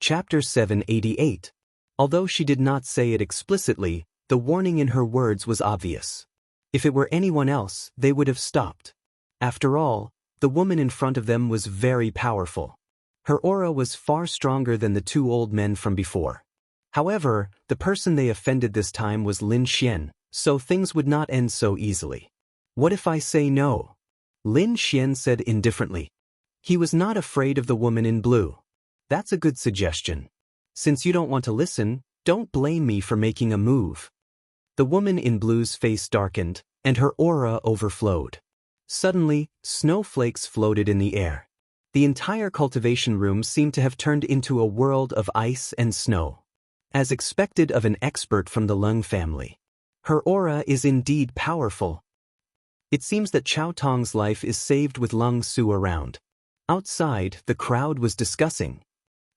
Chapter 788. Although she did not say it explicitly, the warning in her words was obvious. If it were anyone else, they would have stopped. After all, the woman in front of them was very powerful. Her aura was far stronger than the two old men from before. However, the person they offended this time was Lin Xian, so things would not end so easily. What if I say no? Lin Xian said indifferently. He was not afraid of the woman in blue. That's a good suggestion. Since you don't want to listen, don't blame me for making a move. The woman in blue's face darkened, and her aura overflowed. Suddenly, snowflakes floated in the air. The entire cultivation room seemed to have turned into a world of ice and snow. As expected of an expert from the Lung family. Her aura is indeed powerful. It seems that Chao Tong's life is saved with Lung Su around. Outside, the crowd was discussing.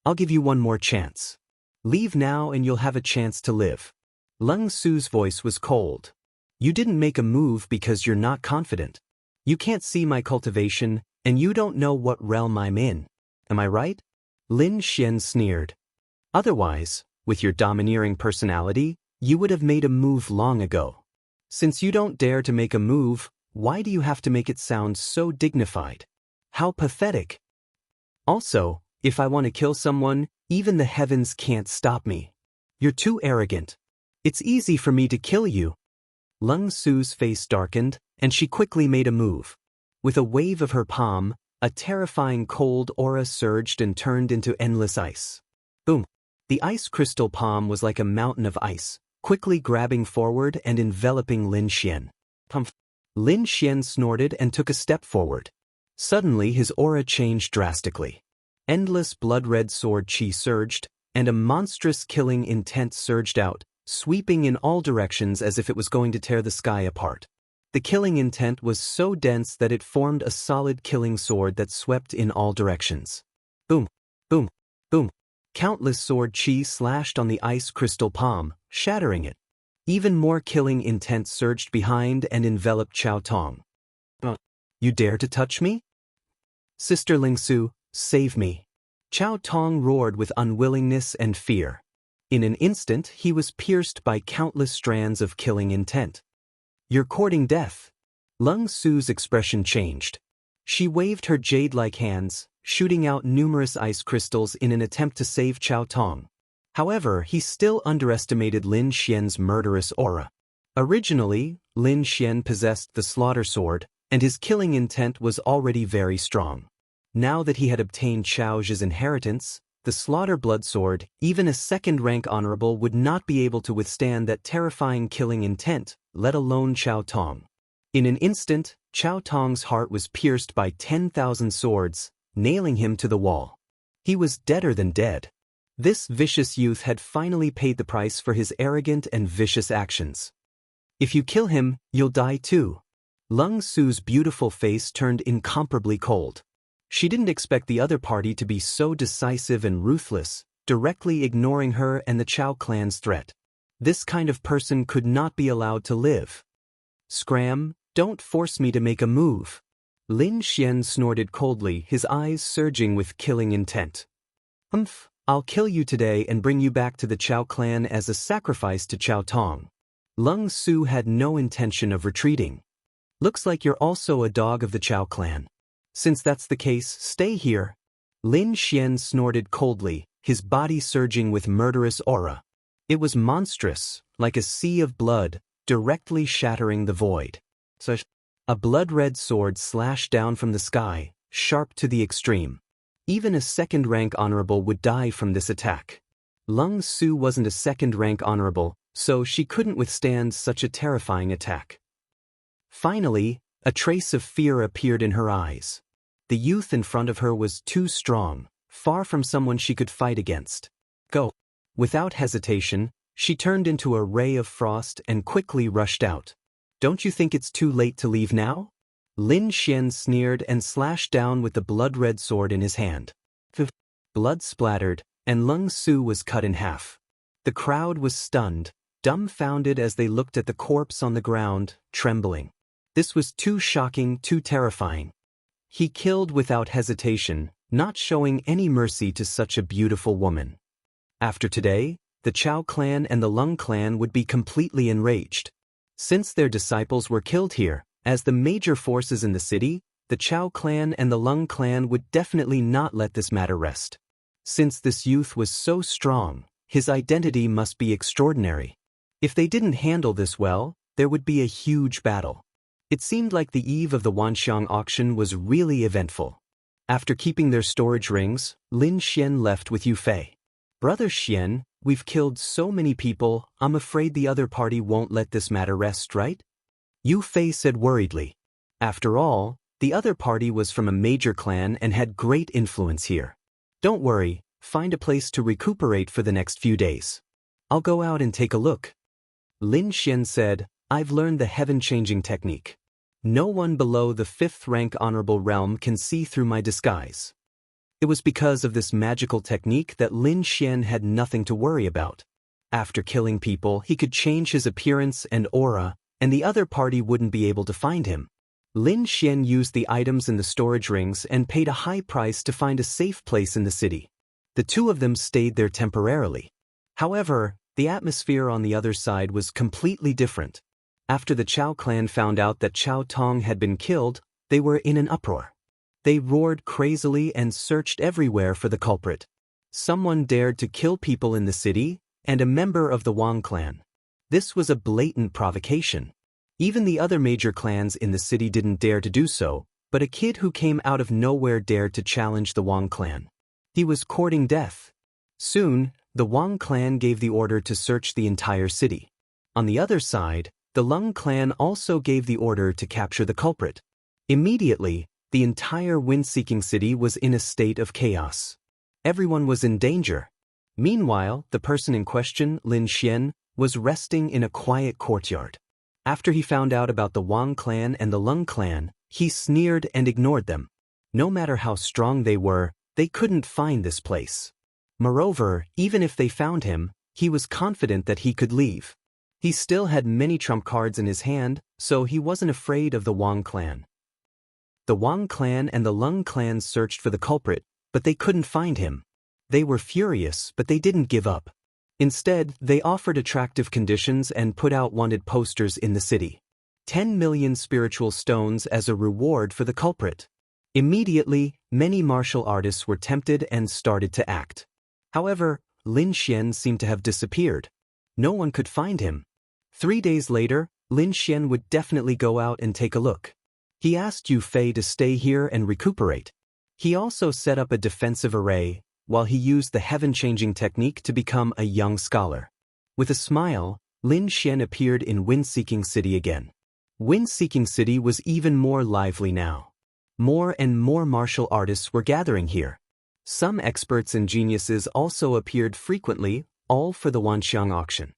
I'll give you one more chance. Leave now and you'll have a chance to live. Lung Su's voice was cold. You didn't make a move because you're not confident. You can't see my cultivation, and you don't know what realm I'm in. Am I right? Lin Xian sneered. Otherwise, with your domineering personality, you would have made a move long ago. Since you don't dare to make a move, why do you have to make it sound so dignified? How pathetic. Also, if I want to kill someone, even the heavens can't stop me. You're too arrogant. It's easy for me to kill you. Lung Su's face darkened, and she quickly made a move. With a wave of her palm, a terrifying cold aura surged and turned into endless ice. Boom. The ice crystal palm was like a mountain of ice, quickly grabbing forward and enveloping Lin Xian. Pumph. Lin Xian snorted and took a step forward. Suddenly his aura changed drastically. Endless blood-red sword chi surged, and a monstrous killing intent surged out, sweeping in all directions as if it was going to tear the sky apart. The killing intent was so dense that it formed a solid killing sword that swept in all directions. Boom, boom, boom. Countless sword chi slashed on the ice crystal palm, shattering it. Even more killing intent surged behind and enveloped Chao Tong. You dare to touch me? Sister Ling Su, save me. Chao Tong roared with unwillingness and fear. In an instant, he was pierced by countless strands of killing intent. You're courting death. Lung Su's expression changed. She waved her jade-like hands, shooting out numerous ice crystals in an attempt to save Chao Tong. However, he still underestimated Lin Xian's murderous aura. Originally, Lin Xian possessed the slaughter sword, and his killing intent was already very strong. Now that he had obtained Chao Zhi's inheritance, the slaughter blood sword, even a second-rank honorable would not be able to withstand that terrifying killing intent, let alone Chao Tong. In an instant, Chao Tong's heart was pierced by 10,000 swords, nailing him to the wall. He was deader than dead. This vicious youth had finally paid the price for his arrogant and vicious actions. If you kill him, you'll die too. Lung Su's beautiful face turned incomparably cold. She didn't expect the other party to be so decisive and ruthless, directly ignoring her and the Chao clan's threat. This kind of person could not be allowed to live. Scram, don't force me to make a move. Lin Xian snorted coldly, his eyes surging with killing intent. I'll kill you today and bring you back to the Chao clan as a sacrifice to Chao Tong. Lung Su had no intention of retreating. Looks like you're also a dog of the Chao clan. Since that's the case, stay here. Lin Xian snorted coldly, his body surging with murderous aura. It was monstrous, like a sea of blood, directly shattering the void. A blood-red sword slashed down from the sky, sharp to the extreme. Even a second-rank honorable would die from this attack. Lung Su wasn't a second-rank honorable, so she couldn't withstand such a terrifying attack. Finally, a trace of fear appeared in her eyes. The youth in front of her was too strong, far from someone she could fight against. Go. Without hesitation, she turned into a ray of frost and quickly rushed out. Don't you think it's too late to leave now? Lin Xian sneered and slashed down with the blood-red sword in his hand. Blood splattered, and Lung Su was cut in half. The crowd was stunned, dumbfounded as they looked at the corpse on the ground, trembling. This was too shocking, too terrifying. He killed without hesitation, not showing any mercy to such a beautiful woman. After today, the Chao clan and the Lung clan would be completely enraged. Since their disciples were killed here, as the major forces in the city, the Chao clan and the Lung clan would definitely not let this matter rest. Since this youth was so strong, his identity must be extraordinary. If they didn't handle this well, there would be a huge battle. It seemed like the eve of the Wanxiang auction was really eventful. After keeping their storage rings, Lin Xian left with Yu Fei. Brother Xian, we've killed so many people, I'm afraid the other party won't let this matter rest, right? Yu Fei said worriedly. After all, the other party was from a major clan and had great influence here. Don't worry, find a place to recuperate for the next few days. I'll go out and take a look. Lin Xian said, I've learned the heaven-changing technique. No one below the 5th rank honorable realm can see through my disguise. It was because of this magical technique that Lin Xian had nothing to worry about. After killing people, he could change his appearance and aura, and the other party wouldn't be able to find him. Lin Xian used the items in the storage rings and paid a high price to find a safe place in the city. The two of them stayed there temporarily. However, the atmosphere on the other side was completely different. After the Chao clan found out that Chao Tong had been killed, they were in an uproar. They roared crazily and searched everywhere for the culprit. Someone dared to kill people in the city, and a member of the Wang clan. This was a blatant provocation. Even the other major clans in the city didn't dare to do so, but a kid who came out of nowhere dared to challenge the Wang clan. He was courting death. Soon, the Wang clan gave the order to search the entire city. On the other side, the Lung clan also gave the order to capture the culprit. Immediately, the entire wind-seeking city was in a state of chaos. Everyone was in danger. Meanwhile, the person in question, Lin Xian, was resting in a quiet courtyard. After he found out about the Wang clan and the Lung clan, he sneered and ignored them. No matter how strong they were, they couldn't find this place. Moreover, even if they found him, he was confident that he could leave. He still had many trump cards in his hand, so he wasn't afraid of the Wang clan. The Wang clan and the Lung clan searched for the culprit, but they couldn't find him. They were furious, but they didn't give up. Instead, they offered attractive conditions and put out wanted posters in the city. 10 million spiritual stones as a reward for the culprit. Immediately, many martial artists were tempted and started to act. However, Lin Xian seemed to have disappeared. No one could find him. 3 days later, Lin Xian would definitely go out and take a look. He asked Yu Fei to stay here and recuperate. He also set up a defensive array, while he used the heaven-changing technique to become a young scholar. With a smile, Lin Xian appeared in Wind-Seeking City again. Wind-Seeking City was even more lively now. More and more martial artists were gathering here. Some experts and geniuses also appeared frequently, all for the Wanxiang auction.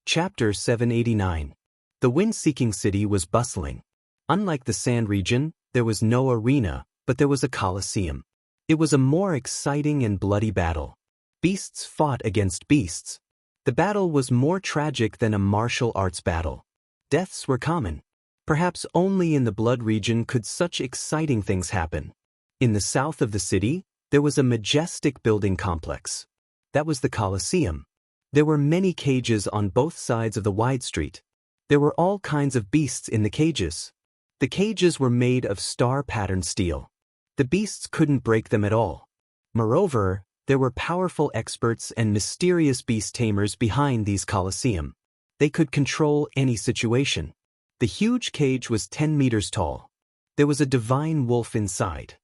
Chapter 789. The Wind-Seeking City was bustling. Unlike the Sand region, there was no arena, but there was a coliseum. It was a more exciting and bloody battle. Beasts fought against beasts. The battle was more tragic than a martial arts battle. Deaths were common. Perhaps only in the Blood region could such exciting things happen. In the south of the city, there was a majestic building complex. That was the Colosseum. There were many cages on both sides of the wide street. There were all kinds of beasts in the cages. The cages were made of star-patterned steel. The beasts couldn't break them at all. Moreover, there were powerful experts and mysterious beast tamers behind these Colosseum. They could control any situation. The huge cage was 10 meters tall. There was a divine wolf inside.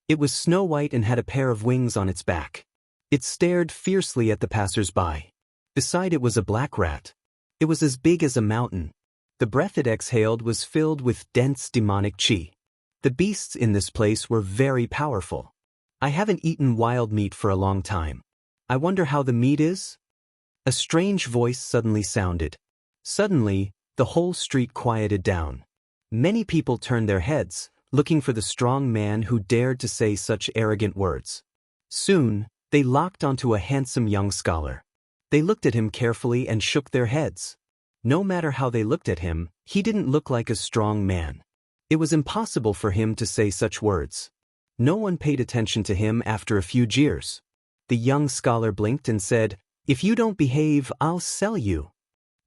It was snow-white and had a pair of wings on its back. It stared fiercely at the passers-by. Beside it was a black rat. It was as big as a mountain. The breath it exhaled was filled with dense demonic qi. The beasts in this place were very powerful. I haven't eaten wild meat for a long time. I wonder how the meat is? A strange voice suddenly sounded. Suddenly, the whole street quieted down. Many people turned their heads, looking for the strong man who dared to say such arrogant words. Soon, they locked onto a handsome young scholar. They looked at him carefully and shook their heads. No matter how they looked at him, he didn't look like a strong man. It was impossible for him to say such words. No one paid attention to him after a few jeers. The young scholar blinked and said, "If you don't behave, I'll sell you."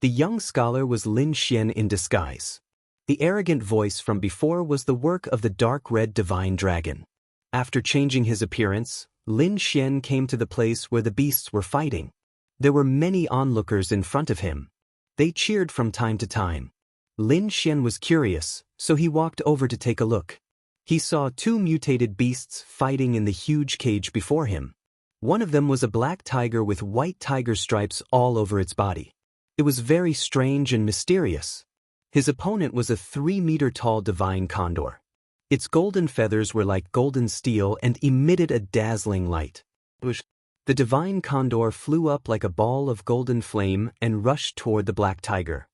The young scholar was Lin Xian in disguise. The arrogant voice from before was the work of the dark red divine dragon. After changing his appearance, Lin Xian came to the place where the beasts were fighting. There were many onlookers in front of him. They cheered from time to time. Lin Xian was curious, so he walked over to take a look. He saw two mutated beasts fighting in the huge cage before him. One of them was a black tiger with white tiger stripes all over its body. It was very strange and mysterious. His opponent was a 3-meter-tall divine condor. Its golden feathers were like golden steel and emitted a dazzling light. The divine condor flew up like a ball of golden flame and rushed toward the black tiger.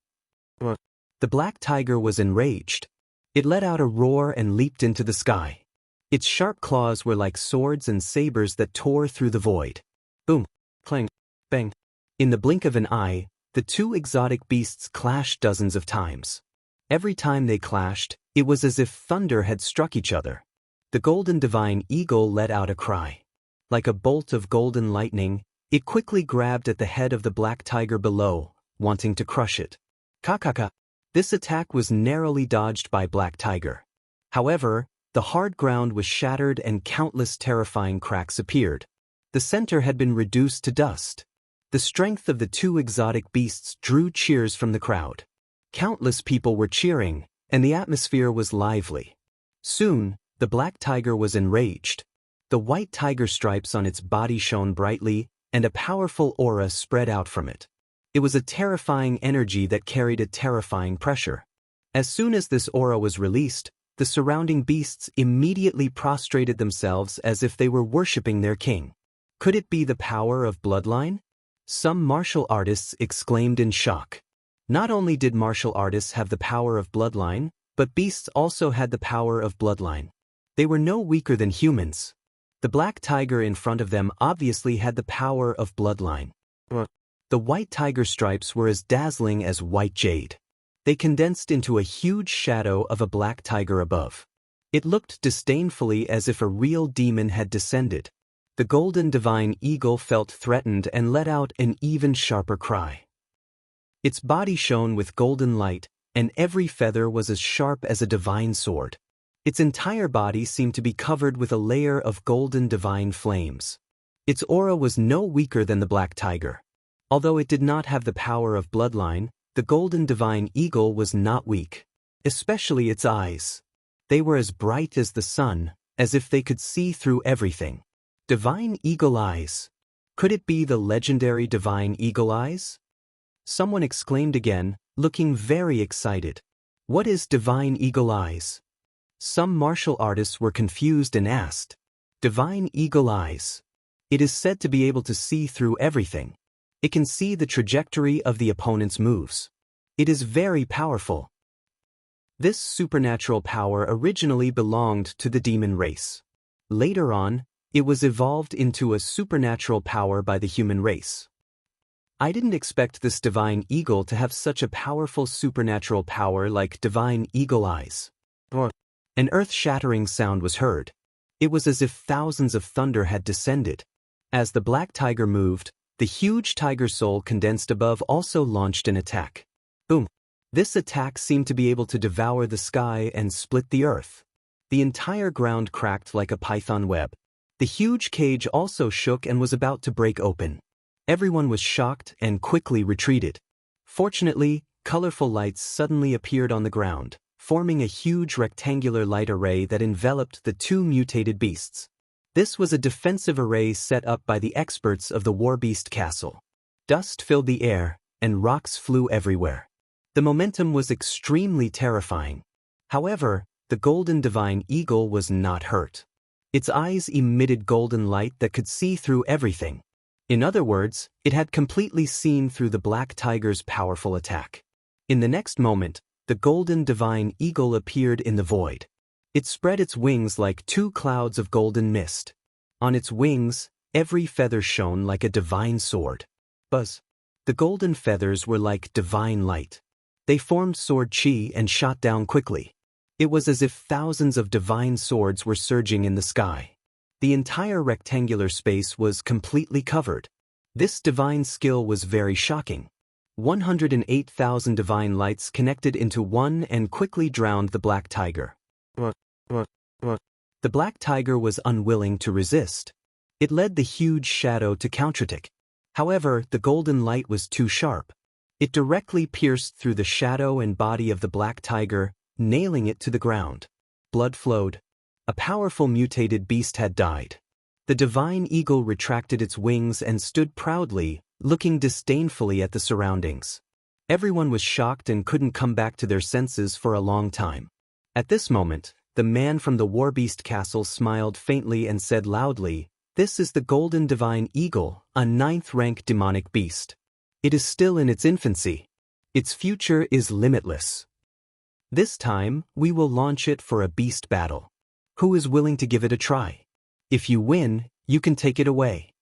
The black tiger was enraged. It let out a roar and leaped into the sky. Its sharp claws were like swords and sabers that tore through the void. Boom, clang, bang. In the blink of an eye, the two exotic beasts clashed dozens of times. Every time they clashed, it was as if thunder had struck each other. The golden divine eagle let out a cry. Like a bolt of golden lightning, it quickly grabbed at the head of the black tiger below, wanting to crush it. Ka-ka-ka. This attack was narrowly dodged by Black Tiger. However, the hard ground was shattered and countless terrifying cracks appeared. The center had been reduced to dust. The strength of the two exotic beasts drew cheers from the crowd. Countless people were cheering, and the atmosphere was lively. Soon, the black tiger was enraged. The white tiger stripes on its body shone brightly, and a powerful aura spread out from it. It was a terrifying energy that carried a terrifying pressure. As soon as this aura was released, the surrounding beasts immediately prostrated themselves as if they were worshipping their king. Could it be the power of bloodline? Some martial artists exclaimed in shock. Not only did martial artists have the power of bloodline, but beasts also had the power of bloodline. They were no weaker than humans. The black tiger in front of them obviously had the power of bloodline. The white tiger stripes were as dazzling as white jade. They condensed into a huge shadow of a black tiger above. It looked disdainfully as if a real demon had descended. The golden divine eagle felt threatened and let out an even sharper cry. Its body shone with golden light, and every feather was as sharp as a divine sword. Its entire body seemed to be covered with a layer of golden divine flames. Its aura was no weaker than the black tiger. Although it did not have the power of bloodline, the golden divine eagle was not weak. Especially its eyes. They were as bright as the sun, as if they could see through everything. Divine eagle eyes. Could it be the legendary divine eagle eyes? Someone exclaimed again, looking very excited. What is divine eagle eyes? Some martial artists were confused and asked. Divine eagle eyes. It is said to be able to see through everything. It can see the trajectory of the opponent's moves. It is very powerful. This supernatural power originally belonged to the demon race. Later on, it was evolved into a supernatural power by the human race. I didn't expect this divine eagle to have such a powerful supernatural power like divine eagle eyes. An earth-shattering sound was heard. It was as if thousands of thunder had descended. As the black tiger moved, the huge tiger soul condensed above also launched an attack. Boom! This attack seemed to be able to devour the sky and split the earth. The entire ground cracked like a python web. The huge cage also shook and was about to break open. Everyone was shocked and quickly retreated. Fortunately, colorful lights suddenly appeared on the ground, forming a huge rectangular light array that enveloped the two mutated beasts. This was a defensive array set up by the experts of the Warbeast Castle. Dust filled the air, and rocks flew everywhere. The momentum was extremely terrifying. However, the golden divine eagle was not hurt. Its eyes emitted golden light that could see through everything. In other words, it had completely seen through the black tiger's powerful attack. In the next moment, the golden divine eagle appeared in the void. It spread its wings like two clouds of golden mist. On its wings, every feather shone like a divine sword. Buzz! The golden feathers were like divine light. They formed sword chi and shot down quickly. It was as if thousands of divine swords were surging in the sky. The entire rectangular space was completely covered. This divine skill was very shocking. 108,000 divine lights connected into one and quickly drowned the black tiger. The black tiger was unwilling to resist. It led the huge shadow to counterattack. However, the golden light was too sharp. It directly pierced through the shadow and body of the black tiger, nailing it to the ground. Blood flowed. A powerful mutated beast had died. The divine eagle retracted its wings and stood proudly, looking disdainfully at the surroundings. Everyone was shocked and couldn't come back to their senses for a long time. At this moment, the man from the war beast castle smiled faintly and said loudly, "This is the golden divine eagle, a 9th-rank demonic beast. It is still in its infancy. Its future is limitless. This time, we will launch it for a beast battle. Who is willing to give it a try? If you win, you can take it away.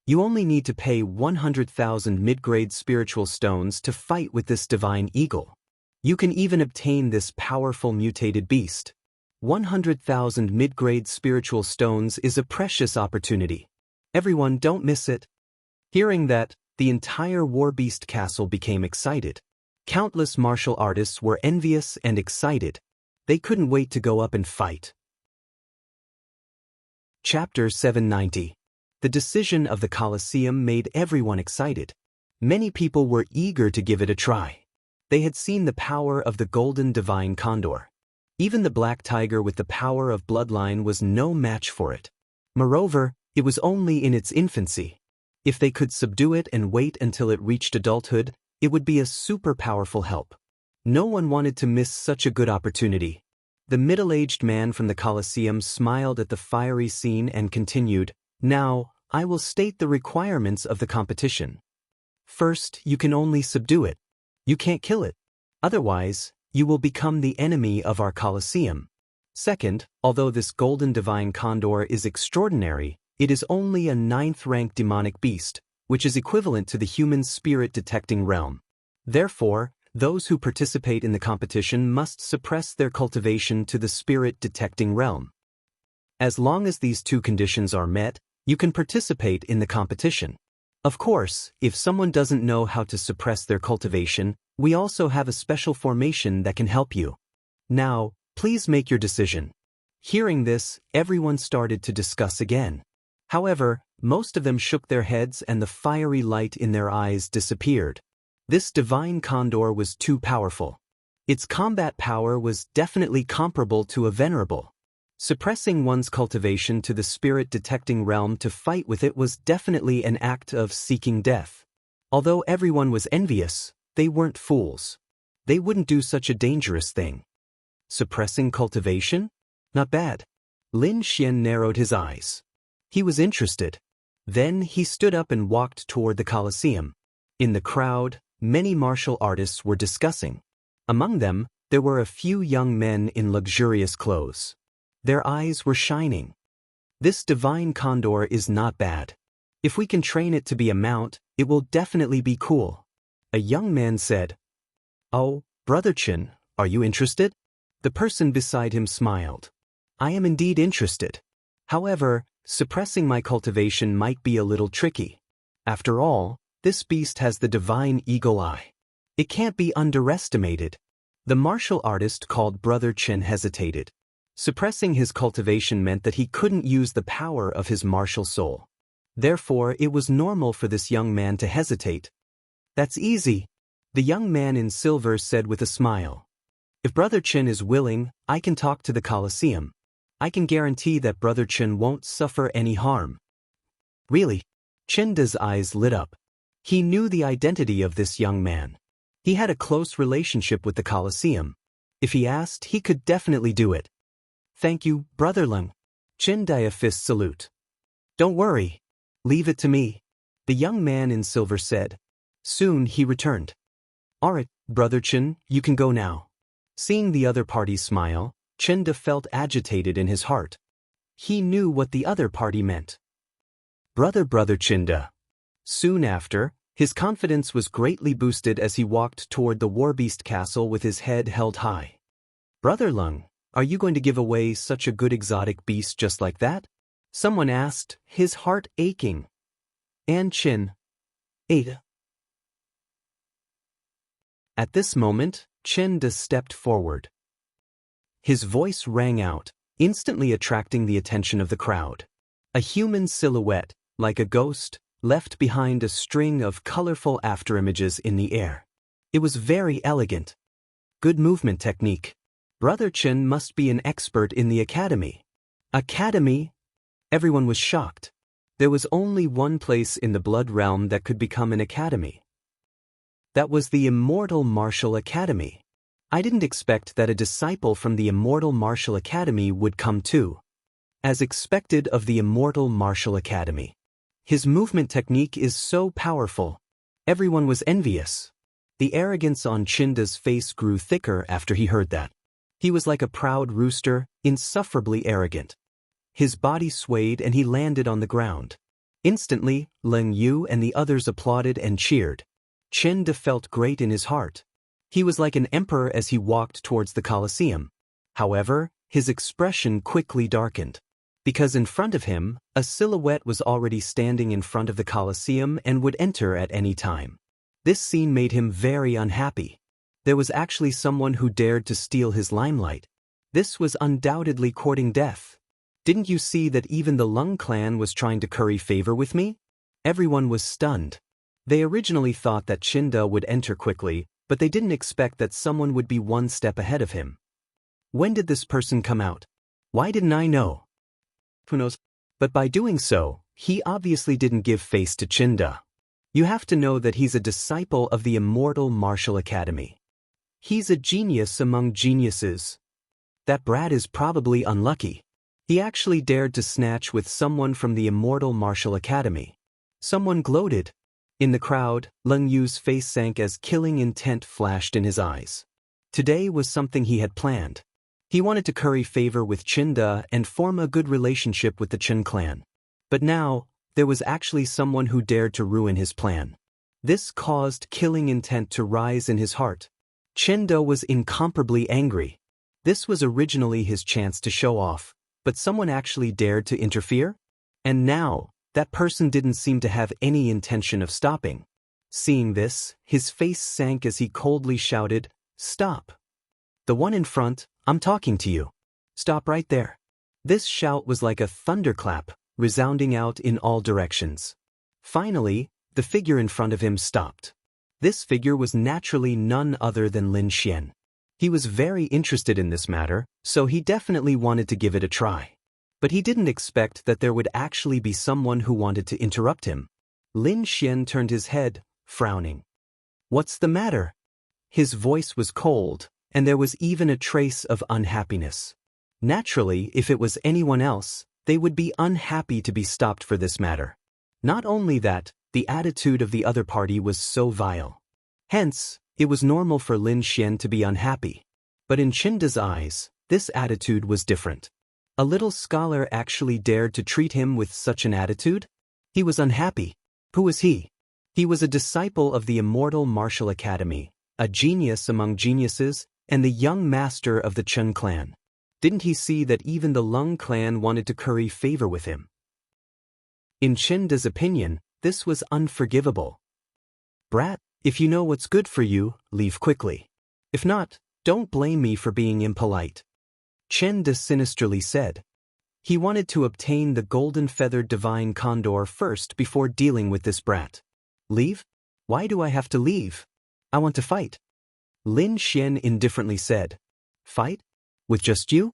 You only need to pay 100,000 mid-grade spiritual stones to fight with this divine eagle. You can even obtain this powerful mutated beast. 100,000 mid-grade spiritual stones is a precious opportunity. Everyone, don't miss it." Hearing that, the entire war beast castle became excited. Countless martial artists were envious and excited. They couldn't wait to go up and fight. Chapter 790. The decision of the Colosseum made everyone excited. Many people were eager to give it a try. They had seen the power of the golden divine condor. Even the black tiger with the power of bloodline was no match for it. Moreover, it was only in its infancy. If they could subdue it and wait until it reached adulthood, it would be a super powerful help. No one wanted to miss such a good opportunity. The middle-aged man from the Colosseum smiled at the fiery scene and continued, "Now, I will state the requirements of the competition. First, you can only subdue it. You can't kill it. Otherwise, you will become the enemy of our Colosseum. Second, although this golden divine condor is extraordinary, it is only a 9th-rank demonic beast, which is equivalent to the human spirit-detecting realm. Therefore, those who participate in the competition must suppress their cultivation to the spirit-detecting realm. As long as these two conditions are met, you can participate in the competition. Of course, if someone doesn't know how to suppress their cultivation, we also have a special formation that can help you. Now, please make your decision." Hearing this, everyone started to discuss again. However, most of them shook their heads and the fiery light in their eyes disappeared. This divine condor was too powerful. Its combat power was definitely comparable to a venerable. Suppressing one's cultivation to the spirit-detecting realm to fight with it was definitely an act of seeking death. Although everyone was envious, they weren't fools. They wouldn't do such a dangerous thing. Suppressing cultivation? Not bad. Lin Xian narrowed his eyes. He was interested. Then he stood up and walked toward the Colosseum. In the crowd, many martial artists were discussing. Among them, there were a few young men in luxurious clothes. Their eyes were shining. This divine condor is not bad. If we can train it to be a mount, it will definitely be cool. A young man said, "Oh, Brother Chen, are you interested?" The person beside him smiled. "I am indeed interested. However, suppressing my cultivation might be a little tricky. After all, this beast has the divine eagle eye. It can't be underestimated." The martial artist called Brother Chen hesitated. Suppressing his cultivation meant that he couldn't use the power of his martial soul. Therefore, it was normal for this young man to hesitate. "That's easy," the young man in silver said with a smile. "If Brother Chen is willing, I can talk to the Colosseum. I can guarantee that Brother Chen won't suffer any harm." "Really?" Chenda's eyes lit up. He knew the identity of this young man. He had a close relationship with the Colosseum. If he asked, he could definitely do it. "Thank you, Brother Leng." Chen did a fist salute. "Don't worry. Leave it to me," the young man in silver said. Soon he returned. "Alright, Brother Chen, you can go now." Seeing the other party smile, Chenda felt agitated in his heart. He knew what the other party meant. Brother Chenda. Soon after, his confidence was greatly boosted as he walked toward the Warbeast Castle with his head held high. Brother Lung, are you going to give away such a good exotic beast just like that? Someone asked, his heart aching. And Chin. Ada. At this moment, Chinda stepped forward. His voice rang out, instantly attracting the attention of the crowd. A human silhouette, like a ghost, left behind a string of colorful afterimages in the air. It was very elegant. Good movement technique. Brother Chin must be an expert in the academy. Academy? Everyone was shocked. There was only one place in the blood realm that could become an academy. That was the Immortal Martial Academy. I didn't expect that a disciple from the Immortal Martial Academy would come too. As expected of the Immortal Martial Academy. His movement technique is so powerful. Everyone was envious. The arrogance on Chinda's face grew thicker after he heard that. He was like a proud rooster, insufferably arrogant. His body swayed and he landed on the ground. Instantly, Leng Yu and the others applauded and cheered. Chinda felt great in his heart. He was like an emperor as he walked towards the Colosseum. However, his expression quickly darkened. Because in front of him, a silhouette was already standing in front of the Colosseum and would enter at any time. This scene made him very unhappy. There was actually someone who dared to steal his limelight. This was undoubtedly courting death. Didn't you see that even the Lung clan was trying to curry favor with me? Everyone was stunned. They originally thought that Chinda would enter quickly, but they didn't expect that someone would be one step ahead of him. When did this person come out? Why didn't I know? Who knows? But by doing so, he obviously didn't give face to Chinda. You have to know that he's a disciple of the Immortal Martial Academy. He's a genius among geniuses. That brat is probably unlucky. He actually dared to snatch with someone from the Immortal Martial Academy. Someone gloated. In the crowd, Leng Yu's face sank as killing intent flashed in his eyes. Today was something he had planned. He wanted to curry favor with Chinda and form a good relationship with the Chen clan. But now, there was actually someone who dared to ruin his plan. This caused killing intent to rise in his heart. Chinda was incomparably angry. This was originally his chance to show off, but someone actually dared to interfere? And now, that person didn't seem to have any intention of stopping. Seeing this, his face sank as he coldly shouted, "Stop! The one in front, I'm talking to you. Stop right there." This shout was like a thunderclap, resounding out in all directions. Finally, the figure in front of him stopped. This figure was naturally none other than Lin Xian. He was very interested in this matter, so he definitely wanted to give it a try. But he didn't expect that there would actually be someone who wanted to interrupt him. Lin Xian turned his head, frowning. "What's the matter?" His voice was cold, and there was even a trace of unhappiness. Naturally, if it was anyone else, they would be unhappy to be stopped for this matter. Not only that, the attitude of the other party was so vile. Hence, it was normal for Lin Xian to be unhappy. But in Chinda's eyes, this attitude was different. A little scholar actually dared to treat him with such an attitude? He was unhappy. Who was he? He was a disciple of the Immortal Martial Academy, a genius among geniuses, and the young master of the Chen clan. Didn't he see that even the Lung clan wanted to curry favor with him? In Chinda's opinion, this was unforgivable. "Brat, if you know what's good for you, leave quickly. If not, don't blame me for being impolite," Chinda sinisterly said. He wanted to obtain the golden-feathered divine condor first before dealing with this brat. "Leave? Why do I have to leave? I want to fight." Lin Xian indifferently said. "Fight? With just you?"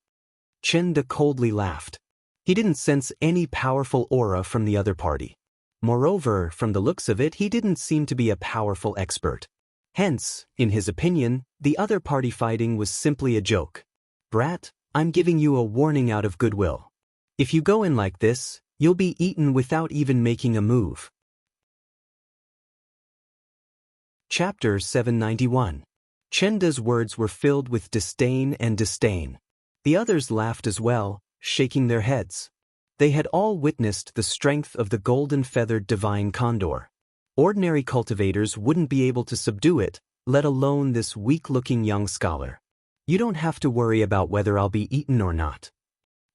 Chinda coldly laughed. He didn't sense any powerful aura from the other party. Moreover, from the looks of it, he didn't seem to be a powerful expert. Hence, in his opinion, the other party fighting was simply a joke. "Brat, I'm giving you a warning out of goodwill. If you go in like this, you'll be eaten without even making a move." Chapter 791. Chinda's words were filled with disdain and disdain. The others laughed as well, shaking their heads. They had all witnessed the strength of the golden-feathered divine condor. Ordinary cultivators wouldn't be able to subdue it, let alone this weak-looking young scholar. You don't have to worry about whether I'll be eaten or not.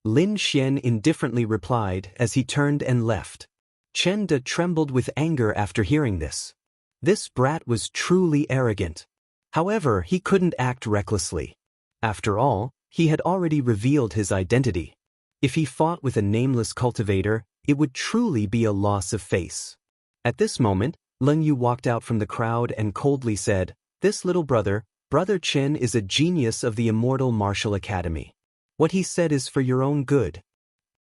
Lin Xian indifferently replied as he turned and left. Chen De trembled with anger after hearing this. This brat was truly arrogant. However, he couldn't act recklessly. After all, he had already revealed his identity. If he fought with a nameless cultivator, it would truly be a loss of face. At this moment, Leng Yu walked out from the crowd and coldly said, "This little brother, Brother Chen, is a genius of the Immortal Martial Academy. What he said is for your own good."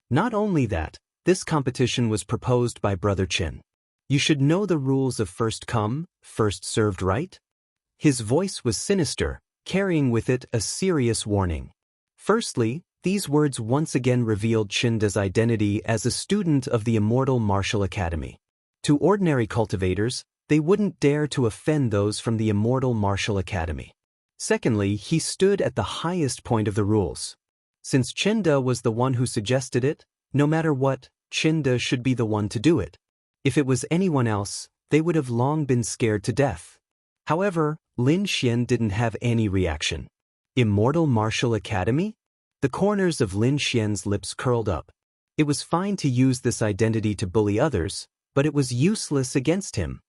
Not only that, this competition was proposed by Brother Chen. You should know the rules of first come, first served, right? His voice was sinister, carrying with it a serious warning. Firstly, these words once again revealed Chinda's identity as a student of the Immortal Martial Academy. To ordinary cultivators, they wouldn't dare to offend those from the Immortal Martial Academy. Secondly, he stood at the highest point of the rules. Since Chinda was the one who suggested it, no matter what, Chinda should be the one to do it. If it was anyone else, they would have long been scared to death. However, Lin Xian didn't have any reaction. Immortal Martial Academy? The corners of Lin Xian's lips curled up. It was fine to use this identity to bully others, but it was useless against him.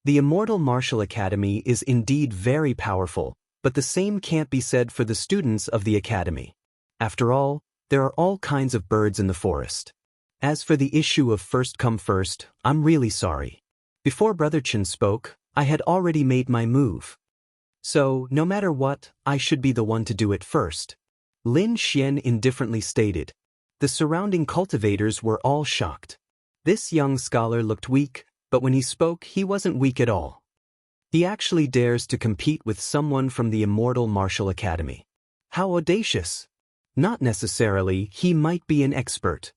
The Immortal Martial Academy is indeed very powerful, but the same can't be said for the students of the academy. After all, there are all kinds of birds in the forest. As for the issue of first come first, I'm really sorry. Before Brother Chen spoke, I had already made my move. So, no matter what, I should be the one to do it first. Lin Xian indifferently stated. The surrounding cultivators were all shocked. This young scholar looked weak, but when he spoke, he wasn't weak at all. He actually dares to compete with someone from the Immortal Martial Academy. How audacious! Not necessarily, he might be an expert.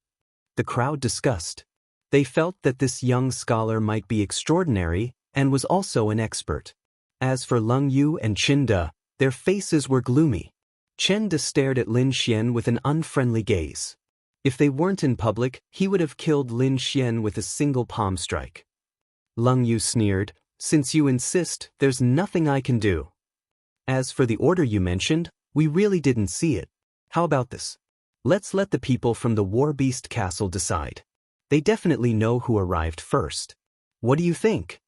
The crowd discussed. They felt that this young scholar might be extraordinary and was also an expert. As for Leng Yu and Chinda, their faces were gloomy. Chinda stared at Lin Xian with an unfriendly gaze. If they weren't in public, he would have killed Lin Xian with a single palm strike. Leng Yu sneered, "Since you insist, there's nothing I can do. As for the order you mentioned, we really didn't see it. How about this? Let's let the people from the War Beast Castle decide. They definitely know who arrived first. What do you think?"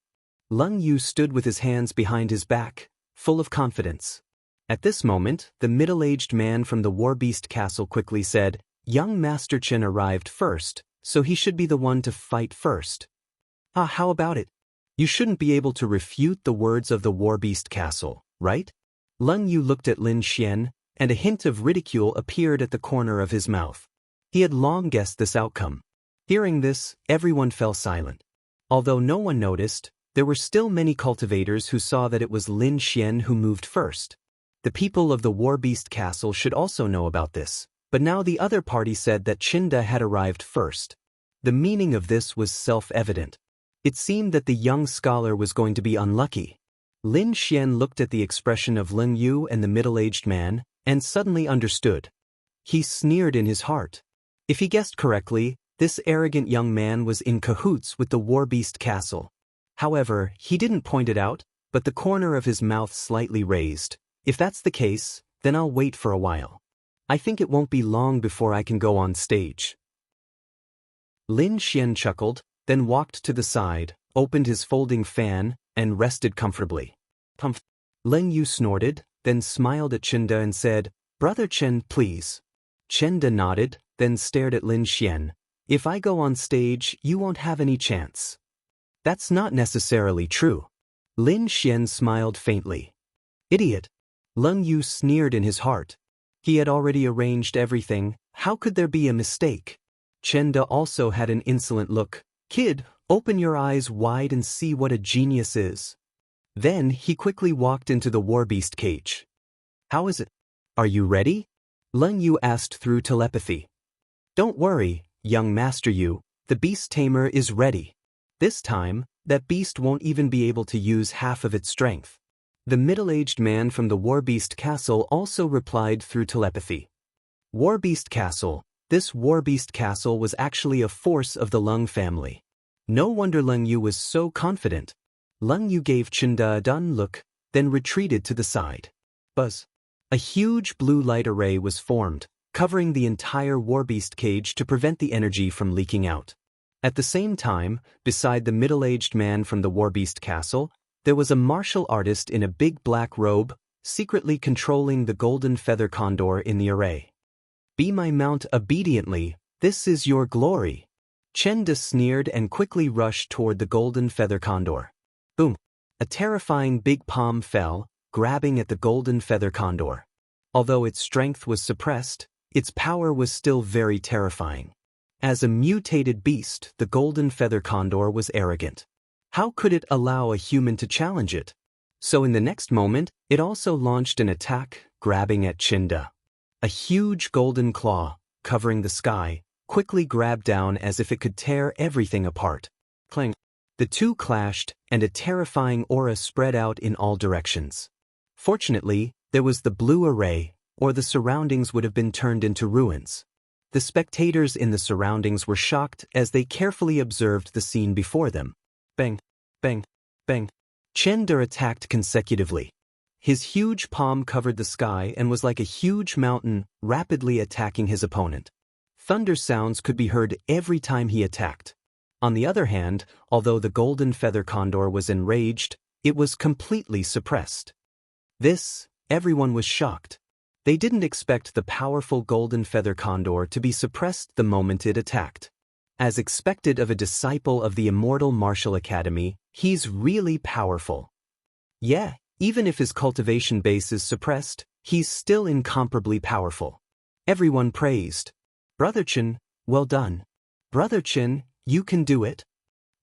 Leng Yu stood with his hands behind his back, full of confidence. At this moment, the middle-aged man from the War Beast Castle quickly said, "Young Master Chen arrived first, so he should be the one to fight first." How about it? You shouldn't be able to refute the words of the War Beast Castle, right? Leng Yu looked at Lin Xian, and a hint of ridicule appeared at the corner of his mouth. He had long guessed this outcome. Hearing this, everyone fell silent. Although no one noticed, there were still many cultivators who saw that it was Lin Xian who moved first. The people of the War Beast Castle should also know about this, but now the other party said that Chinda had arrived first. The meaning of this was self-evident. It seemed that the young scholar was going to be unlucky. Lin Xian looked at the expression of Leng Yu and the middle-aged man, and suddenly understood. He sneered in his heart. If he guessed correctly, this arrogant young man was in cahoots with the War Beast Castle. However, he didn't point it out, but the corner of his mouth slightly raised. If that's the case, then I'll wait for a while. I think it won't be long before I can go on stage. Lin Xian chuckled, then walked to the side, opened his folding fan, and rested comfortably. Leng Yu snorted, then smiled at Chinda and said, "Brother Chen, please." Chinda nodded, then stared at Lin Xian. "If I go on stage, you won't have any chance." "That's not necessarily true." Lin Xian smiled faintly. "Idiot." Leng Yu sneered in his heart. He had already arranged everything, how could there be a mistake? Chinda also had an insolent look. "Kid, open your eyes wide and see what a genius is." Then he quickly walked into the War Beast cage. "How is it? Are you ready?" Leng Yu asked through telepathy. "Don't worry, young Master Yu, the beast tamer is ready. This time, that beast won't even be able to use half of its strength." The middle-aged man from the War Beast Castle also replied through telepathy. War Beast Castle. This War Beast Castle was actually a force of the Leng family. No wonder Leng Yu was so confident. Leng Yu gave Chinda a dun look, then retreated to the side. Buzz. A huge blue light array was formed, covering the entire warbeast cage to prevent the energy from leaking out. At the same time, beside the middle-aged man from the warbeast castle, there was a martial artist in a big black robe, secretly controlling the golden feather condor in the array. "Be my mount obediently, this is your glory." Chenda sneered and quickly rushed toward the golden feather condor. Boom! A terrifying big palm fell, grabbing at the golden feather condor. Although its strength was suppressed, its power was still very terrifying. As a mutated beast, the golden feather condor was arrogant. How could it allow a human to challenge it? So in the next moment, it also launched an attack, grabbing at Chinda. A huge golden claw, covering the sky, quickly grabbed down as if it could tear everything apart. Clang! The two clashed, and a terrifying aura spread out in all directions. Fortunately, there was the blue array, or the surroundings would have been turned into ruins. The spectators in the surroundings were shocked as they carefully observed the scene before them. Bang! Bang! Bang! Chenda attacked consecutively. His huge palm covered the sky and was like a huge mountain, rapidly attacking his opponent. Thunder sounds could be heard every time he attacked. On the other hand, although the golden feather condor was enraged, it was completely suppressed. Everyone was shocked. They didn't expect the powerful golden feather condor to be suppressed the moment it attacked. As expected of a disciple of the immortal martial academy, he's really powerful. Yeah, even if his cultivation base is suppressed, he's still incomparably powerful. Everyone praised. "Brother Chen, well done. Brother Chen, you can do it."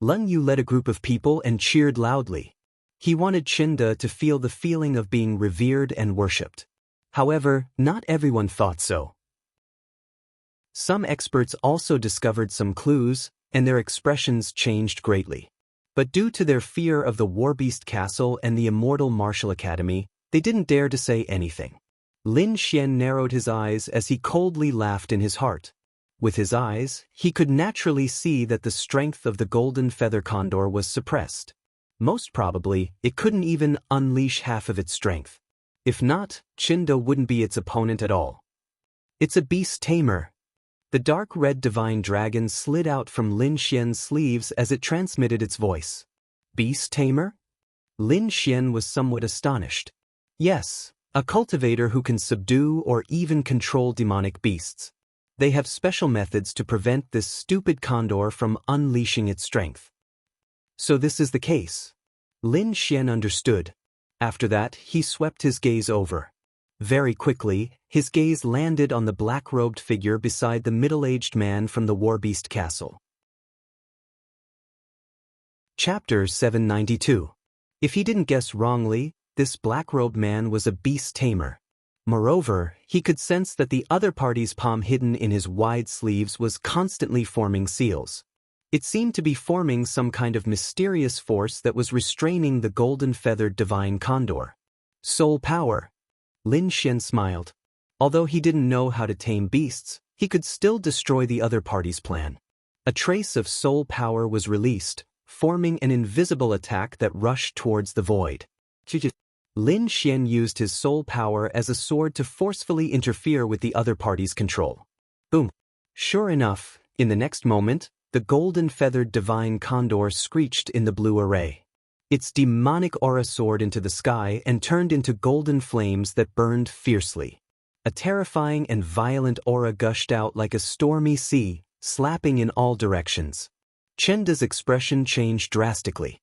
Lun Yu led a group of people and cheered loudly. He wanted Chinda to feel the feeling of being revered and worshipped. However, not everyone thought so. Some experts also discovered some clues, and their expressions changed greatly. But due to their fear of the Warbeast Castle and the Immortal Martial Academy, they didn't dare to say anything. Lin Xian narrowed his eyes as he coldly laughed in his heart. With his eyes, he could naturally see that the strength of the golden feather condor was suppressed. Most probably, it couldn't even unleash half of its strength. If not, Chinda wouldn't be its opponent at all. "It's a beast tamer." The dark red divine dragon slid out from Lin Xian's sleeves as it transmitted its voice. "Beast tamer?" Lin Xian was somewhat astonished. Yes, a cultivator who can subdue or even control demonic beasts. They have special methods to prevent this stupid condor from unleashing its strength. So this is the case. Lin Xian understood. After that, he swept his gaze over. Very quickly, his gaze landed on the black-robed figure beside the middle-aged man from the Warbeast Castle. Chapter 792. If he didn't guess wrongly, this black-robed man was a beast tamer. Moreover, he could sense that the other party's palm hidden in his wide sleeves was constantly forming seals. It seemed to be forming some kind of mysterious force that was restraining the golden-feathered divine condor. Soul power. Lin Xian smiled. Although he didn't know how to tame beasts, he could still destroy the other party's plan. A trace of soul power was released, forming an invisible attack that rushed towards the void. Lin Xian used his soul power as a sword to forcefully interfere with the other party's control. Boom! Sure enough, in the next moment, the golden-feathered divine condor screeched in the blue array. Its demonic aura soared into the sky and turned into golden flames that burned fiercely. A terrifying and violent aura gushed out like a stormy sea, slapping in all directions. Chenda's expression changed drastically.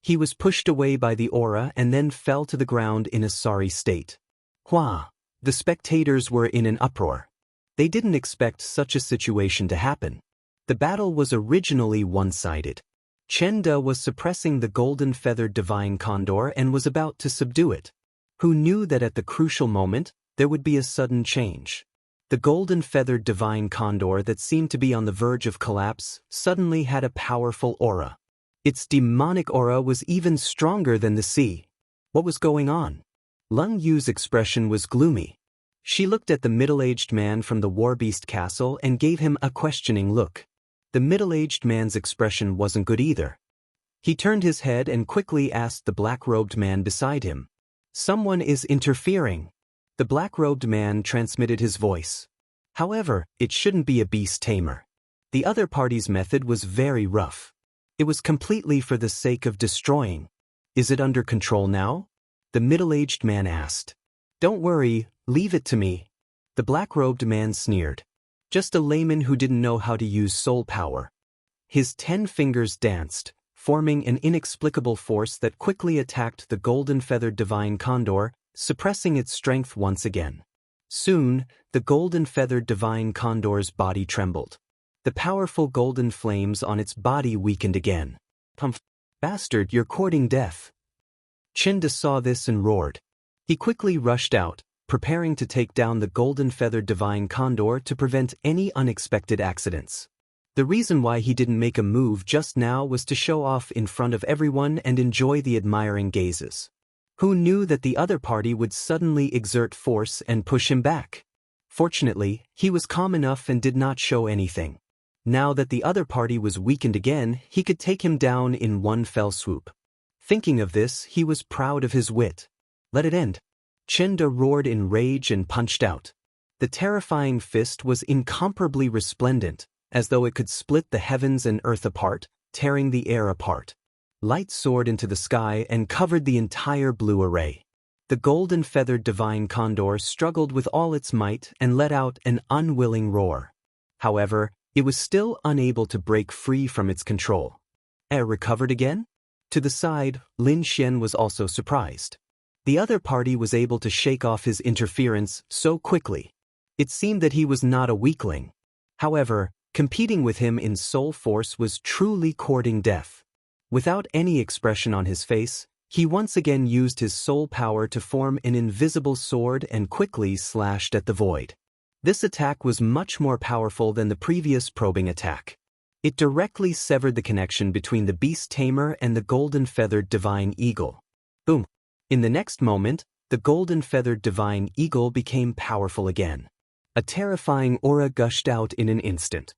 He was pushed away by the aura and then fell to the ground in a sorry state. Hua! The spectators were in an uproar. They didn't expect such a situation to happen. The battle was originally one-sided. Chenda was suppressing the golden-feathered divine condor and was about to subdue it. Who knew that at the crucial moment, there would be a sudden change? The golden-feathered divine condor that seemed to be on the verge of collapse suddenly had a powerful aura. Its demonic aura was even stronger than the sea. What was going on? Lun Yu's expression was gloomy. She looked at the middle-aged man from the Warbeast Castle and gave him a questioning look. The middle-aged man's expression wasn't good either. He turned his head and quickly asked the black-robed man beside him. "Someone is interfering." The black-robed man transmitted his voice. However, it shouldn't be a beast tamer. The other party's method was very rough. It was completely for the sake of destroying. Is it under control now? The middle-aged man asked. Don't worry, leave it to me. The black-robed man sneered. Just a layman who didn't know how to use soul power. His 10 fingers danced, forming an inexplicable force that quickly attacked the golden-feathered divine condor, suppressing its strength once again. Soon, the golden-feathered divine condor's body trembled. The powerful golden flames on its body weakened again. Pumph! Bastard, you're courting death. Chinda saw this and roared. He quickly rushed out, preparing to take down the golden-feathered divine condor to prevent any unexpected accidents. The reason why he didn't make a move just now was to show off in front of everyone and enjoy the admiring gazes. Who knew that the other party would suddenly exert force and push him back? Fortunately, he was calm enough and did not show anything. Now that the other party was weakened again, he could take him down in one fell swoop. Thinking of this, he was proud of his wit. Let it end. Chinda roared in rage and punched out. The terrifying fist was incomparably resplendent, as though it could split the heavens and earth apart, tearing the air apart. Light soared into the sky and covered the entire blue array. The golden-feathered divine condor struggled with all its might and let out an unwilling roar. However, it was still unable to break free from its control. Recovered again? To the side, Lin Xian was also surprised. The other party was able to shake off his interference so quickly. It seemed that he was not a weakling. However, competing with him in soul force was truly courting death. Without any expression on his face, he once again used his soul power to form an invisible sword and quickly slashed at the void. This attack was much more powerful than the previous probing attack. It directly severed the connection between the beast tamer and the golden-feathered divine eagle. Boom! In the next moment, the golden-feathered divine eagle became powerful again. A terrifying aura gushed out in an instant.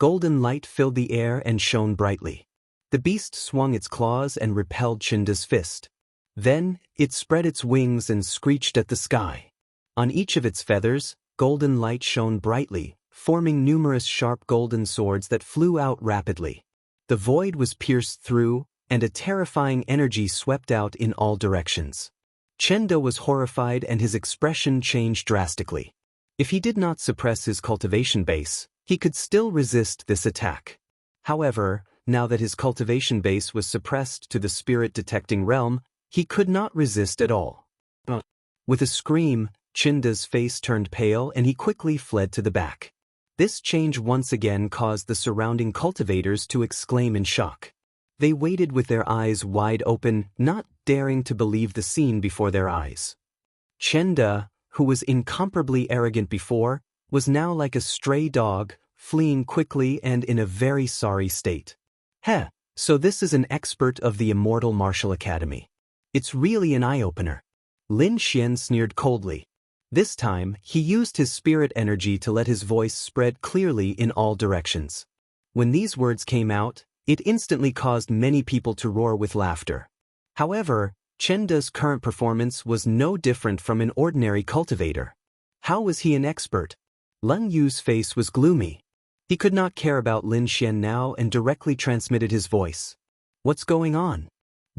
Golden light filled the air and shone brightly. The beast swung its claws and repelled Chinda's fist. Then, it spread its wings and screeched at the sky. On each of its feathers, golden light shone brightly, forming numerous sharp golden swords that flew out rapidly. The void was pierced through, and a terrifying energy swept out in all directions. Chenda was horrified and his expression changed drastically. If he did not suppress his cultivation base, he could still resist this attack. However, now that his cultivation base was suppressed to the spirit-detecting realm, he could not resist at all. With a scream, Chinda's face turned pale and he quickly fled to the back. This change once again caused the surrounding cultivators to exclaim in shock. They waited with their eyes wide open, not daring to believe the scene before their eyes. Chinda, who was incomparably arrogant before, was now like a stray dog, fleeing quickly and in a very sorry state. So this is an expert of the Immortal Martial Academy. It's really an eye-opener. Lin Xian sneered coldly. This time, he used his spirit energy to let his voice spread clearly in all directions. When these words came out, it instantly caused many people to roar with laughter. However, Chenda's current performance was no different from an ordinary cultivator. How was he an expert? Lun Yu's face was gloomy. He could not care about Lin Xian now and directly transmitted his voice. What's going on?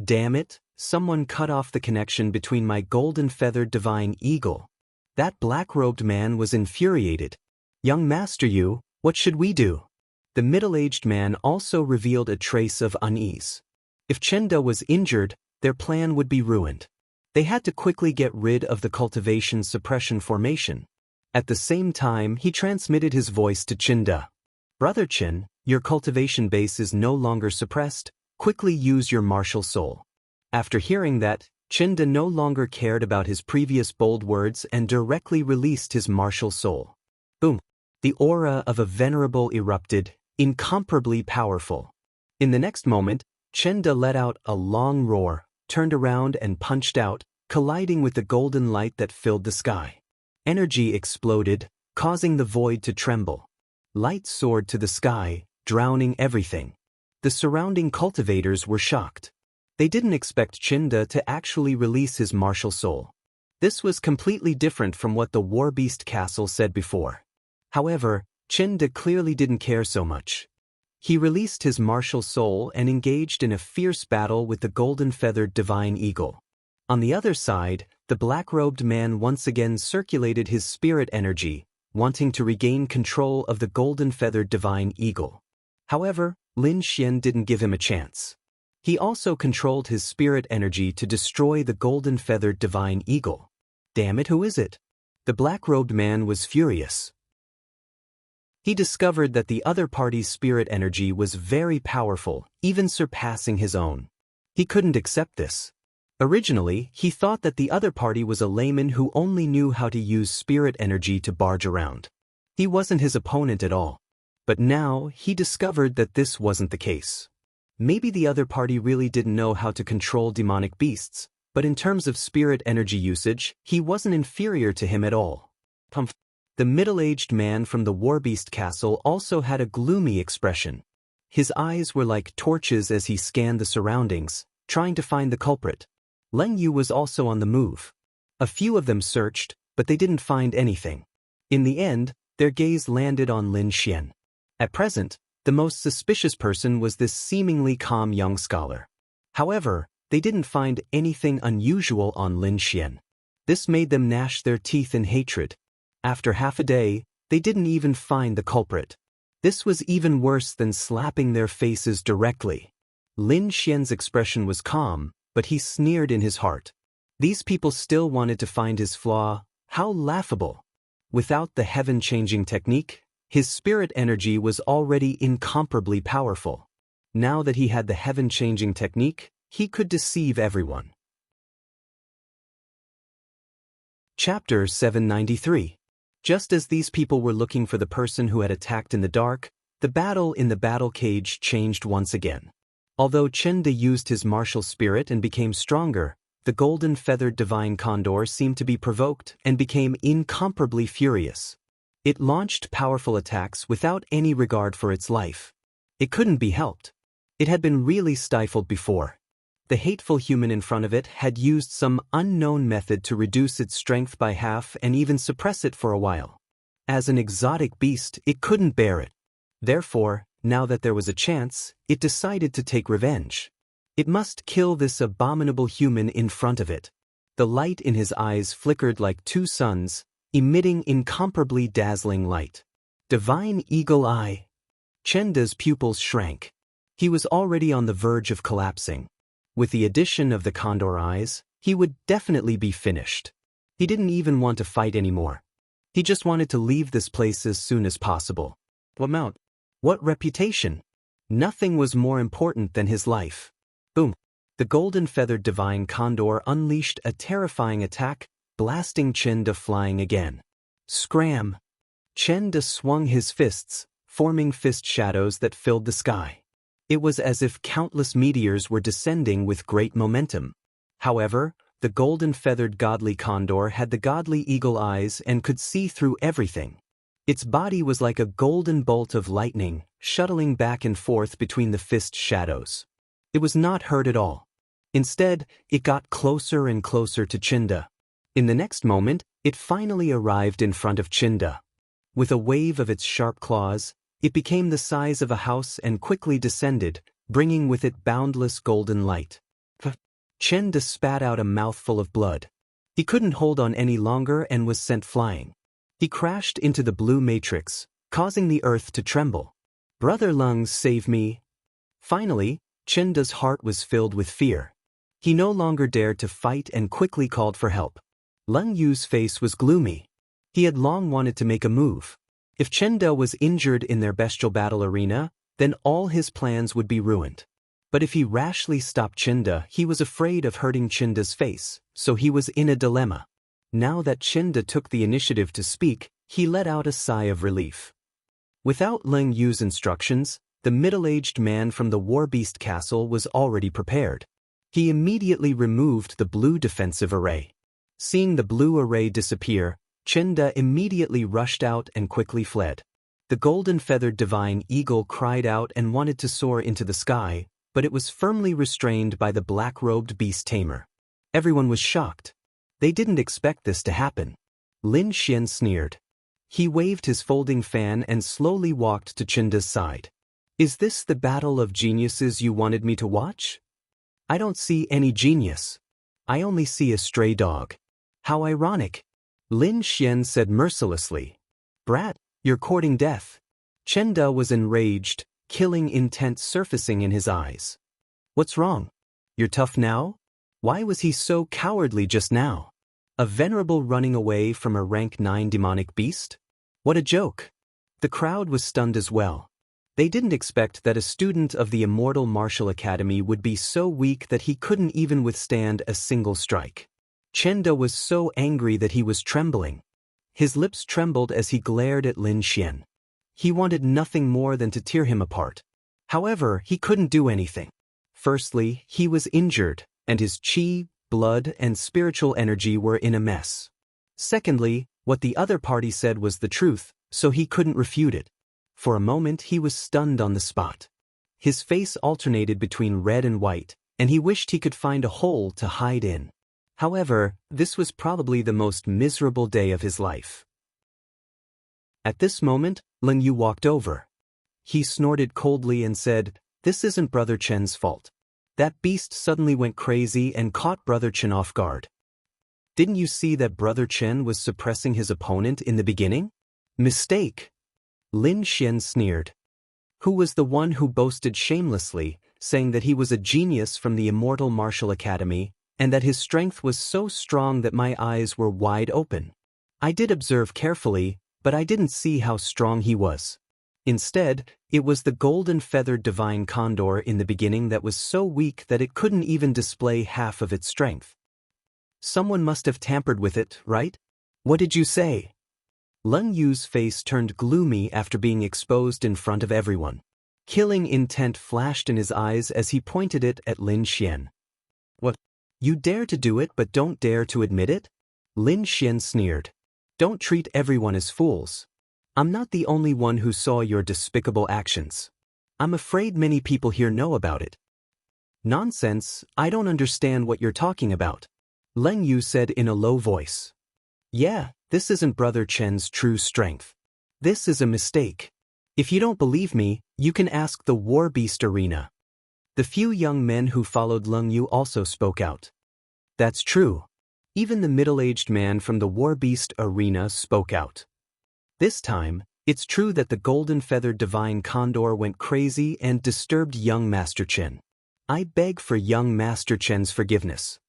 Damn it, someone cut off the connection between my golden-feathered divine eagle. That black-robed man was infuriated. Young Master Yu, what should we do? The middle-aged man also revealed a trace of unease. If Chenda was injured, their plan would be ruined. They had to quickly get rid of the cultivation suppression formation. At the same time, he transmitted his voice to Chinda. Brother Chin, your cultivation base is no longer suppressed. Quickly use your martial soul. After hearing that, Chinda no longer cared about his previous bold words and directly released his martial soul. Boom! The aura of a venerable erupted, incomparably powerful. In the next moment, Chinda let out a long roar, turned around and punched out, colliding with the golden light that filled the sky. Energy exploded, causing the void to tremble. Light soared to the sky, drowning everything. The surrounding cultivators were shocked. They didn't expect Chinda to actually release his martial soul. This was completely different from what the War Beast Castle said before. However, Chinda clearly didn't care so much. He released his martial soul and engaged in a fierce battle with the golden-feathered divine eagle. On the other side, the black-robed man once again circulated his spirit energy, wanting to regain control of the golden-feathered divine eagle. However, Lin Xian didn't give him a chance. He also controlled his spirit energy to destroy the golden-feathered divine eagle. Damn it, who is it? The black-robed man was furious. He discovered that the other party's spirit energy was very powerful, even surpassing his own. He couldn't accept this. Originally, he thought that the other party was a layman who only knew how to use spirit energy to barge around. He wasn't his opponent at all. But now, he discovered that this wasn't the case. Maybe the other party really didn't know how to control demonic beasts, but in terms of spirit energy usage, he wasn't inferior to him at all. The middle-aged man from the Warbeast Castle also had a gloomy expression. His eyes were like torches as he scanned the surroundings, trying to find the culprit. Leng Yu was also on the move. A few of them searched, but they didn't find anything. In the end, their gaze landed on Lin Xian. At present, the most suspicious person was this seemingly calm young scholar. However, they didn't find anything unusual on Lin Xian. This made them gnash their teeth in hatred. After half a day, they didn't even find the culprit. This was even worse than slapping their faces directly. Lin Xian's expression was calm, but he sneered in his heart. These people still wanted to find his flaw. How laughable! Without the heaven-changing technique, his spirit energy was already incomparably powerful. Now that he had the heaven-changing technique, he could deceive everyone. Chapter 793. Just as these people were looking for the person who had attacked in the dark, the battle in the battle cage changed once again. Although Chenda used his martial spirit and became stronger, the golden-feathered divine condor seemed to be provoked and became incomparably furious. It launched powerful attacks without any regard for its life. It couldn't be helped. It had been really stifled before. The hateful human in front of it had used some unknown method to reduce its strength by half and even suppress it for a while. As an exotic beast, it couldn't bear it. Therefore, now that there was a chance, it decided to take revenge. It must kill this abominable human in front of it. The light in his eyes flickered like two suns, emitting incomparably dazzling light. Divine Eagle Eye. Chenda's pupils shrank. He was already on the verge of collapsing. With the addition of the condor eyes, he would definitely be finished. He didn't even want to fight anymore. He just wanted to leave this place as soon as possible. What amount? What reputation? Nothing was more important than his life. Boom! The golden-feathered divine condor unleashed a terrifying attack, blasting Chenda flying again. Scram! Chenda swung his fists, forming fist shadows that filled the sky. It was as if countless meteors were descending with great momentum. However, the golden-feathered godly condor had the godly eagle eyes and could see through everything. Its body was like a golden bolt of lightning, shuttling back and forth between the fist shadows. It was not hurt at all. Instead, it got closer and closer to Chinda. In the next moment, it finally arrived in front of Chinda. With a wave of its sharp claws, it became the size of a house and quickly descended, bringing with it boundless golden light. Chenda spat out a mouthful of blood. He couldn't hold on any longer and was sent flying. He crashed into the blue matrix, causing the earth to tremble. Brother Lungs, save me. Finally, Chenda's heart was filled with fear. He no longer dared to fight and quickly called for help. Leng Yu's face was gloomy. He had long wanted to make a move. If Chenda was injured in their bestial battle arena, then all his plans would be ruined. But if he rashly stopped Chenda, he was afraid of hurting Chenda's face, so he was in a dilemma. Now that Chenda took the initiative to speak, he let out a sigh of relief. Without Leng Yu's instructions, the middle-aged man from the Warbeast Castle was already prepared. He immediately removed the blue defensive array. Seeing the blue array disappear, Chenda immediately rushed out and quickly fled. The golden-feathered divine eagle cried out and wanted to soar into the sky, but it was firmly restrained by the black-robed beast tamer. Everyone was shocked. They didn't expect this to happen. Lin Xian sneered. He waved his folding fan and slowly walked to Chinda's side. Is this the battle of geniuses you wanted me to watch? I don't see any genius. I only see a stray dog. How ironic. Lin Xian said mercilessly. Brat, you're courting death. Chinda was enraged, killing intent surfacing in his eyes. What's wrong? You're tough now? Why was he so cowardly just now? A venerable running away from a rank 9 demonic beast? What a joke. The crowd was stunned as well. They didn't expect that a student of the Immortal Martial Academy would be so weak that he couldn't even withstand a single strike. Chenda was so angry that he was trembling. His lips trembled as he glared at Lin Xian. He wanted nothing more than to tear him apart. However, he couldn't do anything. Firstly, he was injured, and his qi, blood, and spiritual energy were in a mess. Secondly, what the other party said was the truth, so he couldn't refute it. For a moment he was stunned on the spot. His face alternated between red and white, and he wished he could find a hole to hide in. However, this was probably the most miserable day of his life. At this moment, Leng Yu walked over. He snorted coldly and said, "This isn't Brother Chen's fault. That beast suddenly went crazy and caught Brother Chen off guard. Didn't you see that Brother Chen was suppressing his opponent in the beginning? Mistake." Lin Xian sneered. Who was the one who boasted shamelessly, saying that he was a genius from the Immortal Martial Academy, and that his strength was so strong that my eyes were wide open? I did observe carefully, but I didn't see how strong he was. Instead, it was the golden-feathered divine condor in the beginning that was so weak that it couldn't even display half of its strength. Someone must have tampered with it, right? What did you say? Leng Yu's face turned gloomy after being exposed in front of everyone. Killing intent flashed in his eyes as he pointed it at Lin Xian. What? You dare to do it but don't dare to admit it? Lin Xian sneered. Don't treat everyone as fools. I'm not the only one who saw your despicable actions. I'm afraid many people here know about it. Nonsense, I don't understand what you're talking about. Leng Yu said in a low voice. Yeah, this isn't Brother Chen's true strength. This is a mistake. If you don't believe me, you can ask the War Beast Arena. The few young men who followed Leng Yu also spoke out. That's true. Even the middle-aged man from the War Beast Arena spoke out. This time, it's true that the golden-feathered divine condor went crazy and disturbed young Master Chen. I beg for young Master Chen's forgiveness.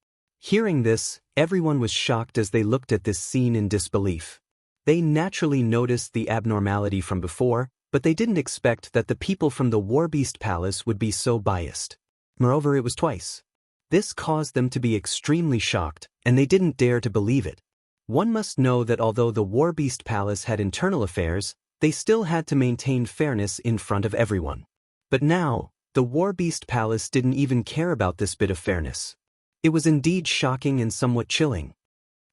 Hearing this, everyone was shocked as they looked at this scene in disbelief. They naturally noticed the abnormality from before, but they didn't expect that the people from the War Beast Palace would be so biased. Moreover, it was twice. This caused them to be extremely shocked, and they didn't dare to believe it. One must know that although the War Beast Palace had internal affairs, they still had to maintain fairness in front of everyone. But now, the War Beast Palace didn't even care about this bit of fairness. It was indeed shocking and somewhat chilling.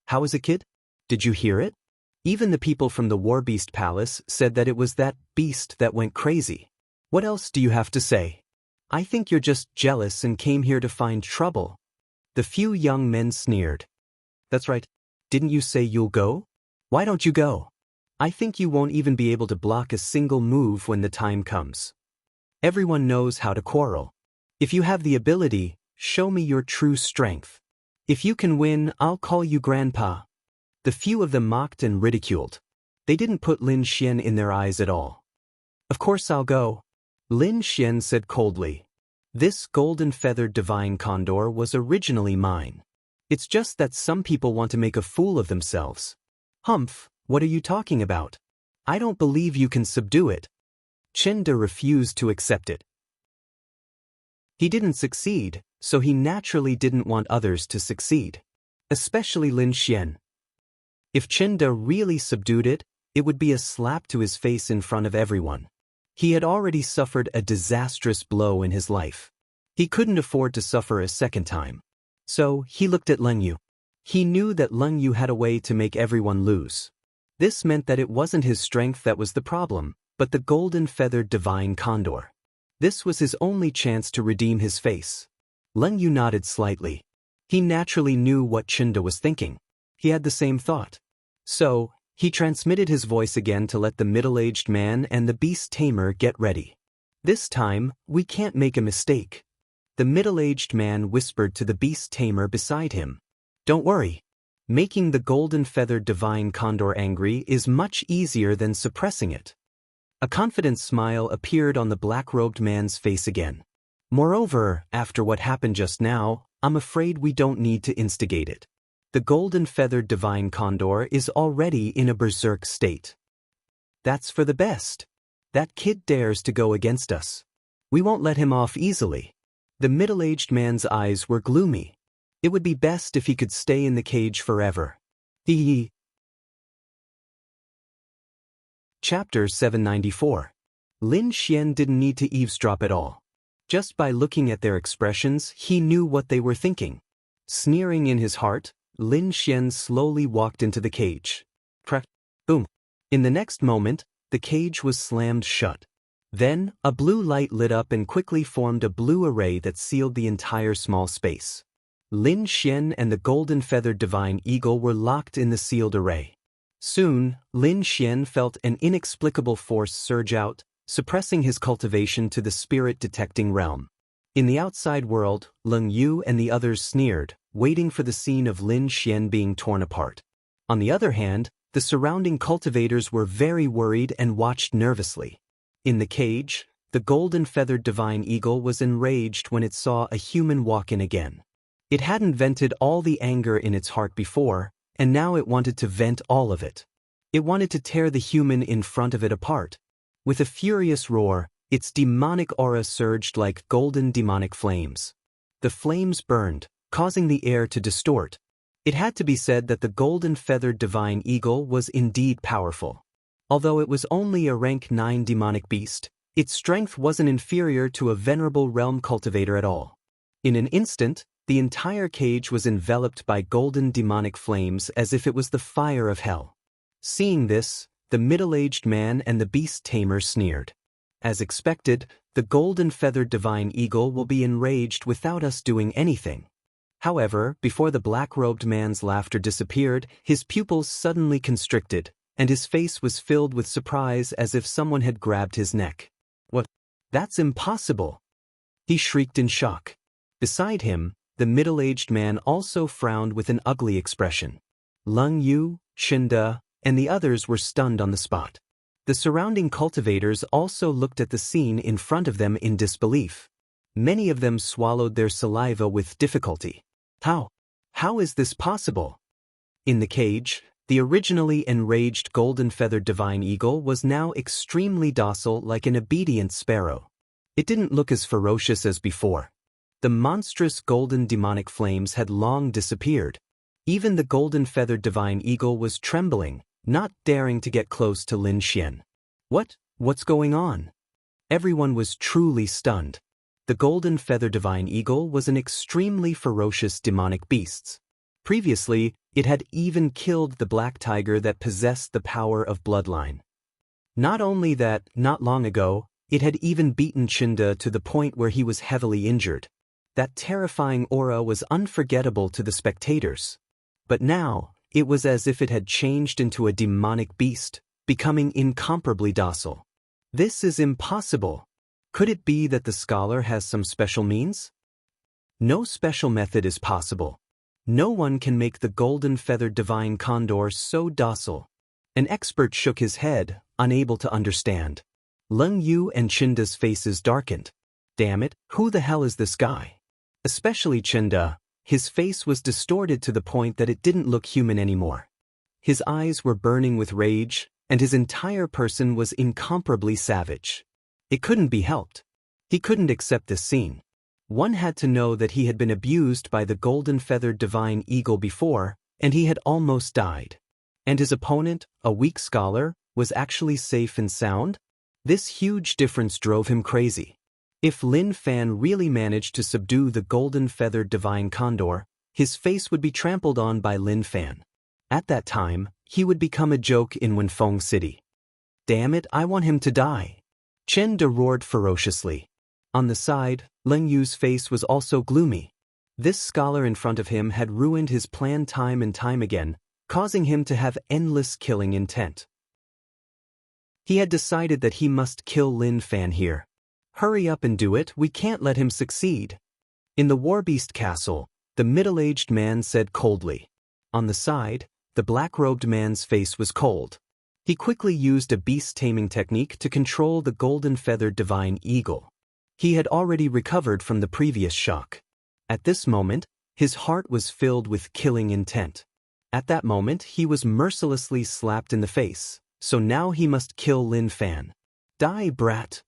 How is it, kid? Did you hear it? Even the people from the War Beast Palace said that it was that beast that went crazy. What else do you have to say? I think you're just jealous and came here to find trouble. The few young men sneered. That's right. Didn't you say you'll go? Why don't you go? I think you won't even be able to block a single move when the time comes. Everyone knows how to quarrel. If you have the ability, show me your true strength. If you can win, I'll call you Grandpa. The few of them mocked and ridiculed. They didn't put Lin Xian in their eyes at all. Of course I'll go. Lin Xian said coldly. This golden-feathered divine condor was originally mine. It's just that some people want to make a fool of themselves. Humph, what are you talking about? I don't believe you can subdue it. Chinda refused to accept it. He didn't succeed, so he naturally didn't want others to succeed. Especially Lin Xian. If Chinda really subdued it, it would be a slap to his face in front of everyone. He had already suffered a disastrous blow in his life. He couldn't afford to suffer a second time. So, he looked at Leng Yu. He knew that Leng Yu had a way to make everyone lose. This meant that it wasn't his strength that was the problem, but the golden-feathered divine condor. This was his only chance to redeem his face. Leng Yu nodded slightly. He naturally knew what Chinda was thinking. He had the same thought. So, he transmitted his voice again to let the middle-aged man and the beast tamer get ready. This time, we can't make a mistake. The middle-aged man whispered to the beast tamer beside him. Don't worry. Making the golden-feathered divine condor angry is much easier than suppressing it. A confident smile appeared on the black-robed man's face again. Moreover, after what happened just now, I'm afraid we don't need to instigate it. The golden-feathered divine condor is already in a berserk state. That's for the best. That kid dares to go against us. We won't let him off easily. The middle-aged man's eyes were gloomy. It would be best if he could stay in the cage forever. Chapter 794. Lin Xian didn't need to eavesdrop at all. Just by looking at their expressions, he knew what they were thinking. Sneering in his heart, Lin Xian slowly walked into the cage. Boom. In the next moment, the cage was slammed shut. Then, a blue light lit up and quickly formed a blue array that sealed the entire small space. Lin Xian and the golden-feathered divine eagle were locked in the sealed array. Soon, Lin Xian felt an inexplicable force surge out, suppressing his cultivation to the spirit-detecting realm. In the outside world, Leng Yu and the others sneered, waiting for the scene of Lin Xian being torn apart. On the other hand, the surrounding cultivators were very worried and watched nervously. In the cage, the golden-feathered divine eagle was enraged when it saw a human walk in again. It hadn't vented all the anger in its heart before, and now it wanted to vent all of it. It wanted to tear the human in front of it apart. With a furious roar, its demonic aura surged like golden demonic flames. The flames burned, causing the air to distort. It had to be said that the golden-feathered divine eagle was indeed powerful. Although it was only a rank 9 demonic beast, its strength wasn't inferior to a venerable realm cultivator at all. In an instant, the entire cage was enveloped by golden demonic flames as if it was the fire of hell. Seeing this, the middle-aged man and the beast tamer sneered. As expected, the golden-feathered divine eagle will be enraged without us doing anything. However, before the black-robed man's laughter disappeared, his pupils suddenly constricted, and his face was filled with surprise as if someone had grabbed his neck. What? That's impossible! He shrieked in shock. Beside him, the middle-aged man also frowned with an ugly expression. Leng Yu, Chinda, and the others were stunned on the spot. The surrounding cultivators also looked at the scene in front of them in disbelief. Many of them swallowed their saliva with difficulty. How is this possible? In the cage, the originally enraged golden-feathered divine eagle was now extremely docile like an obedient sparrow. It didn't look as ferocious as before. The monstrous golden demonic flames had long disappeared. Even the golden-feathered divine eagle was trembling, not daring to get close to Lin Xian. What's going on? Everyone was truly stunned. The golden-feathered divine eagle was an extremely ferocious demonic beast. Previously, it had even killed the black tiger that possessed the power of bloodline. Not only that, not long ago, it had even beaten Chinda to the point where he was heavily injured. That terrifying aura was unforgettable to the spectators. But now, it was as if it had changed into a demonic beast, becoming incomparably docile. This is impossible. Could it be that the scholar has some special means? No special method is possible. No one can make the golden-feathered divine condor so docile. An expert shook his head, unable to understand. Leng Yu and Chinda's faces darkened. Damn it, who the hell is this guy? Especially Chinda, his face was distorted to the point that it didn't look human anymore. His eyes were burning with rage, and his entire person was incomparably savage. It couldn't be helped. He couldn't accept this scene. One had to know that he had been abused by the golden-feathered divine eagle before, and he had almost died. And his opponent, a weak scholar, was actually safe and sound? This huge difference drove him crazy. If Lin Fan really managed to subdue the golden-feathered divine condor, his face would be trampled on by Lin Fan. At that time, he would become a joke in Wenfeng City. Damn it, I want him to die. Chen De roared ferociously. On the side, Leng Yu's face was also gloomy. This scholar in front of him had ruined his plan time and time again, causing him to have endless killing intent. He had decided that he must kill Lin Fan here. Hurry up and do it, we can't let him succeed. In the Warbeast Castle, the middle-aged man said coldly. On the side, the black-robed man's face was cold. He quickly used a beast-taming technique to control the golden-feathered divine eagle. He had already recovered from the previous shock. At this moment, his heart was filled with killing intent. At that moment, he was mercilessly slapped in the face, so now he must kill Lin Fan. Die, brat!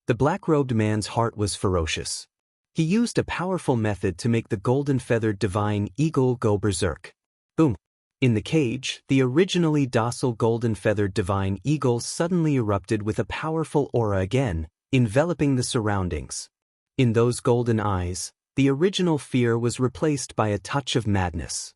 The black-robed man's heart was ferocious. He used a powerful method to make the golden-feathered divine eagle go berserk. Boom! In the cage, the originally docile golden-feathered divine eagle suddenly erupted with a powerful aura again, enveloping the surroundings. In those golden eyes, the original fear was replaced by a touch of madness.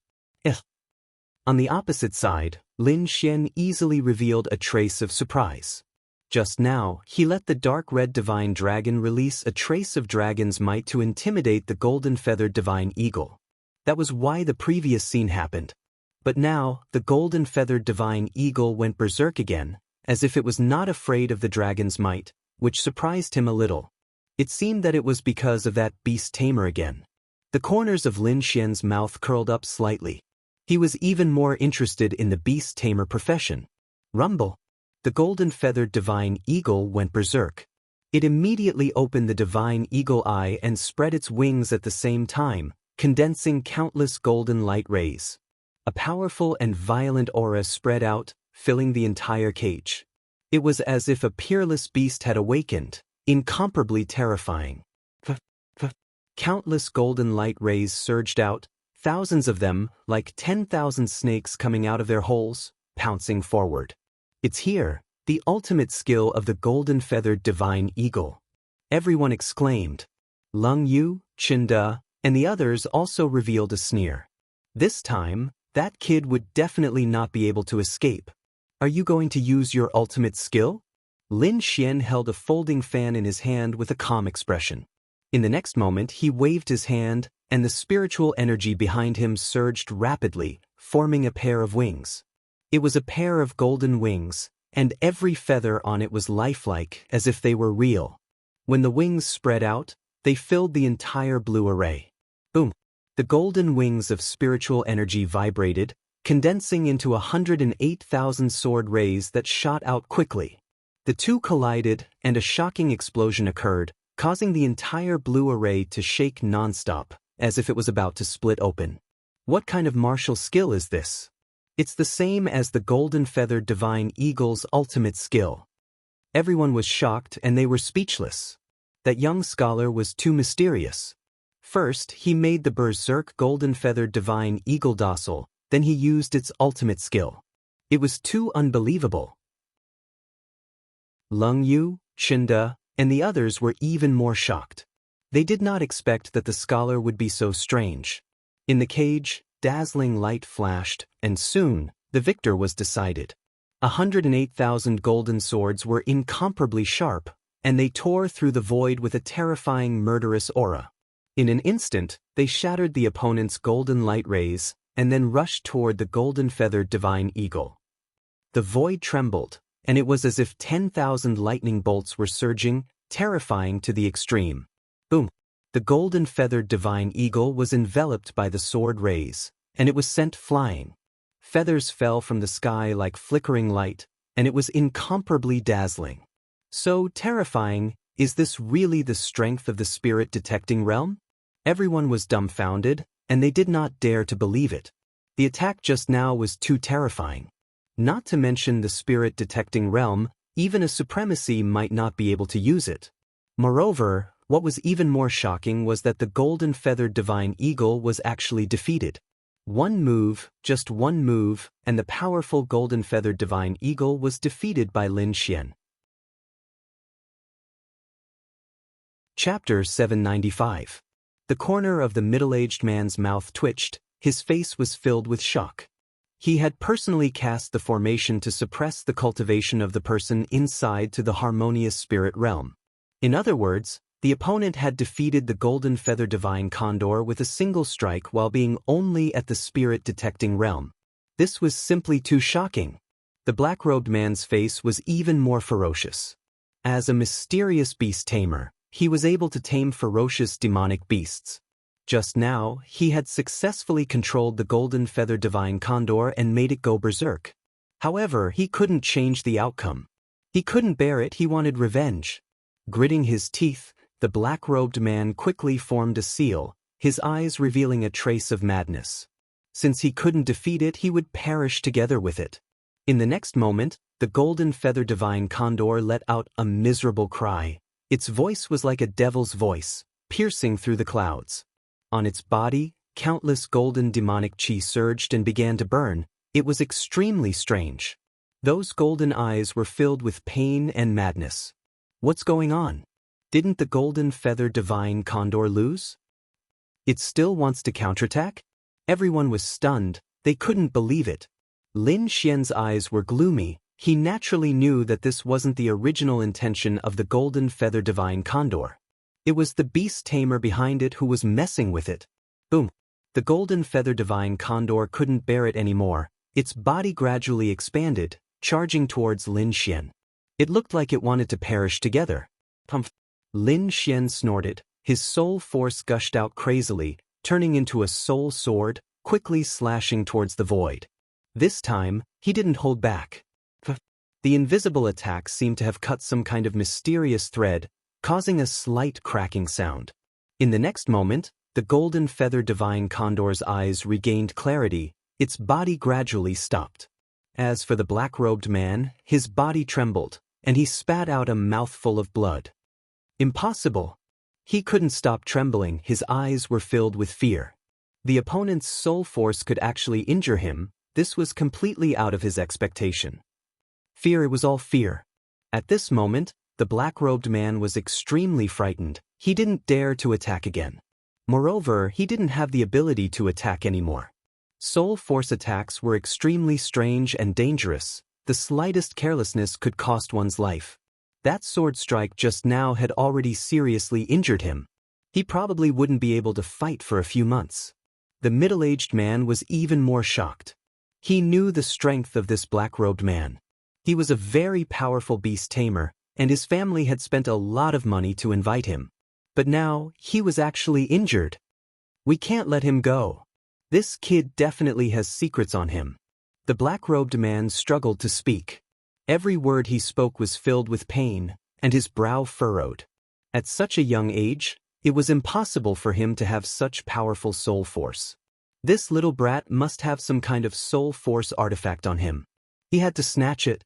On the opposite side, Lin Xian easily revealed a trace of surprise. Just now, he let the dark red divine dragon release a trace of dragon's might to intimidate the golden-feathered divine eagle. That was why the previous scene happened. But now, the golden-feathered divine eagle went berserk again, as if it was not afraid of the dragon's might, which surprised him a little. It seemed that it was because of that beast tamer again. The corners of Lin Xian's mouth curled up slightly. He was even more interested in the beast tamer profession. Rumble! The golden-feathered divine eagle went berserk. It immediately opened the divine eagle eye and spread its wings at the same time, condensing countless golden light rays. A powerful and violent aura spread out, filling the entire cage. It was as if a peerless beast had awakened, incomparably terrifying. Countless golden light rays surged out, thousands of them, like 10,000 snakes coming out of their holes, pouncing forward. It's here, the ultimate skill of the golden-feathered divine eagle. Everyone exclaimed. Lung Yu, Chinda, and the others also revealed a sneer. This time, that kid would definitely not be able to escape. Are you going to use your ultimate skill? Lin Xian held a folding fan in his hand with a calm expression. In the next moment, he waved his hand, and the spiritual energy behind him surged rapidly, forming a pair of wings. It was a pair of golden wings, and every feather on it was lifelike, as if they were real. When the wings spread out, they filled the entire blue array. Boom! The golden wings of spiritual energy vibrated, condensing into 108,000 sword rays that shot out quickly. The two collided, and a shocking explosion occurred, causing the entire blue array to shake non-stop, as if it was about to split open. What kind of martial skill is this? It's the same as the golden-feathered divine eagle's ultimate skill. Everyone was shocked and they were speechless. That young scholar was too mysterious. First, he made the berserk golden-feathered divine eagle docile, then he used its ultimate skill. It was too unbelievable. Lung Yu, Chinda, and the others were even more shocked. They did not expect that the scholar would be so strange. In the cage, dazzling light flashed, and soon, the victor was decided. 108,000 golden swords were incomparably sharp, and they tore through the void with a terrifying murderous aura. In an instant, they shattered the opponent's golden light rays, and then rushed toward the golden-feathered divine eagle. The void trembled, and it was as if 10,000 lightning bolts were surging, terrifying to the extreme. Boom! The golden-feathered divine eagle was enveloped by the sword rays, and it was sent flying. Feathers fell from the sky like flickering light, and it was incomparably dazzling. So terrifying, is this really the strength of the spirit-detecting realm? Everyone was dumbfounded, and they did not dare to believe it. The attack just now was too terrifying. Not to mention the spirit-detecting realm, even a supremacy might not be able to use it. Moreover, what was even more shocking was that the golden-feathered divine eagle was actually defeated. One move, just one move, and the powerful golden-feathered divine eagle was defeated by Lin Xian. Chapter 795. The corner of the middle-aged man's mouth twitched, his face was filled with shock. He had personally cast the formation to suppress the cultivation of the person inside to the harmonious spirit realm. In other words, the opponent had defeated the golden feather divine condor with a single strike while being only at the spirit-detecting realm. This was simply too shocking. The black-robed man's face was even more ferocious. As a mysterious beast tamer, he was able to tame ferocious demonic beasts. Just now, he had successfully controlled the golden feather divine condor and made it go berserk. However, he couldn't change the outcome. He couldn't bear it, he wanted revenge. Gritting his teeth, the black-robed man quickly formed a seal, his eyes revealing a trace of madness. Since he couldn't defeat it, he would perish together with it. In the next moment, the golden feather divine condor let out a miserable cry. Its voice was like a devil's voice, piercing through the clouds. On its body, countless golden demonic chi surged and began to burn. It was extremely strange. Those golden eyes were filled with pain and madness. What's going on? Didn't the golden feather divine condor lose? It still wants to counterattack? Everyone was stunned, they couldn't believe it. Lin Xian's eyes were gloomy. He naturally knew that this wasn't the original intention of the golden feather divine condor. It was the beast tamer behind it who was messing with it. Boom! The golden feather divine condor couldn't bear it anymore. Its body gradually expanded, charging towards Lin Xian. It looked like it wanted to perish together. Pumph! Lin Xian snorted. His soul force gushed out crazily, turning into a soul sword, quickly slashing towards the void. This time, he didn't hold back. The invisible attack seemed to have cut some kind of mysterious thread, causing a slight cracking sound. In the next moment, the golden feather divine condor's eyes regained clarity, its body gradually stopped. As for the black-robed man, his body trembled, and he spat out a mouthful of blood. Impossible! He couldn't stop trembling, his eyes were filled with fear. The opponent's soul force could actually injure him. This was completely out of his expectation. Fear, it was all fear. At this moment, the black-robed man was extremely frightened. He didn't dare to attack again. Moreover, he didn't have the ability to attack anymore. Soul force attacks were extremely strange and dangerous. The slightest carelessness could cost one's life. That sword strike just now had already seriously injured him. He probably wouldn't be able to fight for a few months. The middle-aged man was even more shocked. He knew the strength of this black-robed man. He was a very powerful beast tamer, and his family had spent a lot of money to invite him. But now, he was actually injured. We can't let him go. This kid definitely has secrets on him. The black-robed man struggled to speak. Every word he spoke was filled with pain, and his brow furrowed. At such a young age, it was impossible for him to have such powerful soul force. This little brat must have some kind of soul force artifact on him. He had to snatch it.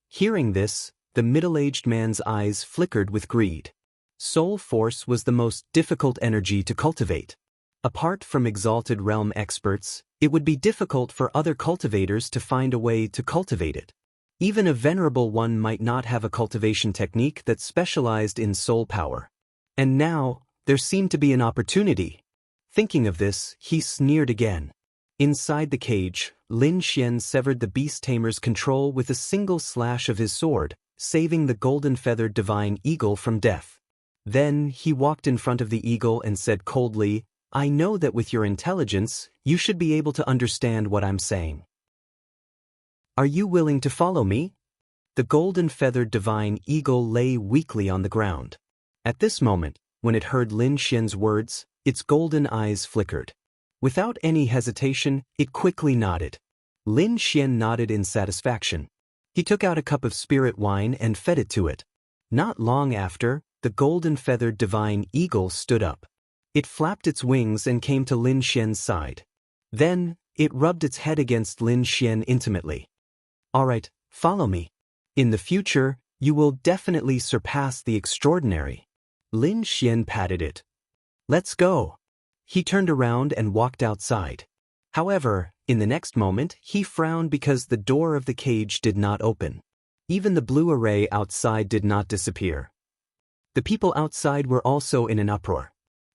Hearing this, the middle-aged man's eyes flickered with greed. Soul force was the most difficult energy to cultivate. Apart from exalted realm experts, it would be difficult for other cultivators to find a way to cultivate it. Even a venerable one might not have a cultivation technique that specialized in soul power. And now, there seemed to be an opportunity. Thinking of this, he sneered again. Inside the cage, Lin Xian severed the beast tamer's control with a single slash of his sword, saving the golden-feathered divine eagle from death. Then, he walked in front of the eagle and said coldly, "I know that with your intelligence, you should be able to understand what I'm saying. Are you willing to follow me?" The golden-feathered divine eagle lay weakly on the ground. At this moment, when it heard Lin Xian's words, its golden eyes flickered. Without any hesitation, it quickly nodded. Lin Xian nodded in satisfaction. He took out a cup of spirit wine and fed it to it. Not long after, the golden-feathered divine eagle stood up. It flapped its wings and came to Lin Xian's side. Then, it rubbed its head against Lin Xian intimately. "All right, follow me. In the future, you will definitely surpass the extraordinary." Lin Xian patted it. "Let's go." He turned around and walked outside. However, in the next moment, he frowned because the door of the cage did not open. Even the blue array outside did not disappear. The people outside were also in an uproar.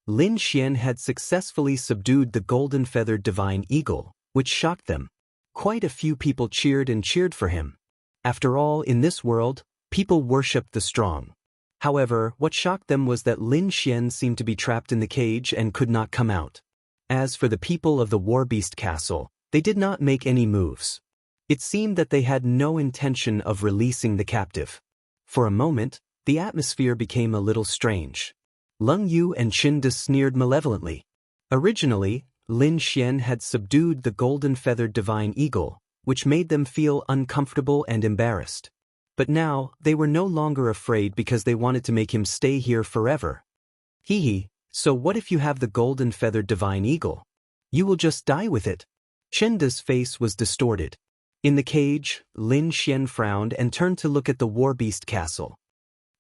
Lin Xian had successfully subdued the golden-feathered divine eagle, which shocked them. Quite a few people cheered and cheered for him. After all, in this world, people worshipped the strong. However, what shocked them was that Lin Xian seemed to be trapped in the cage and could not come out. As for the people of the War Beast Castle, They did not make any moves. It seemed that they had no intention of releasing the captive. For a moment, the atmosphere became a little strange. Leng Yu and Qinda sneered malevolently. Originally, Lin Xian had subdued the golden-feathered divine eagle, which made them feel uncomfortable and embarrassed. But now, they were no longer afraid because they wanted to make him stay here forever. Hee, so what if you have the golden-feathered divine eagle? You will just die with it. Qinda's face was distorted. In the cage, Lin Xian frowned and turned to look at the war beast castle.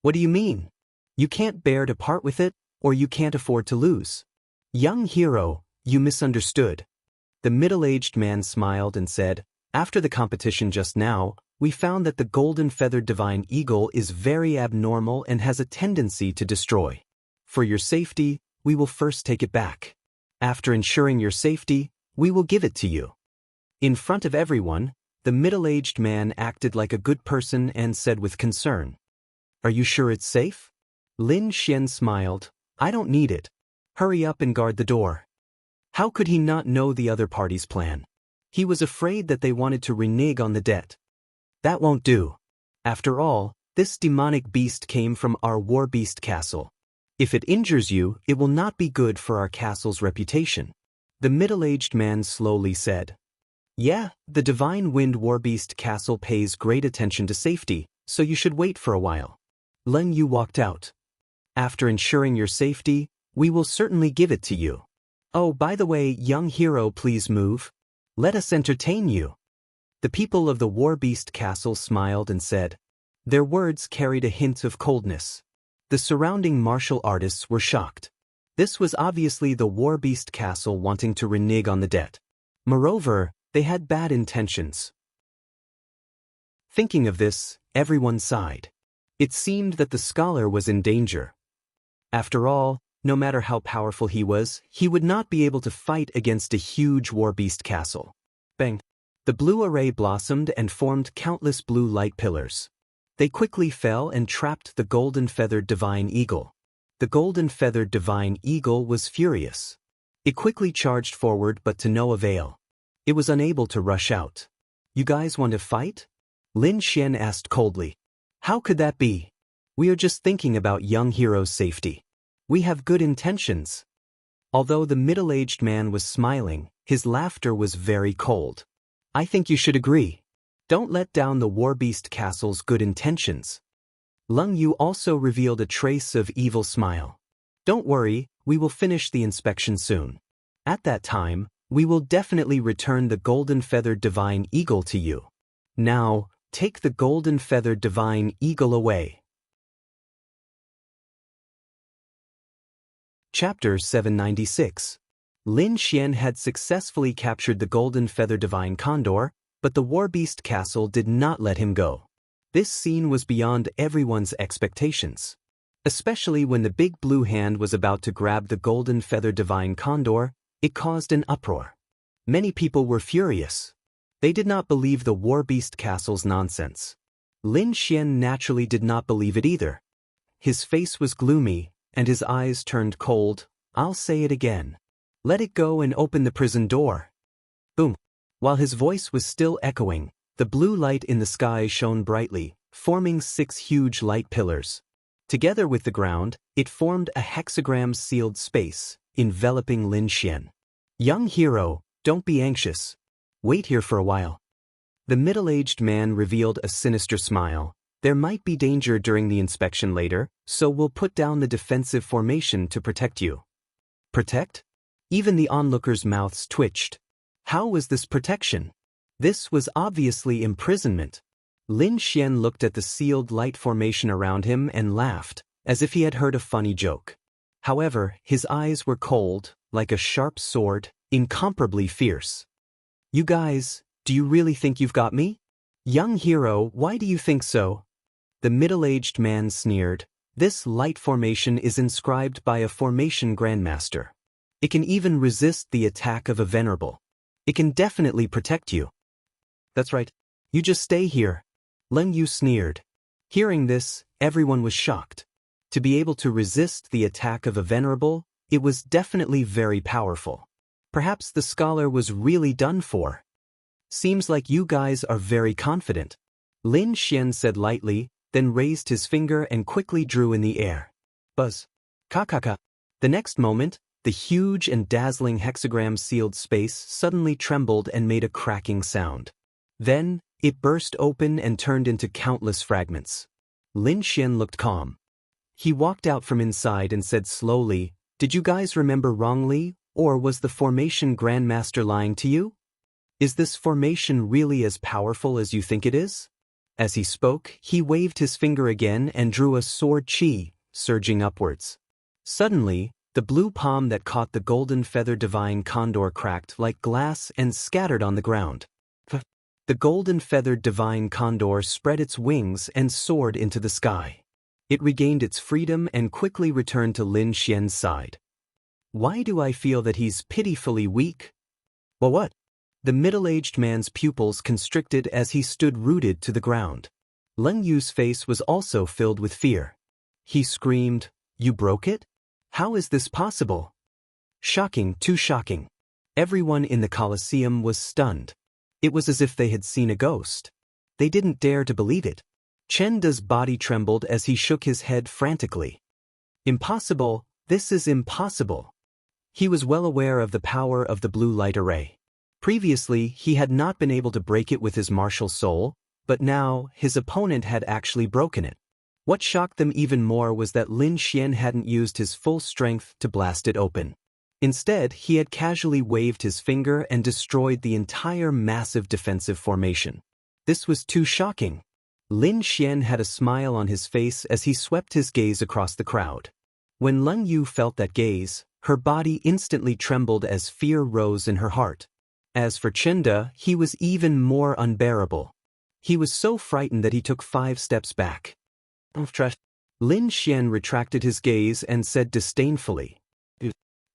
What do you mean? You can't bear to part with it, or you can't afford to lose. Young hero, you misunderstood. The middle-aged man smiled and said, after the competition just now, we found that the golden-feathered divine eagle is very abnormal and has a tendency to destroy. For your safety, we will first take it back. After ensuring your safety, we will give it to you. In front of everyone, the middle-aged man acted like a good person and said with concern, Are you sure it's safe? Lin Xian smiled, I don't need it. Hurry up and guard the door. How could he not know the other party's plan? He was afraid that they wanted to renege on the debt. That won't do. After all, this demonic beast came from our war beast castle. If it injures you, it will not be good for our castle's reputation. The middle-aged man slowly said. Yeah, the Divine Wind Warbeast Castle pays great attention to safety, so you should wait for a while. Leng Yu walked out. After ensuring your safety, we will certainly give it to you. Oh, by the way, young hero, please move. Let us entertain you. The people of the Warbeast Castle smiled and said. Their words carried a hint of coldness. The surrounding martial artists were shocked. This was obviously the Warbeast Castle wanting to renege on the debt. Moreover, they had bad intentions. Thinking of this, everyone sighed. It seemed that the scholar was in danger. After all, no matter how powerful he would not be able to fight against a huge warbeast castle. Bang! The blue array blossomed and formed countless blue light pillars. They quickly fell and trapped the golden-feathered divine eagle. The golden-feathered divine eagle was furious. It quickly charged forward but to no avail. It was unable to rush out. You guys want to fight? Lin Xian asked coldly. How could that be? We are just thinking about young hero's safety. We have good intentions. Although the middle-aged man was smiling, his laughter was very cold. I think you should agree. Don't let down the Warbeast Castle's good intentions. Leng Yu also revealed a trace of evil smile. Don't worry, we will finish the inspection soon. At that time, we will definitely return the golden-feathered divine eagle to you. Now, take the golden-feathered divine eagle away. Chapter 796. Lin Xian had successfully captured the golden-feathered divine condor, but the warbeast castle did not let him go. This scene was beyond everyone's expectations. Especially when the big blue hand was about to grab the golden-feathered divine condor, it caused an uproar. Many people were furious. They did not believe the warbeast castle's nonsense. Lin Xian naturally did not believe it either. His face was gloomy, and his eyes turned cold. I'll say it again. Let it go and open the prison door. Boom. While his voice was still echoing, the blue light in the sky shone brightly, forming 6 huge light pillars. Together with the ground, it formed a hexagram-sealed space, enveloping Lin Xian. Young hero, don't be anxious. Wait here for a while. The middle-aged man revealed a sinister smile. There might be danger during the inspection later, so we'll put down the defensive formation to protect you. Protect? Even the onlookers' mouths twitched. How was this protection? This was obviously imprisonment. Lin Xian looked at the sealed light formation around him and laughed, as if he had heard a funny joke. However, his eyes were cold, like a sharp sword, incomparably fierce. You guys, do you really think you've got me? Young hero, why do you think so? The middle-aged man sneered. This light formation is inscribed by a formation grandmaster. It can even resist the attack of a venerable. It can definitely protect you. That's right. You just stay here. Leng Yu sneered. Hearing this, everyone was shocked. To be able to resist the attack of a venerable, it was definitely very powerful. Perhaps the scholar was really done for. Seems like you guys are very confident. Lin Xian said lightly, then raised his finger and quickly drew in the air. Buzz. Ka-ka-ka. The next moment, the huge and dazzling hexagram-sealed space suddenly trembled and made a cracking sound. Then, it burst open and turned into countless fragments. Lin Xian looked calm. He walked out from inside and said slowly, "Did you guys remember wrongly, or was the formation Grandmaster lying to you? Is this formation really as powerful as you think it is?" As he spoke, he waved his finger again and drew a sword chi, surging upwards. Suddenly, the blue palm that caught the golden feather divine condor cracked like glass and scattered on the ground. The golden feathered divine condor spread its wings and soared into the sky. It regained its freedom and quickly returned to Lin Xian's side. "Why do I feel that he's pitifully weak?" "Well, what?" The middle-aged man's pupils constricted as he stood rooted to the ground. Leng Yu's face was also filled with fear. He screamed, "You broke it? How is this possible?" Shocking, too shocking. Everyone in the Colosseum was stunned. It was as if they had seen a ghost. They didn't dare to believe it. Chen De's body trembled as he shook his head frantically. "Impossible, this is impossible." He was well aware of the power of the blue light array. Previously, he had not been able to break it with his martial soul, but now, his opponent had actually broken it. What shocked them even more was that Lin Xian hadn't used his full strength to blast it open. Instead, he had casually waved his finger and destroyed the entire massive defensive formation. This was too shocking. Lin Xian had a smile on his face as he swept his gaze across the crowd. When Leng Yu felt that gaze, her body instantly trembled as fear rose in her heart. As for Chen De, he was even more unbearable. He was so frightened that he took 5 steps back. Lin Xian retracted his gaze and said disdainfully.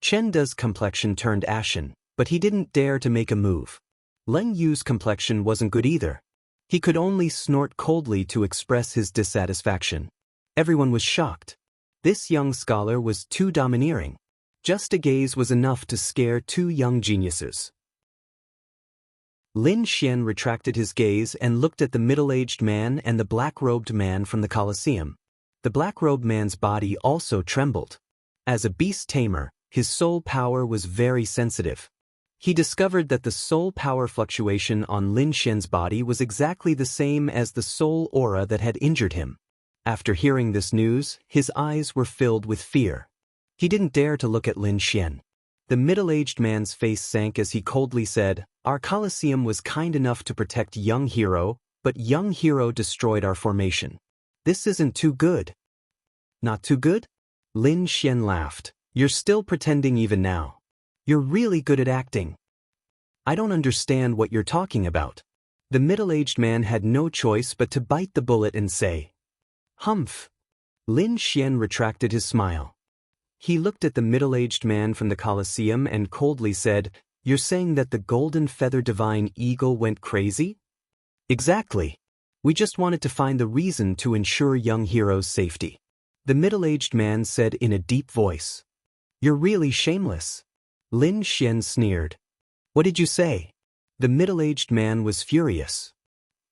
Chen De's complexion turned ashen, but he didn't dare to make a move. Leng Yu's complexion wasn't good either. He could only snort coldly to express his dissatisfaction. Everyone was shocked. This young scholar was too domineering. Just a gaze was enough to scare 2 young geniuses. Lin Xian retracted his gaze and looked at the middle-aged man and the black-robed man from the Colosseum. The black-robed man's body also trembled. As a beast tamer, his soul power was very sensitive. He discovered that the soul power fluctuation on Lin Xian's body was exactly the same as the soul aura that had injured him. After hearing this news, his eyes were filled with fear. He didn't dare to look at Lin Xian. The middle-aged man's face sank as he coldly said, "Our Colosseum was kind enough to protect young hero, but young hero destroyed our formation. This isn't too good." "Not too good?" Lin Xian laughed. "You're still pretending even now. You're really good at acting. I don't understand what you're talking about." The middle-aged man had no choice but to bite the bullet and say, "Humph." Lin Xian retracted his smile. He looked at the middle-aged man from the Colosseum and coldly said, "You're saying that the golden feather divine eagle went crazy?" "Exactly. We just wanted to find the reason to ensure young hero's safety." The middle-aged man said in a deep voice. "You're really shameless." Lin Xian sneered. "What did you say?" The middle-aged man was furious.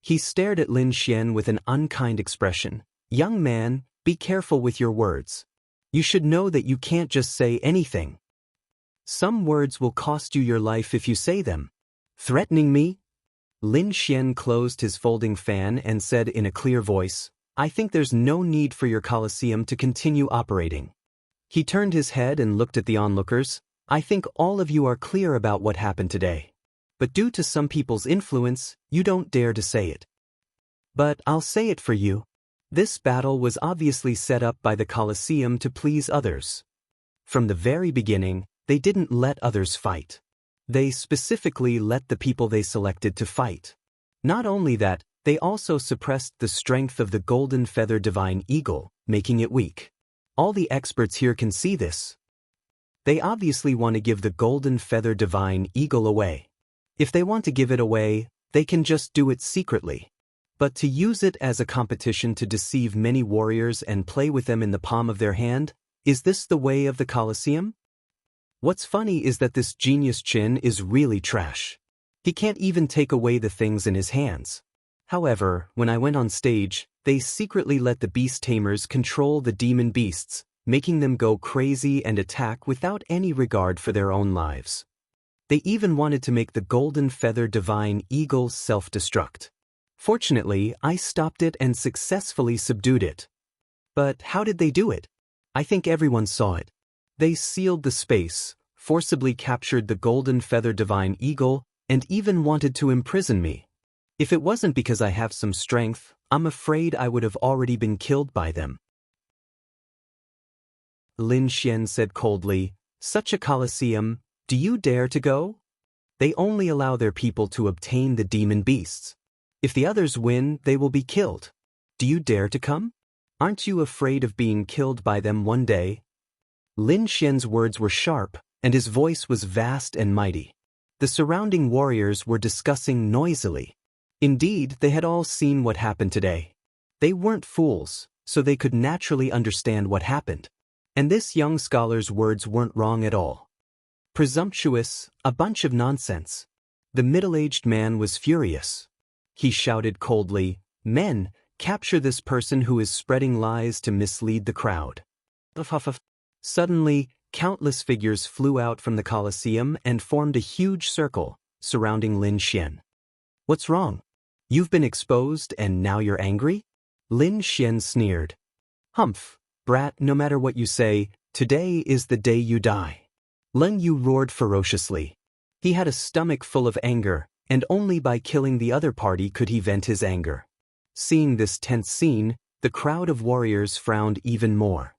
He stared at Lin Xian with an unkind expression. "Young man, be careful with your words. You should know that you can't just say anything. Some words will cost you your life if you say them." "Threatening me?" Lin Xian closed his folding fan and said in a clear voice, "I think there's no need for your Colosseum to continue operating." He turned his head and looked at the onlookers. "I think all of you are clear about what happened today. But due to some people's influence, you don't dare to say it. But I'll say it for you. This battle was obviously set up by the Colosseum to please others. From the very beginning, they didn't let others fight. They specifically let the people they selected to fight. Not only that, they also suppressed the strength of the golden feather divine eagle, making it weak. All the experts here can see this. They obviously want to give the golden feather divine eagle away. If they want to give it away, they can just do it secretly. But to use it as a competition to deceive many warriors and play with them in the palm of their hand, is this the way of the Colosseum? What's funny is that this genius Qin is really trash. He can't even take away the things in his hands. However, when I went on stage, they secretly let the beast tamers control the demon beasts, making them go crazy and attack without any regard for their own lives. They even wanted to make the golden feather divine eagle self-destruct. Fortunately, I stopped it and successfully subdued it. But how did they do it? I think everyone saw it. They sealed the space, forcibly captured the golden feather divine eagle, and even wanted to imprison me. If it wasn't because I have some strength, I'm afraid I would have already been killed by them. Lin Xian said coldly, "Such a colosseum, do you dare to go? They only allow their people to obtain the demon beasts. If the others win, they will be killed. Do you dare to come? Aren't you afraid of being killed by them one day?" Lin Xian's words were sharp, and his voice was vast and mighty. The surrounding warriors were discussing noisily. Indeed, they had all seen what happened today. They weren't fools, so they could naturally understand what happened. And this young scholar's words weren't wrong at all. Presumptuous, a bunch of nonsense. The middle-aged man was furious. He shouted coldly, "Men, capture this person who is spreading lies to mislead the crowd." Suddenly, countless figures flew out from the Colosseum and formed a huge circle, surrounding Lin Xian. "What's wrong? You've been exposed and now you're angry?" Lin Xian sneered. "Humph, brat, no matter what you say, today is the day you die." Leng Yu roared ferociously. He had a stomach full of anger, and only by killing the other party could he vent his anger. Seeing this tense scene, the crowd of warriors frowned even more.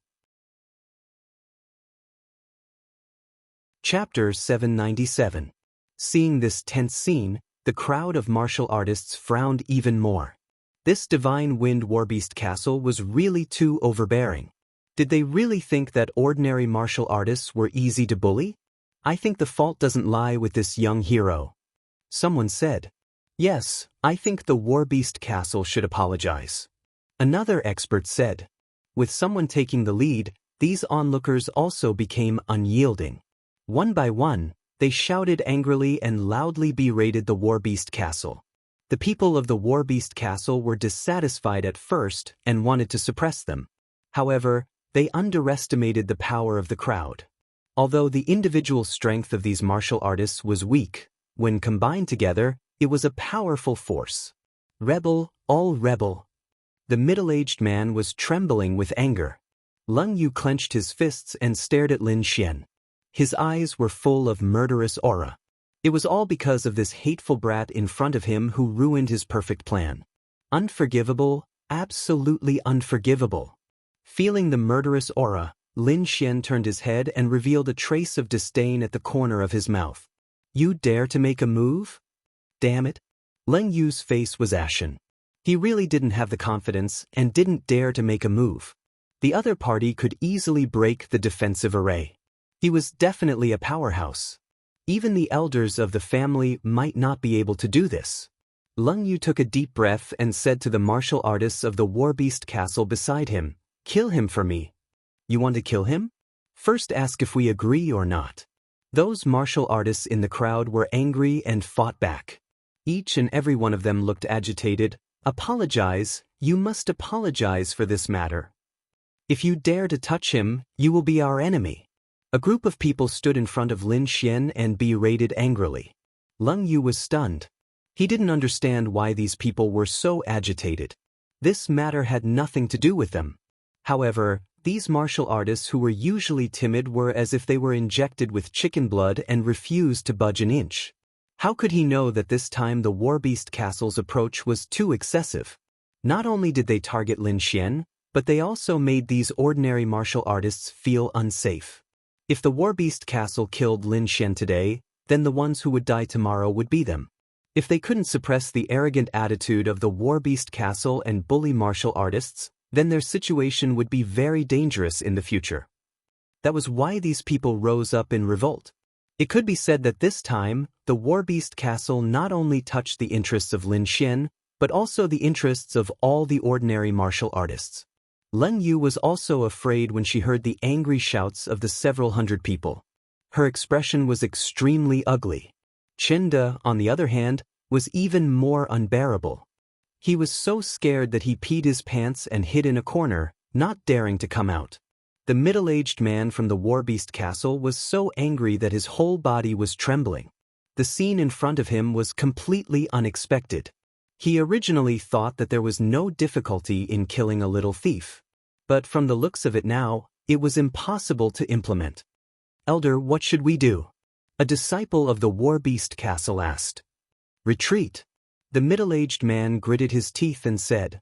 Chapter 797. Seeing this tense scene, the crowd of martial artists frowned even more. This divine wind warbeast castle was really too overbearing. Did they really think that ordinary martial artists were easy to bully? I think the fault doesn't lie with this young hero. Someone said. Yes, I think the warbeast castle should apologize. Another expert said. With someone taking the lead, these onlookers also became unyielding. One by one, they shouted angrily and loudly berated the warbeast castle. The people of the warbeast castle were dissatisfied at first and wanted to suppress them. However, they underestimated the power of the crowd. Although the individual strength of these martial artists was weak, when combined together, it was a powerful force. Rebel, all rebel. The middle-aged man was trembling with anger. Leng Yu clenched his fists and stared at Lin Xian. His eyes were full of murderous aura. It was all because of this hateful brat in front of him who ruined his perfect plan. Unforgivable, absolutely unforgivable. Feeling the murderous aura, Lin Xian turned his head and revealed a trace of disdain at the corner of his mouth. You dare to make a move? Damn it. Leng Yu's face was ashen. He really didn't have the confidence and didn't dare to make a move. The other party could easily break the defensive array. He was definitely a powerhouse. Even the elders of the family might not be able to do this. Leng Yu took a deep breath and said to the martial artists of the warbeast castle beside him, "Kill him for me." You want to kill him? First ask if we agree or not. Those martial artists in the crowd were angry and fought back. Each and every one of them looked agitated. Apologize, you must apologize for this matter. If you dare to touch him, you will be our enemy. A group of people stood in front of Lin Xian and berated angrily. Leng Yu was stunned. He didn't understand why these people were so agitated. This matter had nothing to do with them. However, these martial artists who were usually timid were as if they were injected with chicken blood and refused to budge an inch. How could he know that this time the warbeast castle's approach was too excessive? Not only did they target Lin Xian, but they also made these ordinary martial artists feel unsafe. If the warbeast castle killed Lin Xian today, then the ones who would die tomorrow would be them. If they couldn't suppress the arrogant attitude of the warbeast castle and bully martial artists, then their situation would be very dangerous in the future. That was why these people rose up in revolt. It could be said that this time, the warbeast castle not only touched the interests of Lin Xian, but also the interests of all the ordinary martial artists. Leng Yu was also afraid when she heard the angry shouts of the several hundred people. Her expression was extremely ugly. Chinda, on the other hand, was even more unbearable. He was so scared that he peed his pants and hid in a corner, not daring to come out. The middle-aged man from the Warbeast Castle was so angry that his whole body was trembling. The scene in front of him was completely unexpected. He originally thought that there was no difficulty in killing a little thief. But from the looks of it now, it was impossible to implement. "Elder, what should we do?" a disciple of the Warbeast Castle asked. "Retreat." The middle-aged man gritted his teeth and said,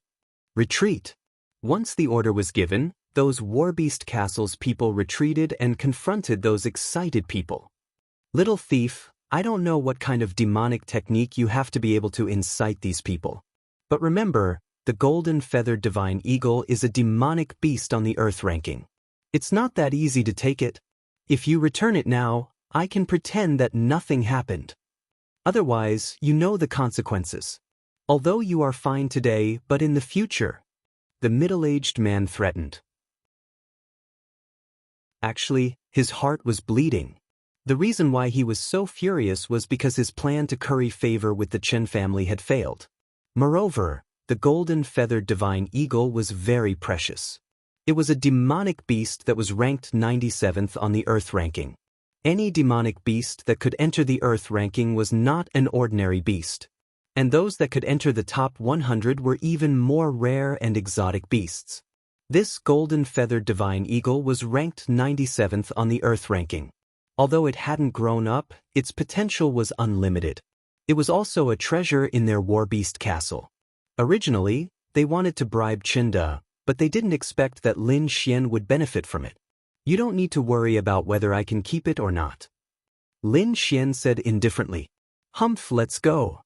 "Retreat." Once the order was given, those Warbeast Castle's people retreated and confronted those excited people. "Little thief, I don't know what kind of demonic technique you have to be able to incite these people. But remember, the golden feathered divine eagle is a demonic beast on the earth ranking. It's not that easy to take it. If you return it now, I can pretend that nothing happened. Otherwise, you know the consequences. Although you are fine today, but in the future," the middle-aged man threatened. Actually, his heart was bleeding. The reason why he was so furious was because his plan to curry favor with the Chen family had failed. Moreover, the golden feathered divine eagle was very precious. It was a demonic beast that was ranked 97th on the earth ranking. Any demonic beast that could enter the earth ranking was not an ordinary beast. And those that could enter the top 100 were even more rare and exotic beasts. This golden feathered divine eagle was ranked 97th on the earth ranking. Although it hadn't grown up, its potential was unlimited. It was also a treasure in their Warbeast Castle. Originally, they wanted to bribe Chinda, but they didn't expect that Lin Xian would benefit from it. "You don't need to worry about whether I can keep it or not," Lin Xian said indifferently. "Humph, let's go."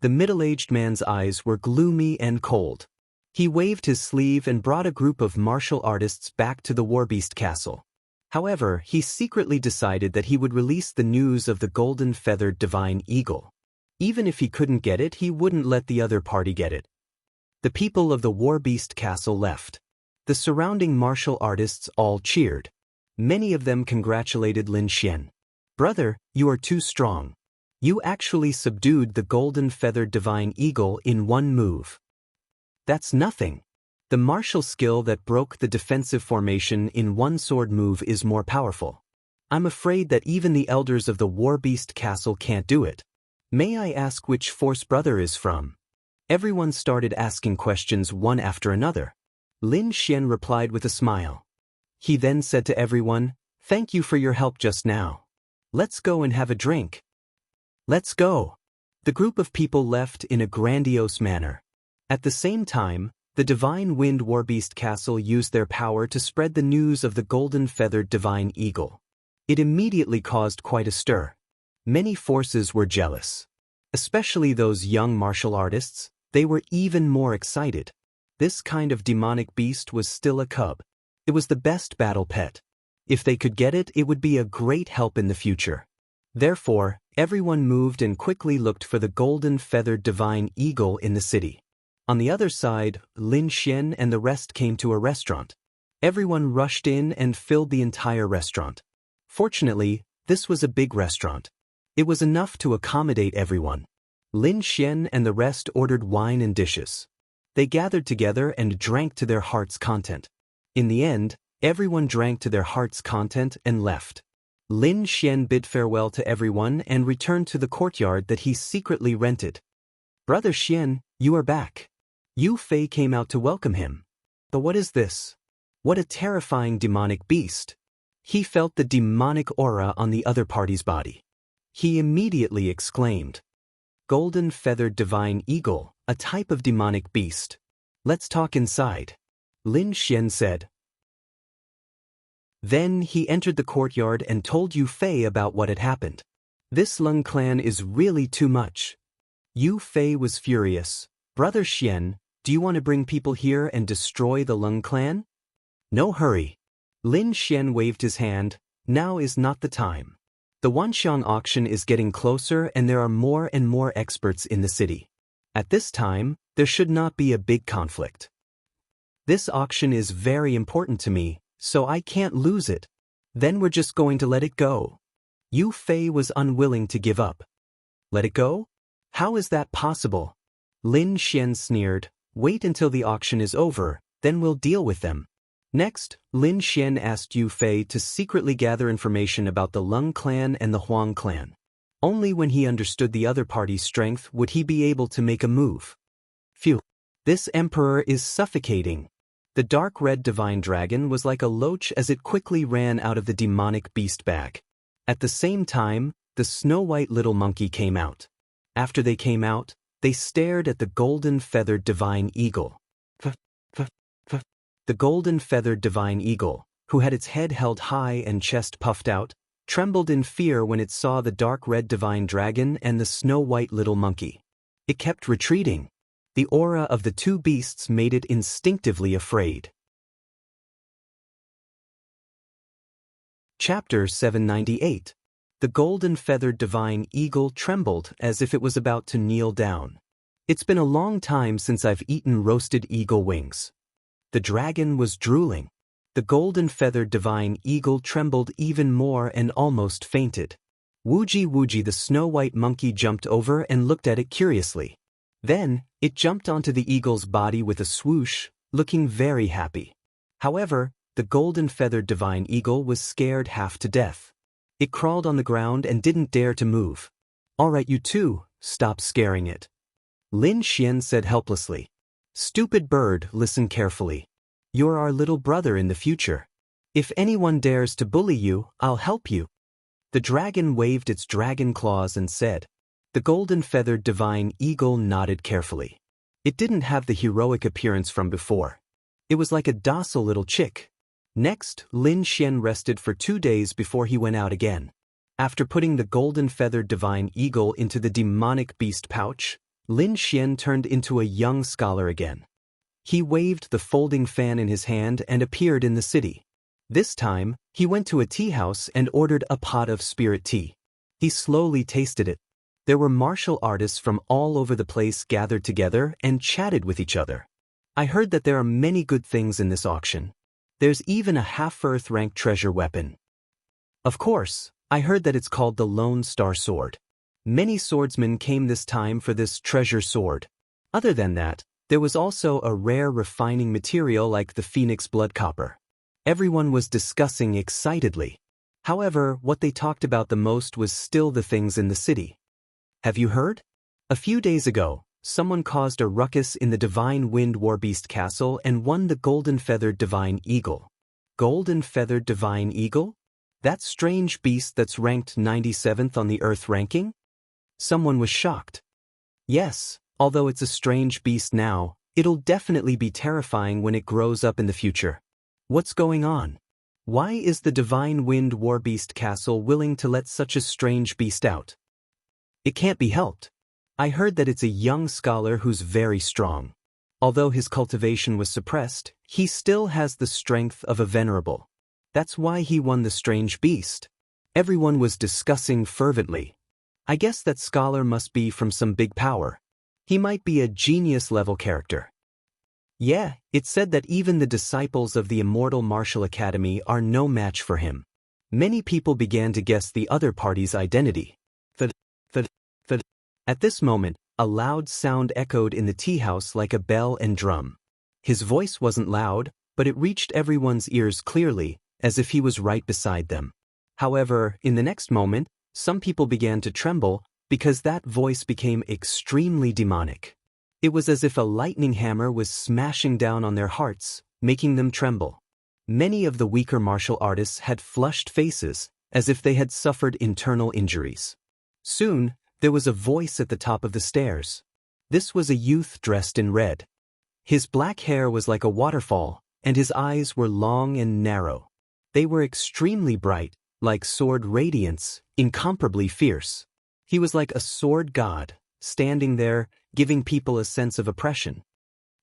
The middle-aged man's eyes were gloomy and cold. He waved his sleeve and brought a group of martial artists back to the Warbeast Castle. However, he secretly decided that he would release the news of the golden feathered divine eagle. Even if he couldn't get it, he wouldn't let the other party get it. The people of the Warbeast Castle left. The surrounding martial artists all cheered. Many of them congratulated Lin Xian. "Brother, you are too strong. You actually subdued the golden feathered divine eagle in one move." "That's nothing. The martial skill that broke the defensive formation in one sword move is more powerful. I'm afraid that even the elders of the Warbeast Castle can't do it. May I ask which force brother is from?" Everyone started asking questions one after another. Lin Xian replied with a smile. He then said to everyone, "Thank you for your help just now. Let's go and have a drink." "Let's go." The group of people left in a grandiose manner. At the same time, the Divine Wind Warbeast Castle used their power to spread the news of the golden feathered divine eagle. It immediately caused quite a stir. Many forces were jealous. Especially those young martial artists, they were even more excited. This kind of demonic beast was still a cub. It was the best battle pet. If they could get it, it would be a great help in the future. Therefore, everyone moved and quickly looked for the golden feathered divine eagle in the city. On the other side, Lin Xian and the rest came to a restaurant. Everyone rushed in and filled the entire restaurant. Fortunately, this was a big restaurant. It was enough to accommodate everyone. Lin Xian and the rest ordered wine and dishes. They gathered together and drank to their heart's content. In the end, everyone drank to their heart's content and left. Lin Xian bid farewell to everyone and returned to the courtyard that he secretly rented. "Brother Xian, you are back." Yu Fei came out to welcome him. "But what is this? What a terrifying demonic beast." He felt the demonic aura on the other party's body. He immediately exclaimed, "Golden feathered divine eagle, a type of demonic beast. Let's talk inside," Lin Xian said. Then he entered the courtyard and told Yu Fei about what had happened. "This Lung clan is really too much." Yu Fei was furious. "Brother Xian, do you want to bring people here and destroy the Lung clan?" "No hurry." Lin Xian waved his hand. "Now is not the time. The Wanxiang auction is getting closer and there are more and more experts in the city. At this time, there should not be a big conflict. This auction is very important to me, so I can't lose it. Then we're just going to let it go." Yu Fei was unwilling to give up. Let it go? How is that possible? Lin Xian sneered. Wait until the auction is over, then we'll deal with them. Next, Lin Xian asked Yu Fei to secretly gather information about the Lung clan and the Huang clan. Only when he understood the other party's strength would he be able to make a move. Phew. This emperor is suffocating. The dark red divine dragon was like a loach as it quickly ran out of the demonic beast bag. At the same time, the snow-white little monkey came out. After they came out, they stared at the golden-feathered divine eagle. The golden-feathered divine eagle, who had its head held high and chest puffed out, trembled in fear when it saw the dark red divine dragon and the snow-white little monkey. It kept retreating. The aura of the two beasts made it instinctively afraid. Chapter 798. The golden-feathered divine eagle trembled as if it was about to kneel down. It's been a long time since I've eaten roasted eagle wings. The dragon was drooling. The golden-feathered divine eagle trembled even more and almost fainted. Wooji the snow-white monkey jumped over and looked at it curiously. Then, it jumped onto the eagle's body with a swoosh, looking very happy. However, the golden-feathered divine eagle was scared half to death. It crawled on the ground and didn't dare to move. All right, you two, stop scaring it. Lin Xian said helplessly. Stupid bird, listen carefully. You're our little brother in the future. If anyone dares to bully you, I'll help you. The dragon waved its dragon claws and said. The golden-feathered divine eagle nodded carefully. It didn't have the heroic appearance from before. It was like a docile little chick. Next, Lin Xian rested for 2 days before he went out again. After putting the golden-feathered divine eagle into the demonic beast pouch, Lin Xian turned into a young scholar again. He waved the folding fan in his hand and appeared in the city. This time, he went to a tea house and ordered a pot of spirit tea. He slowly tasted it. There were martial artists from all over the place gathered together and chatted with each other. I heard that there are many good things in this auction. There's even a half-earth rank treasure weapon. Of course, I heard that it's called the Lone Star Sword. Many swordsmen came this time for this treasure sword. Other than that, there was also a rare refining material like the Phoenix blood copper. Everyone was discussing excitedly. However, what they talked about the most was still the things in the city. Have you heard? A few days ago, someone caused a ruckus in the Divine Wind Warbeast Castle and won the golden-feathered divine eagle. Golden-feathered divine eagle? That strange beast that's ranked 97th on the Earth ranking? Someone was shocked. Yes, although it's a strange beast now, it'll definitely be terrifying when it grows up in the future. What's going on? Why is the Divine Wind Warbeast Castle willing to let such a strange beast out? It can't be helped. I heard that it's a young scholar who's very strong. Although his cultivation was suppressed, he still has the strength of a venerable. That's why he won the strange beast. Everyone was discussing fervently. I guess that scholar must be from some big power. He might be a genius-level character. Yeah, it said that even the disciples of the Immortal Martial Academy are no match for him. Many people began to guess the other party's identity. At this moment, a loud sound echoed in the tea house like a bell and drum. His voice wasn't loud, but it reached everyone's ears clearly, as if he was right beside them. However, in the next moment, some people began to tremble because that voice became extremely demonic. It was as if a lightning hammer was smashing down on their hearts, making them tremble. Many of the weaker martial artists had flushed faces, as if they had suffered internal injuries. Soon, there was a voice at the top of the stairs. This was a youth dressed in red. His black hair was like a waterfall, and his eyes were long and narrow. They were extremely bright, like sword radiance, incomparably fierce. He was like a sword god, standing there, giving people a sense of oppression.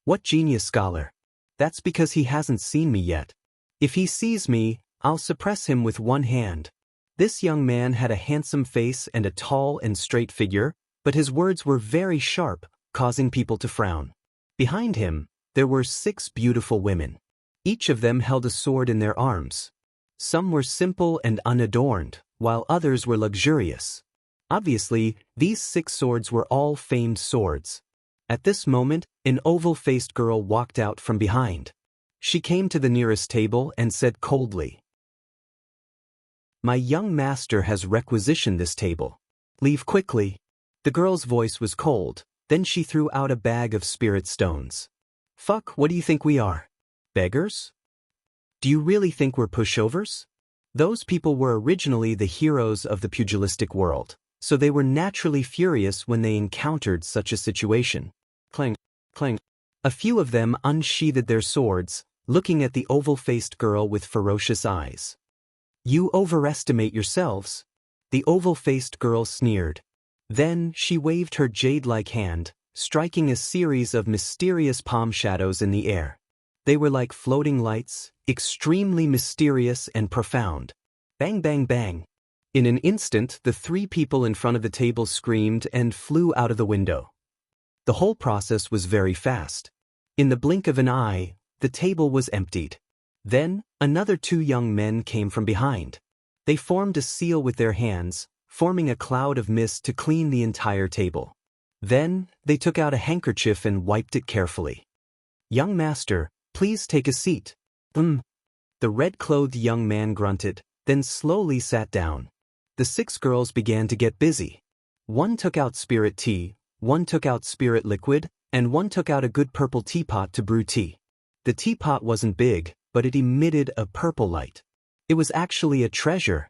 What genius scholar? That's because he hasn't seen me yet. If he sees me, I'll suppress him with one hand. This young man had a handsome face and a tall and straight figure, but his words were very sharp, causing people to frown. Behind him, there were 6 beautiful women. Each of them held a sword in their arms. Some were simple and unadorned, while others were luxurious. Obviously, these 6 swords were all famed swords. At this moment, an oval-faced girl walked out from behind. She came to the nearest table and said coldly, "My young master has requisitioned this table. Leave quickly." The girl's voice was cold, then she threw out a bag of spirit stones. "Fuck, what do you think we are? Beggars? Do you really think we're pushovers?" Those people were originally the heroes of the pugilistic world, so they were naturally furious when they encountered such a situation. Clang, clang. A few of them unsheathed their swords, looking at the oval-faced girl with ferocious eyes. "You overestimate yourselves," the oval-faced girl sneered. Then she waved her jade-like hand, striking a series of mysterious palm shadows in the air. They were like floating lights, extremely mysterious and profound. Bang, bang, bang. In an instant, the 3 people in front of the table screamed and flew out of the window. The whole process was very fast. In the blink of an eye, the table was emptied. Then, another 2 young men came from behind. They formed a seal with their hands, forming a cloud of mist to clean the entire table. Then, they took out a handkerchief and wiped it carefully. "Young master, please take a seat." The red-clothed young man grunted, then slowly sat down. The 6 girls began to get busy. One took out spirit tea, one took out spirit liquid, and one took out a good purple teapot to brew tea. The teapot wasn't big, but it emitted a purple light. It was actually a treasure.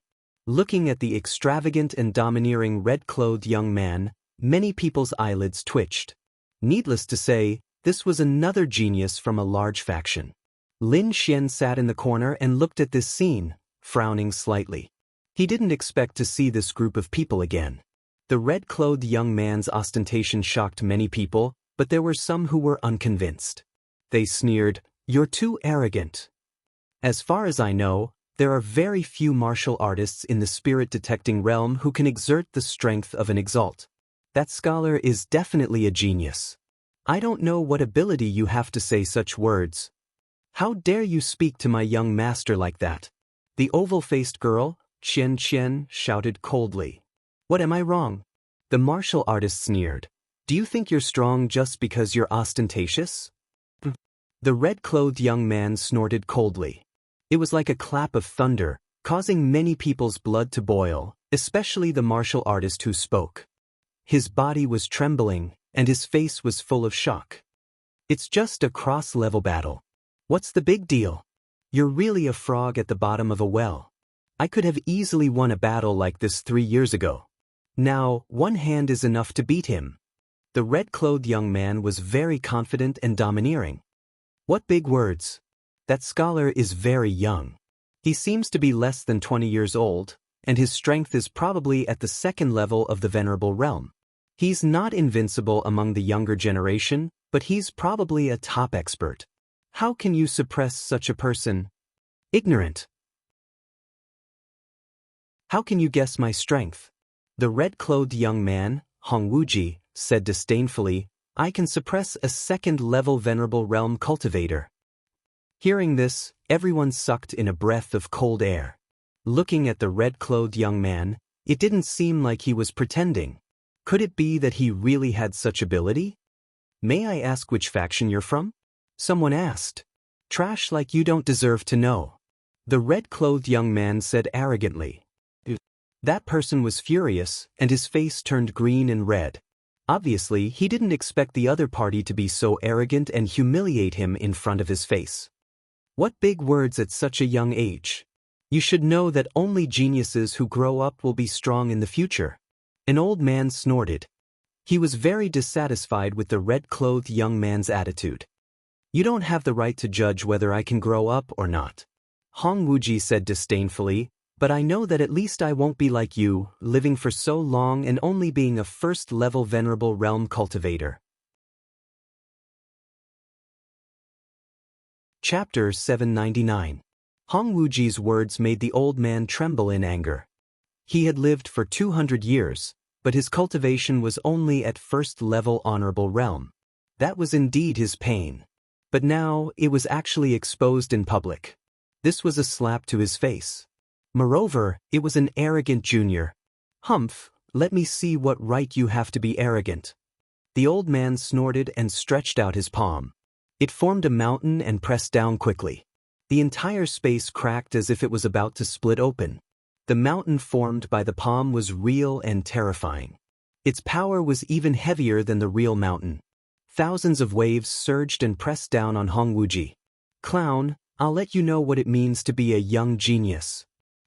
Looking at the extravagant and domineering red-clothed young man, many people's eyelids twitched. Needless to say, this was another genius from a large faction. Lin Xian sat in the corner and looked at this scene, frowning slightly. He didn't expect to see this group of people again. The red-clothed young man's ostentation shocked many people, but there were some who were unconvinced. They sneered, "You're too arrogant." As far as I know, there are very few martial artists in the spirit-detecting realm who can exert the strength of an exalt. That scholar is definitely a genius. I don't know what ability you have to say such words. How dare you speak to my young master like that? The oval-faced girl, Qian Qian, shouted coldly. "What am I wrong?" The martial artist sneered. "Do you think you're strong just because you're ostentatious?" The red-clothed young man snorted coldly. It was like a clap of thunder, causing many people's blood to boil, especially the martial artist who spoke. His body was trembling, and his face was full of shock. "It's just a cross-level battle. What's the big deal? You're really a frog at the bottom of a well. I could have easily won a battle like this 3 years ago. Now, one hand is enough to beat him." The red-clothed young man was very confident and domineering. "What big words? That scholar is very young. He seems to be less than 20 years old, and his strength is probably at the 2nd level of the venerable realm. He's not invincible among the younger generation, but he's probably a top expert. How can you suppress such a person? Ignorant. How can you guess my strength?" The red-clothed young man, Hong Wuji, said disdainfully, "I can suppress a 2nd-level venerable realm cultivator." Hearing this, everyone sucked in a breath of cold air. Looking at the red-clothed young man, it didn't seem like he was pretending. Could it be that he really had such ability? "May I ask which faction you're from?" someone asked. "Trash like you don't deserve to know," the red-clothed young man said arrogantly. That person was furious, and his face turned green and red. Obviously, he didn't expect the other party to be so arrogant and humiliate him in front of his face. What big words at such a young age. You should know that only geniuses who grow up will be strong in the future. An old man snorted. He was very dissatisfied with the red-clothed young man's attitude. "You don't have the right to judge whether I can grow up or not," Hong Wuji said disdainfully, "but I know that at least I won't be like you, living for so long and only being a 1st-level venerable realm cultivator." Chapter 799. Hong Wuji's words made the old man tremble in anger. He had lived for 200 years, but his cultivation was only at 1st-level honorable realm. That was indeed his pain. But now, it was actually exposed in public. This was a slap to his face. Moreover, it was an arrogant junior. Humph, let me see what right you have to be arrogant. The old man snorted and stretched out his palm. It formed a mountain and pressed down quickly. The entire space cracked as if it was about to split open. The mountain formed by the palm was real and terrifying. Its power was even heavier than the real mountain. Thousands of waves surged and pressed down on Hong Wuji. Clown, I'll let you know what it means to be a young genius.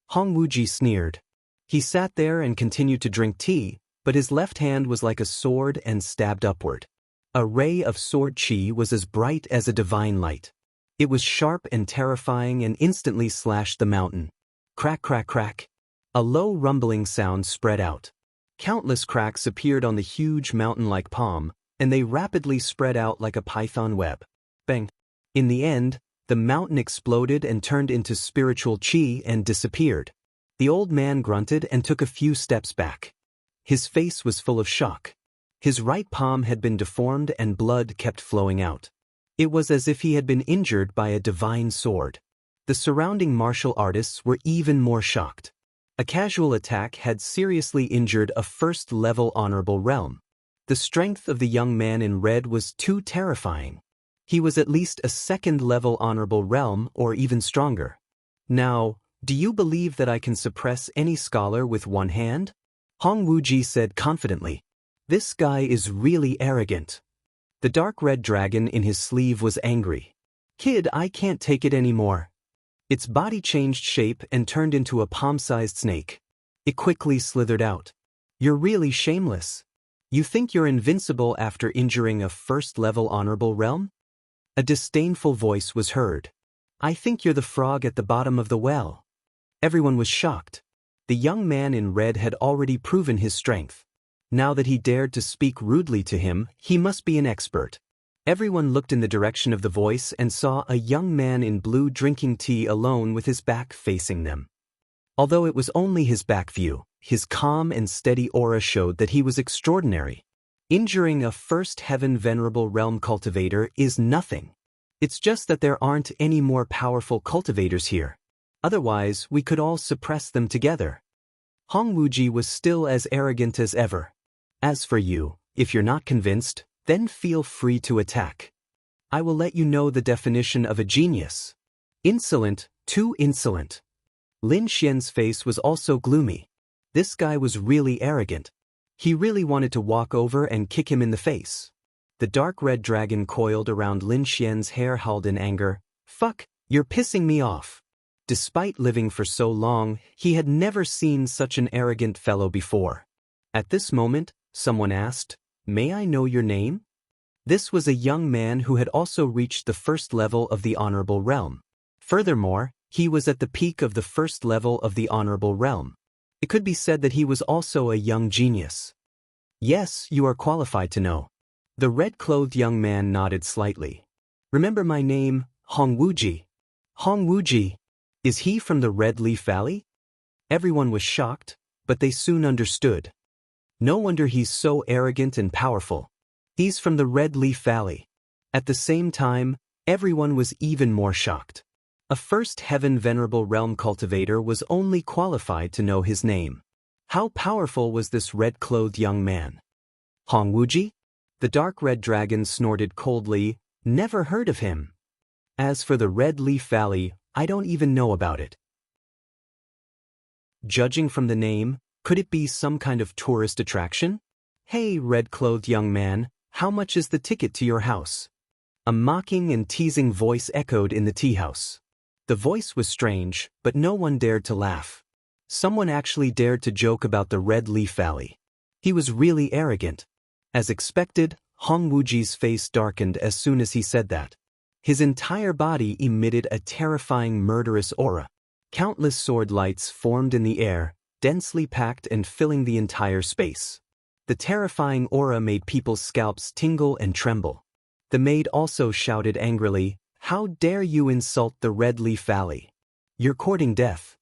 Hong Wuji sneered. He sat there and continued to drink tea, but his left hand was like a sword and stabbed upward. A ray of sword chi was as bright as a divine light. It was sharp and terrifying and instantly slashed the mountain. Crack, crack, crack. A low rumbling sound spread out. Countless cracks appeared on the huge mountain-like palm, and they rapidly spread out like a python web. Bang! In the end, the mountain exploded and turned into spiritual chi and disappeared. The old man grunted and took a few steps back. His face was full of shock. His right palm had been deformed and blood kept flowing out. It was as if he had been injured by a divine sword. The surrounding martial artists were even more shocked. A casual attack had seriously injured a first-level honorable realm. The strength of the young man in red was too terrifying. He was at least a second-level honorable realm or even stronger. Now, do you believe that I can suppress any scholar with one hand? Hong Wuji said confidently. This guy is really arrogant. The dark red dragon in his sleeve was angry. Kid, I can't take it anymore. Its body changed shape and turned into a palm-sized snake. It quickly slithered out. You're really shameless. You think you're invincible after injuring a first-level honorable realm? A disdainful voice was heard. I think you're the frog at the bottom of the well. Everyone was shocked. The young man in red had already proven his strength. Now that he dared to speak rudely to him, he must be an expert. Everyone looked in the direction of the voice and saw a young man in blue drinking tea alone with his back facing them. Although it was only his back view, his calm and steady aura showed that he was extraordinary. Injuring a first heaven venerable realm cultivator is nothing. It's just that there aren't any more powerful cultivators here. Otherwise, we could all suppress them together. Hong Wuji was still as arrogant as ever. As for you, if you're not convinced, then feel free to attack. I will let you know the definition of a genius. Insolent, too insolent. Lin Xian's face was also gloomy. This guy was really arrogant. He really wanted to walk over and kick him in the face. The dark red dragon coiled around Lin Xian's hair, howled in anger. Fuck, you're pissing me off. Despite living for so long, he had never seen such an arrogant fellow before. At this moment, someone asked, May I know your name? This was a young man who had also reached the first level of the honorable realm. Furthermore, he was at the peak of the first level of the honorable realm. It could be said that he was also a young genius. Yes, you are qualified to know. The red-clothed young man nodded slightly. Remember my name, Hong Wuji. Hong Wuji. Is he from the Red Leaf Valley? Everyone was shocked, but they soon understood. No wonder he's so arrogant and powerful. He's from the Red Leaf Valley. At the same time, everyone was even more shocked. A first heaven venerable realm cultivator was only qualified to know his name. How powerful was this red-clothed young man? Hong Wuji? The dark red dragon snorted coldly. Never heard of him. As for the Red Leaf Valley, I don't even know about it. Judging from the name, could it be some kind of tourist attraction? Hey, red-clothed young man, how much is the ticket to your house? A mocking and teasing voice echoed in the tea house. The voice was strange, but no one dared to laugh. Someone actually dared to joke about the Red Leaf Valley. He was really arrogant. As expected, Hong Wuji's face darkened as soon as he said that. His entire body emitted a terrifying murderous aura. Countless sword lights formed in the air, densely packed and filling the entire space. The terrifying aura made people's scalps tingle and tremble. The maid also shouted angrily, How dare you insult the Red Leaf Valley? You're courting death.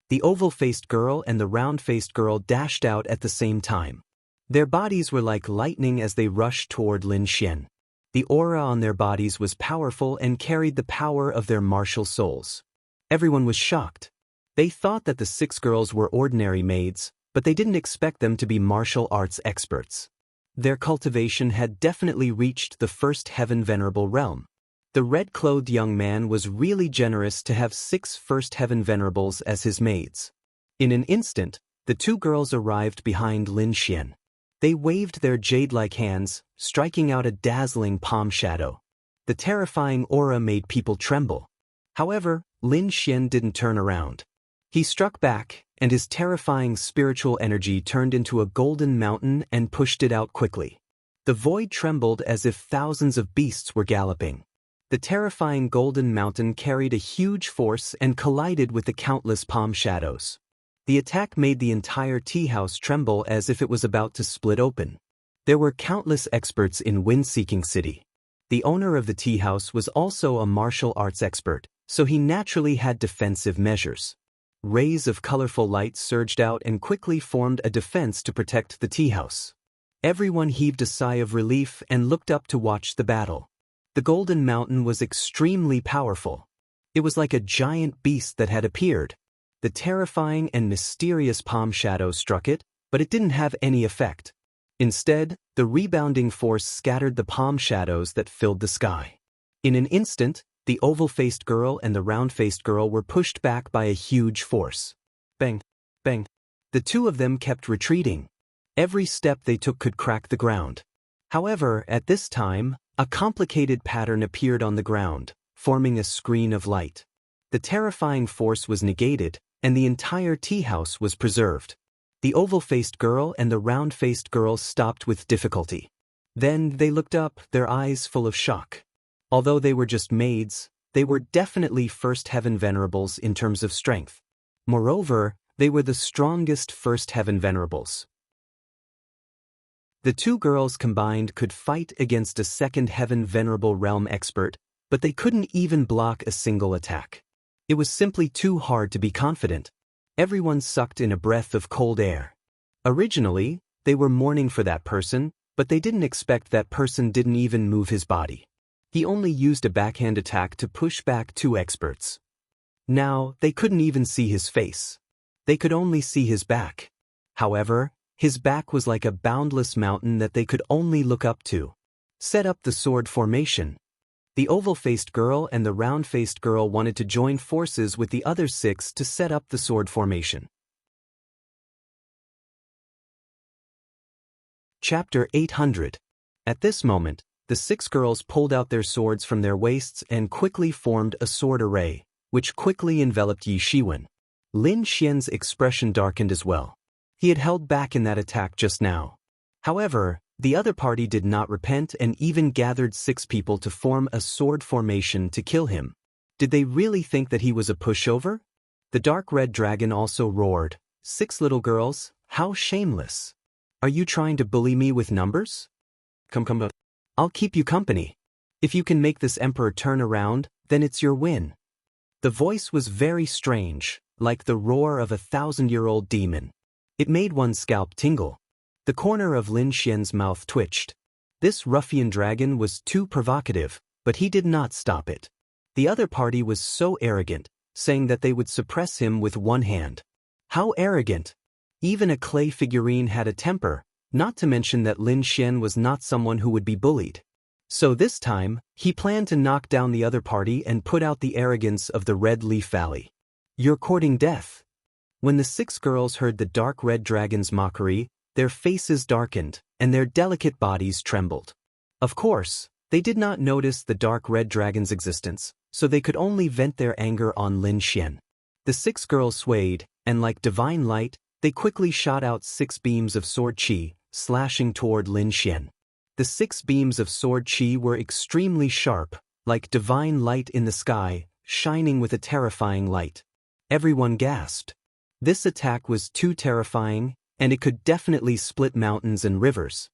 The oval-faced girl and the round-faced girl dashed out at the same time. Their bodies were like lightning as they rushed toward Lin Xian. The aura on their bodies was powerful and carried the power of their martial souls. Everyone was shocked. They thought that the 6 girls were ordinary maids, but they didn't expect them to be martial arts experts. Their cultivation had definitely reached the first heaven venerable realm. The red-clothed young man was really generous to have 6 first heaven venerables as his maids. In an instant, the 2 girls arrived behind Lin Xian. They waved their jade-like hands, striking out a dazzling palm shadow. The terrifying aura made people tremble. However, Lin Xian didn't turn around. He struck back, and his terrifying spiritual energy turned into a golden mountain and pushed it out quickly. The void trembled as if thousands of beasts were galloping. The terrifying golden mountain carried a huge force and collided with the countless palm shadows. The attack made the entire tea house tremble as if it was about to split open. There were countless experts in Wind-Seeking City. The owner of the tea house was also a martial arts expert, so he naturally had defensive measures. Rays of colorful light surged out and quickly formed a defense to protect the tea house. Everyone heaved a sigh of relief and looked up to watch the battle. The golden mountain was extremely powerful. It was like a giant beast that had appeared. The terrifying and mysterious palm shadow struck it, but it didn't have any effect. Instead, the rebounding force scattered the palm shadows that filled the sky. In an instant, the oval-faced girl and the round-faced girl were pushed back by a huge force. Bang! Bang! The 2 of them kept retreating. Every step they took could crack the ground. However, at this time, a complicated pattern appeared on the ground, forming a screen of light. The terrifying force was negated, and the entire tea house was preserved. The oval-faced girl and the round-faced girl stopped with difficulty. Then they looked up, their eyes full of shock. Although they were just maids, they were definitely first heaven venerables in terms of strength. Moreover, they were the strongest first heaven venerables. The 2 girls combined could fight against a second heaven venerable realm expert, but they couldn't even block a single attack. It was simply too hard to be confident. Everyone sucked in a breath of cold air. Originally, they were mourning for that person, but they didn't expect that person didn't even move his body. He only used a backhand attack to push back 2 experts. Now, they couldn't even see his face. They could only see his back. However, his back was like a boundless mountain that they could only look up to. Set up the sword formation. The oval-faced girl and the round-faced girl wanted to join forces with the other 6 to set up the sword formation. Chapter 800. At this moment, the 6 girls pulled out their swords from their waists and quickly formed a sword array, which quickly enveloped Yi Shiwen. Lin Xian's expression darkened as well. He had held back in that attack just now. However, the other party did not repent and even gathered 6 people to form a sword formation to kill him. Did they really think that he was a pushover? The dark red dragon also roared, 6 little girls, how shameless. Are you trying to bully me with numbers? Come. I'll keep you company. If you can make this emperor turn around, then it's your win. The voice was very strange, like the roar of a 1,000-year-old demon. It made one's scalp tingle. The corner of Lin Xian's mouth twitched. This ruffian dragon was too provocative, but he did not stop it. The other party was so arrogant, saying that they would suppress him with one hand. How arrogant! Even a clay figurine had a temper, not to mention that Lin Xian was not someone who would be bullied. So this time, he planned to knock down the other party and put out the arrogance of the Red Leaf Valley. You're courting death. When the 6 girls heard the dark red dragon's mockery, their faces darkened, and their delicate bodies trembled. Of course, they did not notice the dark red dragon's existence, so they could only vent their anger on Lin Xian. The 6 girls swayed, and like divine light, they quickly shot out 6 beams of sword qi, slashing toward Lin Xian. The 6 beams of sword qi were extremely sharp, like divine light in the sky, shining with a terrifying light. Everyone gasped. This attack was too terrifying, and it could definitely split mountains and rivers.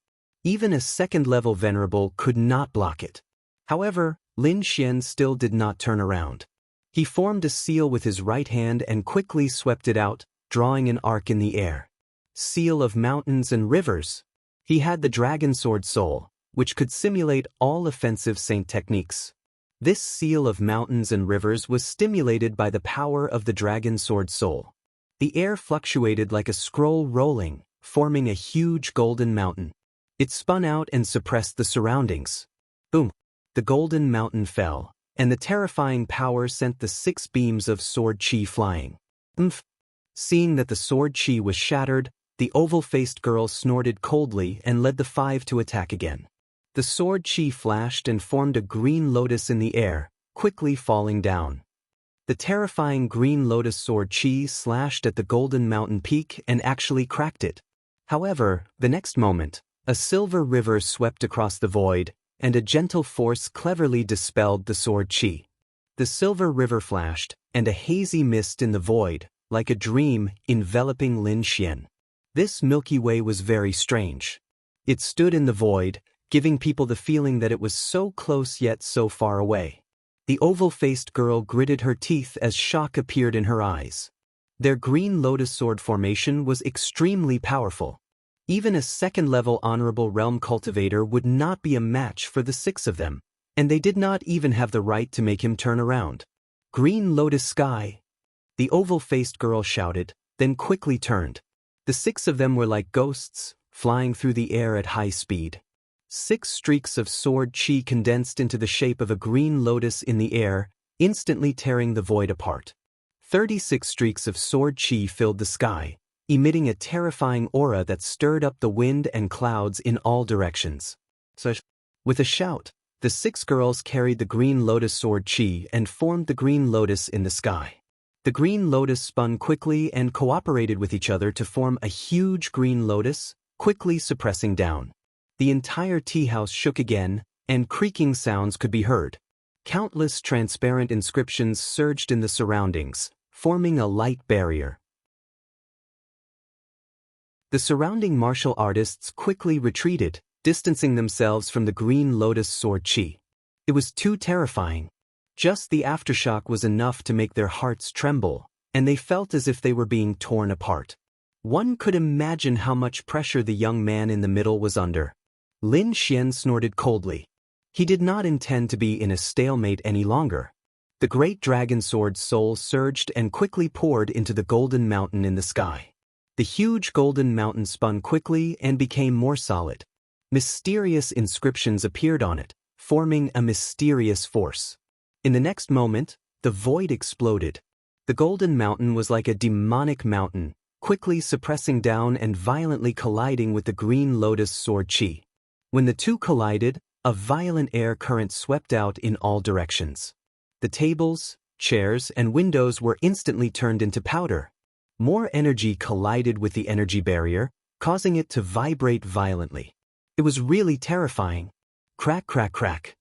Even a second-level venerable could not block it. However, Lin Xian still did not turn around. He formed a seal with his right hand and quickly swept it out, drawing an arc in the air. Seal of mountains and rivers. He had the dragon sword soul, which could simulate all offensive saint techniques. This seal of mountains and rivers was stimulated by the power of the dragon sword soul. The air fluctuated like a scroll rolling, forming a huge golden mountain. It spun out and suppressed the surroundings. Boom! The golden mountain fell, and the terrifying power sent the 6 beams of sword chi flying. Seeing that the sword chi was shattered, the oval-faced girl snorted coldly and led the 5 to attack again. The sword chi flashed and formed a green lotus in the air, quickly falling down. The terrifying green lotus sword chi slashed at the golden mountain peak and actually cracked it. However, the next moment, a silver river swept across the void, and a gentle force cleverly dispelled the sword chi. The silver river flashed, and a hazy mist in the void, like a dream, enveloping Lin Xian. This Milky Way was very strange. It stood in the void, giving people the feeling that it was so close yet so far away. The oval-faced girl gritted her teeth as shock appeared in her eyes. Their green lotus sword formation was extremely powerful. Even a second-level honorable realm cultivator would not be a match for the 6 of them, and they did not even have the right to make him turn around. Green lotus sky! The oval-faced girl shouted, then quickly turned. The 6 of them were like ghosts, flying through the air at high speed. 6 streaks of sword chi condensed into the shape of a green lotus in the air, instantly tearing the void apart. 36 streaks of sword chi filled the sky, emitting a terrifying aura that stirred up the wind and clouds in all directions. With a shout, the 6 girls carried the green lotus sword chi and formed the green lotus in the sky. The green lotus spun quickly and cooperated with each other to form a huge green lotus, quickly suppressing down. The entire tea house shook again, and creaking sounds could be heard. Countless transparent inscriptions surged in the surroundings, forming a light barrier. The surrounding martial artists quickly retreated, distancing themselves from the green lotus sword chi. It was too terrifying. Just the aftershock was enough to make their hearts tremble, and they felt as if they were being torn apart. One could imagine how much pressure the young man in the middle was under. Lin Xian snorted coldly. He did not intend to be in a stalemate any longer. The great dragon sword's soul surged and quickly poured into the golden mountain in the sky. The huge golden mountain spun quickly and became more solid. Mysterious inscriptions appeared on it, forming a mysterious force. In the next moment, the void exploded. The golden mountain was like a demonic mountain, quickly suppressing down and violently colliding with the green lotus sword chi. When the two collided, a violent air current swept out in all directions. The tables, chairs, and windows were instantly turned into powder. More energy collided with the energy barrier, causing it to vibrate violently. It was really terrifying. Crack, crack, crack.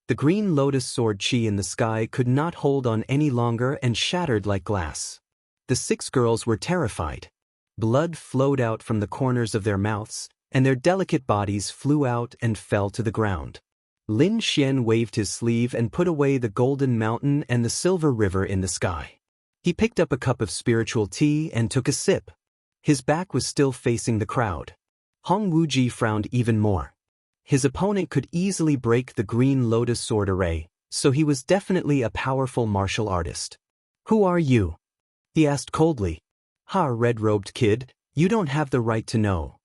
The green lotus sword chi in the sky could not hold on any longer and shattered like glass. The 6 girls were terrified. Blood flowed out from the corners of their mouths, and their delicate bodies flew out and fell to the ground. Lin Xian waved his sleeve and put away the golden mountain and the silver river in the sky. He picked up a cup of spiritual tea and took a sip. His back was still facing the crowd. Hong Wuji frowned even more. His opponent could easily break the green lotus sword array, so he was definitely a powerful martial artist. "Who are you?" he asked coldly. "Ha, red-robed kid, you don't have the right to know."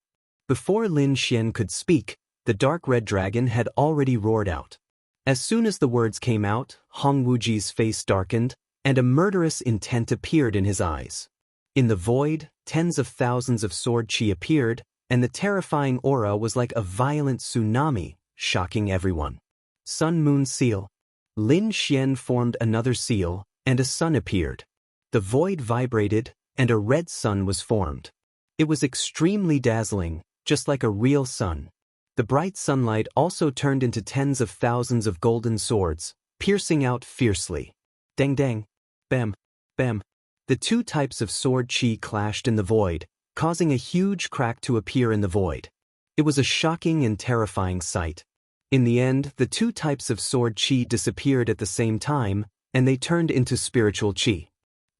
Before Lin Xian could speak, the dark red dragon had already roared out. As soon as the words came out, Hong Wuji's face darkened, and a murderous intent appeared in his eyes. In the void, tens of thousands of sword chi appeared, and the terrifying aura was like a violent tsunami, shocking everyone. Sun-Moon Seal. Lin Xian formed another seal, and a sun appeared. The void vibrated, and a red sun was formed. It was extremely dazzling, just like a real sun. The bright sunlight also turned into tens of thousands of golden swords, piercing out fiercely. Dang dang. Bam. Bam. The 2 types of sword chi clashed in the void, causing a huge crack to appear in the void. It was a shocking and terrifying sight. In the end, the 2 types of sword chi disappeared at the same time, and they turned into spiritual chi.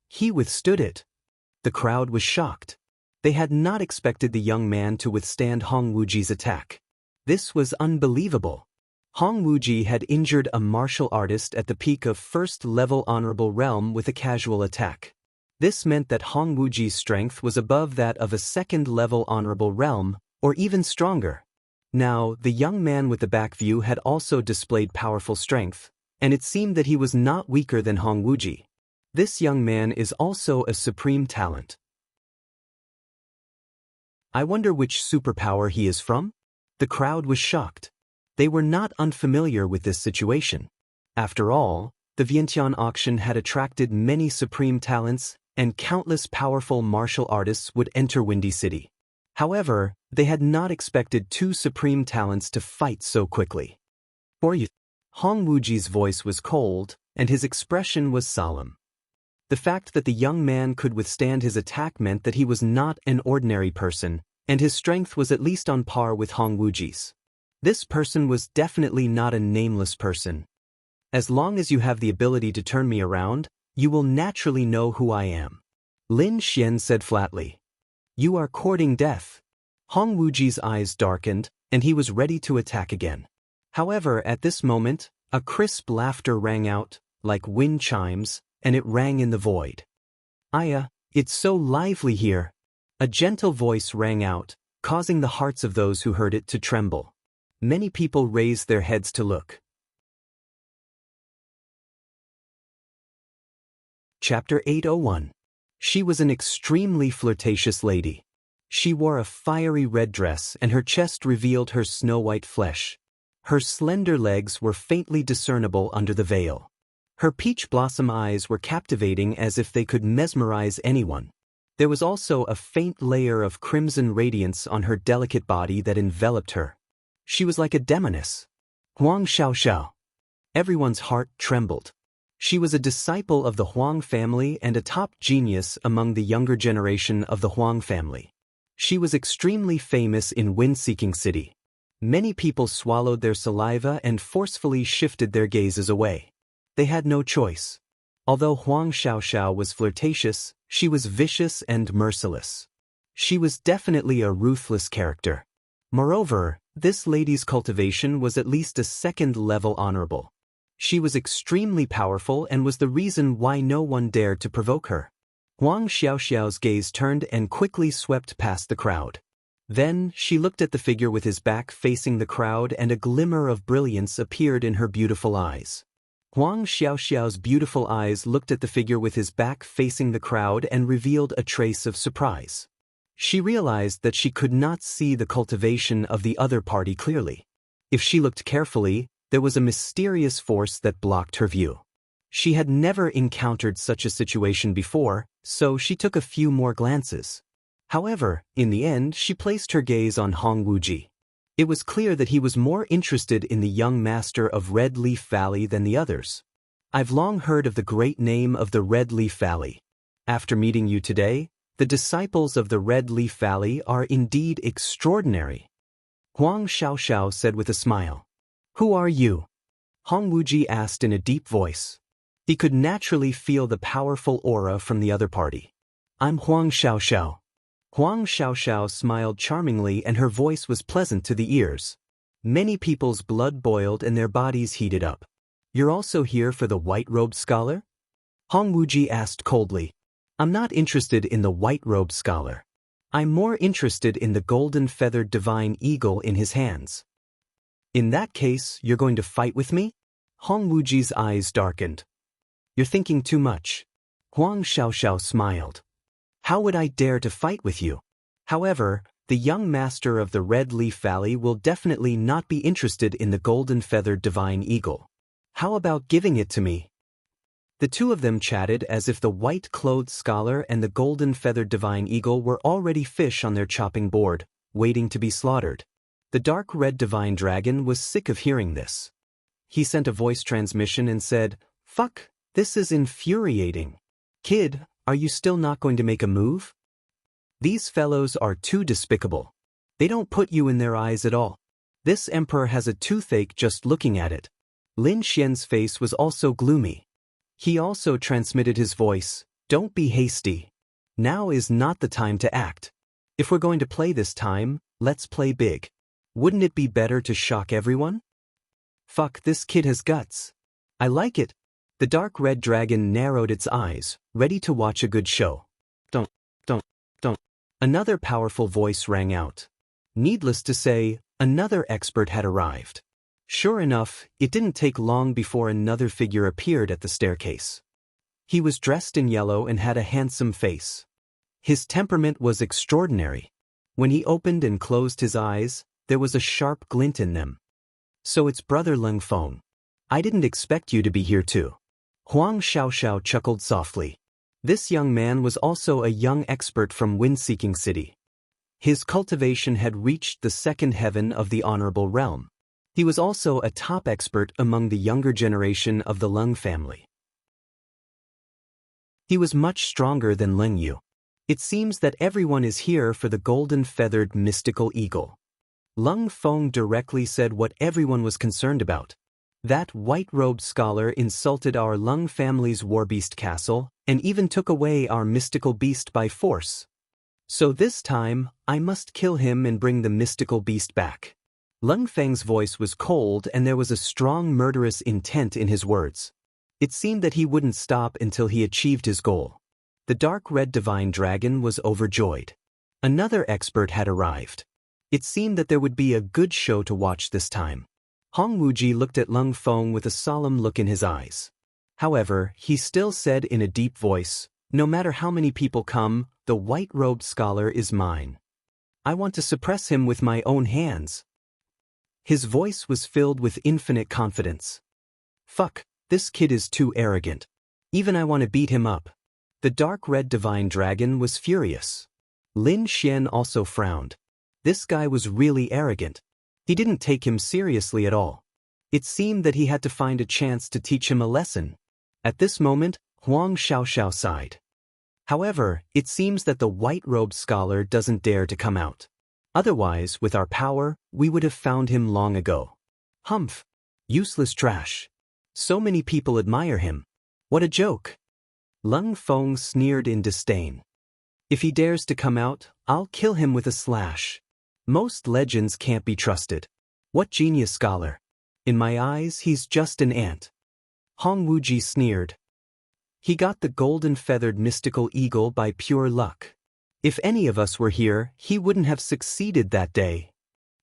He withstood it. The crowd was shocked. They had not expected the young man to withstand Hong Wuji's attack. This was unbelievable. Hong Wuji had injured a martial artist at the peak of first-level honorable realm with a casual attack. This meant that Hong Wuji's strength was above that of a second-level honorable realm, or even stronger. Now, the young man with the back view had also displayed powerful strength, and it seemed that he was not weaker than Hong Wuji. This young man is also a supreme talent. I wonder which superpower he is from? The crowd was shocked. They were not unfamiliar with this situation. After all, the Vientiane auction had attracted many supreme talents, and countless powerful martial artists would enter Windy City. However, they had not expected two supreme talents to fight so quickly. Or you? Hong Wuji's voice was cold, and his expression was solemn. The fact that the young man could withstand his attack meant that he was not an ordinary person, and his strength was at least on par with Hong Wuji's. This person was definitely not a nameless person. As long as you have the ability to turn me around, you will naturally know who I am. Lin Xian said flatly. You are courting death. Hong Wuji's eyes darkened, and he was ready to attack again. However, at this moment, a crisp laughter rang out, like wind chimes, and it rang in the void. Aya, it's so lively here. A gentle voice rang out, causing the hearts of those who heard it to tremble. Many people raised their heads to look. Chapter 801. She was an extremely flirtatious lady. She wore a fiery red dress and her chest revealed her snow-white flesh. Her slender legs were faintly discernible under the veil. Her peach blossom eyes were captivating as if they could mesmerize anyone. There was also a faint layer of crimson radiance on her delicate body that enveloped her. She was like a demoness. Huang Xiaoxiao. Everyone's heart trembled. She was a disciple of the Huang family and a top genius among the younger generation of the Huang family. She was extremely famous in Wind-Seeking City. Many people swallowed their saliva and forcefully shifted their gazes away. They had no choice. Although Huang Xiaoxiao was flirtatious, she was vicious and merciless. She was definitely a ruthless character. Moreover, this lady's cultivation was at least a second-level honorable. She was extremely powerful and was the reason why no one dared to provoke her. Huang Xiaoxiao's gaze turned and quickly swept past the crowd. Then, she looked at the figure with his back facing the crowd and a glimmer of brilliance appeared in her beautiful eyes. Huang Xiaoxiao's beautiful eyes looked at the figure with his back facing the crowd and revealed a trace of surprise. She realized that she could not see the cultivation of the other party clearly. If she looked carefully, there was a mysterious force that blocked her view. She had never encountered such a situation before, so she took a few more glances. However, in the end, she placed her gaze on Hong Wuji. It was clear that he was more interested in the young master of Red Leaf Valley than the others. I've long heard of the great name of the Red Leaf Valley. After meeting you today, the disciples of the Red Leaf Valley are indeed extraordinary. Huang Xiaoxiao said with a smile. Who are you? Hong Wuji asked in a deep voice. He could naturally feel the powerful aura from the other party. I'm Huang Xiaoxiao. Huang Xiaoxiao smiled charmingly and her voice was pleasant to the ears. Many people's blood boiled and their bodies heated up. You're also here for the white-robed scholar? Hong Wuji asked coldly. I'm not interested in the white-robed scholar. I'm more interested in the golden-feathered divine eagle in his hands. In that case, you're going to fight with me? Hong Wuji's eyes darkened. You're thinking too much. Huang Xiaoxiao smiled. How would I dare to fight with you? However, the young master of the Red Leaf Valley will definitely not be interested in the golden-feathered divine eagle. How about giving it to me? The two of them chatted as if the white-clothed scholar and the golden-feathered divine eagle were already fish on their chopping board, waiting to be slaughtered. The dark red divine dragon was sick of hearing this. He sent a voice transmission and said, Fuck, this is infuriating. Kid, are you still not going to make a move? These fellows are too despicable. They don't put you in their eyes at all. This emperor has a toothache just looking at it. Lin Xian's face was also gloomy. He also transmitted his voice, Don't be hasty. Now is not the time to act. If we're going to play this time, let's play big. Wouldn't it be better to shock everyone? Fuck, this kid has guts. I like it. The dark red dragon narrowed its eyes, ready to watch a good show. Don't. Another powerful voice rang out. Needless to say, another expert had arrived. Sure enough, it didn't take long before another figure appeared at the staircase. He was dressed in yellow and had a handsome face. His temperament was extraordinary. When he opened and closed his eyes, there was a sharp glint in them. So it's Brother Leng Feng. I didn't expect you to be here too. Huang Xiaoxiao chuckled softly. This young man was also a young expert from Wind-Seeking City. His cultivation had reached the second heaven of the honorable realm. He was also a top expert among the younger generation of the Leng family. He was much stronger than Leng Yu. It seems that everyone is here for the golden-feathered mystical eagle. Leng Feng directly said what everyone was concerned about. That white-robed scholar insulted our Leng family's warbeast castle and even took away our mystical beast by force. So this time, I must kill him and bring the mystical beast back. Leng Feng's voice was cold and there was a strong murderous intent in his words. It seemed that he wouldn't stop until he achieved his goal. The dark red divine dragon was overjoyed. Another expert had arrived. It seemed that there would be a good show to watch this time. Hong Wuji looked at Leng Feng with a solemn look in his eyes. However, he still said in a deep voice, "No matter how many people come, the white-robed scholar is mine. I want to suppress him with my own hands." His voice was filled with infinite confidence. Fuck, this kid is too arrogant. Even I want to beat him up. The dark red divine dragon was furious. Lin Xian also frowned. This guy was really arrogant. He didn't take him seriously at all. It seemed that he had to find a chance to teach him a lesson. At this moment, Huang Xiaoxiao sighed. However, it seems that the white-robed scholar doesn't dare to come out. Otherwise, with our power, we would have found him long ago. Humph. Useless trash. So many people admire him. What a joke. Leng Feng sneered in disdain. If he dares to come out, I'll kill him with a slash. Most legends can't be trusted. What genius scholar. In my eyes, he's just an ant. Hong Wuji sneered. He got the golden-feathered mystical eagle by pure luck. If any of us were here, he wouldn't have succeeded that day.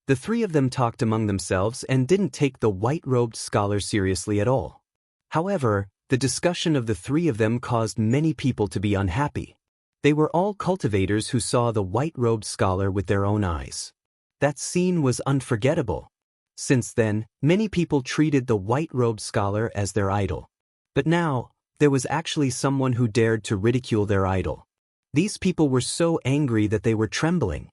The three of them talked among themselves and didn't take the white-robed scholar seriously at all. However, the discussion of the three of them caused many people to be unhappy. They were all cultivators who saw the white-robed scholar with their own eyes. That scene was unforgettable. Since then, many people treated the white-robed scholar as their idol. But now, there was actually someone who dared to ridicule their idol. These people were so angry that they were trembling.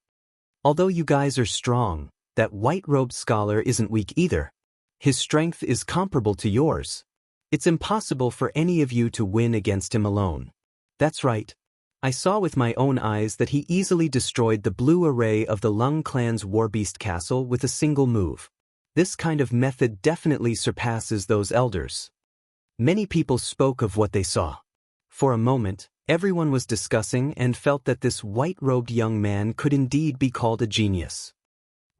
Although you guys are strong, that white-robed scholar isn't weak either. His strength is comparable to yours. It's impossible for any of you to win against him alone. That's right. I saw with my own eyes that he easily destroyed the blue array of the Leng clan's warbeast castle with a single move. This kind of method definitely surpasses those elders. Many people spoke of what they saw. For a moment, everyone was discussing and felt that this white-robed young man could indeed be called a genius.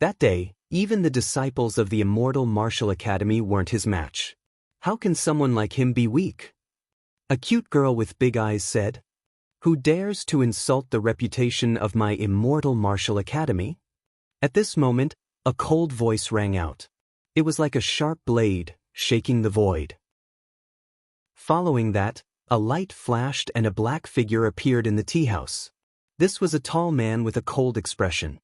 That day, even the disciples of the Immortal Martial Academy weren't his match. How can someone like him be weak? A cute girl with big eyes said. Who dares to insult the reputation of my Immortal Martial Academy? At this moment, a cold voice rang out. It was like a sharp blade, shaking the void. Following that, a light flashed and a black figure appeared in the tea house. This was a tall man with a cold expression.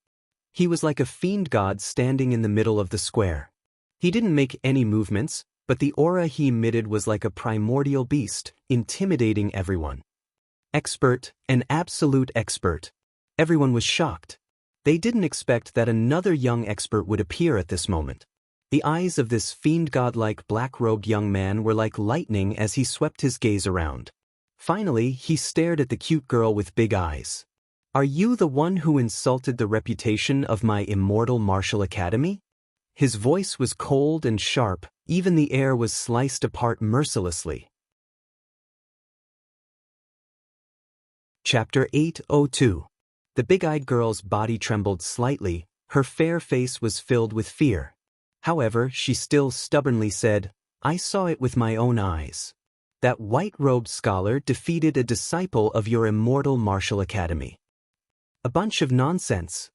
He was like a fiend god standing in the middle of the square. He didn't make any movements, but the aura he emitted was like a primordial beast, intimidating everyone. Expert, an absolute expert. Everyone was shocked. They didn't expect that another young expert would appear at this moment. The eyes of this fiend god-like black-robed young man were like lightning as he swept his gaze around. Finally, he stared at the cute girl with big eyes. Are you the one who insulted the reputation of my Immortal Martial Academy? His voice was cold and sharp, even the air was sliced apart mercilessly. Chapter 802. The big-eyed girl's body trembled slightly, her fair face was filled with fear. However, she still stubbornly said, "I saw it with my own eyes. That white-robed scholar defeated a disciple of your immortal martial academy." "A bunch of nonsense."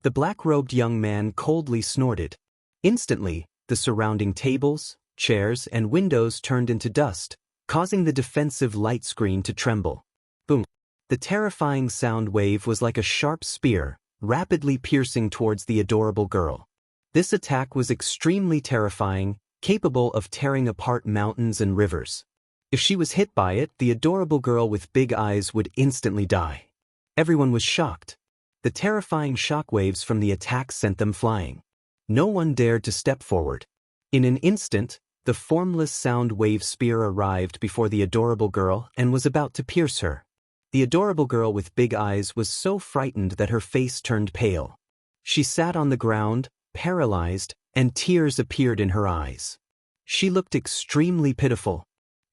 The black-robed young man coldly snorted. Instantly, the surrounding tables, chairs, and windows turned into dust, causing the defensive light screen to tremble. Boom. The terrifying sound wave was like a sharp spear, rapidly piercing towards the adorable girl. This attack was extremely terrifying, capable of tearing apart mountains and rivers. If she was hit by it, the adorable girl with big eyes would instantly die. Everyone was shocked. The terrifying shockwaves from the attack sent them flying. No one dared to step forward. In an instant, the formless sound wave spear arrived before the adorable girl and was about to pierce her. The adorable girl with big eyes was so frightened that her face turned pale. She sat on the ground, paralyzed, and tears appeared in her eyes. She looked extremely pitiful.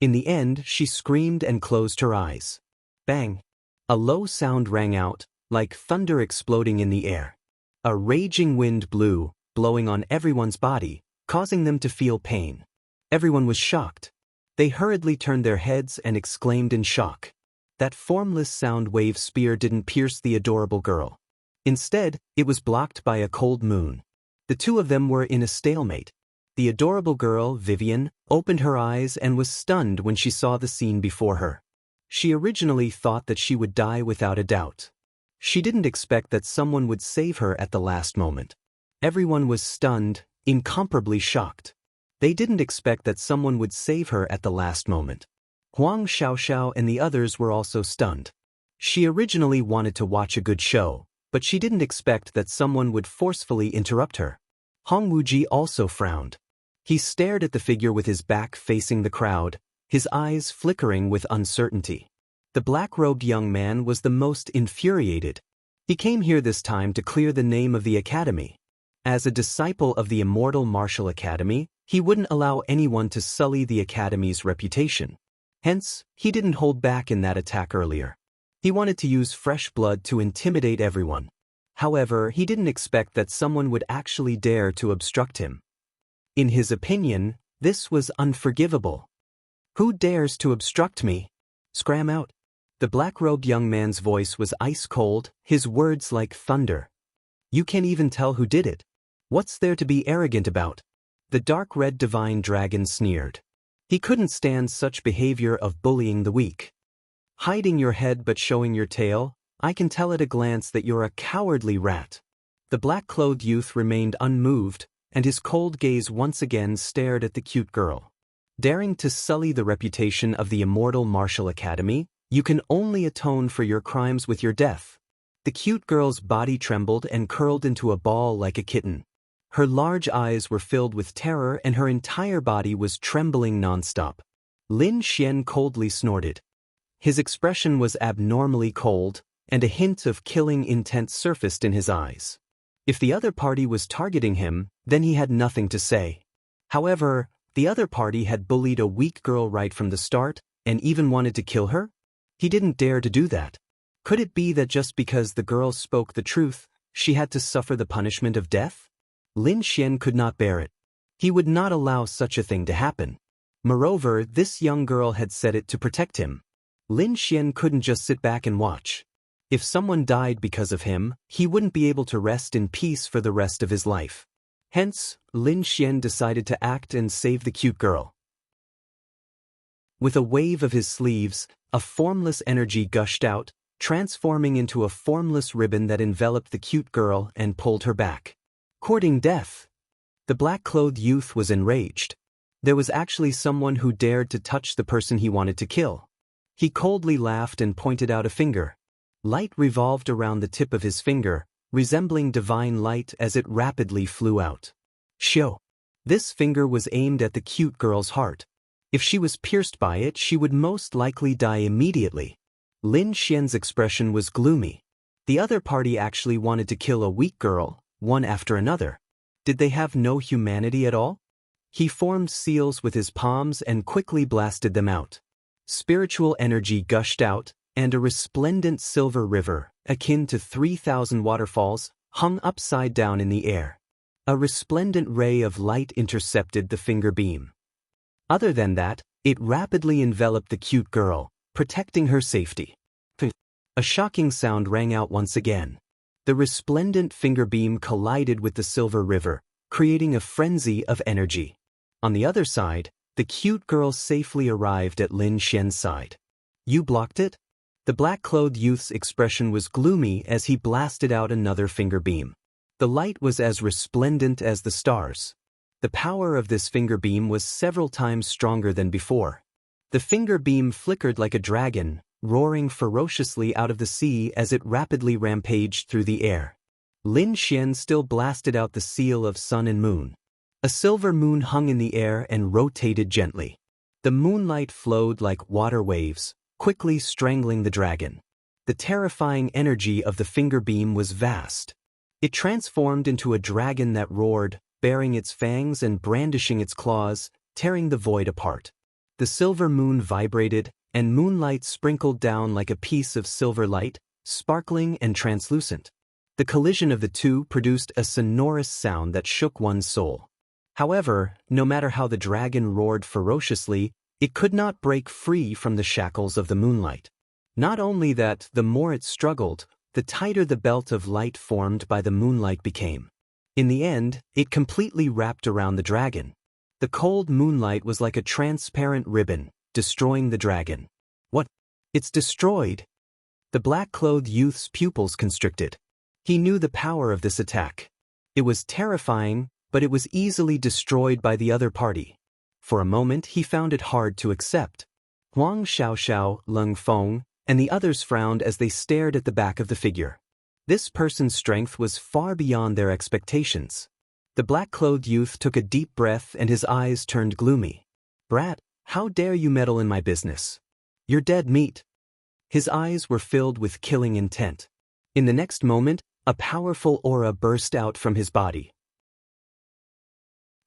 In the end, she screamed and closed her eyes. Bang! A low sound rang out, like thunder exploding in the air. A raging wind blew, blowing on everyone's body, causing them to feel pain. Everyone was shocked. They hurriedly turned their heads and exclaimed in shock. That formless sound wave spear didn't pierce the adorable girl. Instead, it was blocked by a cold moon. The two of them were in a stalemate. The adorable girl, Vivian, opened her eyes and was stunned when she saw the scene before her. She originally thought that she would die without a doubt. She didn't expect that someone would save her at the last moment. Everyone was stunned, incomparably shocked. They didn't expect that someone would save her at the last moment. Huang Xiaoxiao and the others were also stunned. She originally wanted to watch a good show, but she didn't expect that someone would forcefully interrupt her. Hong Wuji also frowned. He stared at the figure with his back facing the crowd, his eyes flickering with uncertainty. The black-robed young man was the most infuriated. He came here this time to clear the name of the academy. As a disciple of the Immortal Martial Academy, he wouldn't allow anyone to sully the academy's reputation. Hence, he didn't hold back in that attack earlier. He wanted to use fresh blood to intimidate everyone. However, he didn't expect that someone would actually dare to obstruct him. In his opinion, this was unforgivable. "Who dares to obstruct me? Scram out." The black-robed young man's voice was ice-cold, his words like thunder. "You can't even tell who did it. What's there to be arrogant about?" The dark red divine dragon sneered. He couldn't stand such behavior of bullying the weak. "Hiding your head but showing your tail, I can tell at a glance that you're a cowardly rat." The black-clothed youth remained unmoved, and his cold gaze once again stared at the cute girl. "Daring to sully the reputation of the Immortal Martial Academy, you can only atone for your crimes with your death." The cute girl's body trembled and curled into a ball like a kitten. Her large eyes were filled with terror and her entire body was trembling nonstop. Lin Xian coldly snorted. His expression was abnormally cold, and a hint of killing intent surfaced in his eyes. If the other party was targeting him, then he had nothing to say. However, the other party had bullied a weak girl right from the start, and even wanted to kill her? He didn't dare to do that. Could it be that just because the girl spoke the truth, she had to suffer the punishment of death? Lin Xian could not bear it. He would not allow such a thing to happen. Moreover, this young girl had said it to protect him. Lin Xian couldn't just sit back and watch. If someone died because of him, he wouldn't be able to rest in peace for the rest of his life. Hence, Lin Xian decided to act and save the cute girl. With a wave of his sleeves, a formless energy gushed out, transforming into a formless ribbon that enveloped the cute girl and pulled her back. Courting death. The black-clothed youth was enraged. There was actually someone who dared to touch the person he wanted to kill. He coldly laughed and pointed out a finger. Light revolved around the tip of his finger, resembling divine light as it rapidly flew out. Shio. This finger was aimed at the cute girl's heart. If she was pierced by it, she would most likely die immediately. Lin Xian's expression was gloomy. The other party actually wanted to kill a weak girl, one after another. Did they have no humanity at all? He formed seals with his palms and quickly blasted them out. Spiritual energy gushed out, and a resplendent silver river, akin to 3,000 waterfalls, hung upside down in the air. A resplendent ray of light intercepted the finger beam. Other than that, it rapidly enveloped the cute girl, protecting her safety. A shocking sound rang out once again. The resplendent finger beam collided with the silver river, creating a frenzy of energy. On the other side, the cute girl safely arrived at Lin Xian's side. You blocked it? The black-clothed youth's expression was gloomy as he blasted out another finger beam. The light was as resplendent as the stars. The power of this finger beam was several times stronger than before. The finger beam flickered like a dragon, roaring ferociously out of the sea as it rapidly rampaged through the air. Lin Xian still blasted out the seal of sun and moon. A silver moon hung in the air and rotated gently. The moonlight flowed like water waves, quickly strangling the dragon. The terrifying energy of the finger beam was vast. It transformed into a dragon that roared, baring its fangs and brandishing its claws, tearing the void apart. The silver moon vibrated, and moonlight sprinkled down like a piece of silver light, sparkling and translucent. The collision of the two produced a sonorous sound that shook one's soul. However, no matter how the dragon roared ferociously, it could not break free from the shackles of the moonlight. Not only that, the more it struggled, the tighter the belt of light formed by the moonlight became. In the end, it completely wrapped around the dragon. The cold moonlight was like a transparent ribbon, destroying the dragon. What? It's destroyed! The black-clothed youth's pupils constricted. He knew the power of this attack. It was terrifying, but it was easily destroyed by the other party. For a moment he found it hard to accept. Huang Xiaoxiao, Leng Feng, and the others frowned as they stared at the back of the figure. This person's strength was far beyond their expectations. The black-clothed youth took a deep breath and his eyes turned gloomy. Brat, how dare you meddle in my business? You're dead meat. His eyes were filled with killing intent. In the next moment, a powerful aura burst out from his body.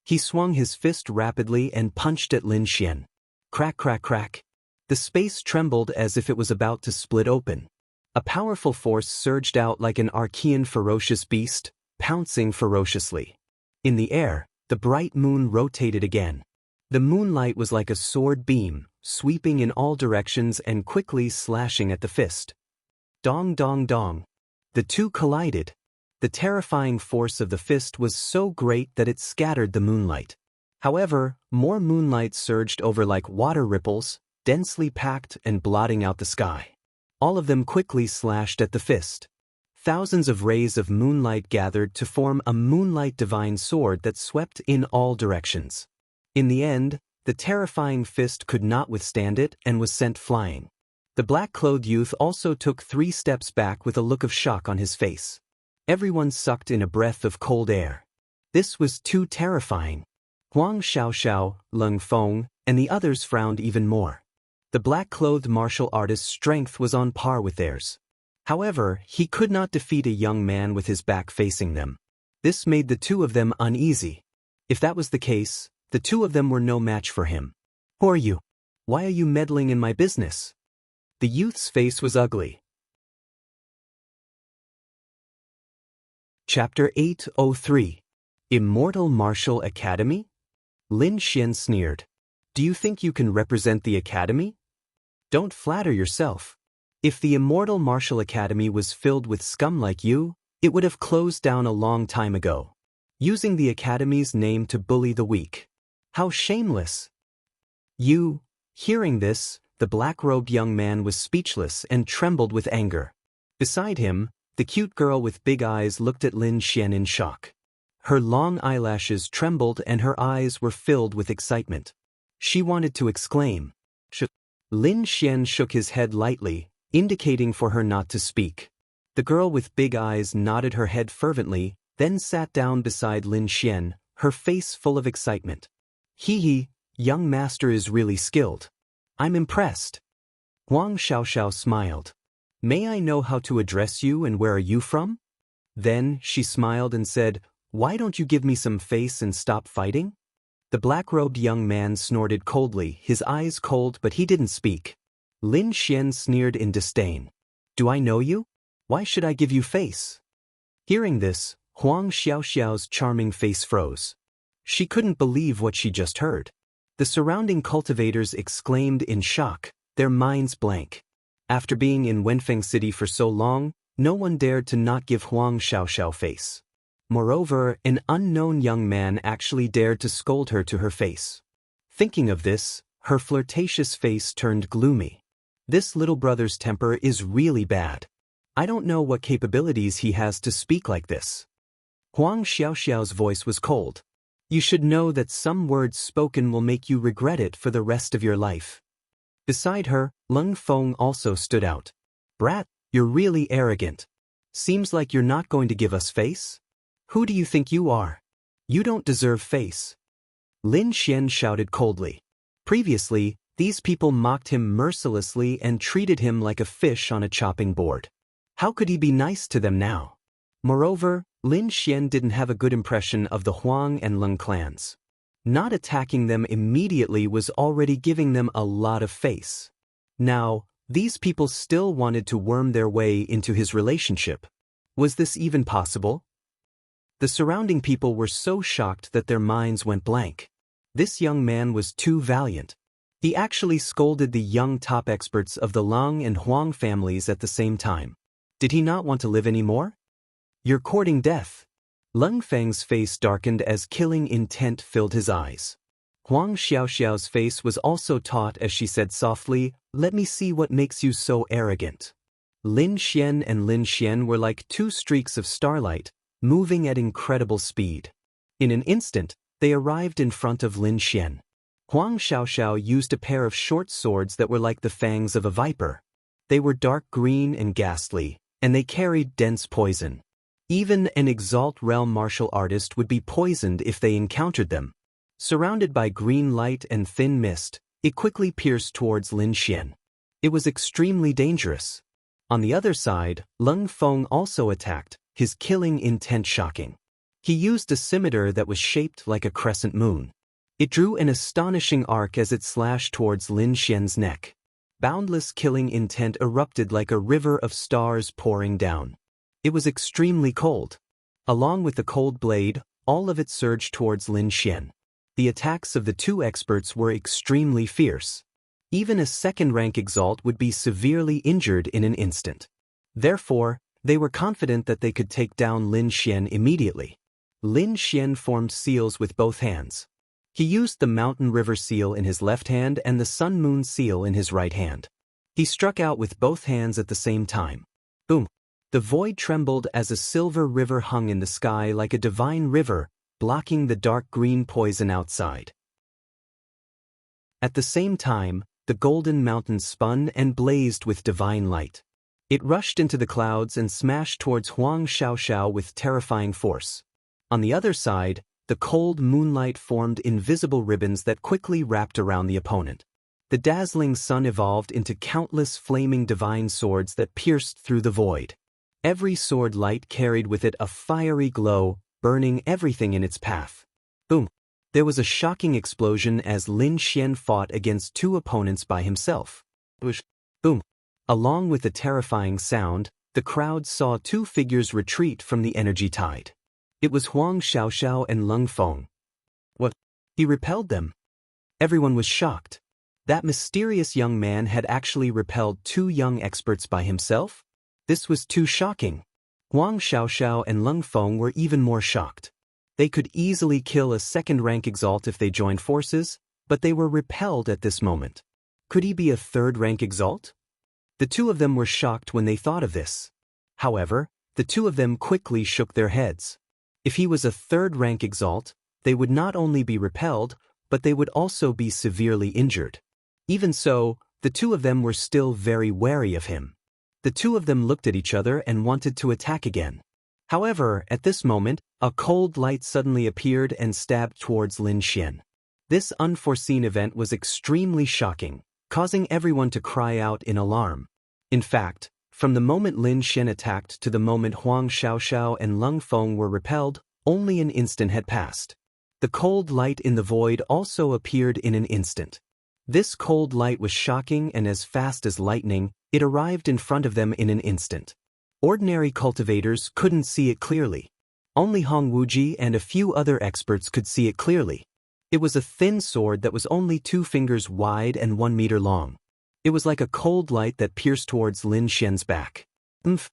He swung his fist rapidly and punched at Lin Xian. Crack, crack, crack. The space trembled as if it was about to split open. A powerful force surged out like an Archean ferocious beast, pouncing ferociously. In the air, the bright moon rotated again. The moonlight was like a sword beam, sweeping in all directions and quickly slashing at the fist. Dong dong dong. The two collided. The terrifying force of the fist was so great that it scattered the moonlight. However, more moonlight surged over like water ripples, densely packed and blotting out the sky. All of them quickly slashed at the fist. Thousands of rays of moonlight gathered to form a moonlight divine sword that swept in all directions. In the end, the terrifying fist could not withstand it and was sent flying. The black-clothed youth also took 3 steps back with a look of shock on his face. Everyone sucked in a breath of cold air. This was too terrifying. Huang Xiaoxiao, Leng Feng, and the others frowned even more. The black-clothed martial artist's strength was on par with theirs. However, he could not defeat a young man with his back facing them. This made the two of them uneasy. If that was the case, the two of them were no match for him. Who are you? Why are you meddling in my business? The youth's face was ugly. Chapter 803. Immortal Martial Academy? Lin Xian sneered. Do you think you can represent the academy? Don't flatter yourself. If the Immortal Martial Academy was filled with scum like you, it would have closed down a long time ago. Using the academy's name to bully the weak. How shameless! You, hearing this, the black-robed young man was speechless and trembled with anger. Beside him, the cute girl with big eyes looked at Lin Xian in shock. Her long eyelashes trembled and her eyes were filled with excitement. She wanted to exclaim. Lin Xian shook his head lightly, indicating for her not to speak. The girl with big eyes nodded her head fervently, then sat down beside Lin Xian, her face full of excitement. Hee, young master is really skilled. I'm impressed. Huang Xiaoxiao smiled. May I know how to address you and where are you from? Then she smiled and said, Why don't you give me some face and stop fighting? The black-robed young man snorted coldly, his eyes cold, but he didn't speak. Lin Xian sneered in disdain. Do I know you? Why should I give you face? Hearing this, Huang Xiaoxiao's charming face froze. She couldn't believe what she just heard. The surrounding cultivators exclaimed in shock, their minds blank. After being in Wenfeng City for so long, no one dared to not give Huang Xiaoxiao face. Moreover, an unknown young man actually dared to scold her to her face. Thinking of this, her flirtatious face turned gloomy. This little brother's temper is really bad. I don't know what capabilities he has to speak like this. Huang Xiaoxiao's voice was cold. You should know that some words spoken will make you regret it for the rest of your life. Beside her, Leng Feng also stood out. Brat, you're really arrogant. Seems like you're not going to give us face? Who do you think you are? You don't deserve face. Lin Xian shouted coldly. Previously, these people mocked him mercilessly and treated him like a fish on a chopping board. How could he be nice to them now? Moreover, Lin Xian didn't have a good impression of the Huang and Leng clans. Not attacking them immediately was already giving them a lot of face. Now, these people still wanted to worm their way into his relationship. Was this even possible? The surrounding people were so shocked that their minds went blank. This young man was too valiant. He actually scolded the young top experts of the Leng and Huang families at the same time. Did he not want to live anymore? You're courting death. Leng Feng's face darkened as killing intent filled his eyes. Huang Xiaoxiao's face was also taut as she said softly, "Let me see what makes you so arrogant." Lin Xian and Lin Xian were like two streaks of starlight, moving at incredible speed. In an instant, they arrived in front of Lin Xian. Huang Xiaoxiao used a pair of short swords that were like the fangs of a viper. They were dark green and ghastly, and they carried dense poison. Even an Exalt Realm martial artist would be poisoned if they encountered them. Surrounded by green light and thin mist, it quickly pierced towards Lin Xian. It was extremely dangerous. On the other side, Leng Feng also attacked, his killing intent shocking. He used a scimitar that was shaped like a crescent moon. It drew an astonishing arc as it slashed towards Lin Xian's neck. Boundless killing intent erupted like a river of stars pouring down. It was extremely cold. Along with the cold blade, all of it surged towards Lin Xian. The attacks of the two experts were extremely fierce. Even a second-rank Exalt would be severely injured in an instant. Therefore, they were confident that they could take down Lin Xian immediately. Lin Xian formed seals with both hands. He used the Mountain River seal in his left hand and the Sun Moon seal in his right hand. He struck out with both hands at the same time. Boom! The void trembled as a silver river hung in the sky like a divine river, blocking the dark green poison outside. At the same time, the golden mountain spun and blazed with divine light. It rushed into the clouds and smashed towards Huang Xiaoxiao with terrifying force. On the other side, the cold moonlight formed invisible ribbons that quickly wrapped around the opponent. The dazzling sun evolved into countless flaming divine swords that pierced through the void. Every sword light carried with it a fiery glow, burning everything in its path. Boom! There was a shocking explosion as Lin Xian fought against two opponents by himself. Whoosh! Boom! Along with the terrifying sound, the crowd saw two figures retreat from the energy tide. It was Huang Xiaoxiao and Leng Feng. What? He repelled them. Everyone was shocked. That mysterious young man had actually repelled two young experts by himself? This was too shocking. Huang Xiaoxiao and Leng Feng were even more shocked. They could easily kill a second-rank Exalt if they joined forces, but they were repelled at this moment. Could he be a third-rank Exalt? The two of them were shocked when they thought of this. However, the two of them quickly shook their heads. If he was a third-rank Exalt, they would not only be repelled, but they would also be severely injured. Even so, the two of them were still very wary of him. The two of them looked at each other and wanted to attack again. However, at this moment, a cold light suddenly appeared and stabbed towards Lin Xian. This unforeseen event was extremely shocking, causing everyone to cry out in alarm. In fact, from the moment Lin Xian attacked to the moment Huang Xiaoxiao and Leng Feng were repelled, only an instant had passed. The cold light in the void also appeared in an instant. This cold light was shocking, and as fast as lightning, it arrived in front of them in an instant. Ordinary cultivators couldn't see it clearly. Only Hong Wuji and a few other experts could see it clearly. It was a thin sword that was only 2 fingers wide and 1 meter long. It was like a cold light that pierced towards Lin Xian's back. Umph.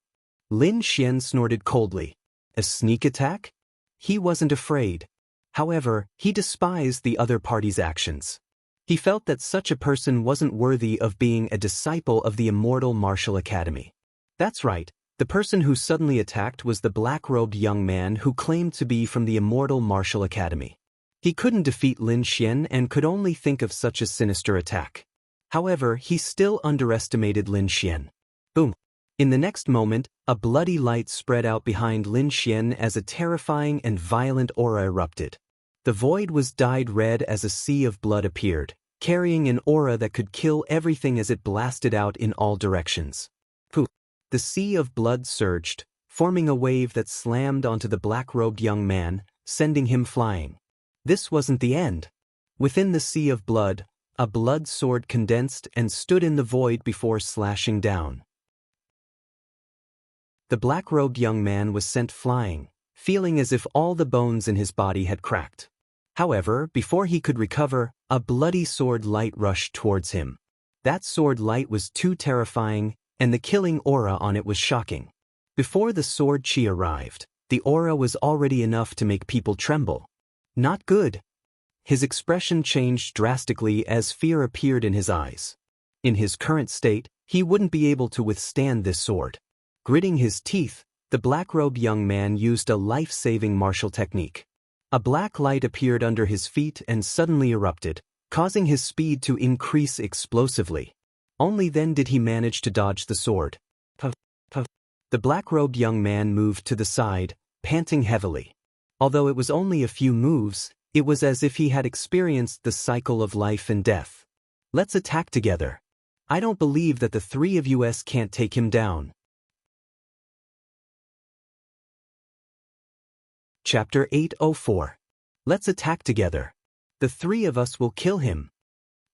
Lin Xian snorted coldly. A sneak attack? He wasn't afraid. However, he despised the other party's actions. He felt that such a person wasn't worthy of being a disciple of the immortal martial academy. That's right, the person who suddenly attacked was the black-robed young man who claimed to be from the immortal martial academy. He couldn't defeat Lin Xian and could only think of such a sinister attack. However, he still underestimated Lin Xian. Boom. In the next moment, a bloody light spread out behind Lin Xian as a terrifying and violent aura erupted. The void was dyed red as a sea of blood appeared, carrying an aura that could kill everything as it blasted out in all directions. Poof. The sea of blood surged, forming a wave that slammed onto the black-robed young man, sending him flying. This wasn't the end. Within the sea of blood, a blood sword condensed and stood in the void before slashing down. The black-robed young man was sent flying, feeling as if all the bones in his body had cracked. However, before he could recover, a bloody sword light rushed towards him. That sword light was too terrifying, and the killing aura on it was shocking. Before the sword chi arrived, the aura was already enough to make people tremble. Not good. His expression changed drastically as fear appeared in his eyes. In his current state, he wouldn't be able to withstand this sword. Gritting his teeth, the black-robed young man used a life-saving martial technique. A black light appeared under his feet and suddenly erupted, causing his speed to increase explosively. Only then did he manage to dodge the sword. Puff, puff. The black-robed young man moved to the side, panting heavily. Although it was only a few moves, it was as if he had experienced the cycle of life and death. Let's attack together. I don't believe that the 3 of us can't take him down. Chapter 804. Let's attack together. The 3 of us will kill him.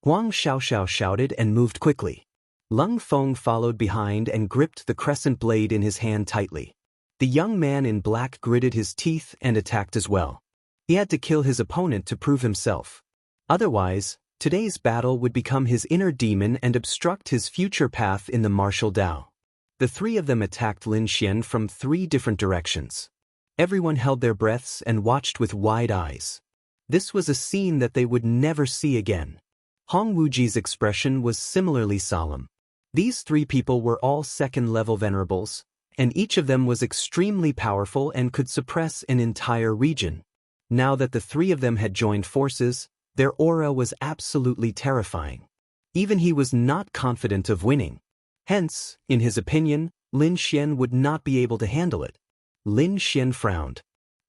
Huang Xiaoxiao shouted and moved quickly. Lung Feng followed behind and gripped the crescent blade in his hand tightly. The young man in black gritted his teeth and attacked as well. He had to kill his opponent to prove himself. Otherwise, today's battle would become his inner demon and obstruct his future path in the martial Tao. The 3 of them attacked Lin Xian from 3 different directions. Everyone held their breaths and watched with wide eyes. This was a scene that they would never see again. Hong Wuji's expression was similarly solemn. These 3 people were all second-level venerables, and each of them was extremely powerful and could suppress an entire region. Now that the 3 of them had joined forces, their aura was absolutely terrifying. Even he was not confident of winning. Hence, in his opinion, Lin Xian would not be able to handle it. Lin Xian frowned.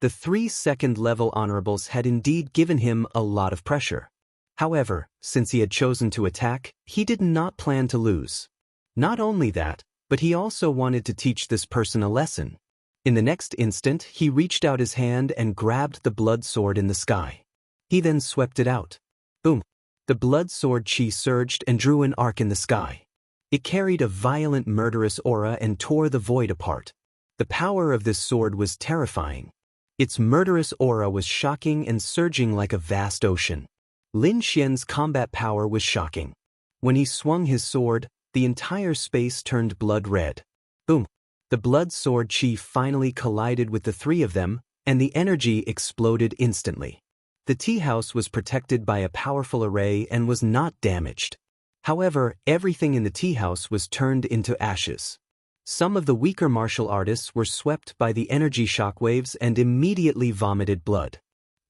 The 3 second-level honorables had indeed given him a lot of pressure. However, since he had chosen to attack, he did not plan to lose. Not only that, but he also wanted to teach this person a lesson. In the next instant, he reached out his hand and grabbed the blood sword in the sky. He then swept it out. Boom! The blood sword chi surged and drew an arc in the sky. It carried a violent murderous aura and tore the void apart. The power of this sword was terrifying. Its murderous aura was shocking and surging like a vast ocean. Lin Xian's combat power was shocking. When he swung his sword, the entire space turned blood red. Boom! The blood sword chi finally collided with the 3 of them, and the energy exploded instantly. The tea house was protected by a powerful array and was not damaged. However, everything in the tea house was turned into ashes. Some of the weaker martial artists were swept by the energy shockwaves and immediately vomited blood.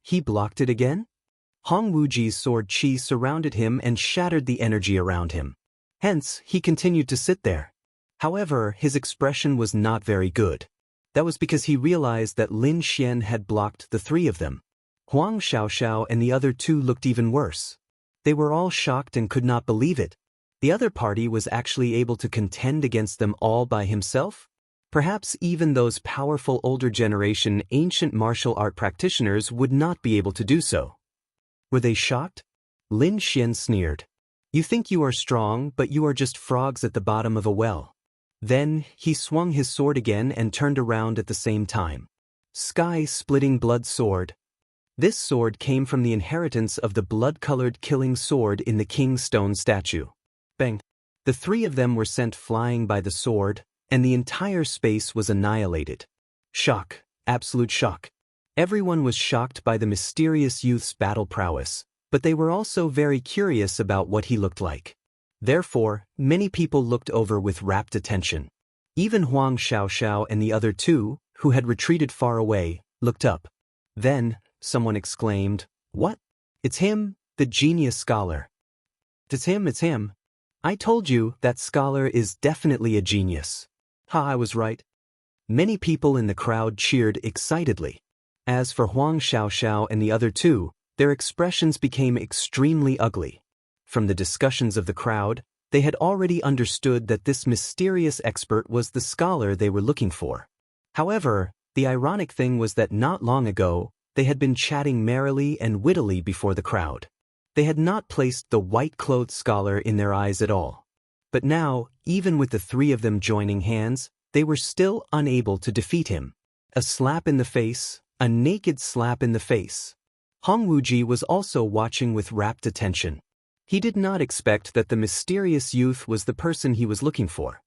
He blocked it again? Hong Wuji's sword chi surrounded him and shattered the energy around him. Hence, he continued to sit there. However, his expression was not very good. That was because he realized that Lin Xian had blocked the 3 of them. Huang Xiaoxiao and the other 2 looked even worse. They were all shocked and could not believe it. The other party was actually able to contend against them all by himself? Perhaps even those powerful older generation ancient martial art practitioners would not be able to do so. Were they shocked? Lin Xian sneered. You think you are strong, but you are just frogs at the bottom of a well. Then, he swung his sword again and turned around at the same time. Sky-splitting blood sword. This sword came from the inheritance of the blood-colored killing sword in the king's stone statue. Bang! The three of them were sent flying by the sword, and the entire space was annihilated. Shock, absolute shock. Everyone was shocked by the mysterious youth's battle prowess, but they were also very curious about what he looked like. Therefore, many people looked over with rapt attention. Even Huang Xiaoxiao and the other two, who had retreated far away, looked up. Then, someone exclaimed, "What? It's him, the genius scholar." It's him. I told you that scholar is definitely a genius. Ha, I was right. Many people in the crowd cheered excitedly. As for Huang Xiaoxiao and the other two, their expressions became extremely ugly. From the discussions of the crowd, they had already understood that this mysterious expert was the scholar they were looking for. However, the ironic thing was that not long ago, they had been chatting merrily and wittily before the crowd. They had not placed the white-clothed scholar in their eyes at all. But now, even with the three of them joining hands, they were still unable to defeat him. A slap in the face, a naked slap in the face. Hong Wuji was also watching with rapt attention. He did not expect that the mysterious youth was the person he was looking for.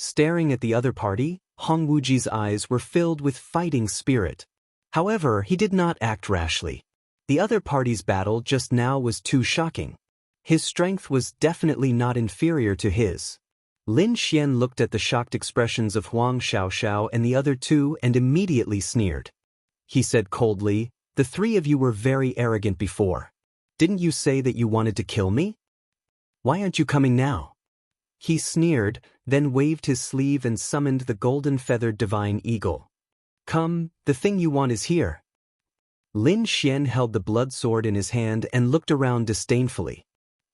Staring at the other party, Hong Wuji's eyes were filled with fighting spirit. However, he did not act rashly. The other party's battle just now was too shocking. His strength was definitely not inferior to his. Lin Xian looked at the shocked expressions of Huang Xiaoxiao and the other two and immediately sneered. He said coldly, "The three of you were very arrogant before. Didn't you say that you wanted to kill me? Why aren't you coming now?" He sneered, then waved his sleeve and summoned the golden-feathered divine eagle. "Come, the thing you want is here." Lin Xian held the blood sword in his hand and looked around disdainfully.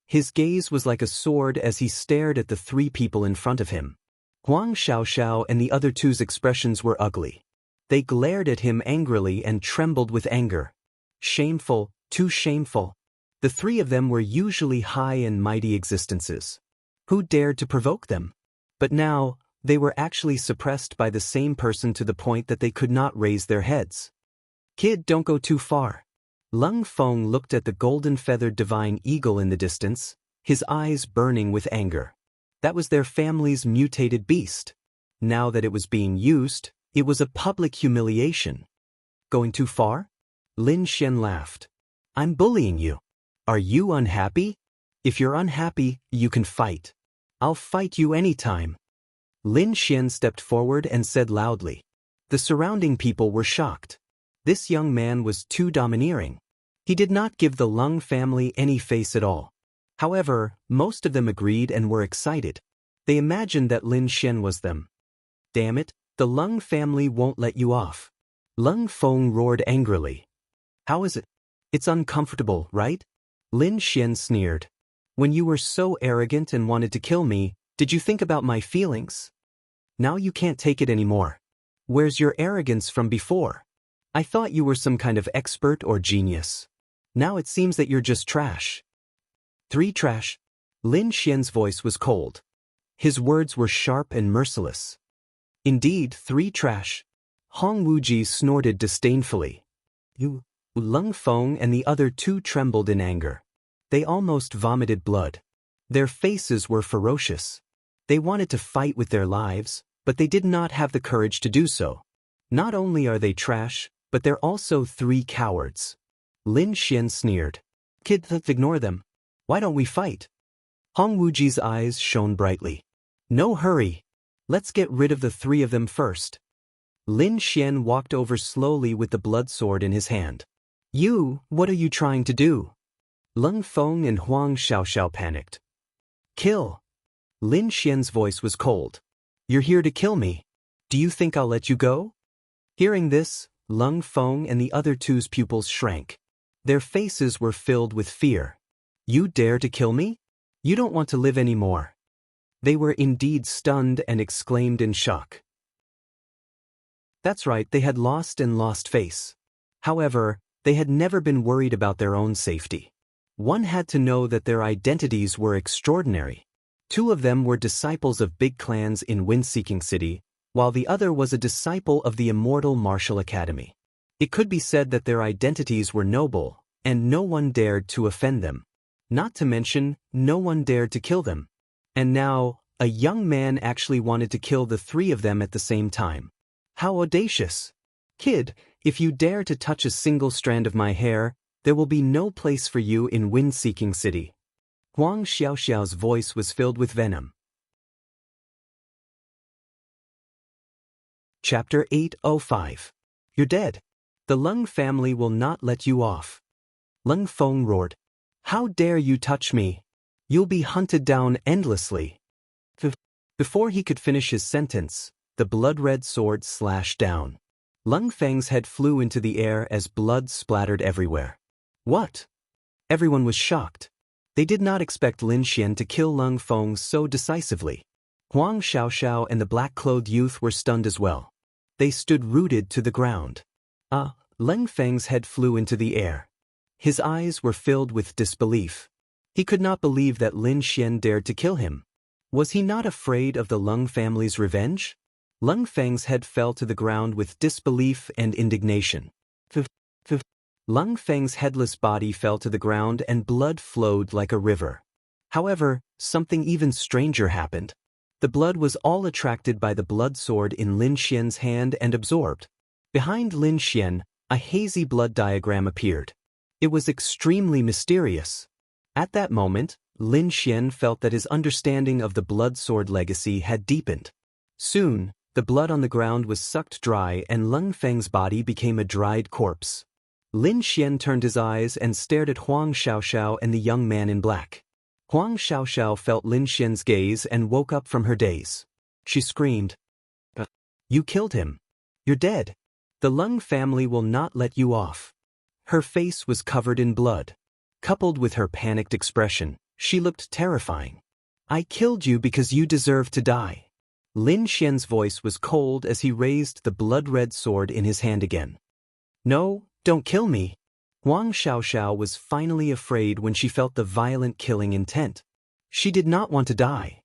His gaze was like a sword as he stared at the three people in front of him. Huang Xiaoxiao and the other two's expressions were ugly. They glared at him angrily and trembled with anger. Shameful, too shameful. The three of them were usually high and mighty existences. Who dared to provoke them? But now, they were actually suppressed by the same person to the point that they could not raise their heads. "Kid, don't go too far." Lung Feng looked at the golden-feathered divine eagle in the distance, his eyes burning with anger. That was their family's mutated beast. Now that it was being used, it was a public humiliation. "Going too far?" Lin Xian laughed. "I'm bullying you. Are you unhappy? If you're unhappy, you can fight. I'll fight you anytime." Lin Xian stepped forward and said loudly. The surrounding people were shocked. This young man was too domineering. He did not give the Lung family any face at all. However, most of them agreed and were excited. They imagined that Lin Xian was them. "Damn it, the Lung family won't let you off." Lung Feng roared angrily. "How is it? It's uncomfortable, right?" Lin Xian sneered. "When you were so arrogant and wanted to kill me, did you think about my feelings? Now you can't take it anymore. Where's your arrogance from before? I thought you were some kind of expert or genius. Now it seems that you're just trash." "Three trash?" Lin Xian's voice was cold. His words were sharp and merciless. "Indeed, three trash." Hong Wuji snorted disdainfully. "You..." Lung Feng and the other two trembled in anger. They almost vomited blood. Their faces were ferocious. They wanted to fight with their lives, but they did not have the courage to do so. Not only are they trash, but they're also three cowards. Lin Xian sneered. "Kid, ignore them. Why don't we fight?" Hong Wuji's eyes shone brightly. "No hurry. Let's get rid of the three of them first." Lin Xian walked over slowly with the blood sword in his hand. "You, what are you trying to do?" Lung Feng and Huang Xiaoxiao panicked. "Kill." Lin Xian's voice was cold. "You're here to kill me. Do you think I'll let you go?" Hearing this, Lung Feng and the other two's pupils shrank. Their faces were filled with fear. "You dare to kill me? You don't want to live anymore." They were indeed stunned and exclaimed in shock. That's right, they had lost face. However, they had never been worried about their own safety. One had to know that their identities were extraordinary. Two of them were disciples of big clans in Wind-Seeking City, while the other was a disciple of the immortal martial academy. It could be said that their identities were noble, and no one dared to offend them. Not to mention, no one dared to kill them. And now, a young man actually wanted to kill the three of them at the same time. How audacious! Kid, if you dare to touch a single strand of my hair, there will be no place for you in Wind-Seeking City. Huang Xiaoxiao's voice was filled with venom. Chapter 805. You're dead. The Leng family will not let you off. Leng Feng roared. How dare you touch me? You'll be hunted down endlessly. Before he could finish his sentence, the blood-red sword slashed down. Leng Feng's head flew into the air as blood splattered everywhere. What? Everyone was shocked. They did not expect Lin Xian to kill Leng Feng so decisively. Huang Xiaoxiao and the black-clothed youth were stunned as well. They stood rooted to the ground. Leng Feng's head flew into the air. His eyes were filled with disbelief. He could not believe that Lin Xian dared to kill him. Was he not afraid of the Leng family's revenge? Leng Feng's head fell to the ground with disbelief and indignation. Leng Feng's headless body fell to the ground and blood flowed like a river. However, something even stranger happened. The blood was all attracted by the blood sword in Lin Xian's hand and absorbed. Behind Lin Xian, a hazy blood diagram appeared. It was extremely mysterious. At that moment, Lin Xian felt that his understanding of the blood sword legacy had deepened. Soon, the blood on the ground was sucked dry and Leng Feng's body became a dried corpse. Lin Xian turned his eyes and stared at Huang Xiaoxiao and the young man in black. Huang Xiaoxiao felt Lin Xian's gaze and woke up from her daze. She screamed, "You killed him. You're dead. The Leng family will not let you off." Her face was covered in blood. Coupled with her panicked expression, she looked terrifying. "I killed you because you deserve to die." Lin Xian's voice was cold as he raised the blood-red sword in his hand again. "No, don't kill me." Huang Xiaoxiao was finally afraid when she felt the violent killing intent. She did not want to die.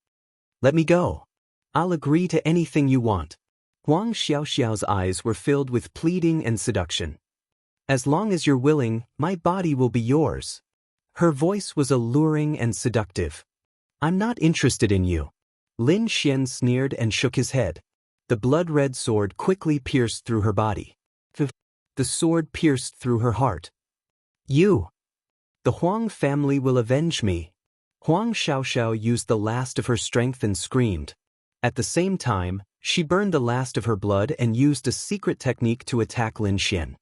"Let me go. I'll agree to anything you want." Huang Xiaoxiao's eyes were filled with pleading and seduction. "As long as you're willing, my body will be yours." Her voice was alluring and seductive. "I'm not interested in you." Lin Xian sneered and shook his head. The blood-red sword quickly pierced through her body. The sword pierced through her heart. "You! The Huang family will avenge me." Huang Xiaoxiao used the last of her strength and screamed. At the same time, she burned the last of her blood and used a secret technique to attack Lin Xian.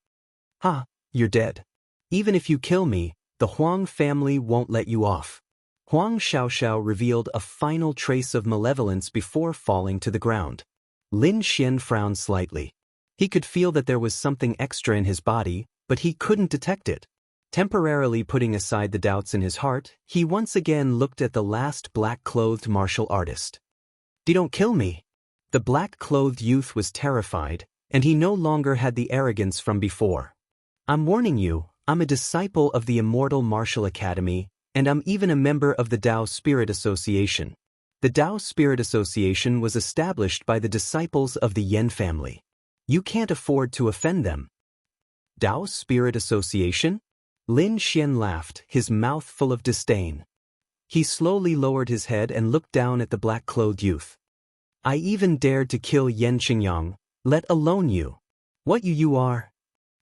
"Ha, you're dead. Even if you kill me, the Huang family won't let you off." Huang Xiaoxiao revealed a final trace of malevolence before falling to the ground. Lin Xian frowned slightly. He could feel that there was something extra in his body, but he couldn't detect it. Temporarily putting aside the doubts in his heart, he once again looked at the last black-clothed martial artist. "Don't kill me." The black-clothed youth was terrified, and he no longer had the arrogance from before. "I'm warning you, I'm a disciple of the immortal martial academy, and I'm even a member of the Tao Spirit Association. The Tao Spirit Association was established by the disciples of the Yan family. You can't afford to offend them." "Tao Spirit Association?" Lin Xian laughed, his mouth full of disdain. He slowly lowered his head and looked down at the black-clothed youth. "I even dared to kill Yan Qingyang, let alone you. What you are?"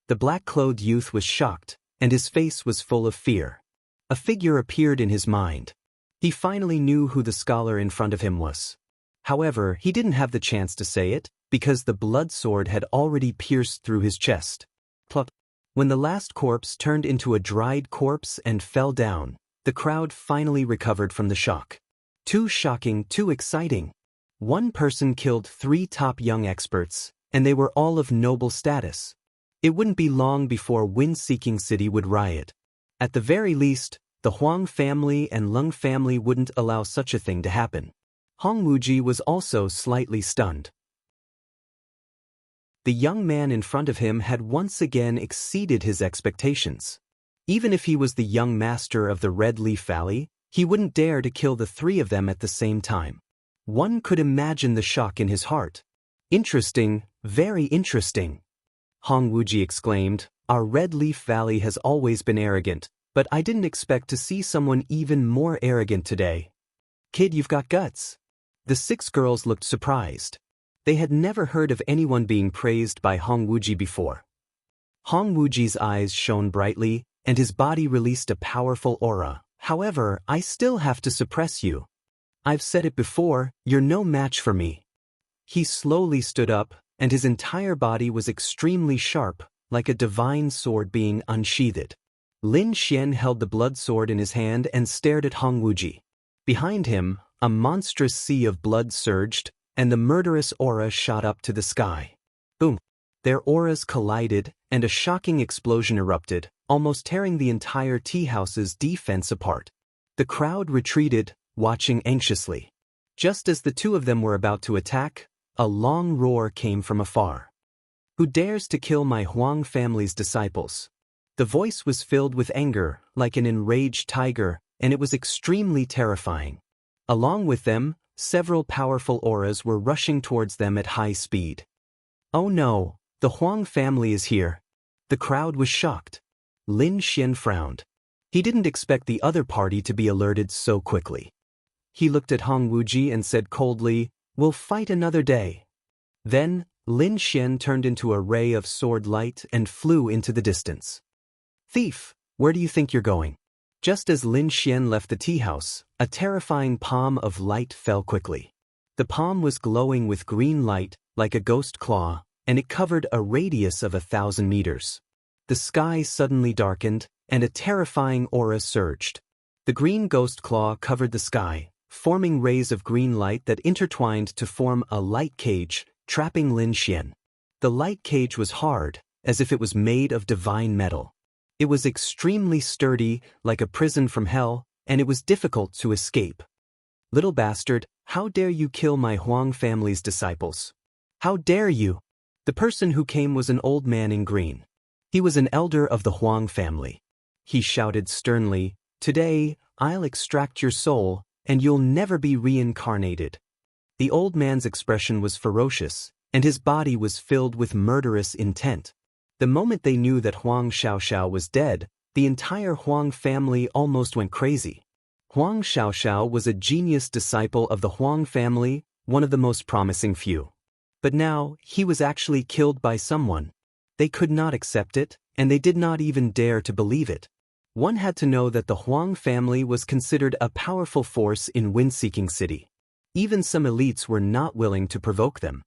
The black-clothed youth was shocked, and his face was full of fear. A figure appeared in his mind. He finally knew who the scholar in front of him was. However, he didn't have the chance to say it, because the blood sword had already pierced through his chest. Plop. When the last corpse turned into a dried corpse and fell down, the crowd finally recovered from the shock. Too shocking, too exciting. One person killed 3 top young experts, and they were all of noble status. It wouldn't be long before Wind-Seeking City would riot. At the very least, the Huang family and Leng family wouldn't allow such a thing to happen. Hong Wuji was also slightly stunned. The young man in front of him had once again exceeded his expectations. Even if he was the young master of the Red Leaf Valley, he wouldn't dare to kill the 3 of them at the same time. One could imagine the shock in his heart. Interesting, very interesting. Hong Wuji exclaimed, our Red Leaf Valley has always been arrogant, but I didn't expect to see someone even more arrogant today. Kid, you've got guts. The 6 girls looked surprised. They had never heard of anyone being praised by Hong Wuji before. Hong Wuji's eyes shone brightly, and his body released a powerful aura. However, I still have to suppress you. I've said it before, you're no match for me. He slowly stood up, and his entire body was extremely sharp, like a divine sword being unsheathed. Lin Xian held the blood sword in his hand and stared at Hong Wuji. Behind him, a monstrous sea of blood surged, and the murderous aura shot up to the sky. Boom! Their auras collided, and a shocking explosion erupted, almost tearing the entire tea house's defense apart. The crowd retreated, watching anxiously. Just as the 2 of them were about to attack, a long roar came from afar. Who dares to kill my Huang family's disciples? The voice was filled with anger, like an enraged tiger, and it was extremely terrifying. Along with them, several powerful auras were rushing towards them at high speed. Oh no, the Huang family is here. The crowd was shocked. Lin Xian frowned. He didn't expect the other party to be alerted so quickly. He looked at Hong Wuji and said coldly, we'll fight another day. Then, Lin Xian turned into a ray of sword light and flew into the distance. Thief, where do you think you're going? Just as Lin Xian left the tea house, a terrifying palm of light fell quickly. The palm was glowing with green light, like a ghost claw, and it covered a radius of 1,000 meters. The sky suddenly darkened, and a terrifying aura surged. The green ghost claw covered the sky, forming rays of green light that intertwined to form a light cage, trapping Lin Xian. The light cage was hard, as if it was made of divine metal. It was extremely sturdy, like a prison from hell, and it was difficult to escape. Little bastard, how dare you kill my Huang family's disciples? How dare you? The person who came was an old man in green. He was an elder of the Huang family. He shouted sternly, today, I'll extract your soul, and you'll never be reincarnated. The old man's expression was ferocious, and his body was filled with murderous intent. The moment they knew that Huang Xiaoxiao was dead, the entire Huang family almost went crazy. Huang Xiaoxiao was a genius disciple of the Huang family, one of the most promising few. But now, he was actually killed by someone. They could not accept it, and they did not even dare to believe it. One had to know that the Huang family was considered a powerful force in Wind-Seeking City. Even some elites were not willing to provoke them.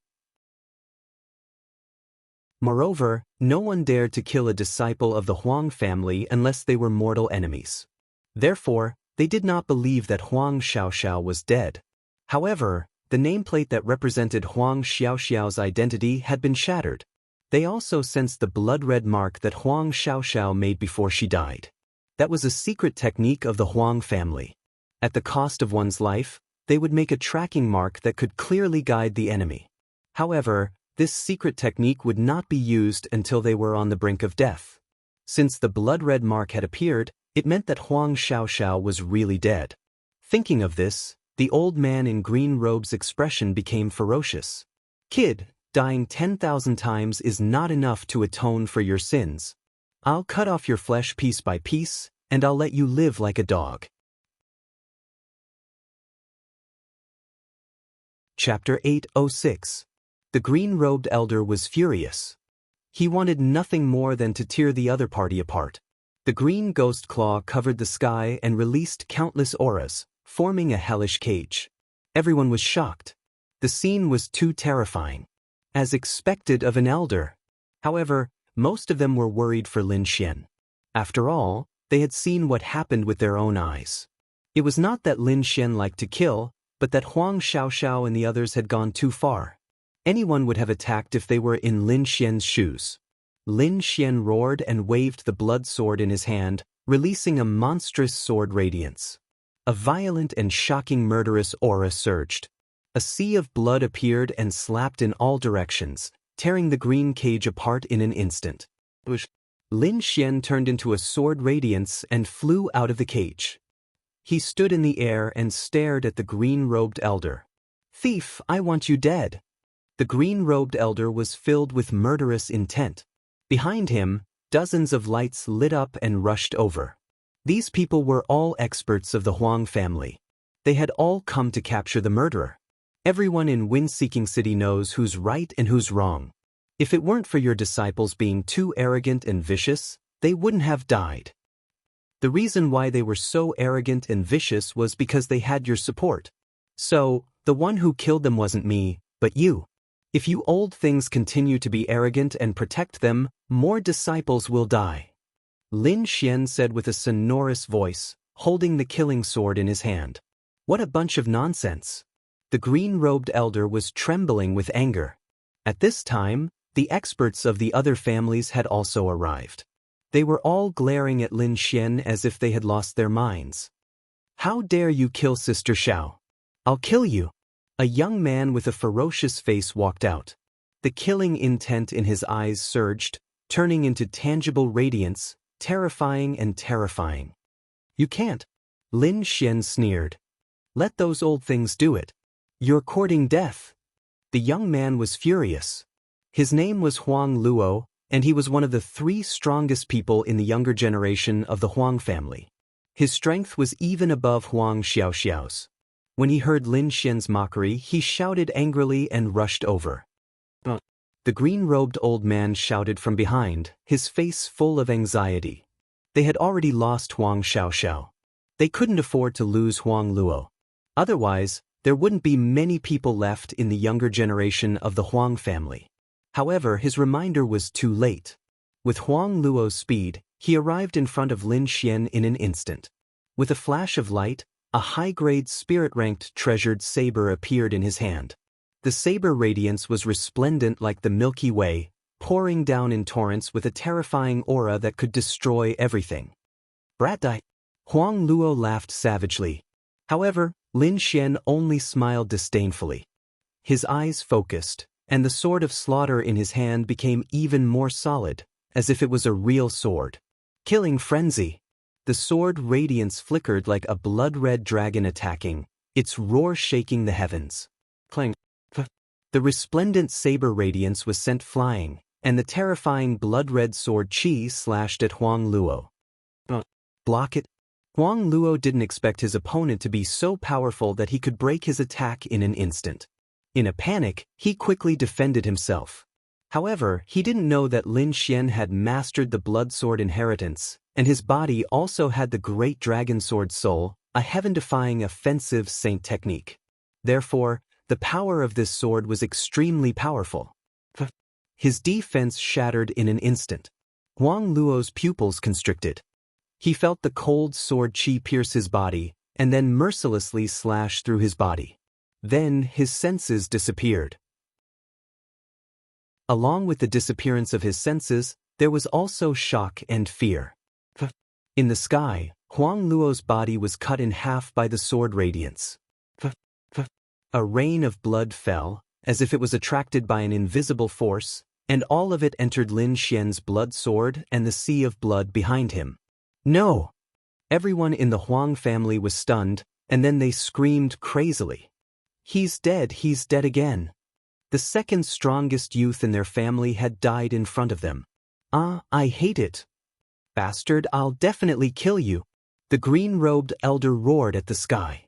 Moreover, no one dared to kill a disciple of the Huang family unless they were mortal enemies. Therefore, they did not believe that Huang Xiaoxiao was dead. However, the nameplate that represented Huang Xiaoxiao's identity had been shattered. They also sensed the blood-red mark that Huang Xiaoxiao made before she died. That was a secret technique of the Huang family. At the cost of one's life, they would make a tracking mark that could clearly guide the enemy. However, this secret technique would not be used until they were on the brink of death. Since the blood-red mark had appeared, it meant that Huang Xiaoxiao was really dead. Thinking of this, the old man in green robe's expression became ferocious. Kid, dying 10,000 times is not enough to atone for your sins. I'll cut off your flesh piece by piece, and I'll let you live like a dog. Chapter 806. The green-robed elder was furious. He wanted nothing more than to tear the other party apart. The green ghost claw covered the sky and released countless auras, forming a hellish cage. Everyone was shocked. The scene was too terrifying. As expected of an elder. However, most of them were worried for Lin Xian. After all, they had seen what happened with their own eyes. It was not that Lin Xian liked to kill, but that Huang Xiaoxiao and the others had gone too far. Anyone would have attacked if they were in Lin Xian's shoes. Lin Xian roared and waved the blood sword in his hand, releasing a monstrous sword radiance. A violent and shocking murderous aura surged. A sea of blood appeared and slapped in all directions, tearing the green cage apart in an instant. Lin Xian turned into a sword radiance and flew out of the cage. He stood in the air and stared at the green-robed elder. Thief, I want you dead. The green-robed elder was filled with murderous intent. Behind him, dozens of lights lit up and rushed over. These people were all experts of the Huang family. They had all come to capture the murderer. Everyone in Wind-Seeking City knows who's right and who's wrong. If it weren't for your disciples being too arrogant and vicious, they wouldn't have died. The reason why they were so arrogant and vicious was because they had your support. So, the one who killed them wasn't me, but you. If you old things continue to be arrogant and protect them, more disciples will die. Lin Xian said with a sonorous voice, holding the killing sword in his hand. What a bunch of nonsense. The green-robed elder was trembling with anger. At this time, the experts of the other families had also arrived. They were all glaring at Lin Xian as if they had lost their minds. How dare you kill Sister Xiao? I'll kill you. A young man with a ferocious face walked out. The killing intent in his eyes surged, turning into tangible radiance, terrifying and terrifying. You can't. Lin Xian sneered. Let those old things do it. You're courting death. The young man was furious. His name was Huang Luo, and he was one of the 3 strongest people in the younger generation of the Huang family. His strength was even above Huang Xiaoxiao's. When he heard Lin Xian's mockery, he shouted angrily and rushed over. The green-robed old man shouted from behind, his face full of anxiety. They had already lost Huang Xiaoxiao. They couldn't afford to lose Huang Luo. Otherwise, there wouldn't be many people left in the younger generation of the Huang family. However, his reminder was too late. With Huang Luo's speed, he arrived in front of Lin Xian in an instant. With a flash of light, a high-grade spirit-ranked treasured saber appeared in his hand. The saber radiance was resplendent like the Milky Way, pouring down in torrents with a terrifying aura that could destroy everything. Brat die. Huang Luo laughed savagely. However, Lin Xian only smiled disdainfully. His eyes focused, and the sword of slaughter in his hand became even more solid, as if it was a real sword. Killing frenzy. The sword radiance flickered like a blood-red dragon attacking, its roar shaking the heavens. Clang. The resplendent saber radiance was sent flying, and the terrifying blood-red sword Qi slashed at Huang Luo. Block it. Huang Luo didn't expect his opponent to be so powerful that he could break his attack in an instant. In a panic, he quickly defended himself. However, he didn't know that Lin Xian had mastered the blood sword inheritance, and his body also had the great dragon sword soul, a heaven-defying offensive saint technique. Therefore, the power of this sword was extremely powerful. His defense shattered in an instant. Huang Luo's pupils constricted. He felt the cold sword Qi pierce his body, and then mercilessly slash through his body. Then his senses disappeared. Along with the disappearance of his senses, there was also shock and fear. In the sky, Huang Luo's body was cut in half by the sword radiance. A rain of blood fell, as if it was attracted by an invisible force, and all of it entered Lin Xian's blood sword and the sea of blood behind him. No! Everyone in the Huang family was stunned, and then they screamed crazily. He's dead again. The second strongest youth in their family had died in front of them. I hate it. Bastard, I'll definitely kill you. The green-robed elder roared at the sky.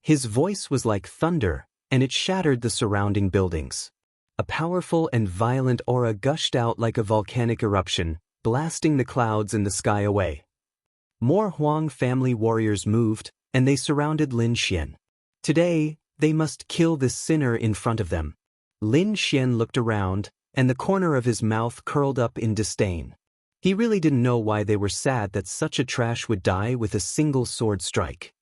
His voice was like thunder, and it shattered the surrounding buildings. A powerful and violent aura gushed out like a volcanic eruption, blasting the clouds in the sky away. More Huang family warriors moved, and they surrounded Lin Xian. Today, they must kill this sinner in front of them. Lin Xian looked around, and the corner of his mouth curled up in disdain. He really didn't know why they were sad that such a trash would die with a single sword strike.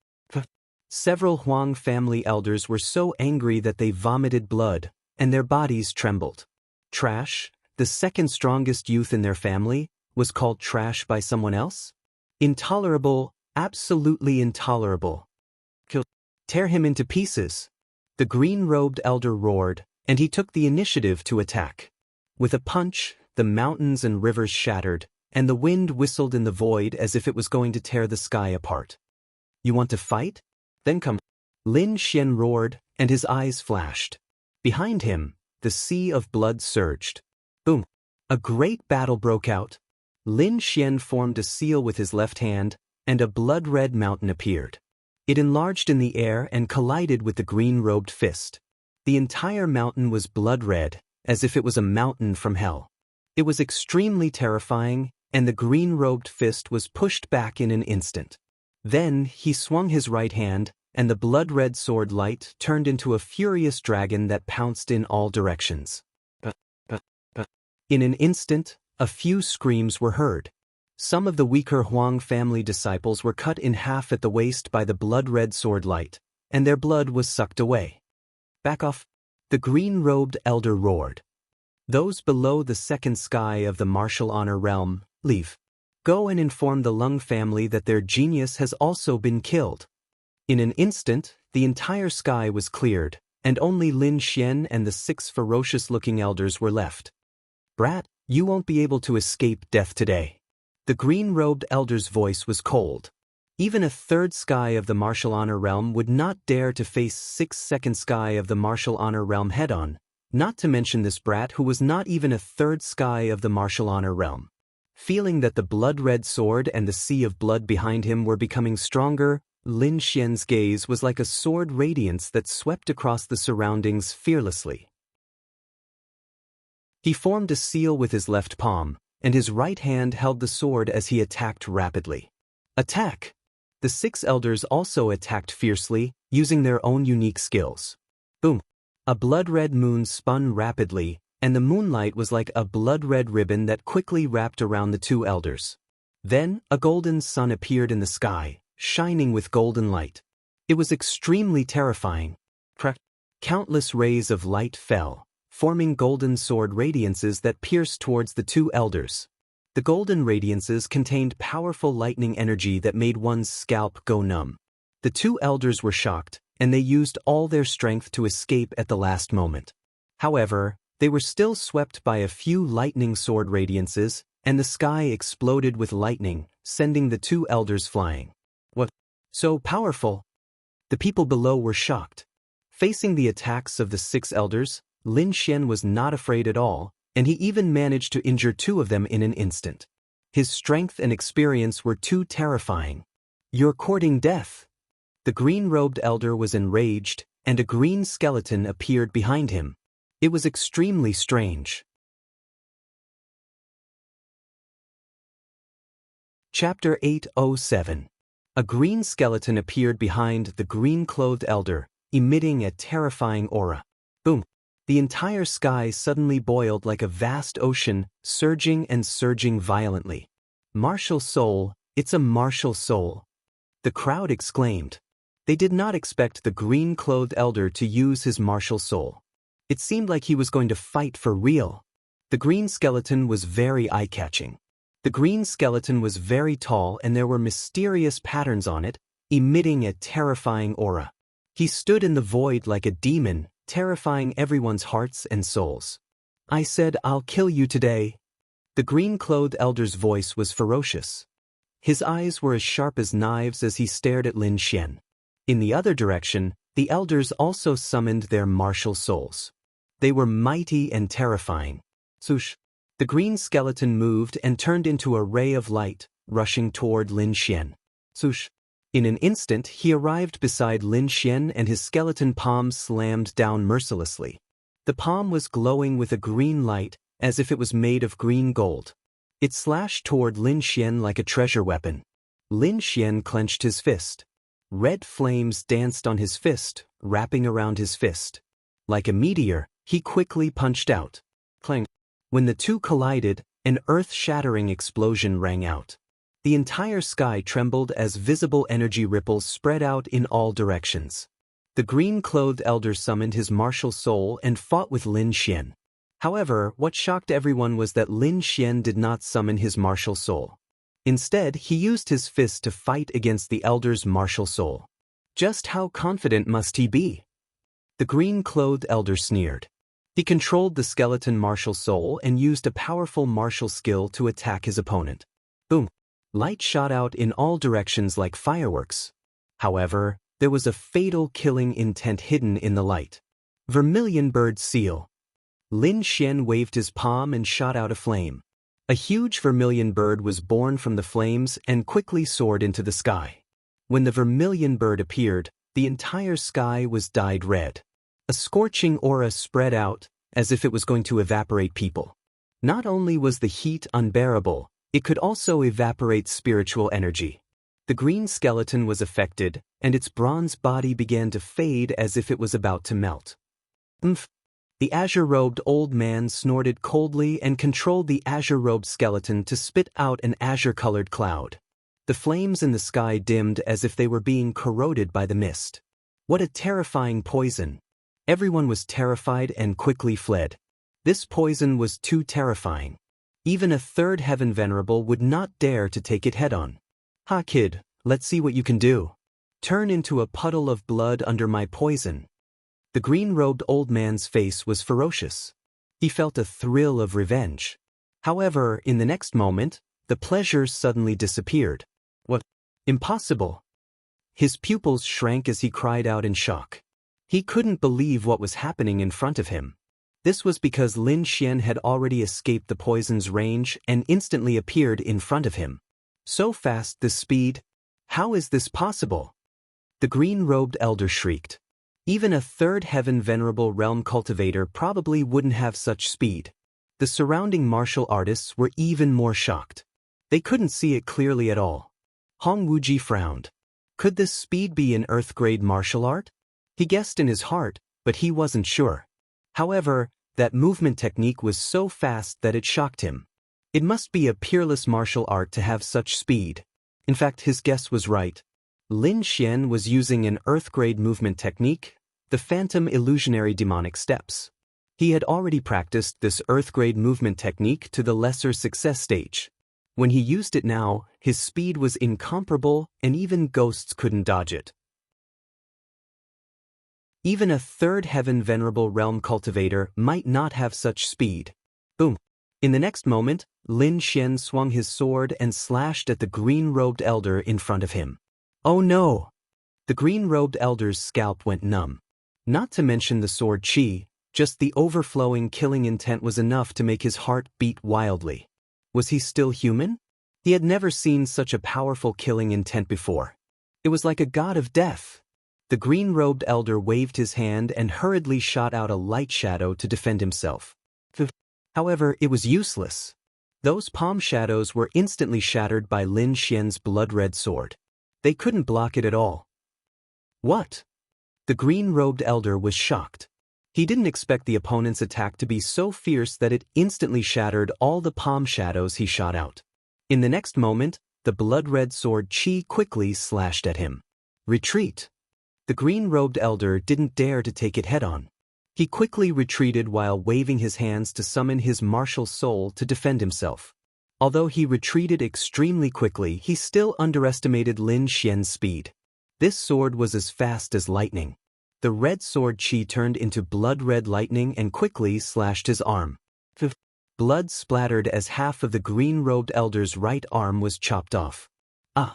Several Huang family elders were so angry that they vomited blood, and their bodies trembled. Trash, the second strongest youth in their family, was called trash by someone else? Intolerable, absolutely intolerable. Tear him into pieces. The green-robed elder roared, and he took the initiative to attack. With a punch, the mountains and rivers shattered, and the wind whistled in the void as if it was going to tear the sky apart. You want to fight? Then come. Lin Xian roared, and his eyes flashed. Behind him, the sea of blood surged. Boom! A great battle broke out. Lin Xian formed a seal with his left hand, and a blood-red mountain appeared. It enlarged in the air and collided with the green-robed fist. The entire mountain was blood-red, as if it was a mountain from hell. It was extremely terrifying, and the green-robed fist was pushed back in an instant. Then he swung his right hand, and the blood-red sword light turned into a furious dragon that pounced in all directions. In an instant, a few screams were heard. Some of the weaker Huang family disciples were cut in half at the waist by the blood-red sword light, and their blood was sucked away. Back off! The green-robed elder roared. Those below the second sky of the martial honor realm, leave. Go and inform the Lung family that their genius has also been killed. In an instant, the entire sky was cleared, and only Lin Xian and the 6 ferocious-looking elders were left. Brat, you won't be able to escape death today. The green-robed elder's voice was cold. Even a third sky of the martial honor realm would not dare to face 6 second sky of the martial honor realm head-on, not to mention this brat who was not even a third sky of the martial honor realm. Feeling that the blood-red sword and the sea of blood behind him were becoming stronger, Lin Xian's gaze was like a sword radiance that swept across the surroundings fearlessly. He formed a seal with his left palm, and his right hand held the sword as he attacked rapidly. Attack! The 6 elders also attacked fiercely, using their own unique skills. Boom! A blood-red moon spun rapidly, and the moonlight was like a blood-red ribbon that quickly wrapped around the 2 elders. Then, a golden sun appeared in the sky, shining with golden light. It was extremely terrifying. Countless rays of light fell, forming golden sword radiances that pierced towards the 2 elders. The golden radiances contained powerful lightning energy that made one's scalp go numb. The 2 elders were shocked, and they used all their strength to escape at the last moment. However, they were still swept by a few lightning sword radiances, and the sky exploded with lightning, sending the 2 elders flying. What? So powerful? The people below were shocked. Facing the attacks of the 6 elders, Lin Xian was not afraid at all, and he even managed to injure 2 of them in an instant. His strength and experience were too terrifying. You're courting death. The green-robed elder was enraged, and a green skeleton appeared behind him. It was extremely strange. Chapter 807. A green skeleton appeared behind the green-clothed elder, emitting a terrifying aura. Boom! The entire sky suddenly boiled like a vast ocean, surging and surging violently. Martial soul, it's a martial soul. The crowd exclaimed. They did not expect the green-clothed elder to use his martial soul. It seemed like he was going to fight for real. The green skeleton was very eye-catching. The green skeleton was very tall and there were mysterious patterns on it, emitting a terrifying aura. He stood in the void like a demon, terrifying everyone's hearts and souls. I said, I'll kill you today. The green-clothed elder's voice was ferocious. His eyes were as sharp as knives as he stared at Lin Xian. In the other direction, the elders also summoned their martial souls. They were mighty and terrifying. Swoosh! The green skeleton moved and turned into a ray of light, rushing toward Lin Xian. Swoosh! In an instant, he arrived beside Lin Xian and his skeleton palm slammed down mercilessly. The palm was glowing with a green light, as if it was made of green gold. It slashed toward Lin Xian like a treasure weapon. Lin Xian clenched his fist. Red flames danced on his fist, wrapping around his fist. Like a meteor, he quickly punched out. Clang! When the 2 collided, an earth-shattering explosion rang out. The entire sky trembled as visible energy ripples spread out in all directions. The green-clothed elder summoned his martial soul and fought with Lin Xian. However, what shocked everyone was that Lin Xian did not summon his martial soul. Instead, he used his fist to fight against the elder's martial soul. Just how confident must he be? The green-clothed elder sneered. He controlled the skeleton martial soul and used a powerful martial skill to attack his opponent. Boom! Light shot out in all directions like fireworks. However, there was a fatal killing intent hidden in the light. Vermilion bird seal. Lin Xian waved his palm and shot out a flame. A huge vermilion bird was born from the flames and quickly soared into the sky. When the vermilion bird appeared, the entire sky was dyed red. A scorching aura spread out, as if it was going to evaporate people. Not only was the heat unbearable, it could also evaporate spiritual energy. The green skeleton was affected, and its bronze body began to fade as if it was about to melt. The azure-robed old man snorted coldly and controlled the azure-robed skeleton to spit out an azure-colored cloud. The flames in the sky dimmed as if they were being corroded by the mist. What a terrifying poison! Everyone was terrified and quickly fled. This poison was too terrifying. Even a third heaven venerable would not dare to take it head-on. "Ha kid, let's see what you can do. Turn into a puddle of blood under my poison." The green-robed old man's face was ferocious. He felt a thrill of revenge. However, in the next moment, the pleasure suddenly disappeared. What? Impossible! His pupils shrank as he cried out in shock. He couldn't believe what was happening in front of him. This was because Lin Xian had already escaped the poison's range and instantly appeared in front of him. So fast, this speed! How is this possible? The green-robed elder shrieked. Even a third heaven venerable realm cultivator probably wouldn't have such speed. The surrounding martial artists were even more shocked. They couldn't see it clearly at all. Hong Wuji frowned. Could this speed be an Earth-grade martial art? He guessed in his heart, but he wasn't sure. However, that movement technique was so fast that it shocked him. It must be a peerless martial art to have such speed. In fact, his guess was right. Lin Xian was using an Earth-grade movement technique, the Phantom Illusionary Demonic Steps. He had already practiced this Earth-grade movement technique to the lesser success stage. When he used it now, his speed was incomparable and even ghosts couldn't dodge it. Even a third heaven venerable realm cultivator might not have such speed. Boom! In the next moment, Lin Xian swung his sword and slashed at the green-robed elder in front of him. Oh no! The green-robed elder's scalp went numb. Not to mention the sword chi, just the overflowing killing intent was enough to make his heart beat wildly. Was he still human? He had never seen such a powerful killing intent before. It was like a god of death. The green-robed elder waved his hand and hurriedly shot out a light shadow to defend himself. However, it was useless. Those palm shadows were instantly shattered by Lin Xian's blood-red sword. They couldn't block it at all. What? The green-robed elder was shocked. He didn't expect the opponent's attack to be so fierce that it instantly shattered all the palm shadows he shot out. In the next moment, the blood-red sword chi quickly slashed at him. Retreat! The green-robed elder didn't dare to take it head-on. He quickly retreated while waving his hands to summon his martial soul to defend himself. Although he retreated extremely quickly, he still underestimated Lin Xian's speed. This sword was as fast as lightning. The red sword chi turned into blood-red lightning and quickly slashed his arm. Blood splattered as half of the green-robed elder's right arm was chopped off. Ah!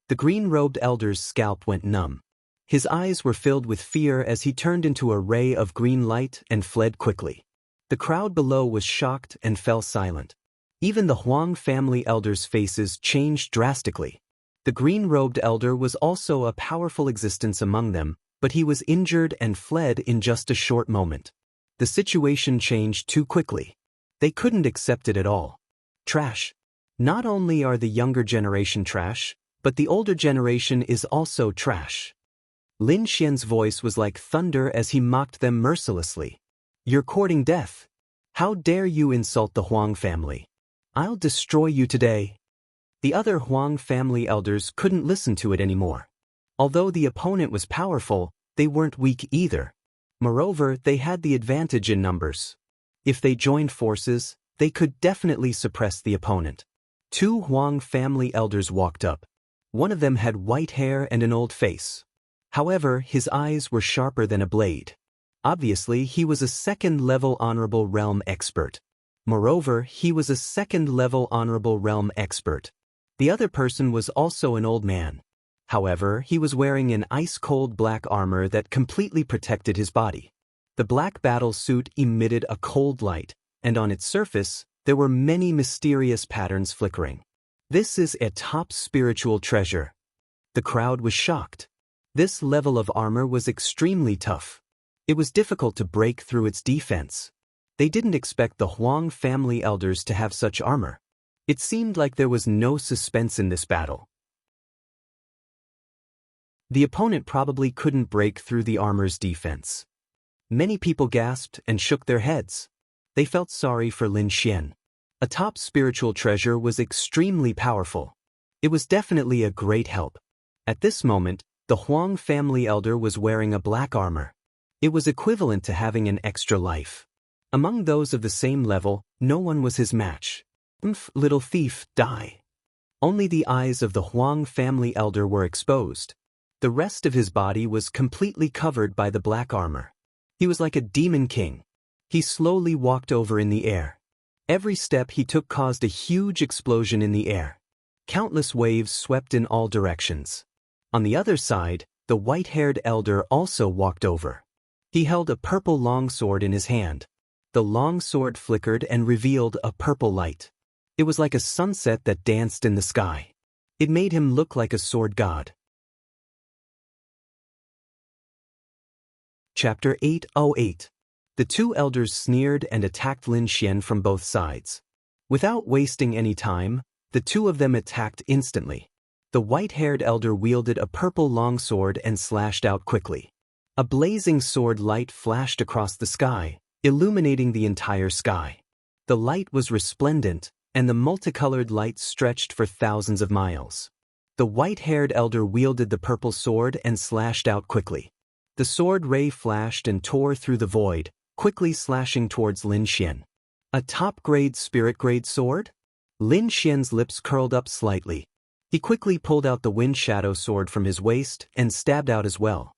The green-robed elder's scalp went numb. His eyes were filled with fear as he turned into a ray of green light and fled quickly. The crowd below was shocked and fell silent. Even the Huang family elders' faces changed drastically. The green-robed elder was also a powerful existence among them, but he was injured and fled in just a short moment. The situation changed too quickly. They couldn't accept it at all. Trash. Not only are the younger generation trash, but the older generation is also trash. Lin Xian's voice was like thunder as he mocked them mercilessly. You're courting death. How dare you insult the Huang family? I'll destroy you today. The other Huang family elders couldn't listen to it anymore. Although the opponent was powerful, they weren't weak either. Moreover, they had the advantage in numbers. If they joined forces, they could definitely suppress the opponent. Two Huang family elders walked up. One of them had white hair and an old face. However, his eyes were sharper than a blade. Obviously, he was a second-level honorable realm expert. Moreover, he was a second-level honorable realm expert. The other person was also an old man. However, he was wearing an ice-cold black armor that completely protected his body. The black battle suit emitted a cold light, and on its surface, there were many mysterious patterns flickering. This is a top spiritual treasure. The crowd was shocked. This level of armor was extremely tough. It was difficult to break through its defense. They didn't expect the Huang family elders to have such armor. It seemed like there was no suspense in this battle. The opponent probably couldn't break through the armor's defense. Many people gasped and shook their heads. They felt sorry for Lin Xian. A top spiritual treasure was extremely powerful. It was definitely a great help. At this moment, the Huang family elder was wearing a black armor. It was equivalent to having an extra life. Among those of the same level, no one was his match. Little thief, die. Only the eyes of the Huang family elder were exposed. The rest of his body was completely covered by the black armor. He was like a demon king. He slowly walked over in the air. Every step he took caused a huge explosion in the air. Countless waves swept in all directions. On the other side, the white-haired elder also walked over. He held a purple longsword in his hand. The longsword flickered and revealed a purple light. It was like a sunset that danced in the sky. It made him look like a sword god. Chapter 808. The two elders sneered and attacked Lin Xian from both sides. Without wasting any time, the two of them attacked instantly. The white-haired elder wielded a purple longsword and slashed out quickly. A blazing sword light flashed across the sky, illuminating the entire sky. The light was resplendent, and the multicolored light stretched for thousands of miles. The white-haired elder wielded the purple sword and slashed out quickly. The sword ray flashed and tore through the void, quickly slashing towards Lin Xian. A top-grade spirit-grade sword? Lin Xian's lips curled up slightly. He quickly pulled out the wind shadow sword from his waist and stabbed out as well.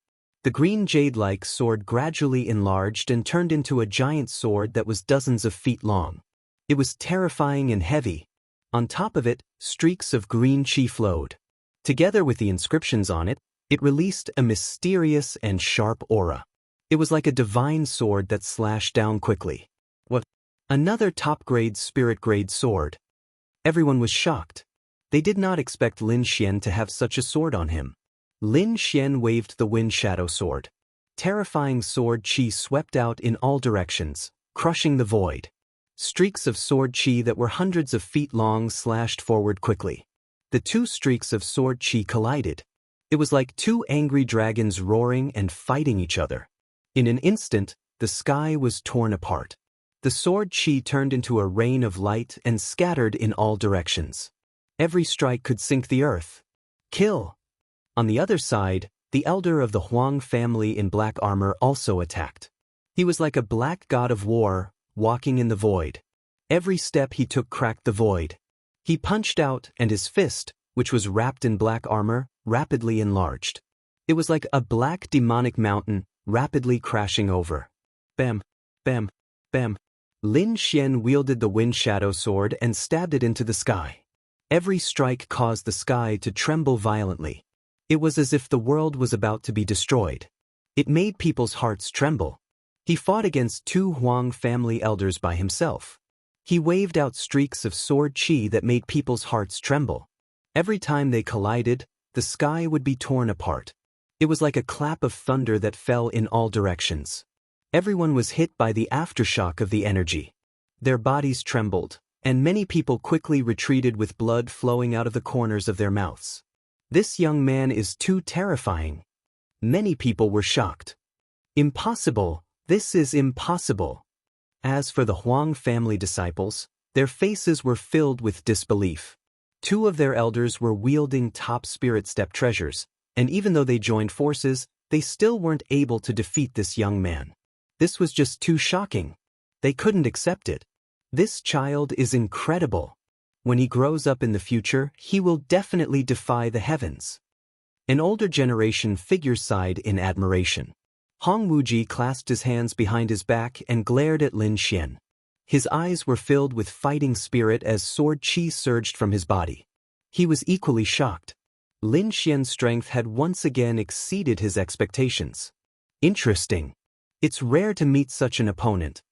The green jade-like sword gradually enlarged and turned into a giant sword that was dozens of feet long. It was terrifying and heavy. On top of it, streaks of green chi flowed. Together with the inscriptions on it, it released a mysterious and sharp aura. It was like a divine sword that slashed down quickly. What? Another top-grade spirit-grade sword. Everyone was shocked. They did not expect Lin Xian to have such a sword on him. Lin Xian waved the wind shadow sword. Terrifying sword chi swept out in all directions, crushing the void. Streaks of sword chi that were hundreds of feet long slashed forward quickly. The two streaks of sword chi collided. It was like two angry dragons roaring and fighting each other. In an instant, the sky was torn apart. The sword chi turned into a rain of light and scattered in all directions. Every strike could sink the earth. Kill! On the other side, the elder of the Huang family in black armor also attacked. He was like a black god of war, walking in the void. Every step he took cracked the void. He punched out, and his fist, which was wrapped in black armor, rapidly enlarged. It was like a black demonic mountain, rapidly crashing over. Bam, bam, bam. Lin Xian wielded the wind shadow sword and stabbed it into the sky. Every strike caused the sky to tremble violently. It was as if the world was about to be destroyed. It made people's hearts tremble. He fought against two Huang family elders by himself. He waved out streaks of sword chi that made people's hearts tremble. Every time they collided, the sky would be torn apart. It was like a clap of thunder that fell in all directions. Everyone was hit by the aftershock of the energy. Their bodies trembled, and many people quickly retreated with blood flowing out of the corners of their mouths. This young man is too terrifying. Many people were shocked. Impossible, this is impossible. As for the Huang family disciples, their faces were filled with disbelief. Two of their elders were wielding top spirit step treasures, and even though they joined forces, they still weren't able to defeat this young man. This was just too shocking. They couldn't accept it. This child is incredible. When he grows up in the future, he will definitely defy the heavens. An older generation figure sighed in admiration. Hong Wuji clasped his hands behind his back and glared at Lin Xian. His eyes were filled with fighting spirit as sword chi surged from his body. He was equally shocked. Lin Xian's strength had once again exceeded his expectations. Interesting. It's rare to meet such an opponent.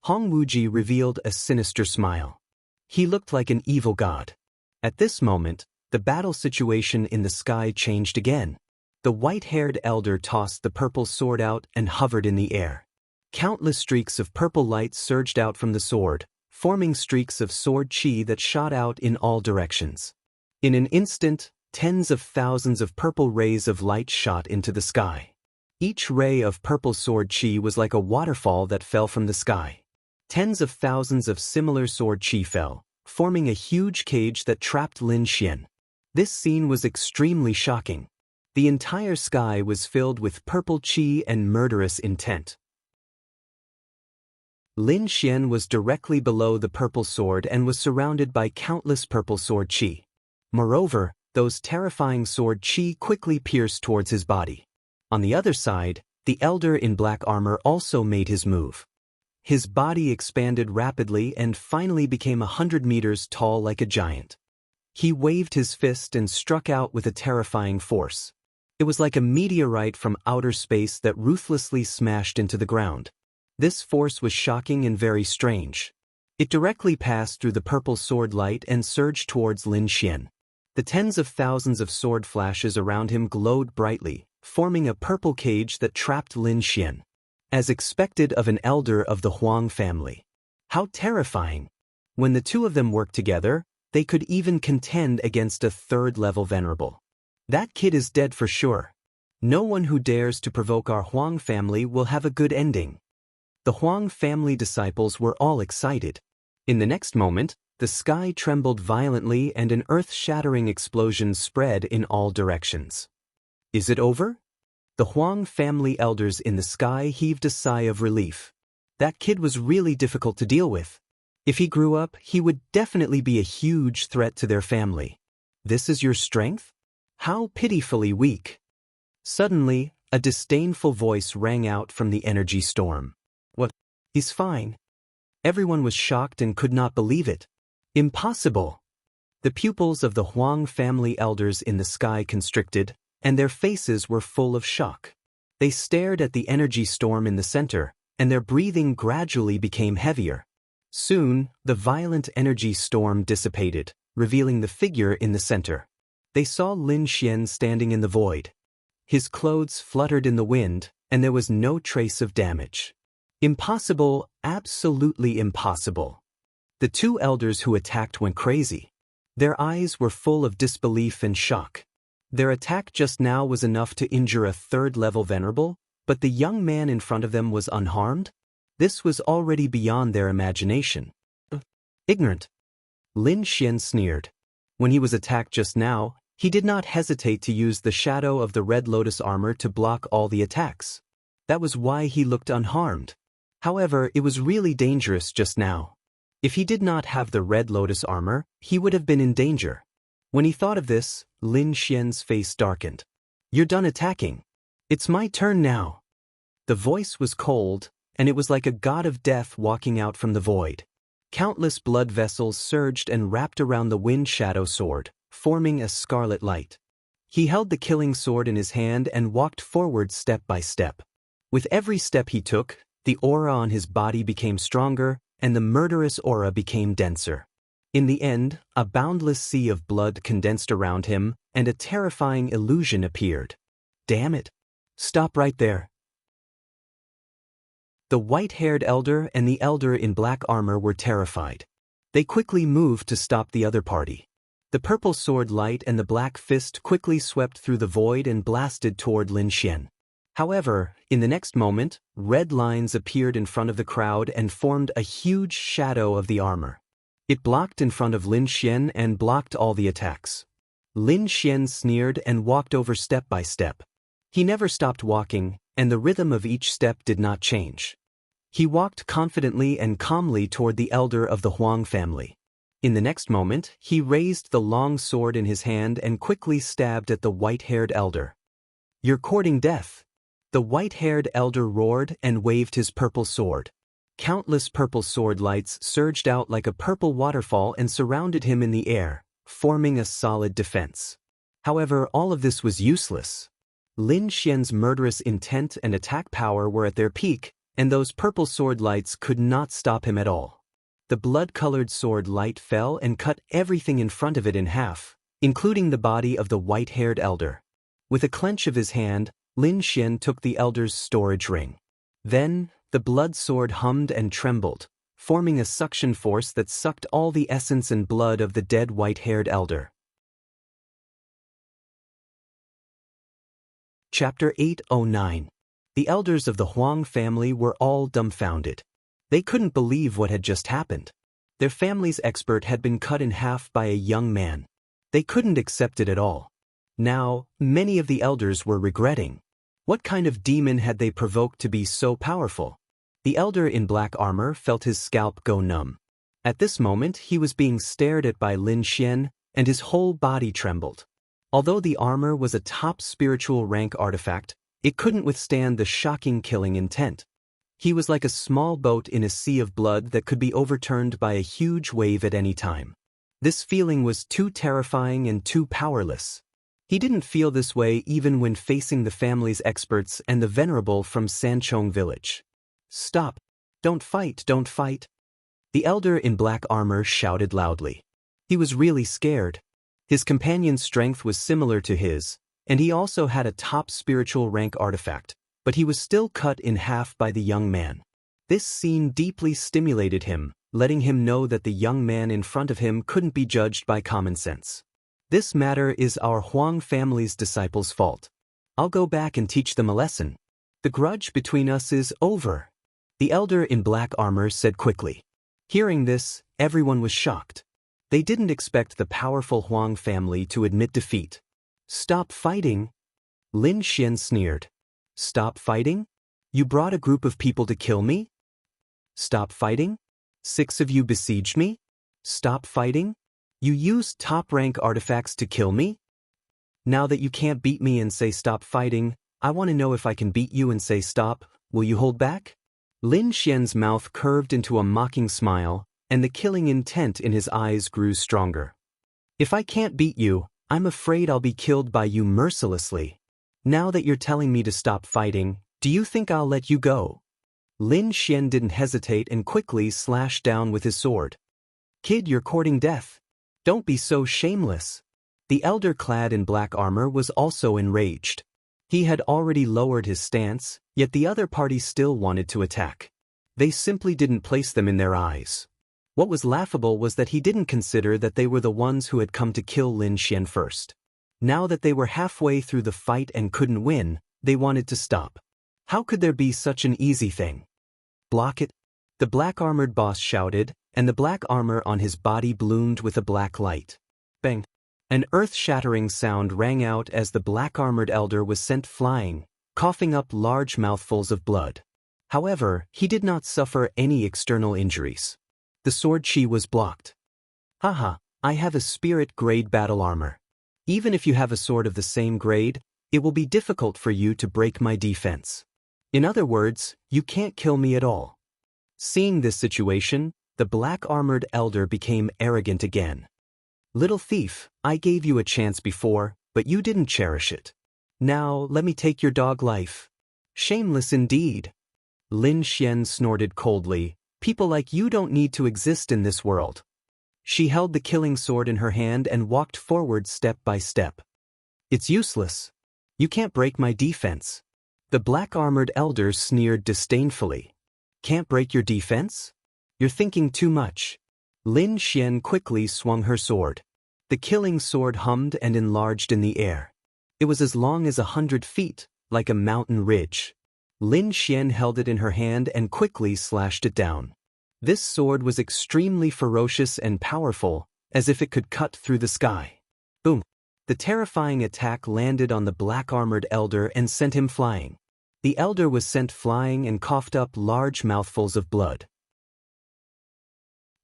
Hong Wuji revealed a sinister smile. He looked like an evil god. At this moment, the battle situation in the sky changed again. The white-haired elder tossed the purple sword out and hovered in the air. Countless streaks of purple light surged out from the sword, forming streaks of sword chi that shot out in all directions. In an instant, tens of thousands of purple rays of light shot into the sky. Each ray of purple sword chi was like a waterfall that fell from the sky. Tens of thousands of similar sword chi fell, forming a huge cage that trapped Lin Xian. This scene was extremely shocking. The entire sky was filled with purple chi and murderous intent. Lin Xian was directly below the purple sword and was surrounded by countless purple sword chi. Moreover, those terrifying sword chi quickly pierced towards his body. On the other side, the elder in black armor also made his move. His body expanded rapidly and finally became 100 meters tall like a giant. He waved his fist and struck out with a terrifying force. It was like a meteorite from outer space that ruthlessly smashed into the ground. This force was shocking and very strange. It directly passed through the purple sword light and surged towards Lin Xian. The tens of thousands of sword flashes around him glowed brightly, forming a purple cage that trapped Lin Xian. As expected of an elder of the Huang family. How terrifying! When the two of them worked together, they could even contend against a third-level venerable. That kid is dead for sure. No one who dares to provoke our Huang family will have a good ending. The Huang family disciples were all excited. In the next moment, the sky trembled violently and an earth-shattering explosion spread in all directions. Is it over? The Huang family elders in the sky heaved a sigh of relief. That kid was really difficult to deal with. If he grew up, he would definitely be a huge threat to their family. This is your strength? How pitifully weak. Suddenly, a disdainful voice rang out from the energy storm. What? He's fine. Everyone was shocked and could not believe it. Impossible. The pupils of the Huang family elders in the sky constricted, and their faces were full of shock. They stared at the energy storm in the center, and their breathing gradually became heavier. Soon, the violent energy storm dissipated, revealing the figure in the center. They saw Lin Xian standing in the void. His clothes fluttered in the wind, and there was no trace of damage. Impossible, absolutely impossible. The two elders who attacked went crazy. Their eyes were full of disbelief and shock. Their attack just now was enough to injure a third-level venerable, but the young man in front of them was unharmed? This was already beyond their imagination. Ignorant. Lin Xian sneered. When he was attacked just now, he did not hesitate to use the shadow of the Red Lotus armor to block all the attacks. That was why he looked unharmed. However, it was really dangerous just now. If he did not have the Red Lotus armor, he would have been in danger. When he thought of this, Lin Xian's face darkened. You're done attacking. It's my turn now. The voice was cold, and it was like a god of death walking out from the void. Countless blood vessels surged and wrapped around the wind shadow sword, forming a scarlet light. He held the killing sword in his hand and walked forward step by step. With every step he took, the aura on his body became stronger, and the murderous aura became denser. In the end, a boundless sea of blood condensed around him, and a terrifying illusion appeared. Damn it! Stop right there. The white-haired elder and the elder in black armor were terrified. They quickly moved to stop the other party. The purple sword light and the black fist quickly swept through the void and blasted toward Lin Xian. However, in the next moment, red lines appeared in front of the crowd and formed a huge shadow of the armor. It blocked in front of Lin Xian and blocked all the attacks. Lin Xian sneered and walked over step by step. He never stopped walking, and the rhythm of each step did not change. He walked confidently and calmly toward the elder of the Huang family. In the next moment, he raised the long sword in his hand and quickly stabbed at the white-haired elder. You're courting death. The white-haired elder roared and waved his purple sword. Countless purple sword lights surged out like a purple waterfall and surrounded him in the air, forming a solid defense. However, all of this was useless. Lin Xian's murderous intent and attack power were at their peak, and those purple sword lights could not stop him at all. The blood-colored sword light fell and cut everything in front of it in half, including the body of the white-haired elder. With a clench of his hand, Lin Xian took the elder's storage ring. Then, the blood sword hummed and trembled, forming a suction force that sucked all the essence and blood of the dead white-haired elder. Chapter 809. The elders of the Huang family were all dumbfounded. They couldn't believe what had just happened. Their family's expert had been cut in half by a young man. They couldn't accept it at all. Now, many of the elders were regretting. What kind of demon had they provoked to be so powerful? The elder in black armor felt his scalp go numb. At this moment, he was being stared at by Lin Xian, and his whole body trembled. Although the armor was a top spiritual rank artifact, it couldn't withstand the shocking killing intent. He was like a small boat in a sea of blood that could be overturned by a huge wave at any time. This feeling was too terrifying and too powerless. He didn't feel this way even when facing the family's experts and the venerable from Sanchong village. "Stop! Don't fight, don't fight!" The elder in black armor shouted loudly. He was really scared. His companion's strength was similar to his, and he also had a top spiritual rank artifact, but he was still cut in half by the young man. This scene deeply stimulated him, letting him know that the young man in front of him couldn't be judged by common sense. This matter is our Huang family's disciples' fault. I'll go back and teach them a lesson. The grudge between us is over. The elder in black armor said quickly. Hearing this, everyone was shocked. They didn't expect the powerful Huang family to admit defeat. "Stop fighting!" Lin Xian sneered. "Stop fighting? You brought a group of people to kill me? Stop fighting? 6 of you besieged me? Stop fighting? You used top-rank artifacts to kill me? Now that you can't beat me and say stop fighting, I want to know if I can beat you and say stop. Will you hold back?" Lin Xian's mouth curved into a mocking smile, and the killing intent in his eyes grew stronger. "If I can't beat you, I'm afraid I'll be killed by you mercilessly. Now that you're telling me to stop fighting, do you think I'll let you go?" Lin Xian didn't hesitate and quickly slashed down with his sword. "Kid, you're courting death. Don't be so shameless." The elder clad in black armor was also enraged. He had already lowered his stance, yet the other party still wanted to attack. They simply didn't place them in their eyes. What was laughable was that he didn't consider that they were the ones who had come to kill Lin Xian first. Now that they were halfway through the fight and couldn't win, they wanted to stop. How could there be such an easy thing? "Block it!" The black-armored boss shouted, and the black armor on his body bloomed with a black light. Bang! An earth-shattering sound rang out as the black-armored elder was sent flying, coughing up large mouthfuls of blood. However, he did not suffer any external injuries. The sword chi was blocked. "Haha, I have a spirit-grade battle armor. Even if you have a sword of the same grade, it will be difficult for you to break my defense. In other words, you can't kill me at all." Seeing this situation, the black-armored elder became arrogant again. "Little thief, I gave you a chance before, but you didn't cherish it. Now, let me take your dog life. Shameless indeed." Lin Xian snorted coldly. "People like you don't need to exist in this world." She held the killing sword in her hand and walked forward step by step. "It's useless. You can't break my defense." The black-armored elder sneered disdainfully. "Can't break your defense? You're thinking too much." Lin Xian quickly swung her sword. The killing sword hummed and enlarged in the air. It was as long as 100 feet, like a mountain ridge. Lin Xian held it in her hand and quickly slashed it down. This sword was extremely ferocious and powerful, as if it could cut through the sky. Boom! The terrifying attack landed on the black-armored elder and sent him flying. The elder was sent flying and coughed up large mouthfuls of blood.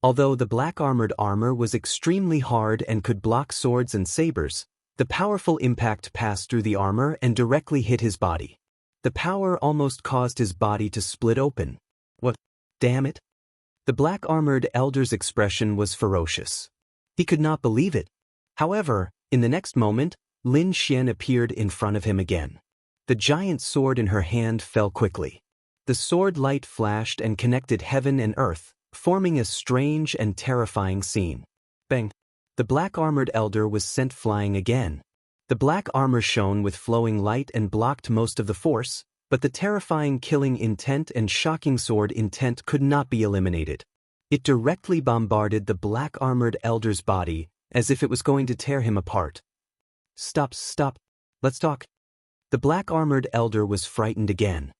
Although the black-armored armor was extremely hard and could block swords and sabers, the powerful impact passed through the armor and directly hit his body. The power almost caused his body to split open. "What? Damn it!" The black-armored elder's expression was ferocious. He could not believe it. However, in the next moment, Lin Xian appeared in front of him again. The giant sword in her hand fell quickly. The sword light flashed and connected heaven and earth, forming a strange and terrifying scene. Bang! The black-armored elder was sent flying again. The black armor shone with flowing light and blocked most of the force, but the terrifying killing intent and shocking sword intent could not be eliminated. It directly bombarded the black-armored elder's body, as if it was going to tear him apart. Stop. Let's talk. The black-armored elder was frightened again.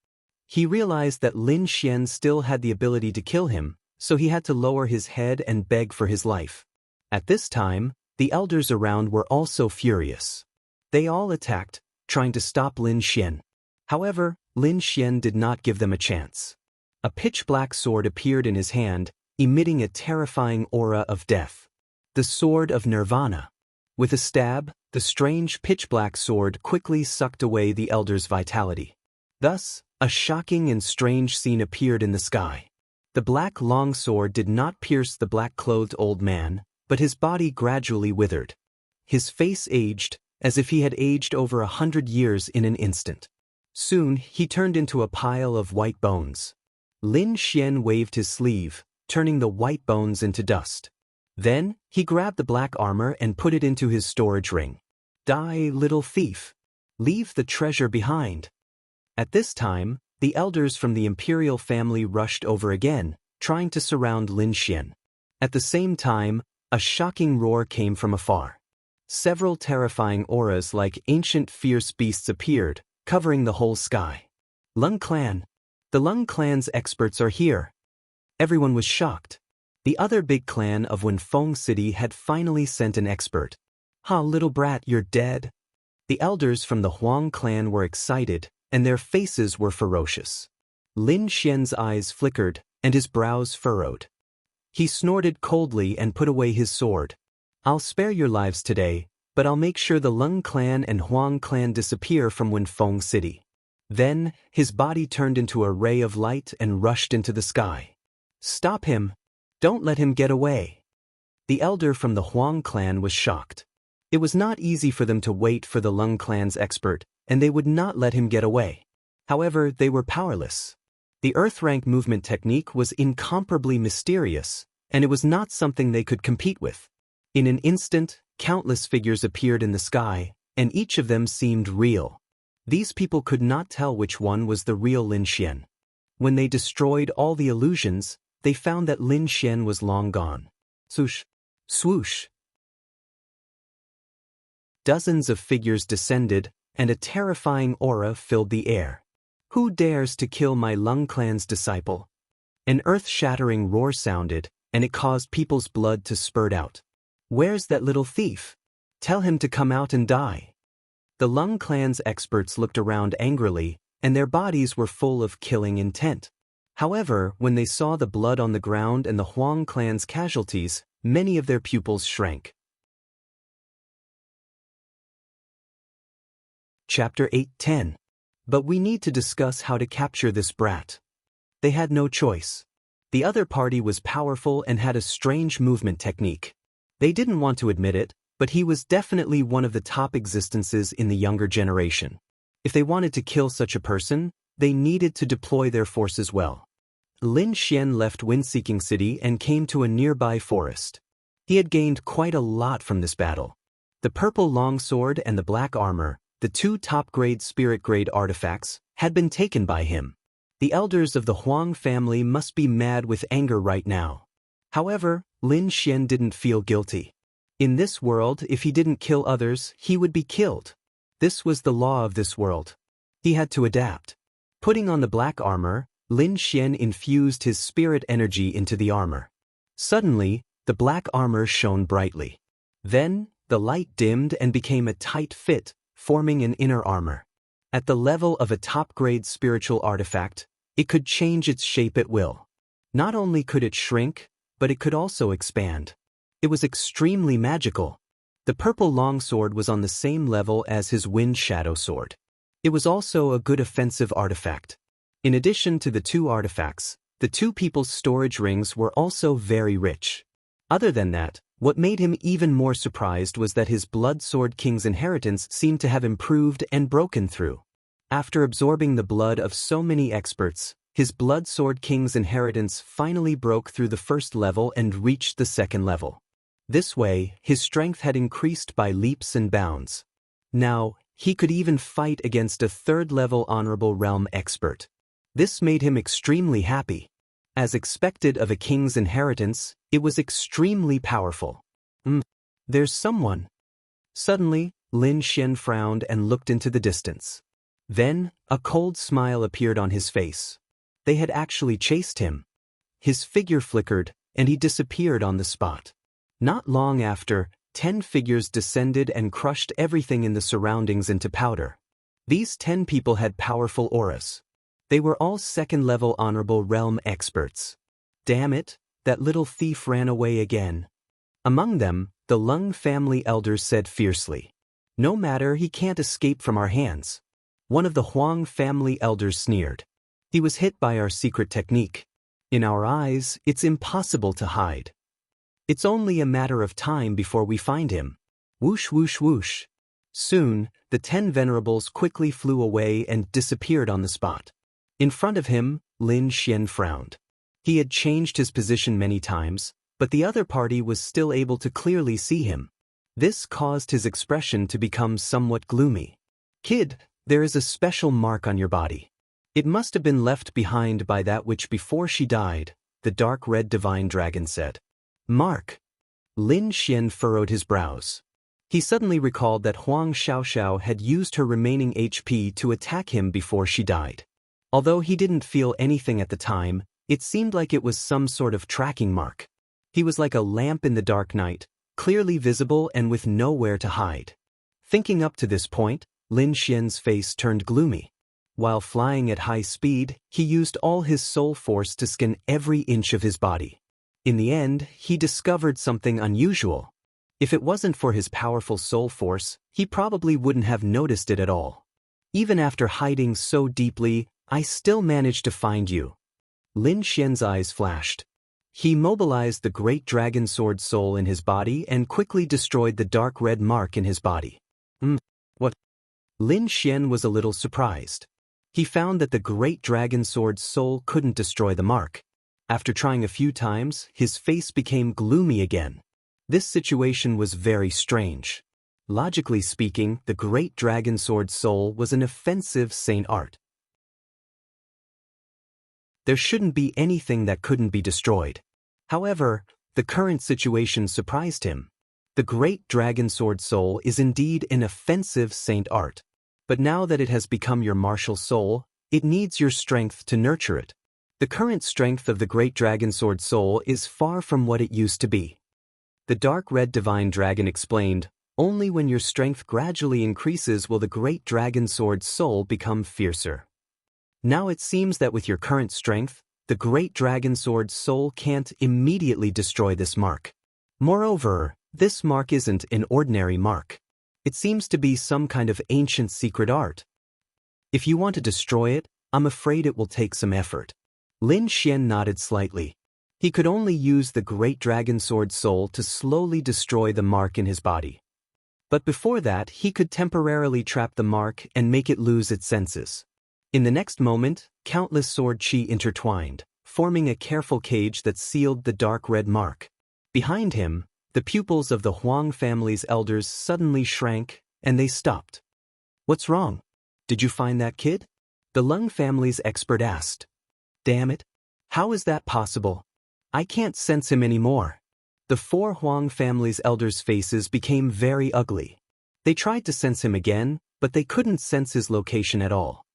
He realized that Lin Xian still had the ability to kill him, so he had to lower his head and beg for his life. At this time, the elders around were also furious. They all attacked, trying to stop Lin Xian. However, Lin Xian did not give them a chance. A pitch-black sword appeared in his hand, emitting a terrifying aura of death. The Sword of Nirvana. With a stab, the strange pitch-black sword quickly sucked away the elder's vitality. Thus, a shocking and strange scene appeared in the sky. The black long sword did not pierce the black-clothed old man, but his body gradually withered. His face aged, as if he had aged over 100 years in an instant. Soon, he turned into a pile of white bones. Lin Xian waved his sleeve, turning the white bones into dust. Then, he grabbed the black armor and put it into his storage ring. Die, little thief. Leave the treasure behind. At this time, the elders from the imperial family rushed over again, trying to surround Lin Xian. At the same time, a shocking roar came from afar. Several terrifying auras like ancient fierce beasts appeared, covering the whole sky. Lung Clan. The Lung Clan's experts are here. Everyone was shocked. The other big clan of Wenfeng City had finally sent an expert. Ha, little brat, you're dead. The elders from the Huang clan were excited, and their faces were ferocious. Lin Xian's eyes flickered, and his brows furrowed. He snorted coldly and put away his sword. I'll spare your lives today, but I'll make sure the Lung clan and Huang clan disappear from Wenfeng City. Then, his body turned into a ray of light and rushed into the sky. Stop him! Don't let him get away! The elder from the Huang clan was shocked. It was not easy for them to wait for the Lung clan's expert, and they would not let him get away. However, they were powerless. The Earth-rank movement technique was incomparably mysterious, and it was not something they could compete with. In an instant, countless figures appeared in the sky, and each of them seemed real. These people could not tell which one was the real Lin Xian. When they destroyed all the illusions, they found that Lin Xian was long gone. Swoosh! Swoosh! Dozens of figures descended, and a terrifying aura filled the air. Who dares to kill my Lung clan's disciple? An earth-shattering roar sounded, and it caused people's blood to spurt out. Where's that little thief? Tell him to come out and die. The Lung clan's experts looked around angrily, and their bodies were full of killing intent. However, when they saw the blood on the ground and the Huang clan's casualties, many of their pupils shrank. Chapter 8:10. But we need to discuss how to capture this brat. They had no choice. The other party was powerful and had a strange movement technique. They didn't want to admit it, but he was definitely one of the top existences in the younger generation. If they wanted to kill such a person, they needed to deploy their forces well. Lin Xian left Wind-Seeking City and came to a nearby forest. He had gained quite a lot from this battle. The purple longsword and the black armor, the two top-grade spirit-grade artifacts, had been taken by him. The elders of the Huang family must be mad with anger right now. However, Lin Xian didn't feel guilty. In this world, if he didn't kill others, he would be killed. This was the law of this world. He had to adapt. Putting on the black armor, Lin Xian infused his spirit energy into the armor. Suddenly, the black armor shone brightly. Then, the light dimmed and became a tight fit, forming an inner armor. At the level of a top-grade spiritual artifact, it could change its shape at will. Not only could it shrink, but it could also expand. It was extremely magical. The purple longsword was on the same level as his wind shadow sword. It was also a good offensive artifact. In addition to the two artifacts, the two people's storage rings were also very rich. Other than that, what made him even more surprised was that his Blood Sword King's inheritance seemed to have improved and broken through. After absorbing the blood of so many experts, his Blood Sword King's inheritance finally broke through the first level and reached the second level. This way, his strength had increased by leaps and bounds. Now, he could even fight against a third-level Honorable Realm expert. This made him extremely happy. As expected of a king's inheritance, it was extremely powerful. There's someone. Suddenly, Lin Xian frowned and looked into the distance. Then, a cold smile appeared on his face. They had actually chased him. His figure flickered, and he disappeared on the spot. Not long after, 10 figures descended and crushed everything in the surroundings into powder. These 10 people had powerful auras. They were all second-level Honorable Realm experts. Damn it, that little thief ran away again. Among them, the Lung family elders said fiercely. No matter, he can't escape from our hands. One of the Huang family elders sneered. He was hit by our secret technique. In our eyes, it's impossible to hide. It's only a matter of time before we find him. Whoosh whoosh whoosh. Soon, the 10 venerables quickly flew away and disappeared on the spot. In front of him, Lin Xian frowned. He had changed his position many times, but the other party was still able to clearly see him. This caused his expression to become somewhat gloomy. Kid, there is a special mark on your body. It must have been left behind by that which before she died, the dark red divine dragon said. Mark. Lin Xian furrowed his brows. He suddenly recalled that Huang Xiaoxiao had used her remaining HP to attack him before she died. Although he didn't feel anything at the time, it seemed like it was some sort of tracking mark. He was like a lamp in the dark night, clearly visible and with nowhere to hide. Thinking up to this point, Lin Xian's face turned gloomy. While flying at high speed, he used all his soul force to scan every inch of his body. In the end, he discovered something unusual. If it wasn't for his powerful soul force, he probably wouldn't have noticed it at all. Even after hiding so deeply, I still managed to find you. Lin Xian's eyes flashed. He mobilized the great dragon sword soul in his body and quickly destroyed the dark red mark in his body. What? Lin Xian was a little surprised. He found that the great dragon sword soul couldn't destroy the mark. After trying a few times, his face became gloomy again. This situation was very strange. Logically speaking, the great dragon sword soul was an offensive saint art. There shouldn't be anything that couldn't be destroyed. However, the current situation surprised him. The great dragon sword soul is indeed an offensive saint art. But now that it has become your martial soul, it needs your strength to nurture it. The current strength of the great dragon sword soul is far from what it used to be. The dark red divine dragon explained, only when your strength gradually increases will the great dragon sword soul become fiercer. Now it seems that with your current strength, the great dragon sword soul can't immediately destroy this mark. Moreover, this mark isn't an ordinary mark. It seems to be some kind of ancient secret art. If you want to destroy it, I'm afraid it will take some effort. Lin Xian nodded slightly. He could only use the great dragon sword soul to slowly destroy the mark in his body. But before that, he could temporarily trap the mark and make it lose its senses. In the next moment, countless sword chi intertwined, forming a careful cage that sealed the dark red mark. Behind him, the pupils of the Huang family's elders suddenly shrank, and they stopped. What's wrong? Did you find that kid? The Lung family's expert asked. Damn it. How is that possible? I can't sense him anymore. The 4 Huang family's elders' faces became very ugly. They tried to sense him again, but they couldn't sense his location at all.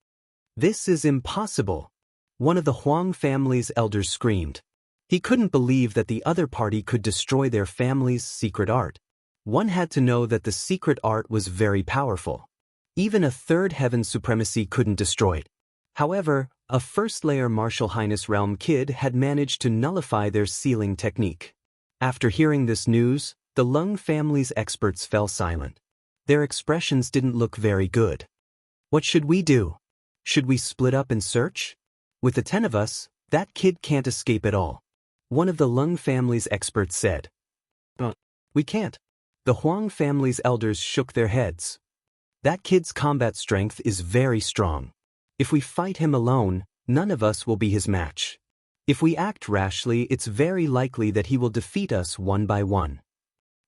This is impossible. One of the Huang family's elders screamed. He couldn't believe that the other party could destroy their family's secret art. One had to know that the secret art was very powerful. Even a third heaven supremacy couldn't destroy it. However, a first-layer Martial Highness Realm kid had managed to nullify their sealing technique. After hearing this news, the Lung family's experts fell silent. Their expressions didn't look very good. What should we do? Should we split up and search? With the 10 of us, that kid can't escape at all. One of the Lung family's experts said. We can't. The Huang family's elders shook their heads. That kid's combat strength is very strong. If we fight him alone, none of us will be his match. If we act rashly, it's very likely that he will defeat us one by one.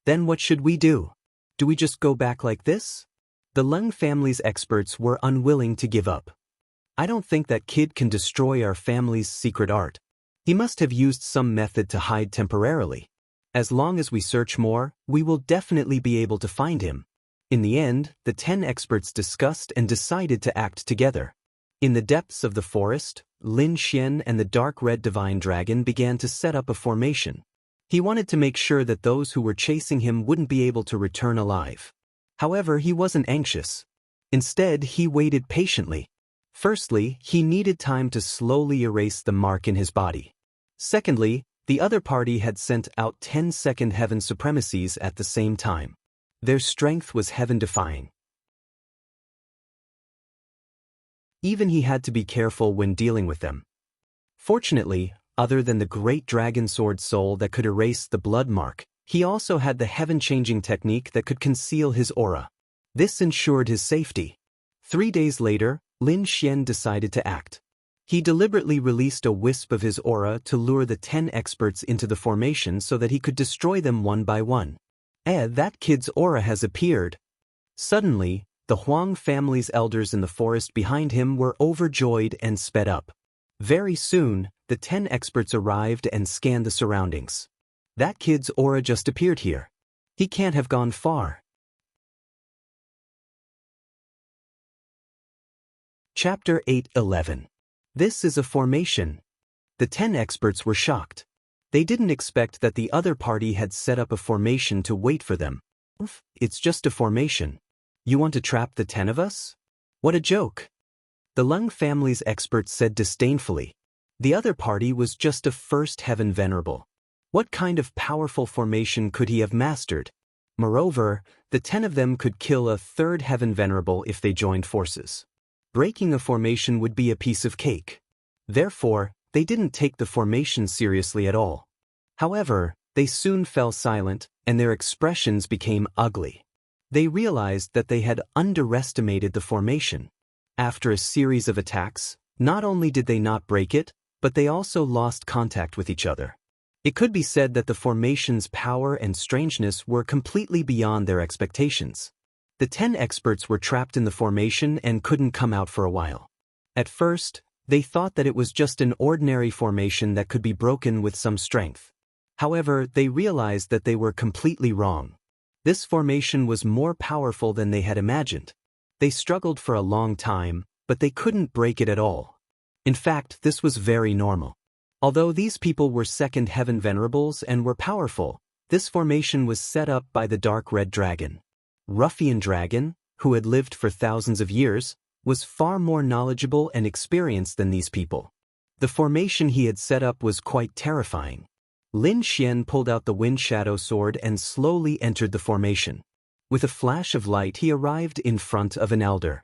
Then what should we do? Do we just go back like this? The Lung family's experts were unwilling to give up. I don't think that kid can destroy our family's secret art. He must have used some method to hide temporarily. As long as we search more, we will definitely be able to find him. In the end, the 10 experts discussed and decided to act together. In the depths of the forest, Lin Xian and the dark red divine dragon began to set up a formation. He wanted to make sure that those who were chasing him wouldn't be able to return alive. However, he wasn't anxious. Instead, he waited patiently. Firstly, he needed time to slowly erase the mark in his body. Secondly, the other party had sent out 10 second heaven supremacies at the same time. Their strength was heaven-defying. Even he had to be careful when dealing with them. Fortunately, other than the great dragon sword soul that could erase the blood mark, he also had the heaven-changing technique that could conceal his aura. This ensured his safety. 3 days later, Lin Xian decided to act. He deliberately released a wisp of his aura to lure the 10 experts into the formation so that he could destroy them one by one. That kid's aura has appeared. Suddenly, the Huang family's elders in the forest behind him were overjoyed and sped up. Very soon, the 10 experts arrived and scanned the surroundings. That kid's aura just appeared here. He can't have gone far. Chapter 8:11. This is a formation. The 10 experts were shocked. They didn't expect that the other party had set up a formation to wait for them. It's just a formation. You want to trap the 10 of us? What a joke. The Lung family's experts said disdainfully. The other party was just a first heaven venerable. What kind of powerful formation could he have mastered? Moreover, the 10 of them could kill a third heaven venerable if they joined forces. Breaking a formation would be a piece of cake. Therefore, they didn't take the formation seriously at all. However, they soon fell silent, and their expressions became ugly. They realized that they had underestimated the formation. After a series of attacks, not only did they not break it, but they also lost contact with each other. It could be said that the formation's power and strangeness were completely beyond their expectations. The 10 experts were trapped in the formation and couldn't come out for a while. At first, they thought that it was just an ordinary formation that could be broken with some strength. However, they realized that they were completely wrong. This formation was more powerful than they had imagined. They struggled for a long time, but they couldn't break it at all. In fact, this was very normal. Although these people were second heaven venerables and were powerful, this formation was set up by the dark red dragon. Ruffian Dragon, who had lived for thousands of years, was far more knowledgeable and experienced than these people. The formation he had set up was quite terrifying. Lin Xian pulled out the wind shadow sword and slowly entered the formation. With a flash of light, he arrived in front of an elder.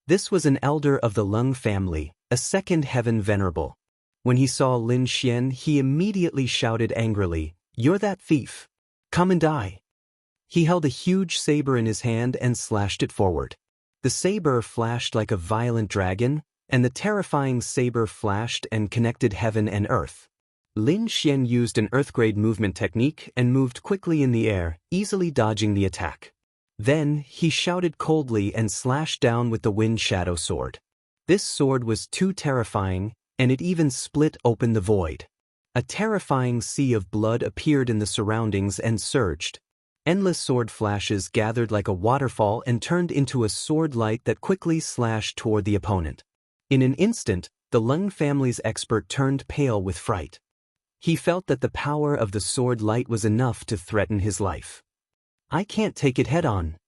This was an elder of the Lung family, a second heaven venerable. When he saw Lin Xian, he immediately shouted angrily, "You're that thief! Come and die!" He held a huge saber in his hand and slashed it forward. The saber flashed like a violent dragon, and the terrifying saber flashed and connected heaven and earth. Lin Xian used an earthgrade movement technique and moved quickly in the air, easily dodging the attack. Then, he shouted coldly and slashed down with the wind shadow sword. This sword was too terrifying, and it even split open the void. A terrifying sea of blood appeared in the surroundings and surged. Endless sword flashes gathered like a waterfall and turned into a sword light that quickly slashed toward the opponent. In an instant, the Lung family's expert turned pale with fright. He felt that the power of the sword light was enough to threaten his life. "I can't take it head-on."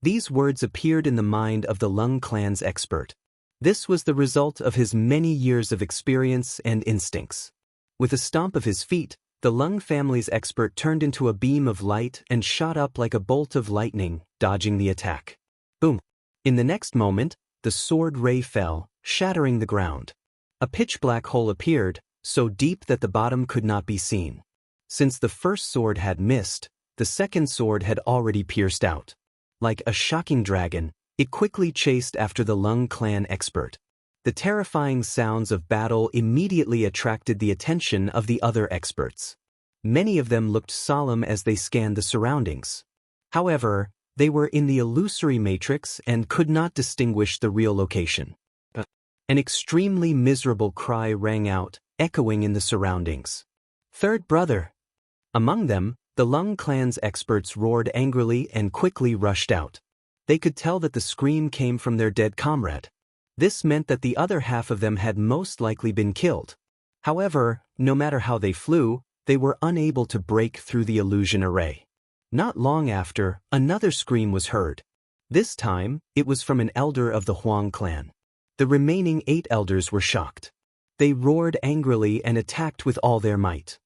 These words appeared in the mind of the Lung clan's expert. This was the result of his many years of experience and instincts. With a stomp of his feet, the Lung family's expert turned into a beam of light and shot up like a bolt of lightning, dodging the attack. Boom! In the next moment, the sword ray fell, shattering the ground. A pitch-black hole appeared, so deep that the bottom could not be seen. Since the first sword had missed, the second sword had already pierced out. Like a shocking dragon, It quickly chased after the Lung clan expert. The terrifying sounds of battle immediately attracted the attention of the other experts. Many of them looked solemn as they scanned the surroundings. However, they were in the illusory matrix and could not distinguish the real location. An extremely miserable cry rang out, echoing in the surroundings. "Third brother!" Among them, the Lung clan's experts roared angrily and quickly rushed out. They could tell that the scream came from their dead comrade. This meant that the other half of them had most likely been killed. However, no matter how they flew, they were unable to break through the illusion array. Not long after, another scream was heard. This time, it was from an elder of the Huang clan. The remaining 8 elders were shocked. They roared angrily and attacked with all their might.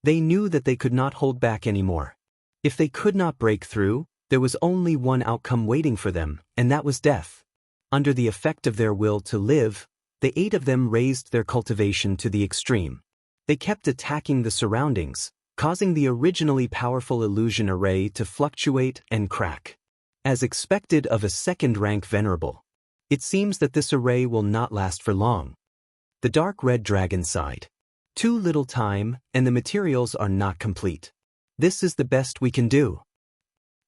They knew that they could not hold back anymore. If they could not break through, there was only one outcome waiting for them, and that was death. Under the effect of their will to live, the 8 of them raised their cultivation to the extreme. They kept attacking the surroundings, causing the originally powerful illusion array to fluctuate and crack. As expected of a second-rank venerable, it seems that this array will not last for long. The dark red dragon sighed. Too little time, and the materials are not complete. This is the best we can do.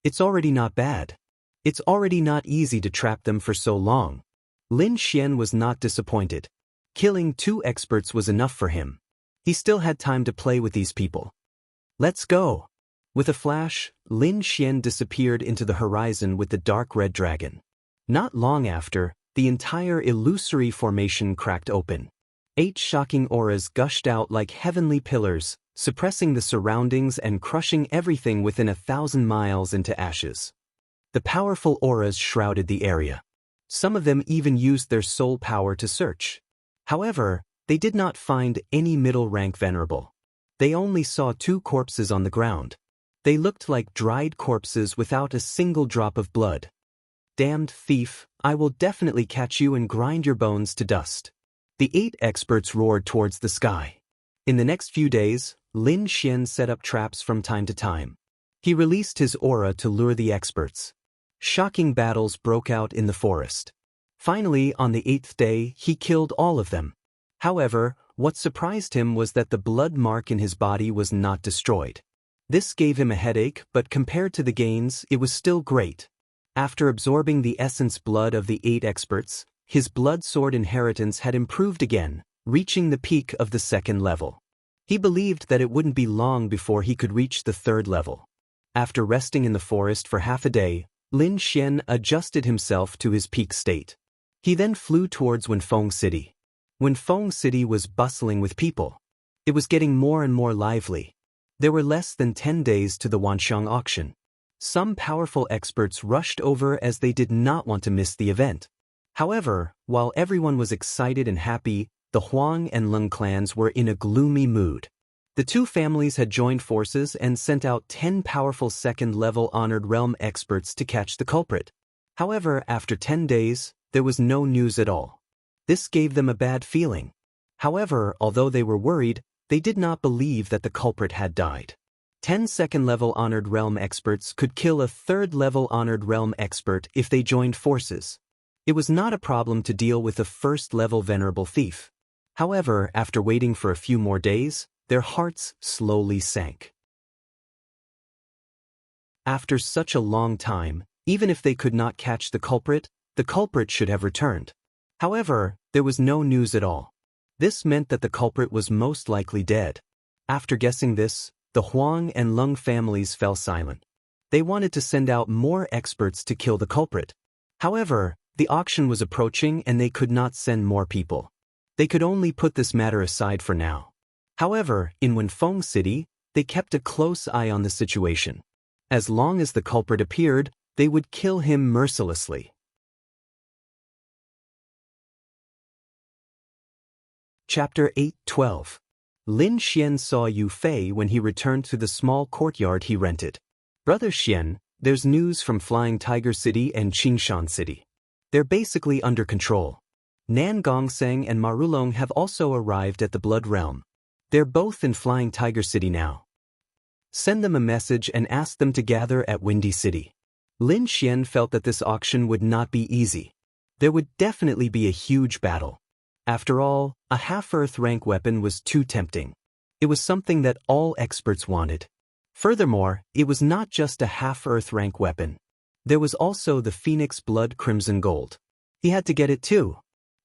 It's already not bad. It's already not easy to trap them for so long. Lin Xian was not disappointed. Killing 2 experts was enough for him. He still had time to play with these people. Let's go. With a flash, Lin Xian disappeared into the horizon with the dark red dragon. Not long after, the entire illusory formation cracked open. 8 shocking auras gushed out like heavenly pillars, suppressing the surroundings and crushing everything within 1,000 miles into ashes. The powerful auras shrouded the area. Some of them even used their soul power to search. However, they did not find any middle-rank venerable. They only saw 2 corpses on the ground. They looked like dried corpses without a single drop of blood. "Damned thief, I will definitely catch you and grind your bones to dust." The 8 experts roared towards the sky. In the next few days, Lin Xian set up traps from time to time. He released his aura to lure the experts. Shocking battles broke out in the forest. Finally, on the 8th day, he killed all of them. However, what surprised him was that the blood mark in his body was not destroyed. This gave him a headache, but compared to the gains, it was still great. After absorbing the essence blood of the 8 experts, his blood sword inheritance had improved again, reaching the peak of the 2nd level. He believed that it wouldn't be long before he could reach the 3rd level. After resting in the forest for half a day, Lin Xian adjusted himself to his peak state. He then flew towards Wenfeng City. Wenfeng City was bustling with people. It was getting more and more lively. There were less than 10 days to the Wanxiang auction. Some powerful experts rushed over as they did not want to miss the event. However, while everyone was excited and happy, the Huang and Lung clans were in a gloomy mood. The 2 families had joined forces and sent out 10 powerful 2nd-level honored realm experts to catch the culprit. However, after 10 days, there was no news at all. This gave them a bad feeling. However, although they were worried, they did not believe that the culprit had died. 10 2nd-level honored realm experts could kill a 3rd-level honored realm expert if they joined forces. It was not a problem to deal with a 1st-level venerable thief. However, after waiting for a few more days, their hearts slowly sank. After such a long time, even if they could not catch the culprit should have returned. However, there was no news at all. This meant that the culprit was most likely dead. After guessing this, the Huang and Lung families fell silent. They wanted to send out more experts to kill the culprit. However, the auction was approaching and they could not send more people. They could only put this matter aside for now. However, in Wenfeng City, they kept a close eye on the situation. As long as the culprit appeared, they would kill him mercilessly. Chapter 8:12. Lin Xian saw Yu Fei when he returned to the small courtyard he rented. "Brother Xian, there's news from Flying Tiger City and Qingshan City. They're basically under control. Nan Gongseng and Marulong have also arrived at the Blood Realm. They're both in Flying Tiger City now. Send them a message and ask them to gather at Windy City." Lin Xian felt that this auction would not be easy. There would definitely be a huge battle. After all, a half-Earth rank weapon was too tempting. It was something that all experts wanted. Furthermore, it was not just a half-Earth rank weapon. There was also the Phoenix Blood Crimson Gold. He had to get it too.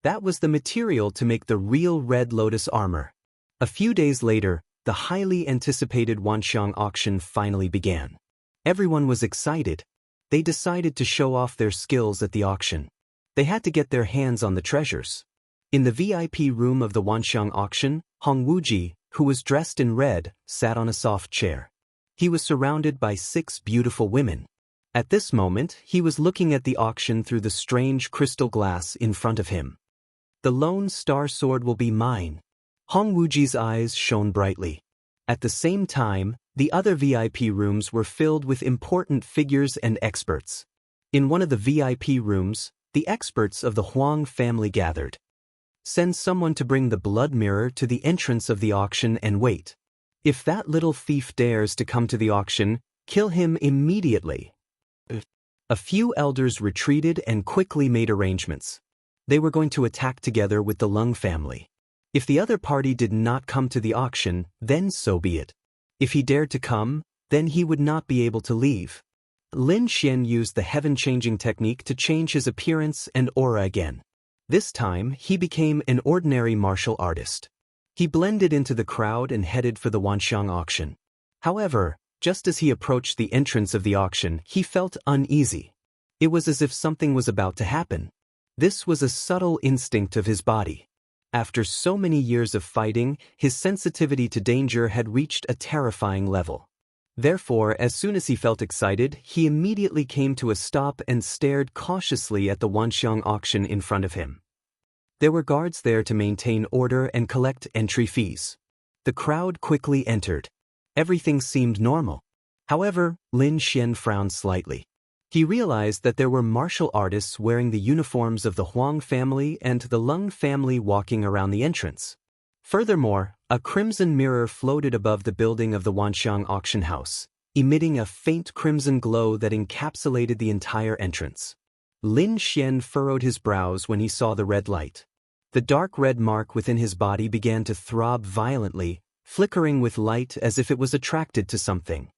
That was the material to make the real Red Lotus armor. A few days later, the highly anticipated Wanxiang auction finally began. Everyone was excited. They decided to show off their skills at the auction. They had to get their hands on the treasures. In the VIP room of the Wanxiang auction, Hong Wuji, who was dressed in red, sat on a soft chair. He was surrounded by 6 beautiful women. At this moment, he was looking at the auction through the strange crystal glass in front of him. The Lone Star Sword will be mine. Hong Wuji's eyes shone brightly. At the same time, the other VIP rooms were filled with important figures and experts. In one of the VIP rooms, the experts of the Huang family gathered. Send someone to bring the blood mirror to the entrance of the auction and wait. If that little thief dares to come to the auction, kill him immediately. A few elders retreated and quickly made arrangements. They were going to attack together with the Lung family. If the other party did not come to the auction, then so be it. If he dared to come, then he would not be able to leave. Lin Xian used the heaven-changing technique to change his appearance and aura again. This time, he became an ordinary martial artist. He blended into the crowd and headed for the Wanxiang auction. However, just as he approached the entrance of the auction, he felt uneasy. It was as if something was about to happen. This was a subtle instinct of his body. After so many years of fighting, his sensitivity to danger had reached a terrifying level. Therefore, as soon as he felt excited, he immediately came to a stop and stared cautiously at the Wanxiang auction in front of him. There were guards there to maintain order and collect entry fees. The crowd quickly entered. Everything seemed normal. However, Lin Xian frowned slightly. He realized that there were martial artists wearing the uniforms of the Huang family and the Lung family walking around the entrance. Furthermore, a crimson mirror floated above the building of the Wanxiang auction house, emitting a faint crimson glow that encapsulated the entire entrance. Lin Xian furrowed his brows when he saw the red light. The dark red mark within his body began to throb violently, flickering with light as if it was attracted to something.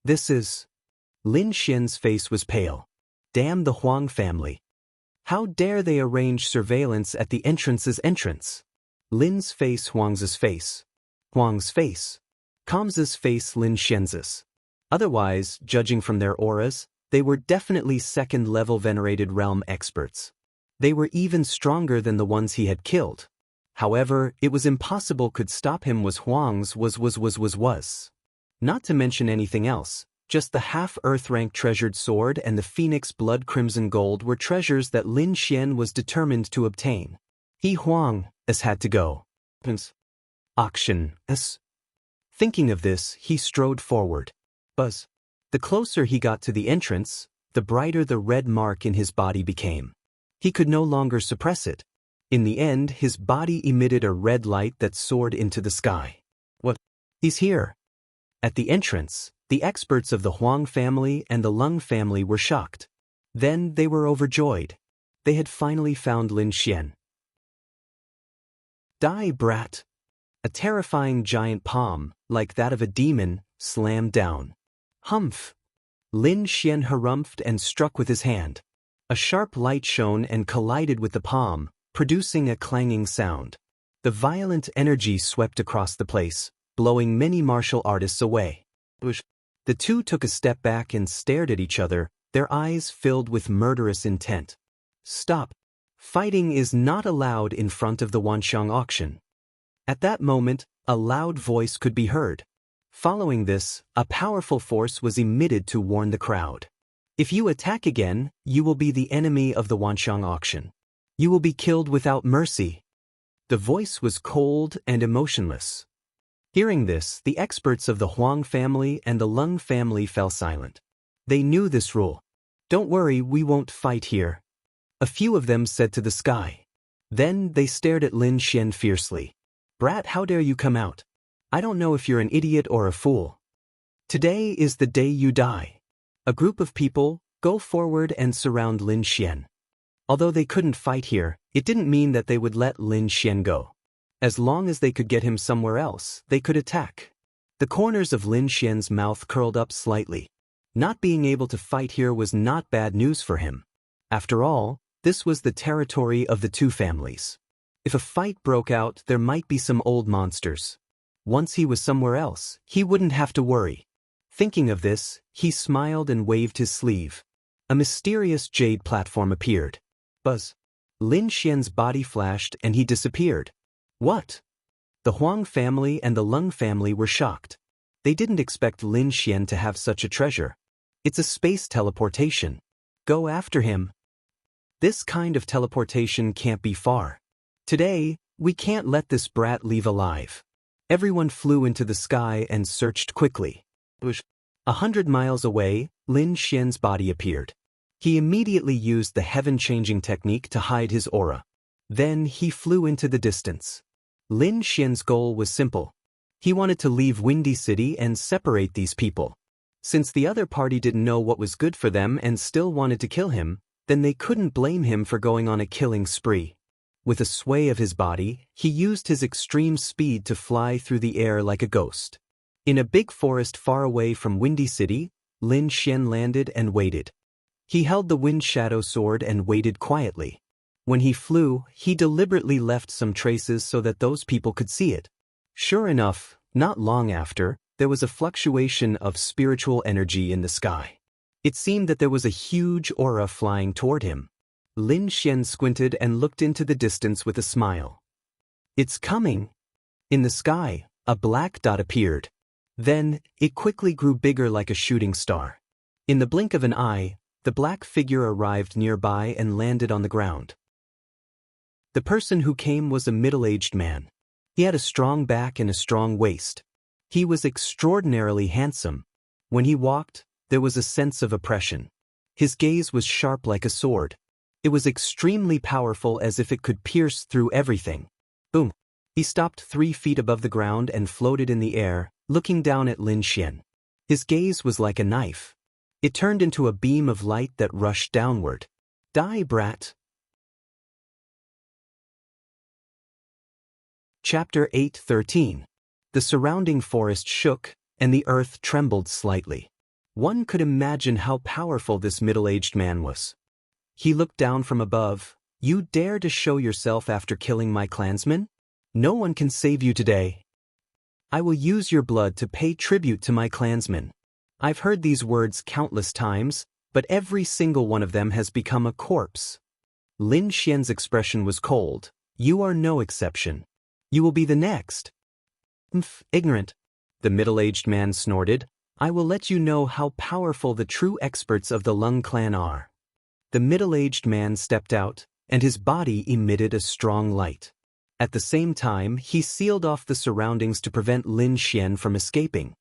This is... Lin Xian's face was pale. Damn the Huang family. How dare they arrange surveillance at the entrance's entrance? Lin's face, Huang's face. Huang's face. Kam's face, Lin Xian's. Otherwise, judging from their auras, they were definitely second-level venerated realm experts. They were even stronger than the ones he had killed. However, it was impossible could stop him was Huang's was. Not to mention anything else. Just the half-Earth rank treasured sword and the Phoenix Blood Crimson Gold were treasures that Lin Xian was determined to obtain. He Huang had to go. Auction. Thinking of this, he strode forward. The closer he got to the entrance, the brighter the red mark in his body became. He could no longer suppress it. In the end, his body emitted a red light that soared into the sky. What? He's here. At the entrance, the experts of the Huang family and the Lung family were shocked. Then they were overjoyed. They had finally found Lin Xian. Die, brat! A terrifying giant palm, like that of a demon, slammed down. Humph! Lin Xian harumphed and struck with his hand. A sharp light shone and collided with the palm, producing a clanging sound. The violent energy swept across the place, blowing many martial artists away. The two took a step back and stared at each other, their eyes filled with murderous intent. Stop! Fighting is not allowed in front of the Wanxiang auction. At that moment, a loud voice could be heard. Following this, a powerful force was emitted to warn the crowd. If you attack again, you will be the enemy of the Wanxiang auction. You will be killed without mercy. The voice was cold and emotionless. Hearing this, the experts of the Huang family and the Lung family fell silent. They knew this rule. Don't worry, we won't fight here. A few of them said to the sky. Then they stared at Lin Xian fiercely. Brat, how dare you come out? I don't know if you're an idiot or a fool. Today is the day you die. A group of people, Go forward and surround Lin Xian. Although they couldn't fight here, it didn't mean that they would let Lin Xian go. As long as they could get him somewhere else, they could attack. The corners of Lin Xian's mouth curled up slightly. Not being able to fight here was not bad news for him. After all, this was the territory of the two families. If a fight broke out, there might be some old monsters. Once he was somewhere else, he wouldn't have to worry. Thinking of this, he smiled and waved his sleeve. A mysterious jade platform appeared. Buzz. Lin Xian's body flashed and he disappeared. What? The Huang family and the Lung family were shocked. They didn't expect Lin Xian to have such a treasure. It's a space teleportation. Go after him. This kind of teleportation can't be far. Today, we can't let this brat leave alive. Everyone flew into the sky and searched quickly. 100 miles away, Lin Xian's body appeared. He immediately used the heaven-changing technique to hide his aura. Then he flew into the distance. Lin Xian's goal was simple. He wanted to leave Windy City and separate these people. Since the other party didn't know what was good for them and still wanted to kill him, then they couldn't blame him for going on a killing spree. With a sway of his body, he used his extreme speed to fly through the air like a ghost. In a big forest far away from Windy City, Lin Xian landed and waited. He held the wind shadow sword and waited quietly. When he flew, he deliberately left some traces so that those people could see it. Sure enough, not long after, there was a fluctuation of spiritual energy in the sky. It seemed that there was a huge aura flying toward him. Lin Xian squinted and looked into the distance with a smile. It's coming. In the sky, a black dot appeared. Then, it quickly grew bigger like a shooting star. In the blink of an eye, the black figure arrived nearby and landed on the ground. The person who came was a middle-aged man. He had a strong back and a strong waist. He was extraordinarily handsome. When he walked, there was a sense of oppression. His gaze was sharp like a sword. It was extremely powerful, as if it could pierce through everything. Boom! He stopped 3 feet above the ground and floated in the air, looking down at Lin Xian. His gaze was like a knife. It turned into a beam of light that rushed downward. Die, brat! Chapter 8:13. The surrounding forest shook, and the earth trembled slightly. One could imagine how powerful this middle-aged man was. He looked down from above. You dare to show yourself after killing my clansmen? No one can save you today. I will use your blood to pay tribute to my clansmen. I've heard these words countless times, but every single one of them has become a corpse. Lin Xian's expression was cold. You are no exception. You will be the next. Ignorant. The middle-aged man snorted. I will let you know how powerful the true experts of the Lung clan are. The middle-aged man stepped out, and his body emitted a strong light. At the same time, he sealed off the surroundings to prevent Lin Xian from escaping.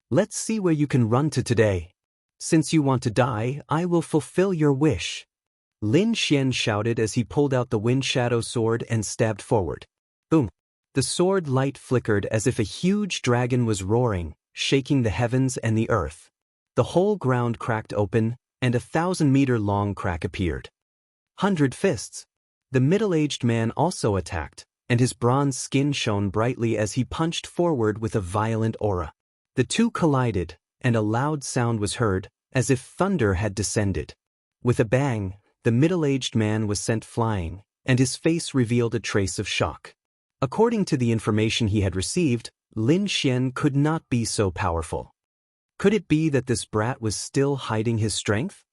Let's see where you can run to today. Since you want to die, I will fulfill your wish. Lin Xian shouted as he pulled out the wind shadow sword and stabbed forward. Boom! The sword light flickered as if a huge dragon was roaring, shaking the heavens and the earth. The whole ground cracked open, and a 1,000-meter-long crack appeared. 100 fists. The middle-aged man also attacked, and his bronze skin shone brightly as he punched forward with a violent aura. The two collided, and a loud sound was heard, as if thunder had descended. With a bang, the middle-aged man was sent flying, and his face revealed a trace of shock. According to the information he had received, Lin Xian could not be so powerful. Could it be that this brat was still hiding his strength?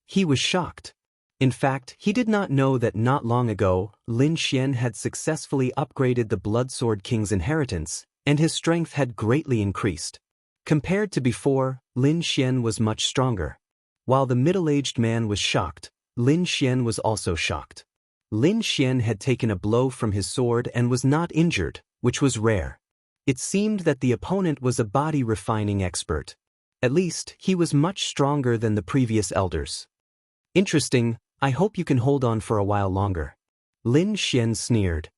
He was shocked. In fact, he did not know that not long ago, Lin Xian had successfully upgraded the Bloodsword King's inheritance, and his strength had greatly increased. Compared to before, Lin Xian was much stronger. While the middle-aged man was shocked, Lin Xian was also shocked. Lin Xian had taken a blow from his sword and was not injured, which was rare. It seemed that the opponent was a body-refining expert. At least, he was much stronger than the previous elders. Interesting, I hope you can hold on for a while longer. Lin Xian sneered.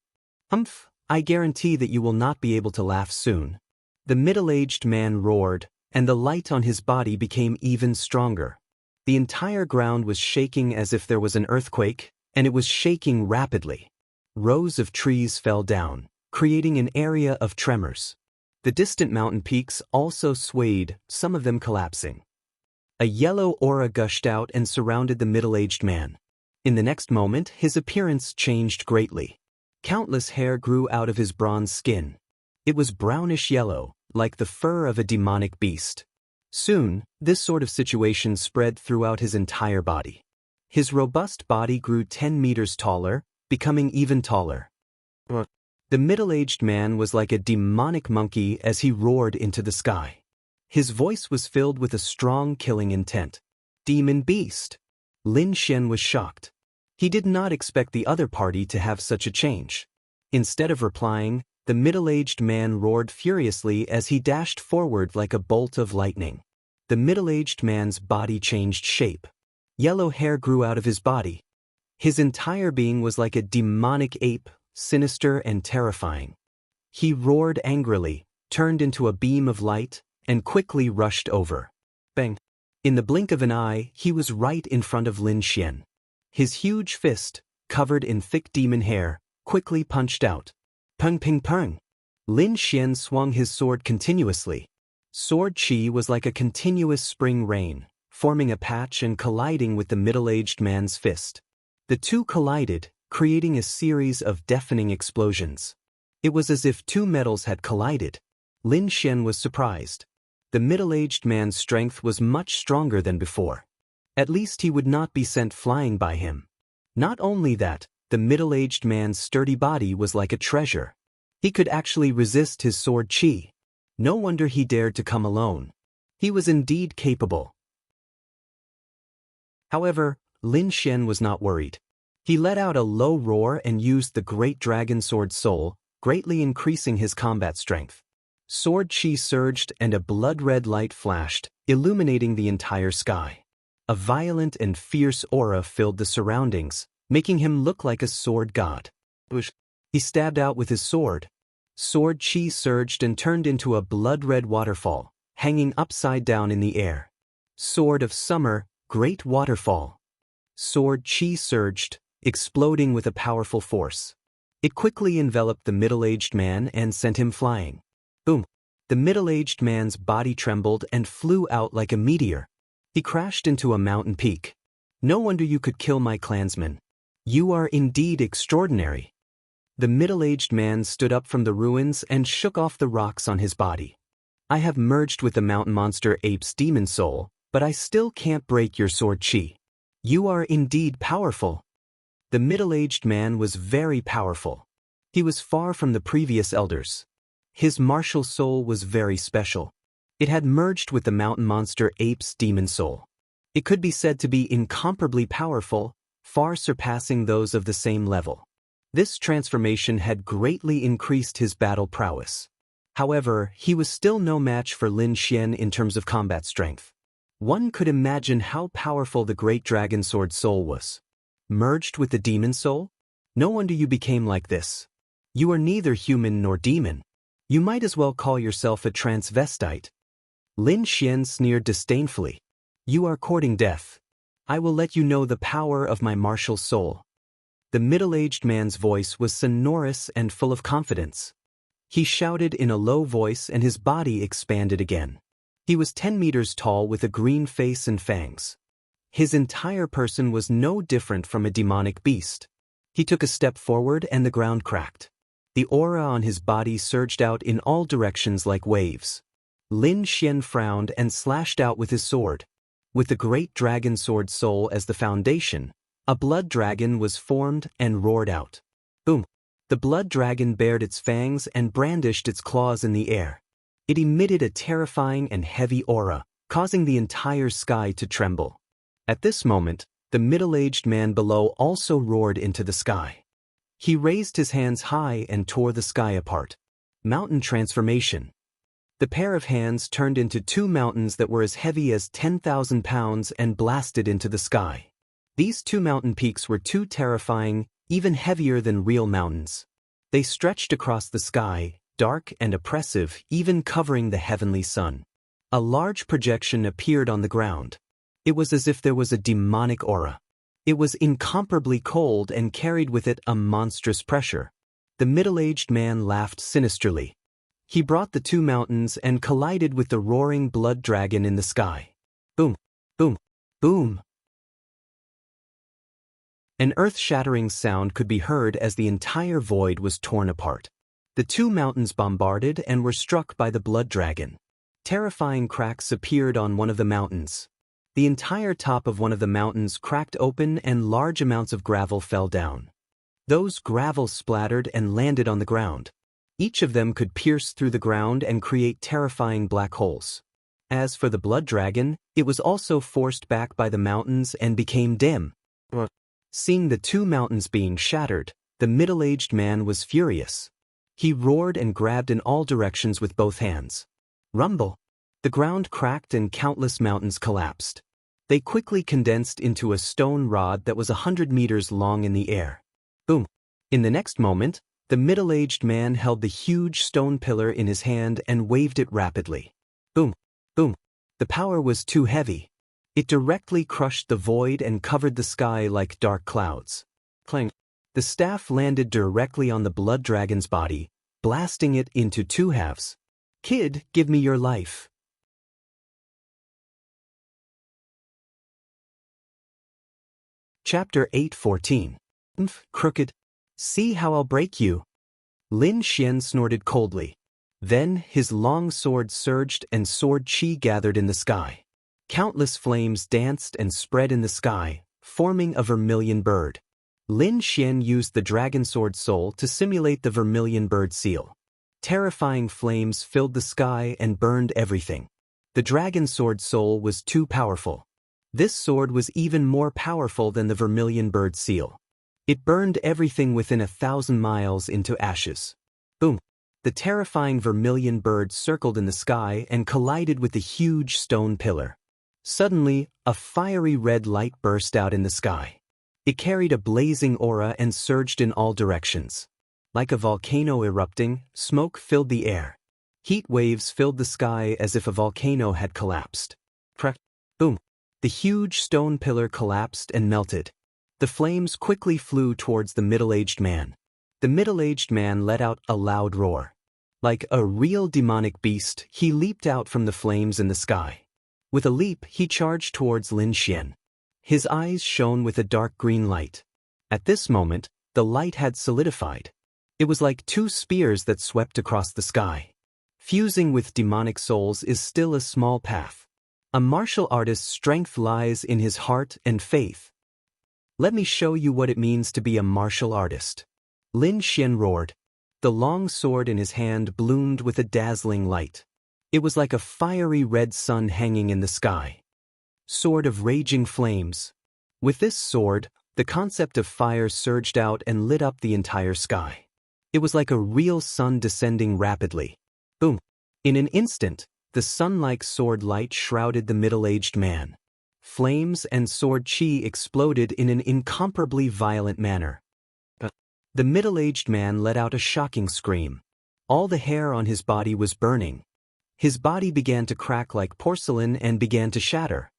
I guarantee that you will not be able to laugh soon. The middle-aged man roared, and the light on his body became even stronger. The entire ground was shaking as if there was an earthquake, and it was shaking rapidly. Rows of trees fell down, creating an area of tremors. The distant mountain peaks also swayed, some of them collapsing. A yellow aura gushed out and surrounded the middle-aged man. In the next moment, his appearance changed greatly. Countless hair grew out of his bronze skin. It was brownish yellow, like the fur of a demonic beast. Soon, this sort of situation spread throughout his entire body. His robust body grew 10 meters taller, becoming even taller. The middle-aged man was like a demonic monkey as he roared into the sky. His voice was filled with a strong killing intent. Demon beast! Lin Xian was shocked. He did not expect the other party to have such a change. Instead of replying, the middle-aged man roared furiously as he dashed forward like a bolt of lightning. The middle-aged man's body changed shape. Yellow hair grew out of his body. His entire being was like a demonic ape, sinister and terrifying. He roared angrily, turned into a beam of light, and quickly rushed over. Bang! In the blink of an eye, he was right in front of Lin Xian. His huge fist, covered in thick demon hair, quickly punched out. Pung ping pung! Lin Xian swung his sword continuously. Sword chi was like a continuous spring rain, forming a patch and colliding with the middle-aged man's fist. The two collided, creating a series of deafening explosions. It was as if two metals had collided. Lin Xian was surprised. The middle-aged man's strength was much stronger than before. At least he would not be sent flying by him. Not only that, the middle-aged man's sturdy body was like a treasure. He could actually resist his sword chi. No wonder he dared to come alone. He was indeed capable. However, Lin Xian was not worried. He let out a low roar and used the great dragon sword soul, greatly increasing his combat strength. Sword chi surged and a blood-red light flashed, illuminating the entire sky. A violent and fierce aura filled the surroundings, making him look like a sword god. He stabbed out with his sword. Sword chi surged and turned into a blood-red waterfall, hanging upside down in the air. Sword of Summer, Great Waterfall. Sword chi surged, exploding with a powerful force. It quickly enveloped the middle-aged man and sent him flying. Boom! The middle-aged man's body trembled and flew out like a meteor. He crashed into a mountain peak. No wonder you could kill my clansmen. You are indeed extraordinary. The middle-aged man stood up from the ruins and shook off the rocks on his body. I have merged with the mountain monster ape's demon soul, but I still can't break your sword chi. You are indeed powerful. The middle-aged man was very powerful. He was far from the previous elders. His martial soul was very special. It had merged with the mountain monster ape's demon soul. It could be said to be incomparably powerful, far surpassing those of the same level. This transformation had greatly increased his battle prowess. However, he was still no match for Lin Xian in terms of combat strength. One could imagine how powerful the great dragon sword soul was. Merged with the demon soul? No wonder you became like this. You are neither human nor demon. You might as well call yourself a transvestite. Lin Xian sneered disdainfully. You are courting death. I will let you know the power of my martial soul. The middle-aged man's voice was sonorous and full of confidence. He shouted in a low voice and his body expanded again. He was 10 meters tall with a green face and fangs. His entire person was no different from a demonic beast. He took a step forward and the ground cracked. The aura on his body surged out in all directions like waves. Lin Xian frowned and slashed out with his sword. With the great dragon sword soul as the foundation, a blood dragon was formed and roared out. Boom! The blood dragon bared its fangs and brandished its claws in the air. It emitted a terrifying and heavy aura, causing the entire sky to tremble. At this moment, the middle-aged man below also roared into the sky. He raised his hands high and tore the sky apart. Mountain transformation. The pair of hands turned into two mountains that were as heavy as 10,000 pounds and blasted into the sky. These two mountain peaks were too terrifying, even heavier than real mountains. They stretched across the sky, dark and oppressive, even covering the heavenly sun. A large projection appeared on the ground. It was as if there was a demonic aura. It was incomparably cold and carried with it a monstrous pressure. The middle-aged man laughed sinisterly. He brought the two mountains and collided with the roaring blood dragon in the sky. Boom, boom, boom. An earth-shattering sound could be heard as the entire void was torn apart. The two mountains bombarded and were struck by the blood dragon. Terrifying cracks appeared on one of the mountains. The entire top of one of the mountains cracked open and large amounts of gravel fell down. Those gravel splattered and landed on the ground. Each of them could pierce through the ground and create terrifying black holes. As for the blood dragon, it was also forced back by the mountains and became dim. Seeing the two mountains being shattered, the middle-aged man was furious. He roared and grabbed in all directions with both hands. Rumble! The ground cracked and countless mountains collapsed. They quickly condensed into a stone rod that was 100 meters long in the air. Boom! In the next moment, the middle-aged man held the huge stone pillar in his hand and waved it rapidly. Boom! Boom! The power was too heavy. It directly crushed the void and covered the sky like dark clouds. Clang! The staff landed directly on the blood dragon's body, blasting it into two halves. Kid, give me your life. Chapter 8:14. Crooked. See how I'll break you. Lin Xian snorted coldly. Then his long sword surged and sword chi gathered in the sky. Countless flames danced and spread in the sky, forming a vermilion bird. Lin Xian used the dragon sword soul to simulate the vermilion bird seal. Terrifying flames filled the sky and burned everything. The dragon sword soul was too powerful. This sword was even more powerful than the vermilion bird seal. It burned everything within 1,000 miles into ashes. Boom! The terrifying vermilion bird circled in the sky and collided with the huge stone pillar. Suddenly, a fiery red light burst out in the sky. It carried a blazing aura and surged in all directions. Like a volcano erupting, smoke filled the air. Heat waves filled the sky as if a volcano had collapsed. Crack! Boom! The huge stone pillar collapsed and melted. The flames quickly flew towards the middle-aged man. The middle-aged man let out a loud roar. Like a real demonic beast, he leaped out from the flames in the sky. With a leap, he charged towards Lin Xian. His eyes shone with a dark green light. At this moment, the light had solidified. It was like two spears that swept across the sky. Fusing with demonic souls is still a small path. A martial artist's strength lies in his heart and faith. Let me show you what it means to be a martial artist. Lin Xian roared. The long sword in his hand bloomed with a dazzling light. It was like a fiery red sun hanging in the sky. Sword of raging flames. With this sword, the concept of fire surged out and lit up the entire sky. It was like a real sun descending rapidly. Boom! In an instant, the sun-like sword light shrouded the middle-aged man. Flames and sword chi exploded in an incomparably violent manner. The middle-aged man let out a shocking scream. All the hair on his body was burning. His body began to crack like porcelain and began to shatter.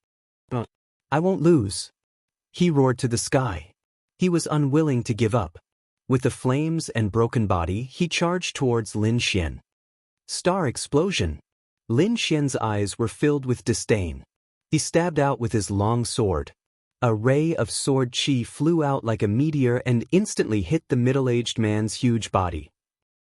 I won't lose. He roared to the sky. He was unwilling to give up. With the flames and broken body, he charged towards Lin Xian. Star explosion. Lin Xian's eyes were filled with disdain. He stabbed out with his long sword. A ray of sword chi flew out like a meteor and instantly hit the middle-aged man's huge body.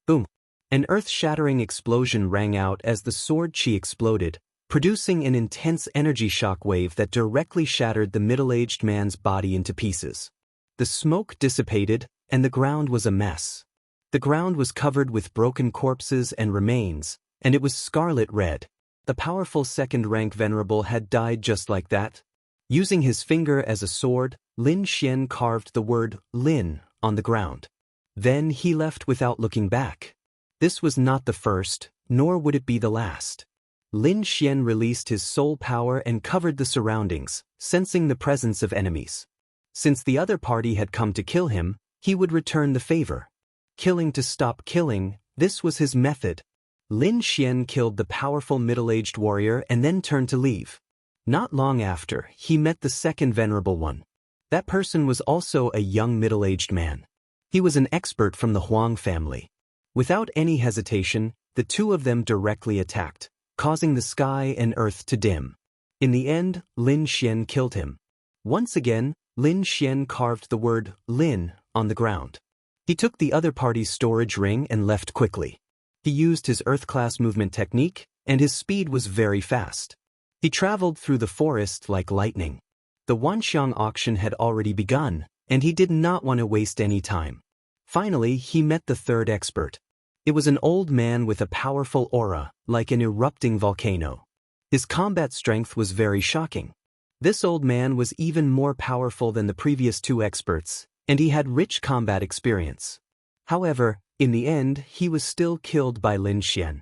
Boom! An earth-shattering explosion rang out as the sword chi exploded, producing an intense energy shock wave that directly shattered the middle-aged man's body into pieces. The smoke dissipated, and the ground was a mess. The ground was covered with broken corpses and remains, and it was scarlet red. The powerful second-rank venerable had died just like that. Using his finger as a sword, Lin Xian carved the word Lin on the ground. Then he left without looking back. This was not the first, nor would it be the last. Lin Xian released his soul power and covered the surroundings, sensing the presence of enemies. Since the other party had come to kill him, he would return the favor. Killing to stop killing, this was his method. Lin Xian killed the powerful middle-aged warrior and then turned to leave. Not long after, he met the second venerable one. That person was also a young middle-aged man. He was an expert from the Huang family. Without any hesitation, the two of them directly attacked, causing the sky and earth to dim. In the end, Lin Xian killed him. Once again, Lin Xian carved the word Lin on the ground. He took the other party's storage ring and left quickly. He used his earth-class movement technique, and his speed was very fast. He traveled through the forest like lightning. The Wanxiang auction had already begun, and he did not want to waste any time. Finally, he met the third expert. It was an old man with a powerful aura, like an erupting volcano. His combat strength was very shocking. This old man was even more powerful than the previous two experts, and he had rich combat experience. However, in the end, he was still killed by Lin Xian.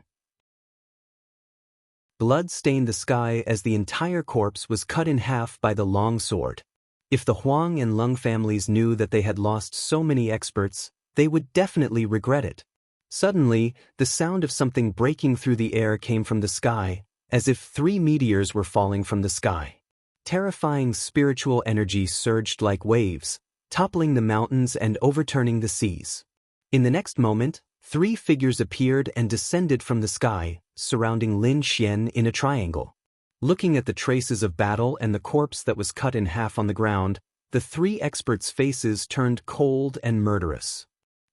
Blood stained the sky as the entire corpse was cut in half by the long sword. If the Huang and Lung families knew that they had lost so many experts, they would definitely regret it. Suddenly, the sound of something breaking through the air came from the sky, as if 3 meteors were falling from the sky. Terrifying spiritual energy surged like waves, toppling the mountains and overturning the seas. In the next moment, 3 figures appeared and descended from the sky, surrounding Lin Xian in a triangle. Looking at the traces of battle and the corpse that was cut in half on the ground, the 3 experts' faces turned cold and murderous.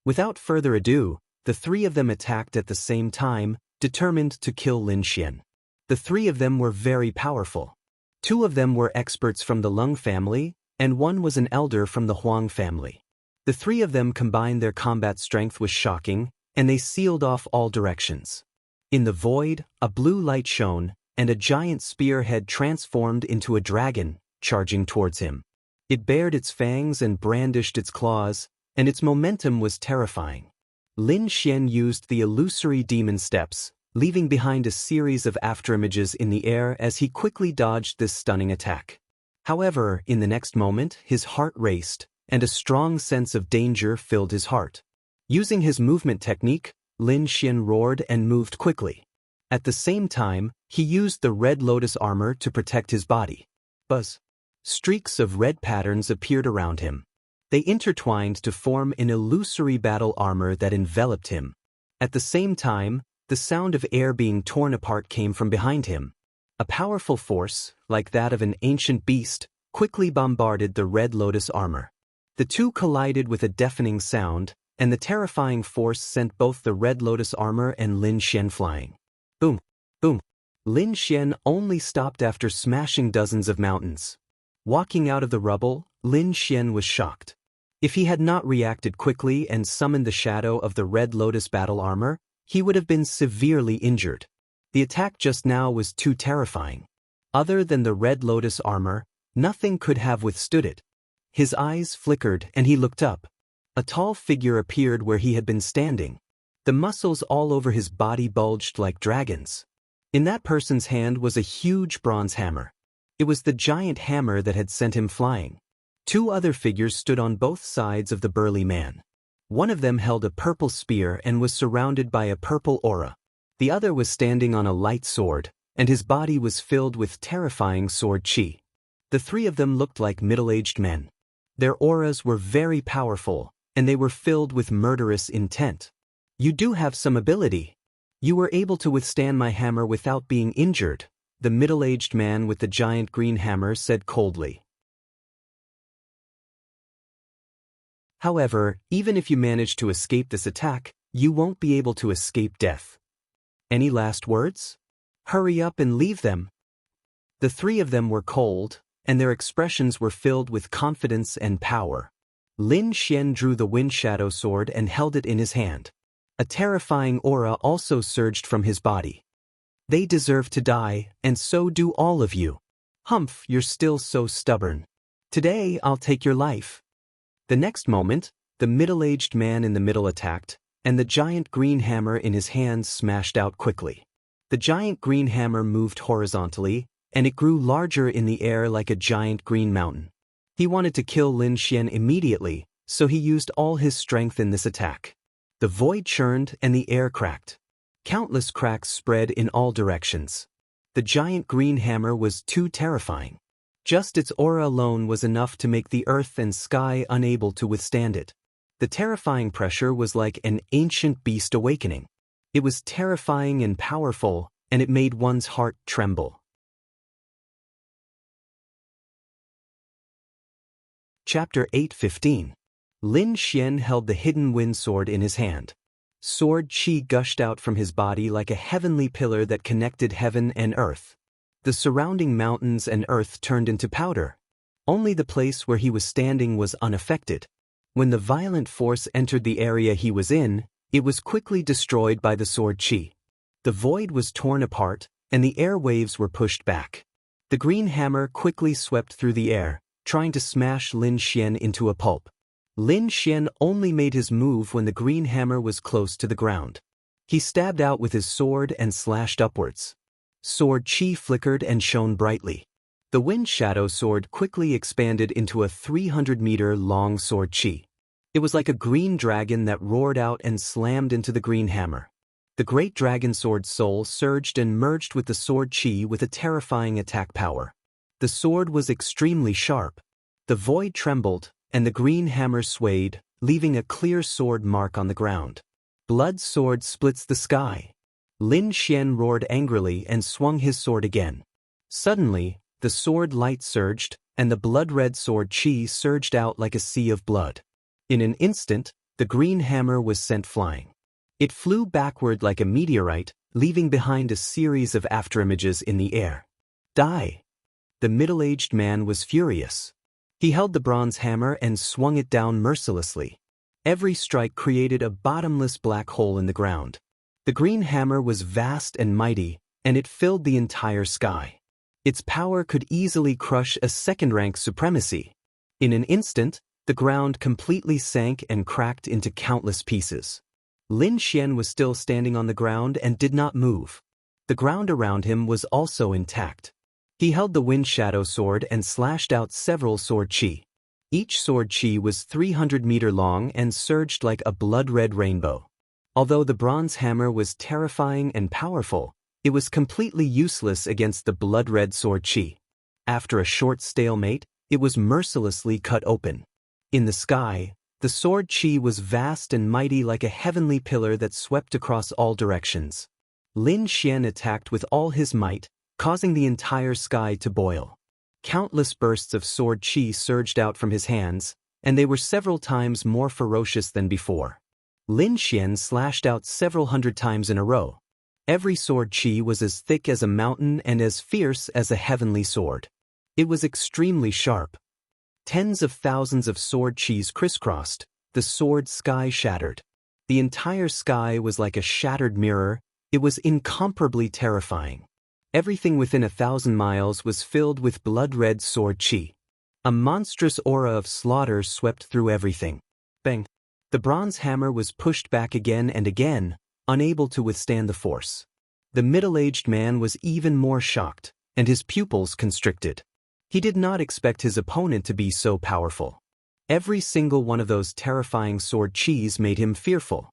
Without further ado, the 3 of them attacked at the same time, determined to kill Lin Xian. The 3 of them were very powerful. 2 of them were experts from the Lung family, and 1 was an elder from the Huang family. The 3 of them combined their combat strength was shocking, and they sealed off all directions. In the void, a blue light shone, and a giant spearhead transformed into a dragon, charging towards him. It bared its fangs and brandished its claws, and its momentum was terrifying. Lin Xian used the illusory demon steps, leaving behind a series of afterimages in the air as he quickly dodged this stunning attack. However, in the next moment, his heart raced, and a strong sense of danger filled his heart. Using his movement technique, Lin Xian roared and moved quickly. At the same time, he used the red lotus armor to protect his body. Buzz! Streaks of red patterns appeared around him. They intertwined to form an illusory battle armor that enveloped him. At the same time, the sound of air being torn apart came from behind him. A powerful force, like that of an ancient beast, quickly bombarded the red lotus armor. The two collided with a deafening sound, and the terrifying force sent both the red lotus armor and Lin Xian flying. Boom! Boom! Lin Xian only stopped after smashing dozens of mountains. Walking out of the rubble, Lin Xian was shocked. If he had not reacted quickly and summoned the shadow of the red lotus battle armor, he would have been severely injured. The attack just now was too terrifying. Other than the red lotus armor, nothing could have withstood it. His eyes flickered and he looked up. A tall figure appeared where he had been standing. The muscles all over his body bulged like dragons. In that person's hand was a huge bronze hammer. It was the giant hammer that had sent him flying. 2 other figures stood on both sides of the burly man. One of them held a purple spear and was surrounded by a purple aura. The other was standing on a light sword, and his body was filled with terrifying sword chi. The 3 of them looked like middle-aged men. Their auras were very powerful, and they were filled with murderous intent. "You do have some ability. You were able to withstand my hammer without being injured," the middle-aged man with the giant green hammer said coldly. "However, even if you manage to escape this attack, you won't be able to escape death. Any last words? Hurry up and leave them." The 3 of them were cold, and their expressions were filled with confidence and power. Lin Xian drew the wind shadow sword and held it in his hand. A terrifying aura also surged from his body. "They deserve to die, and so do all of you. Humph, you're still so stubborn. Today I'll take your life." The next moment, the middle-aged man in the middle attacked, and the giant green hammer in his hands smashed out quickly. The giant green hammer moved horizontally, and it grew larger in the air like a giant green mountain. He wanted to kill Lin Xian immediately, so he used all his strength in this attack. The void churned and the air cracked. Countless cracks spread in all directions. The giant green hammer was too terrifying. Just its aura alone was enough to make the earth and sky unable to withstand it. The terrifying pressure was like an ancient beast awakening. It was terrifying and powerful, and it made one's heart tremble. Chapter 8:15. Lin Xian held the hidden wind sword in his hand. Sword qi gushed out from his body like a heavenly pillar that connected heaven and earth. The surrounding mountains and earth turned into powder. Only the place where he was standing was unaffected. When the violent force entered the area he was in, it was quickly destroyed by the sword qi. The void was torn apart, and the air waves were pushed back. The green hammer quickly swept through the air, trying to smash Lin Xian into a pulp. Lin Xian only made his move when the green hammer was close to the ground. He stabbed out with his sword and slashed upwards. Sword qi flickered and shone brightly. The wind shadow sword quickly expanded into a 300-meter-long sword qi. It was like a green dragon that roared out and slammed into the green hammer. The great dragon sword's soul surged and merged with the sword qi with a terrifying attack power. The sword was extremely sharp. The void trembled, and the green hammer swayed, leaving a clear sword mark on the ground. Blood sword splits the sky. Lin Xian roared angrily and swung his sword again. Suddenly, the sword light surged, and the blood-red sword qi surged out like a sea of blood. In an instant, the green hammer was sent flying. It flew backward like a meteorite, leaving behind a series of afterimages in the air. Die! The middle-aged man was furious. He held the bronze hammer and swung it down mercilessly. Every strike created a bottomless black hole in the ground. The green hammer was vast and mighty, and it filled the entire sky. Its power could easily crush a second-rank supremacy. In an instant, the ground completely sank and cracked into countless pieces. Lin Xian was still standing on the ground and did not move. The ground around him was also intact. He held the wind shadow sword and slashed out several sword qi. Each sword qi was 300 meter long and surged like a blood-red rainbow. Although the bronze hammer was terrifying and powerful, it was completely useless against the blood-red sword qi. After a short stalemate, it was mercilessly cut open. In the sky, the sword qi was vast and mighty like a heavenly pillar that swept across all directions. Lin Xian attacked with all his might, causing the entire sky to boil. Countless bursts of sword qi surged out from his hands, and they were several times more ferocious than before. Lin Xian slashed out several hundred times in a row. Every sword qi was as thick as a mountain and as fierce as a heavenly sword. It was extremely sharp. Tens of thousands of sword qis crisscrossed, the sword sky shattered. The entire sky was like a shattered mirror. It was incomparably terrifying. Everything within 1,000 miles was filled with blood-red sword qi. A monstrous aura of slaughter swept through everything. Bang! The bronze hammer was pushed back again and again, unable to withstand the force. The middle-aged man was even more shocked, and his pupils constricted. He did not expect his opponent to be so powerful. Every single one of those terrifying sword qis made him fearful.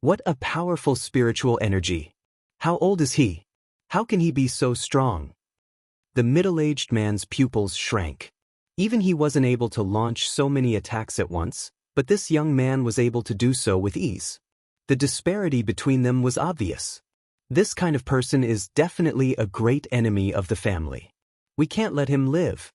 What a powerful spiritual energy! How old is he? How can he be so strong? The middle-aged man's pupils shrank. Even he wasn't able to launch so many attacks at once, but this young man was able to do so with ease. The disparity between them was obvious. This kind of person is definitely a great enemy of the family. We can't let him live.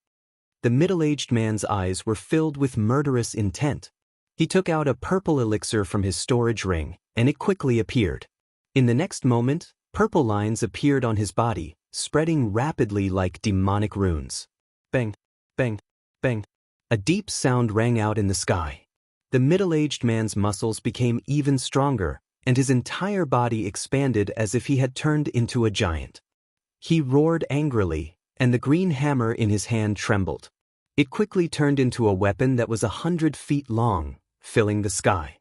The middle-aged man's eyes were filled with murderous intent. He took out a purple elixir from his storage ring, and it quickly appeared. In the next moment, purple lines appeared on his body, spreading rapidly like demonic runes. Bang, bang, bang. A deep sound rang out in the sky. The middle-aged man's muscles became even stronger, and his entire body expanded as if he had turned into a giant. He roared angrily, and the green hammer in his hand trembled. It quickly turned into a weapon that was 100 feet long, filling the sky.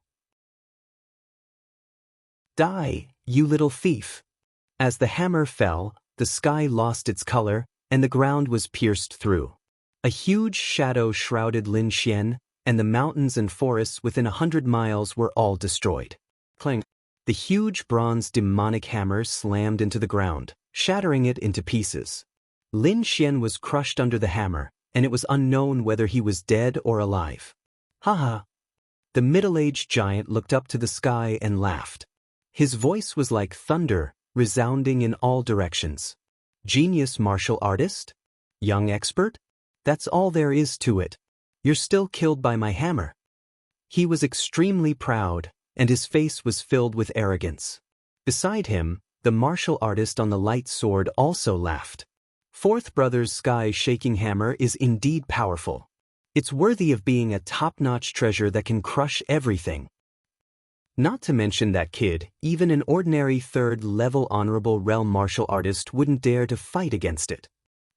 Die, you little thief! As the hammer fell, the sky lost its color, and the ground was pierced through. A huge shadow shrouded Lin Xian, and the mountains and forests within 100 miles were all destroyed. Clang! The huge bronze demonic hammer slammed into the ground, shattering it into pieces. Lin Xian was crushed under the hammer, and it was unknown whether he was dead or alive. Haha. The middle-aged giant looked up to the sky and laughed. His voice was like thunder, resounding in all directions. Genius martial artist? Young expert? That's all there is to it. You're still killed by my hammer. He was extremely proud, and his face was filled with arrogance. Beside him, the martial artist on the light sword also laughed. Fourth brother's sky-shaking hammer is indeed powerful. It's worthy of being a top-notch treasure that can crush everything. Not to mention that kid, even an ordinary third-level honorable realm martial artist wouldn't dare to fight against it.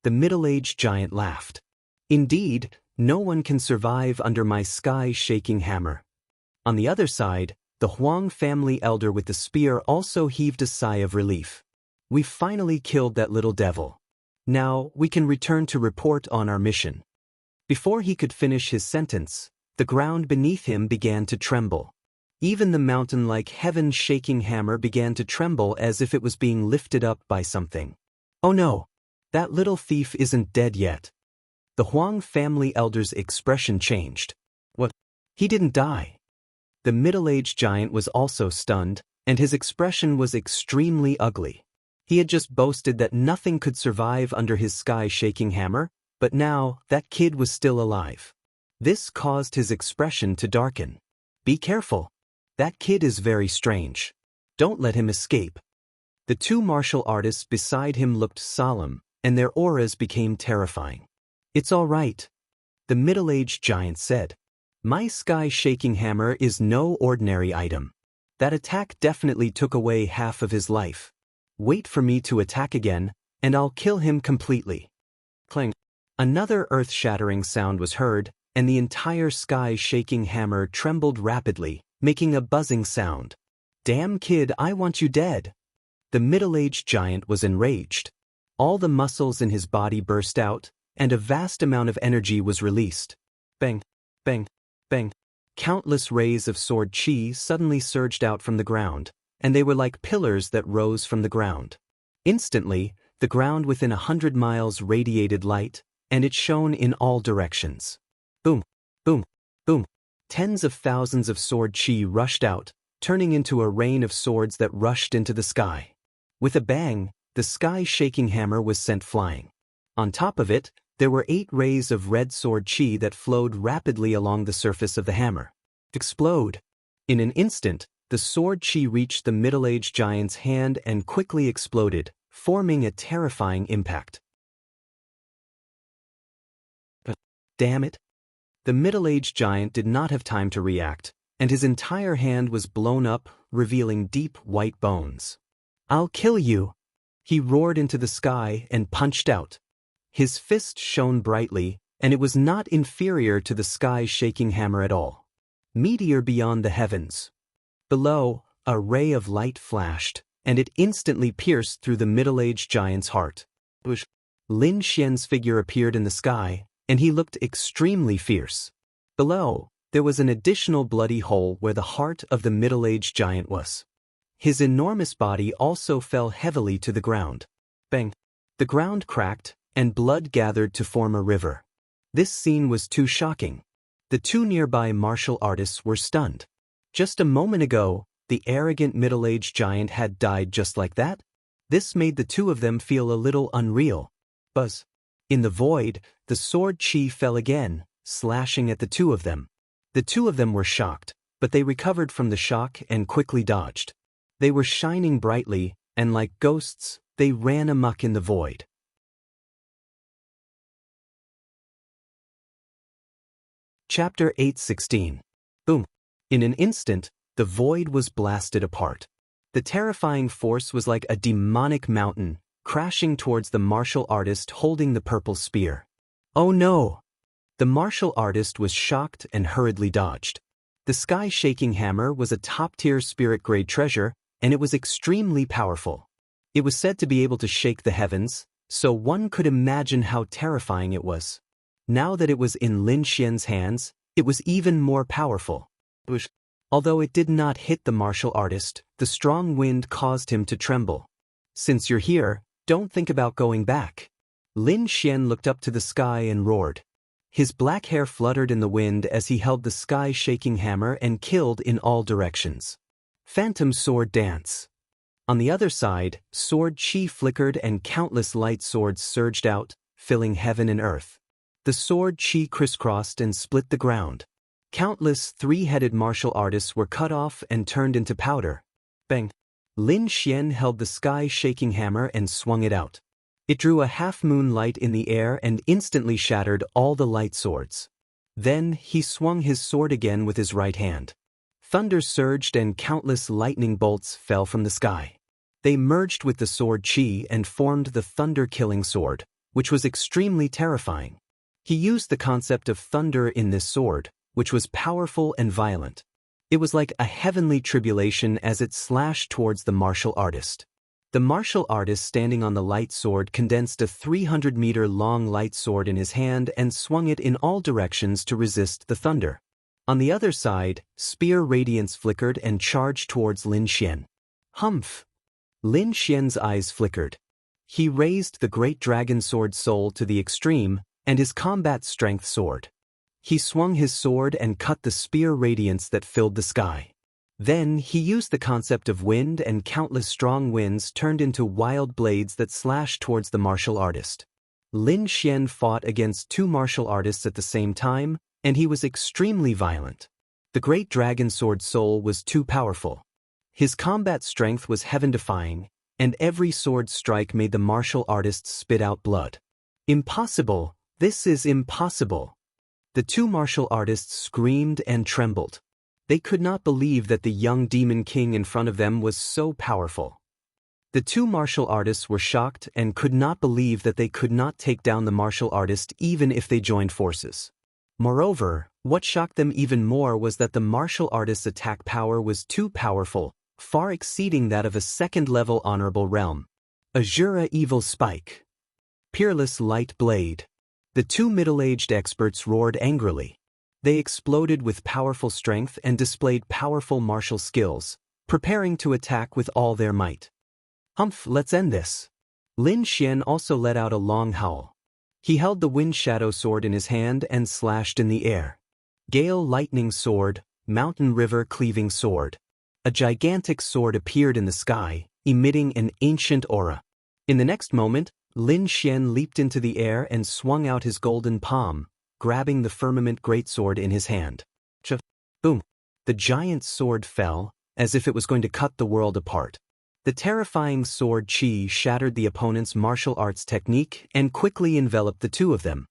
The middle-aged giant laughed. Indeed, no one can survive under my sky-shaking hammer. On the other side, the Huang family elder with the spear also heaved a sigh of relief. We've finally killed that little devil. Now, we can return to report on our mission. Before he could finish his sentence, the ground beneath him began to tremble. Even the mountain-like heaven-shaking hammer began to tremble as if it was being lifted up by something. Oh no! That little thief isn't dead yet. The Huang family elder's expression changed. What? He didn't die. The middle-aged giant was also stunned, and his expression was extremely ugly. He had just boasted that nothing could survive under his sky-shaking hammer, but now that kid was still alive. This caused his expression to darken. Be careful. That kid is very strange. Don't let him escape. The two martial artists beside him looked solemn, and their auras became terrifying. It's all right, the middle-aged giant said. My sky-shaking hammer is no ordinary item. That attack definitely took away half of his life. Wait for me to attack again, and I'll kill him completely. Clang. Another earth-shattering sound was heard, and the entire sky-shaking hammer trembled rapidly, making a buzzing sound. Damn kid, I want you dead. The middle-aged giant was enraged. All the muscles in his body burst out, and a vast amount of energy was released. Bang, bang, bang. Countless rays of sword chi suddenly surged out from the ground, and they were like pillars that rose from the ground. Instantly, the ground within 100 miles radiated light, and it shone in all directions. Boom, boom, boom. Tens of thousands of sword chi rushed out, turning into a rain of swords that rushed into the sky. With a bang, the sky-shaking hammer was sent flying. On top of it, there were 8 rays of red sword chi that flowed rapidly along the surface of the hammer. Explode! In an instant, the sword chi reached the middle-aged giant's hand and quickly exploded, forming a terrifying impact. But, damn it! The middle-aged giant did not have time to react, and his entire hand was blown up, revealing deep white bones. I'll kill you! He roared into the sky and punched out. His fist shone brightly, and it was not inferior to the sky-shaking hammer at all. Meteor beyond the heavens. Below, a ray of light flashed, and it instantly pierced through the middle-aged giant's heart. Lin Xian's figure appeared in the sky, and he looked extremely fierce. Below, there was an additional bloody hole where the heart of the middle-aged giant was. His enormous body also fell heavily to the ground. Bang! The ground cracked, and blood gathered to form a river. This scene was too shocking. The two nearby martial artists were stunned. Just a moment ago, the arrogant middle-aged giant had died just like that. This made the two of them feel a little unreal. Buzz! In the void, the sword chi fell again, slashing at the two of them. The two of them were shocked, but they recovered from the shock and quickly dodged. They were shining brightly, and like ghosts, they ran amok in the void. Chapter 8:16. Boom! In an instant, the void was blasted apart. The terrifying force was like a demonic mountain, crashing towards the martial artist holding the purple spear. Oh no! The martial artist was shocked and hurriedly dodged. The sky-shaking hammer was a top-tier spirit-grade treasure, and it was extremely powerful. It was said to be able to shake the heavens, so one could imagine how terrifying it was. Now that it was in Lin Xian's hands, it was even more powerful. Although it did not hit the martial artist, the strong wind caused him to tremble. "Since you're here, don't think about going back." Lin Xian looked up to the sky and roared. His black hair fluttered in the wind as he held the sky-shaking hammer and killed in all directions. Phantom sword dance. On the other side, sword chi flickered and countless light swords surged out, filling heaven and earth. The sword chi crisscrossed and split the ground. Countless three-headed martial artists were cut off and turned into powder. Bang! Lin Xian held the sky-shaking hammer and swung it out. It drew a half-moon light in the air and instantly shattered all the light swords. Then he swung his sword again with his right hand. Thunder surged and countless lightning bolts fell from the sky. They merged with the sword chi and formed the thunder-killing sword, which was extremely terrifying. He used the concept of thunder in this sword, which was powerful and violent. It was like a heavenly tribulation as it slashed towards the martial artist. The martial artist standing on the light sword condensed a 300-meter-long light sword in his hand and swung it in all directions to resist the thunder. On the other side, spear radiance flickered and charged towards Lin Xian. Humph! Lin Xian's eyes flickered. He raised the great dragon sword soul to the extreme, and his combat strength soared. He swung his sword and cut the spear radiance that filled the sky. Then he used the concept of wind, and countless strong winds turned into wild blades that slashed towards the martial artist. Lin Xian fought against two martial artists at the same time, and he was extremely violent. The great dragon sword soul was too powerful. His combat strength was heaven-defying, and every sword strike made the martial artist spit out blood. Impossible! This is impossible! The two martial artists screamed and trembled. They could not believe that the young demon king in front of them was so powerful. The two martial artists were shocked and could not believe that they could not take down the martial artist even if they joined forces. Moreover, what shocked them even more was that the martial artist's attack power was too powerful, far exceeding that of a second-level honorable realm. Azura Evil Spike. Peerless Light Blade. The two middle-aged experts roared angrily. They exploded with powerful strength and displayed powerful martial skills, preparing to attack with all their might. Humph, let's end this. Lin Xian also let out a long howl. He held the wind shadow sword in his hand and slashed in the air. Gale lightning sword, mountain river cleaving sword. A gigantic sword appeared in the sky, emitting an ancient aura. In the next moment, Lin Xian leaped into the air and swung out his golden palm, grabbing the firmament greatsword in his hand. Boom! The giant sword fell, as if it was going to cut the world apart. The terrifying sword chi shattered the opponent's martial arts technique and quickly enveloped the two of them.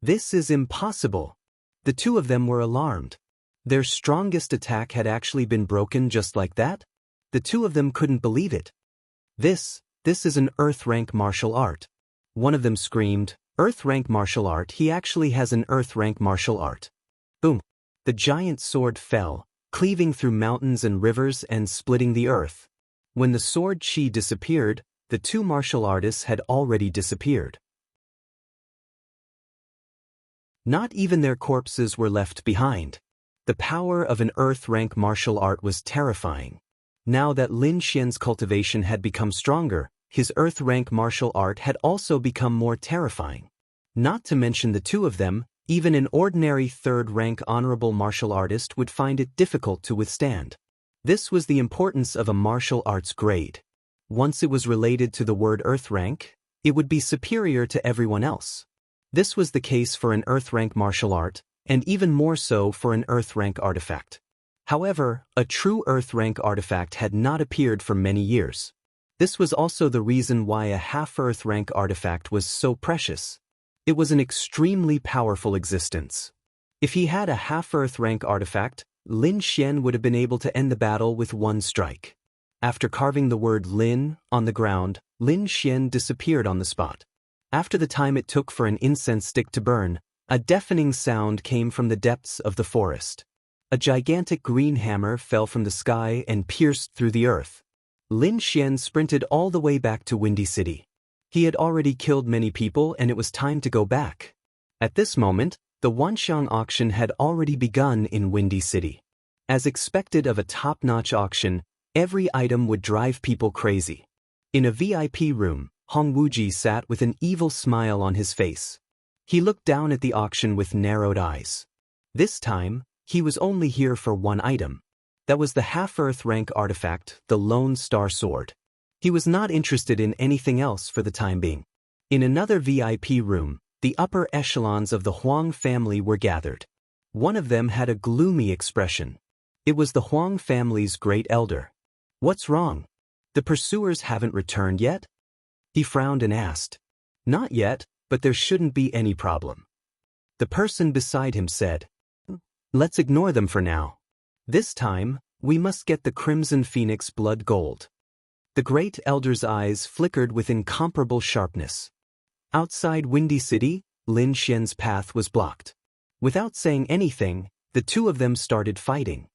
This is impossible. The two of them were alarmed. Their strongest attack had actually been broken just like that? The two of them couldn't believe it. This is an Earth rank martial art. One of them screamed, Earth rank martial art, he actually has an Earth rank martial art. Boom! The giant sword fell, cleaving through mountains and rivers and splitting the earth. When the sword chi disappeared, the two martial artists had already disappeared. Not even their corpses were left behind. The power of an Earth rank martial art was terrifying. Now that Lin Xian's cultivation had become stronger, his Earth rank martial art had also become more terrifying. Not to mention the two of them, even an ordinary third-rank honorable martial artist would find it difficult to withstand. This was the importance of a martial arts grade. Once it was related to the word Earth rank, it would be superior to everyone else. This was the case for an Earth rank martial art, and even more so for an Earth rank artifact. However, a true Earth rank artifact had not appeared for many years. This was also the reason why a half-Earth rank artifact was so precious. It was an extremely powerful existence. If he had a half-Earth rank artifact, Lin Xian would have been able to end the battle with one strike. After carving the word Lin on the ground, Lin Xian disappeared on the spot. After the time it took for an incense stick to burn, a deafening sound came from the depths of the forest. A gigantic green hammer fell from the sky and pierced through the earth. Lin Xian sprinted all the way back to Windy City. He had already killed many people and it was time to go back. At this moment, the Wanxiang auction had already begun in Windy City. As expected of a top-notch auction, every item would drive people crazy. In a VIP room, Hong Wuji sat with an evil smile on his face. He looked down at the auction with narrowed eyes. This time, he was only here for one item. That was the half-Earth rank artifact, the Lone Star Sword. He was not interested in anything else for the time being. In another VIP room, the upper echelons of the Huang family were gathered. One of them had a gloomy expression. It was the Huang family's great elder. What's wrong? The pursuers haven't returned yet? He frowned and asked. Not yet, but there shouldn't be any problem. The person beside him said, Let's ignore them for now. This time, we must get the Crimson Phoenix blood gold. The great elder's eyes flickered with incomparable sharpness. Outside Windy City, Lin Xian's path was blocked. Without saying anything, the two of them started fighting.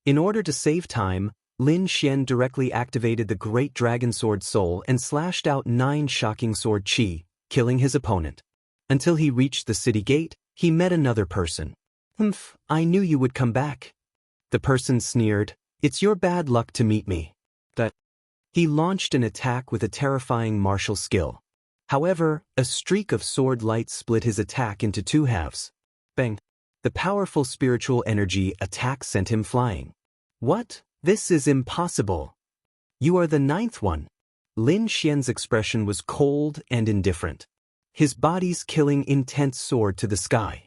In order to save time, Lin Xian directly activated the Great Dragon Sword Soul and slashed out 9 shocking sword chi, killing his opponent. Until he reached the city gate, he met another person. Humph, I knew you would come back. The person sneered, It's your bad luck to meet me. He launched an attack with a terrifying martial skill. However, a streak of sword light split his attack into 2 halves. Bang! The powerful spiritual energy attack sent him flying. What? This is impossible. You are the 9th one. Lin Xian's expression was cold and indifferent. His body's killing intent soared to the sky.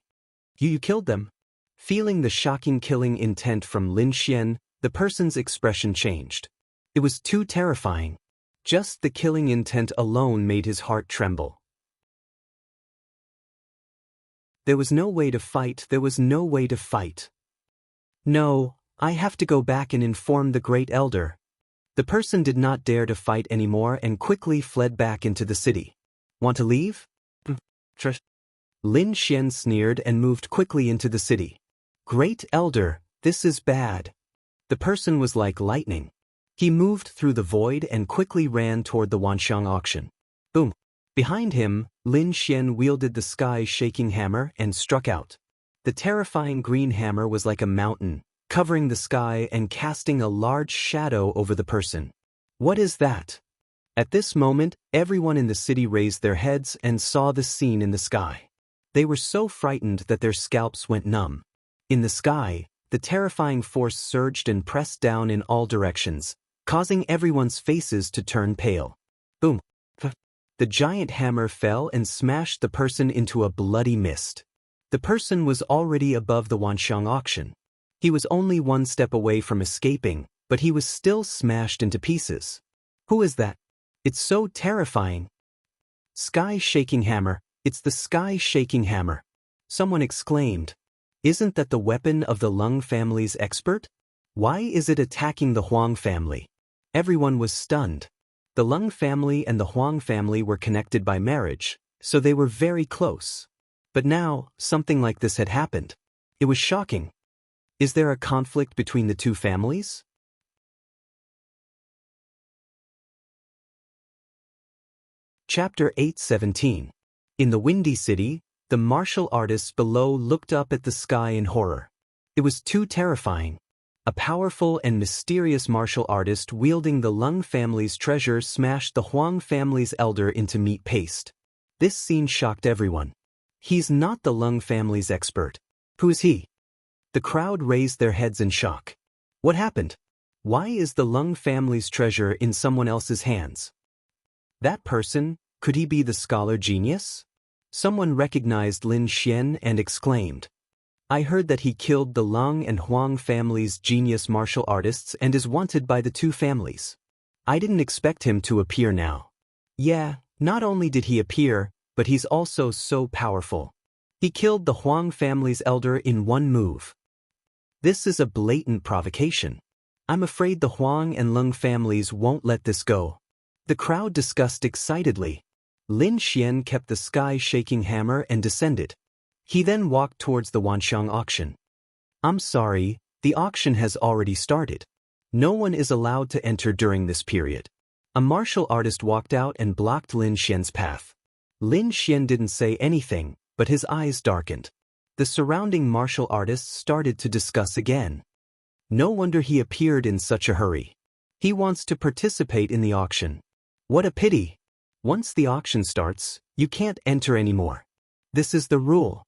You killed them? Feeling the shocking killing intent from Lin Xian, the person's expression changed. It was too terrifying. Just the killing intent alone made his heart tremble. There was no way to fight, there was no way to fight. No, I have to go back and inform the Great Elder. The person did not dare to fight anymore and quickly fled back into the city. Want to leave? Lin Xian sneered and moved quickly into the city. Great Elder, this is bad. The person was like lightning. He moved through the void and quickly ran toward the Wanxiang auction. Boom! Behind him, Lin Xian wielded the sky-shaking hammer and struck out. The terrifying green hammer was like a mountain, covering the sky and casting a large shadow over the person. What is that? At this moment, everyone in the city raised their heads and saw the scene in the sky. They were so frightened that their scalps went numb. In the sky, the terrifying force surged and pressed down in all directions, causing everyone's faces to turn pale. Boom! The giant hammer fell and smashed the person into a bloody mist. The person was already above the Wanxiang auction. He was only 1 step away from escaping, but he was still smashed into pieces. Who is that? It's so terrifying. Sky-shaking hammer, it's the sky-shaking hammer. Someone exclaimed. Isn't that the weapon of the Lung family's expert? Why is it attacking the Huang family? Everyone was stunned. The Lung family and the Huang family were connected by marriage, so they were very close. But now, something like this had happened. It was shocking. Is there a conflict between the two families? Chapter 8:17. In the Windy City, the martial artists below looked up at the sky in horror. It was too terrifying. A powerful and mysterious martial artist wielding the Lung family's treasure smashed the Huang family's elder into meat paste. This scene shocked everyone. He's not the Lung family's expert. Who is he? The crowd raised their heads in shock. What happened? Why is the Lung family's treasure in someone else's hands? That person, could he be the scholar genius? Someone recognized Lin Xian and exclaimed. I heard that he killed the Lung and Huang families' genius martial artists and is wanted by the two families. I didn't expect him to appear now. Yeah, not only did he appear, but he's also so powerful. He killed the Huang family's elder in 1 move. This is a blatant provocation. I'm afraid the Huang and Lung families won't let this go. The crowd discussed excitedly. Lin Xian kept the sky-shaking hammer and descended. He then walked towards the Wanxiang auction. I'm sorry, the auction has already started. No one is allowed to enter during this period. A martial artist walked out and blocked Lin Xian's path. Lin Xian didn't say anything, but his eyes darkened. The surrounding martial artists started to discuss again. No wonder he appeared in such a hurry. He wants to participate in the auction. What a pity. Once the auction starts, you can't enter anymore. This is the rule.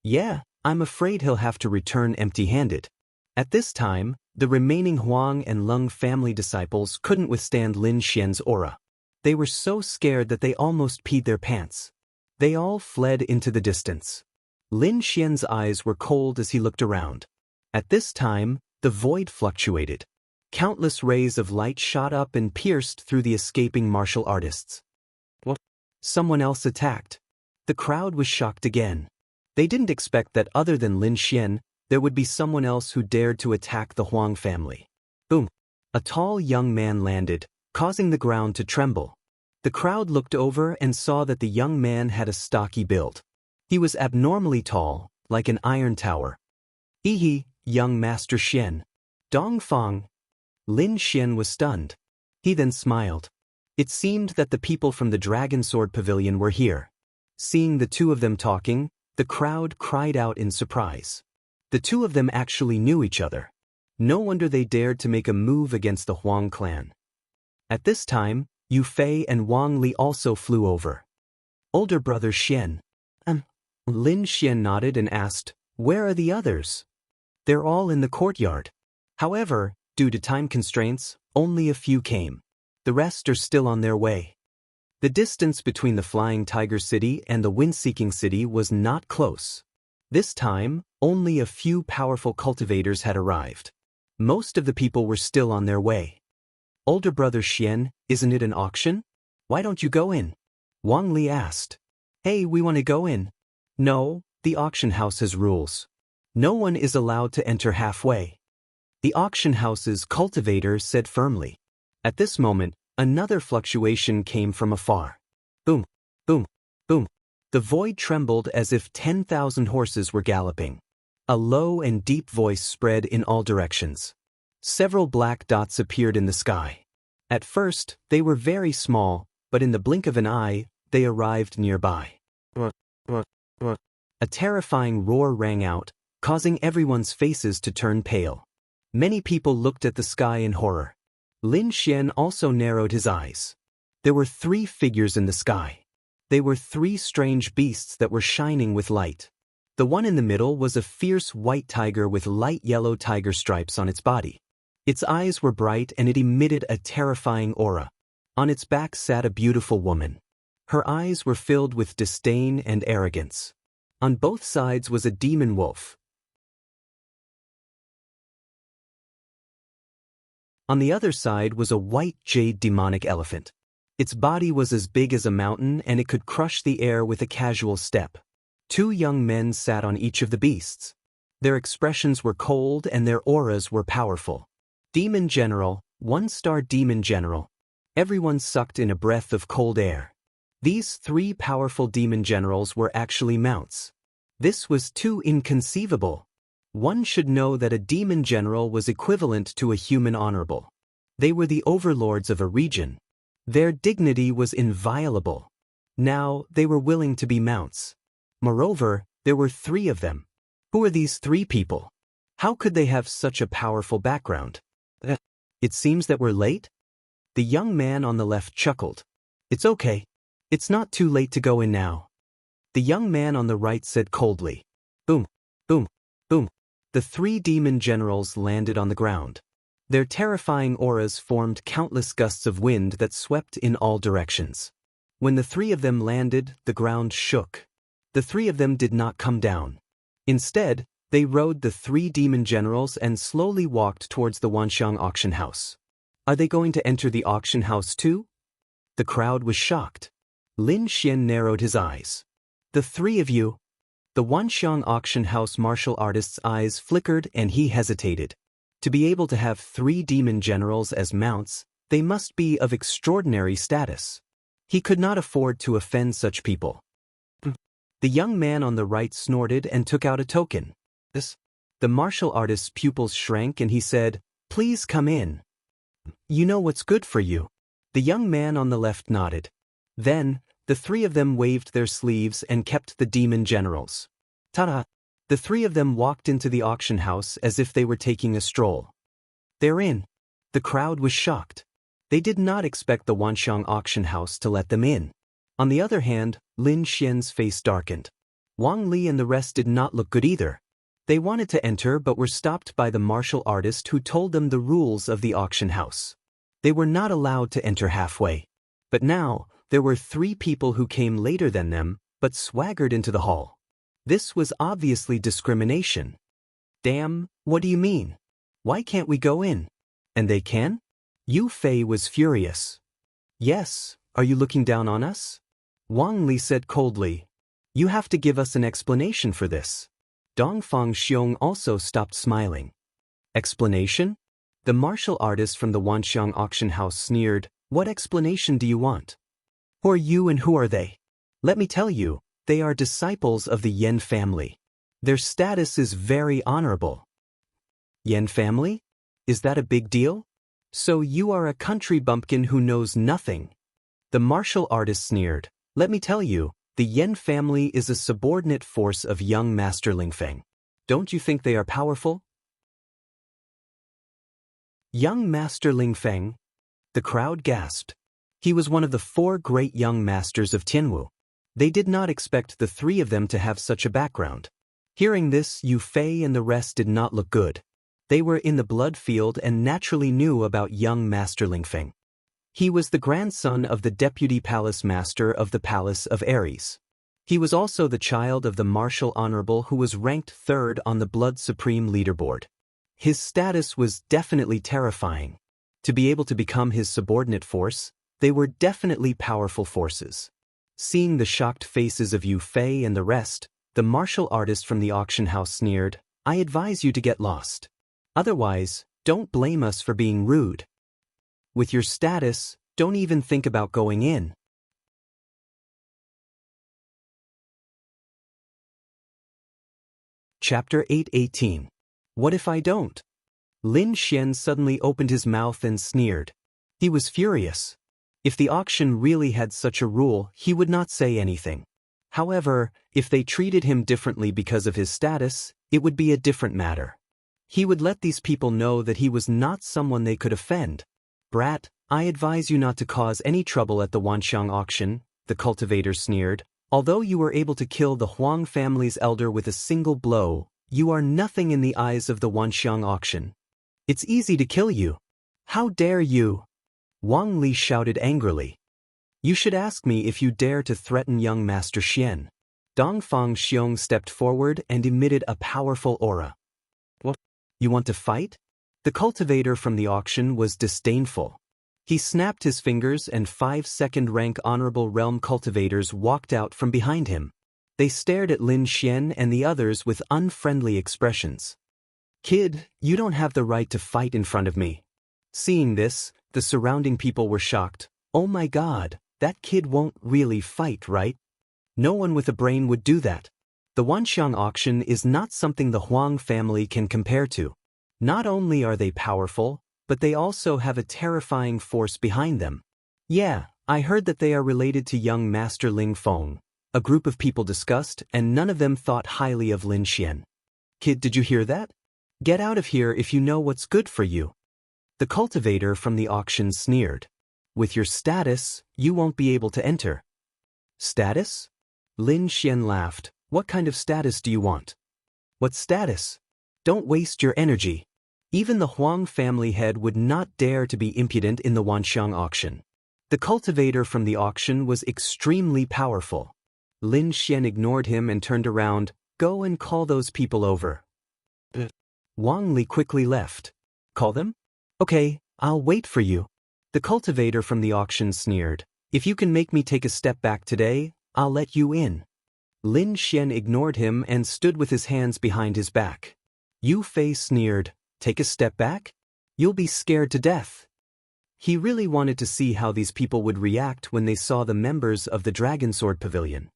Yeah, I'm afraid he'll have to return empty-handed. At this time, the remaining Huang and Lung family disciples couldn't withstand Lin Xian's aura. They were so scared that they almost peed their pants. They all fled into the distance. Lin Xian's eyes were cold as he looked around. At this time, the void fluctuated. Countless rays of light shot up and pierced through the escaping martial artists. What? Someone else attacked. The crowd was shocked again. They didn't expect that other than Lin Xian, there would be someone else who dared to attack the Huang family. Boom! A tall young man landed, causing the ground to tremble. The crowd looked over and saw that the young man had a stocky build. He was abnormally tall, like an iron tower. Ehe, young Master Xian. Dong Fang. Lin Xian was stunned. He then smiled. It seemed that the people from the Dragon Sword Pavilion were here. Seeing the two of them talking, the crowd cried out in surprise. The two of them actually knew each other. No wonder they dared to make a move against the Huang clan. At this time, Yu Fei and Wang Li also flew over. Older brother Xian. Lin Xian nodded and asked, "Where are the others?" "They're all in the courtyard." However, due to time constraints, only a few came. The rest are still on their way. The distance between the Flying Tiger City and the Wind-Seeking City was not close. This time, only a few powerful cultivators had arrived. Most of the people were still on their way. "Older brother Xian, isn't it an auction? Why don't you go in?" Wang Li asked. "Hey, we want to go in." "No, the auction house has rules. No one is allowed to enter halfway." The auction house's cultivator said firmly. At this moment, another fluctuation came from afar. Boom, boom, boom. The void trembled as if 10,000 horses were galloping. A low and deep voice spread in all directions. Several black dots appeared in the sky. At first, they were very small, but in the blink of an eye, they arrived nearby. A terrifying roar rang out, causing everyone's faces to turn pale. Many people looked at the sky in horror. Lin Xian also narrowed his eyes. There were 3 figures in the sky. They were 3 strange beasts that were shining with light. The one in the middle was a fierce white tiger with light yellow tiger stripes on its body. Its eyes were bright and it emitted a terrifying aura. On its back sat a beautiful woman. Her eyes were filled with disdain and arrogance. On both sides was a demon wolf. On the other side was a white jade demonic elephant. Its body was as big as a mountain and it could crush the air with a casual step. 2 young men sat on each of the beasts. Their expressions were cold and their auras were powerful. Demon General, 1-star Demon General. Everyone sucked in a breath of cold air. These 3 powerful demon generals were actually mounts. This was too inconceivable. One should know that a demon general was equivalent to a human honorable. They were the overlords of a region. Their dignity was inviolable. Now, they were willing to be mounts. Moreover, there were 3 of them. Who are these 3 people? How could they have such a powerful background? It seems that we're late? The young man on the left chuckled. It's okay. It's not too late to go in now. The young man on the right said coldly. Boom, boom, boom. The 3 demon generals landed on the ground. Their terrifying auras formed countless gusts of wind that swept in all directions. When the 3 of them landed, the ground shook. The 3 of them did not come down. Instead, they rode the 3 demon generals and slowly walked towards the Wanxiang auction house. Are they going to enter the auction house too? The crowd was shocked. Lin Xian narrowed his eyes. The 3 of you? The Wanxiang auction house martial artist's eyes flickered and he hesitated. To be able to have 3 demon generals as mounts, they must be of extraordinary status. He could not afford to offend such people. The young man on the right snorted and took out a token. The martial artist's pupils shrank and he said, "Please come in. You know what's good for you." The young man on the left nodded. Then, the 3 of them waved their sleeves and kept the demon generals. Ta-da! The The three of them walked into the auction house as if they were taking a stroll. "They're in." The crowd was shocked. They did not expect the Wanxiang auction house to let them in. On the other hand, Lin Xian's face darkened. Wang Li and the rest did not look good either. They wanted to enter but were stopped by the martial artist who told them the rules of the auction house. They were not allowed to enter halfway. But now, there were 3 people who came later than them, but swaggered into the hall. This was obviously discrimination. "Damn, what do you mean? Why can't we go in?" "And they can?" Yu Fei was furious. "Yes, are you looking down on us?" Wang Li said coldly. "You have to give us an explanation for this." Dongfang Xiong also stopped smiling. "Explanation?" The martial artist from the Wanxiang auction house sneered. "What explanation do you want? Who are you and who are they?" "Let me tell you, they are disciples of the Yan family. Their status is very honorable." "Yan family? Is that a big deal? So you are a country bumpkin who knows nothing." The martial artist sneered. "Let me tell you, the Yan family is a subordinate force of young Master Lingfeng. Don't you think they are powerful?" Young Master Lingfeng? The crowd gasped. He was one of the 4 great young masters of Tianwu. They did not expect the 3 of them to have such a background. Hearing this, Yu Fei and the rest did not look good. They were in the blood field and naturally knew about young Master Lingfeng. He was the grandson of the deputy palace master of the Palace of Aries. He was also the child of the martial honorable who was ranked 3rd on the Blood Supreme leaderboard. His status was definitely terrifying. To be able to become his subordinate force, they were definitely powerful forces. Seeing the shocked faces of Yu Fei and the rest, the martial artist from the auction house sneered, "I advise you to get lost. Otherwise, don't blame us for being rude. With your status, don't even think about going in." Chapter 8:18. What if I don't? Lin Xian suddenly opened his mouth and sneered. He was furious. If the auction really had such a rule, he would not say anything. However, if they treated him differently because of his status, it would be a different matter. He would let these people know that he was not someone they could offend. "Brat, I advise you not to cause any trouble at the Wanxiang auction," the cultivator sneered. "Although you were able to kill the Huang family's elder with a single blow, you are nothing in the eyes of the Wanxiang auction. It's easy to kill you. How dare you?" Wang Li shouted angrily. "You should ask me if you dare to threaten young Master Xian." Dongfang Xiong stepped forward and emitted a powerful aura. "What? You want to fight?" The cultivator from the auction was disdainful. He snapped his fingers and 5 second-rank honorable realm cultivators walked out from behind him. They stared at Lin Xian and the others with unfriendly expressions. "Kid, you don't have the right to fight in front of me." Seeing this, the surrounding people were shocked. "Oh my god, that kid won't really fight, right? No one with a brain would do that." The Wanxiang auction is not something the Huang family can compare to. Not only are they powerful, but they also have a terrifying force behind them. "Yeah, I heard that they are related to young Master Ling Feng," a group of people discussed, and none of them thought highly of Lin Xian. "Kid, did you hear that? Get out of here if you know what's good for you." The cultivator from the auction sneered. "With your status, you won't be able to enter." "Status?" Lin Xian laughed. "What kind of status do you want?" "What status? Don't waste your energy." Even the Huang family head would not dare to be impudent in the Wanxiang auction. The cultivator from the auction was extremely powerful. Lin Xian ignored him and turned around. "Go and call those people over." Wang Li quickly left. "Call them? Okay, I'll wait for you." The cultivator from the auction sneered. "If you can make me take a step back today, I'll let you in." Lin Xian ignored him and stood with his hands behind his back. Yu Fei sneered. "Take a step back? You'll be scared to death." He really wanted to see how these people would react when they saw the members of the Dragon Sword Pavilion.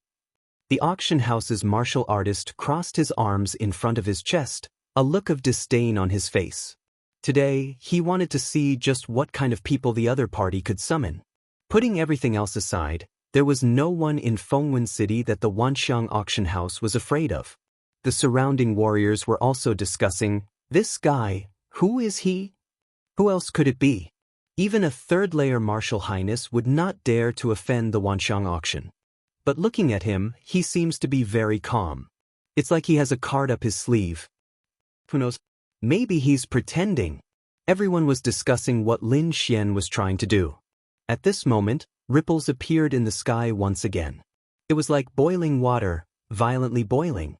The auction house's martial artist crossed his arms in front of his chest, a look of disdain on his face. Today, he wanted to see just what kind of people the other party could summon. Putting everything else aside, there was no one in Fengwen City that the Wanxiang auction house was afraid of. The surrounding warriors were also discussing, "This guy, who is he? Who else could it be?" Even a third-layer martial highness would not dare to offend the Wanxiang auction. But looking at him, he seems to be very calm. It's like he has a card up his sleeve. Who knows? Maybe he's pretending. Everyone was discussing what Lin Xian was trying to do. At this moment, ripples appeared in the sky once again. It was like boiling water, violently boiling.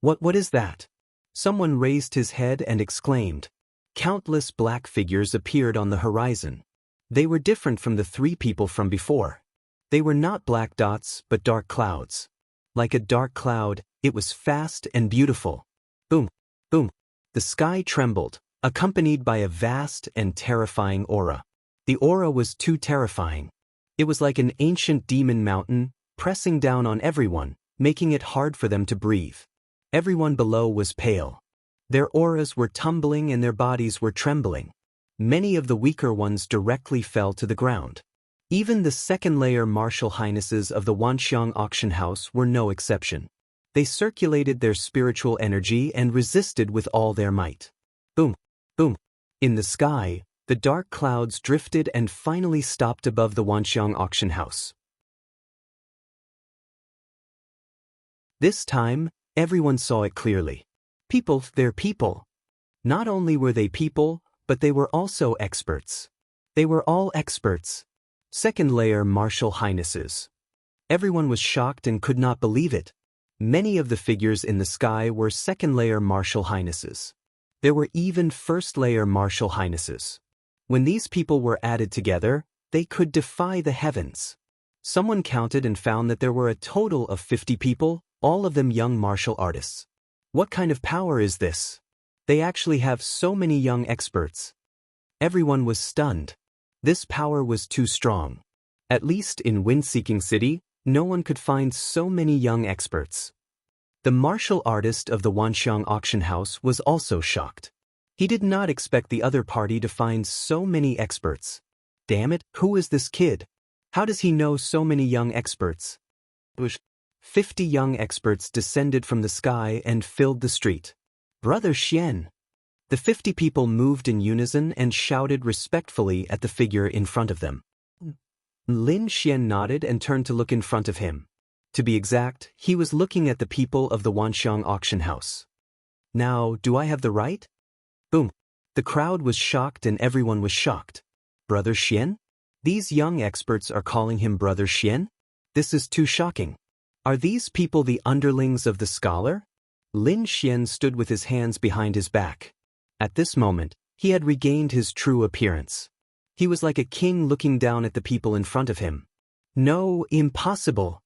What is that? Someone raised his head and exclaimed. Countless black figures appeared on the horizon. They were different from the three people from before. They were not black dots, but dark clouds. Like a dark cloud, it was fast and beautiful. Boom, boom. The sky trembled, accompanied by a vast and terrifying aura. The aura was too terrifying. It was like an ancient demon mountain, pressing down on everyone, making it hard for them to breathe. Everyone below was pale. Their auras were tumbling and their bodies were trembling. Many of the weaker ones directly fell to the ground. Even the second-layer martial highnesses of the Wanxiang auction house were no exception. They circulated their spiritual energy and resisted with all their might. Boom, boom. In the sky, the dark clouds drifted and finally stopped above the Wanxiang auction house. This time, everyone saw it clearly. People, they're people. Not only were they people, but they were also experts. They were all experts. Second-layer martial highnesses. Everyone was shocked and could not believe it. Many of the figures in the sky were second-layer martial highnesses. There were even first-layer martial highnesses. When these people were added together, they could defy the heavens. Someone counted and found that there were a total of 50 people, all of them young martial artists. What kind of power is this? They actually have so many young experts. Everyone was stunned. This power was too strong. At least in Wind-Seeking City, no one could find so many young experts. The martial artist of the Wanxiang auction house was also shocked. He did not expect the other party to find so many experts. Damn it, who is this kid? How does he know so many young experts? 50 young experts descended from the sky and filled the street. Brother Xian. The 50 people moved in unison and shouted respectfully at the figure in front of them. Lin Xian nodded and turned to look in front of him. To be exact, he was looking at the people of the Wanxiang auction house. Now, do I have the right? Boom. The crowd was shocked and everyone was shocked. Brother Xian? These young experts are calling him Brother Xian? This is too shocking. Are these people the underlings of the scholar? Lin Xian stood with his hands behind his back. At this moment, he had regained his true appearance. He was like a king looking down at the people in front of him. No, impossible.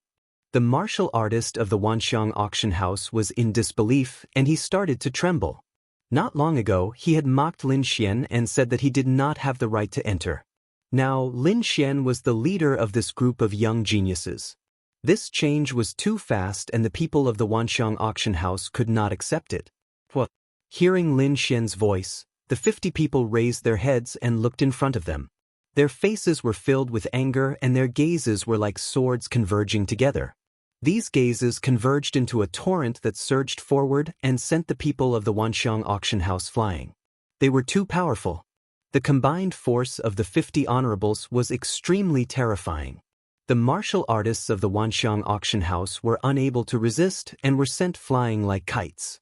The martial artist of the Wanxiang auction house was in disbelief and he started to tremble. Not long ago, he had mocked Lin Xian and said that he did not have the right to enter. Now, Lin Xian was the leader of this group of young geniuses. This change was too fast and the people of the Wanxiang auction house could not accept it. What? Hearing Lin Xian's voice, the 50 people raised their heads and looked in front of them. Their faces were filled with anger and their gazes were like swords converging together. These gazes converged into a torrent that surged forward and sent the people of the Wanxiang auction house flying. They were too powerful. The combined force of the 50 honorables was extremely terrifying. The martial artists of the Wanxiang auction house were unable to resist and were sent flying like kites.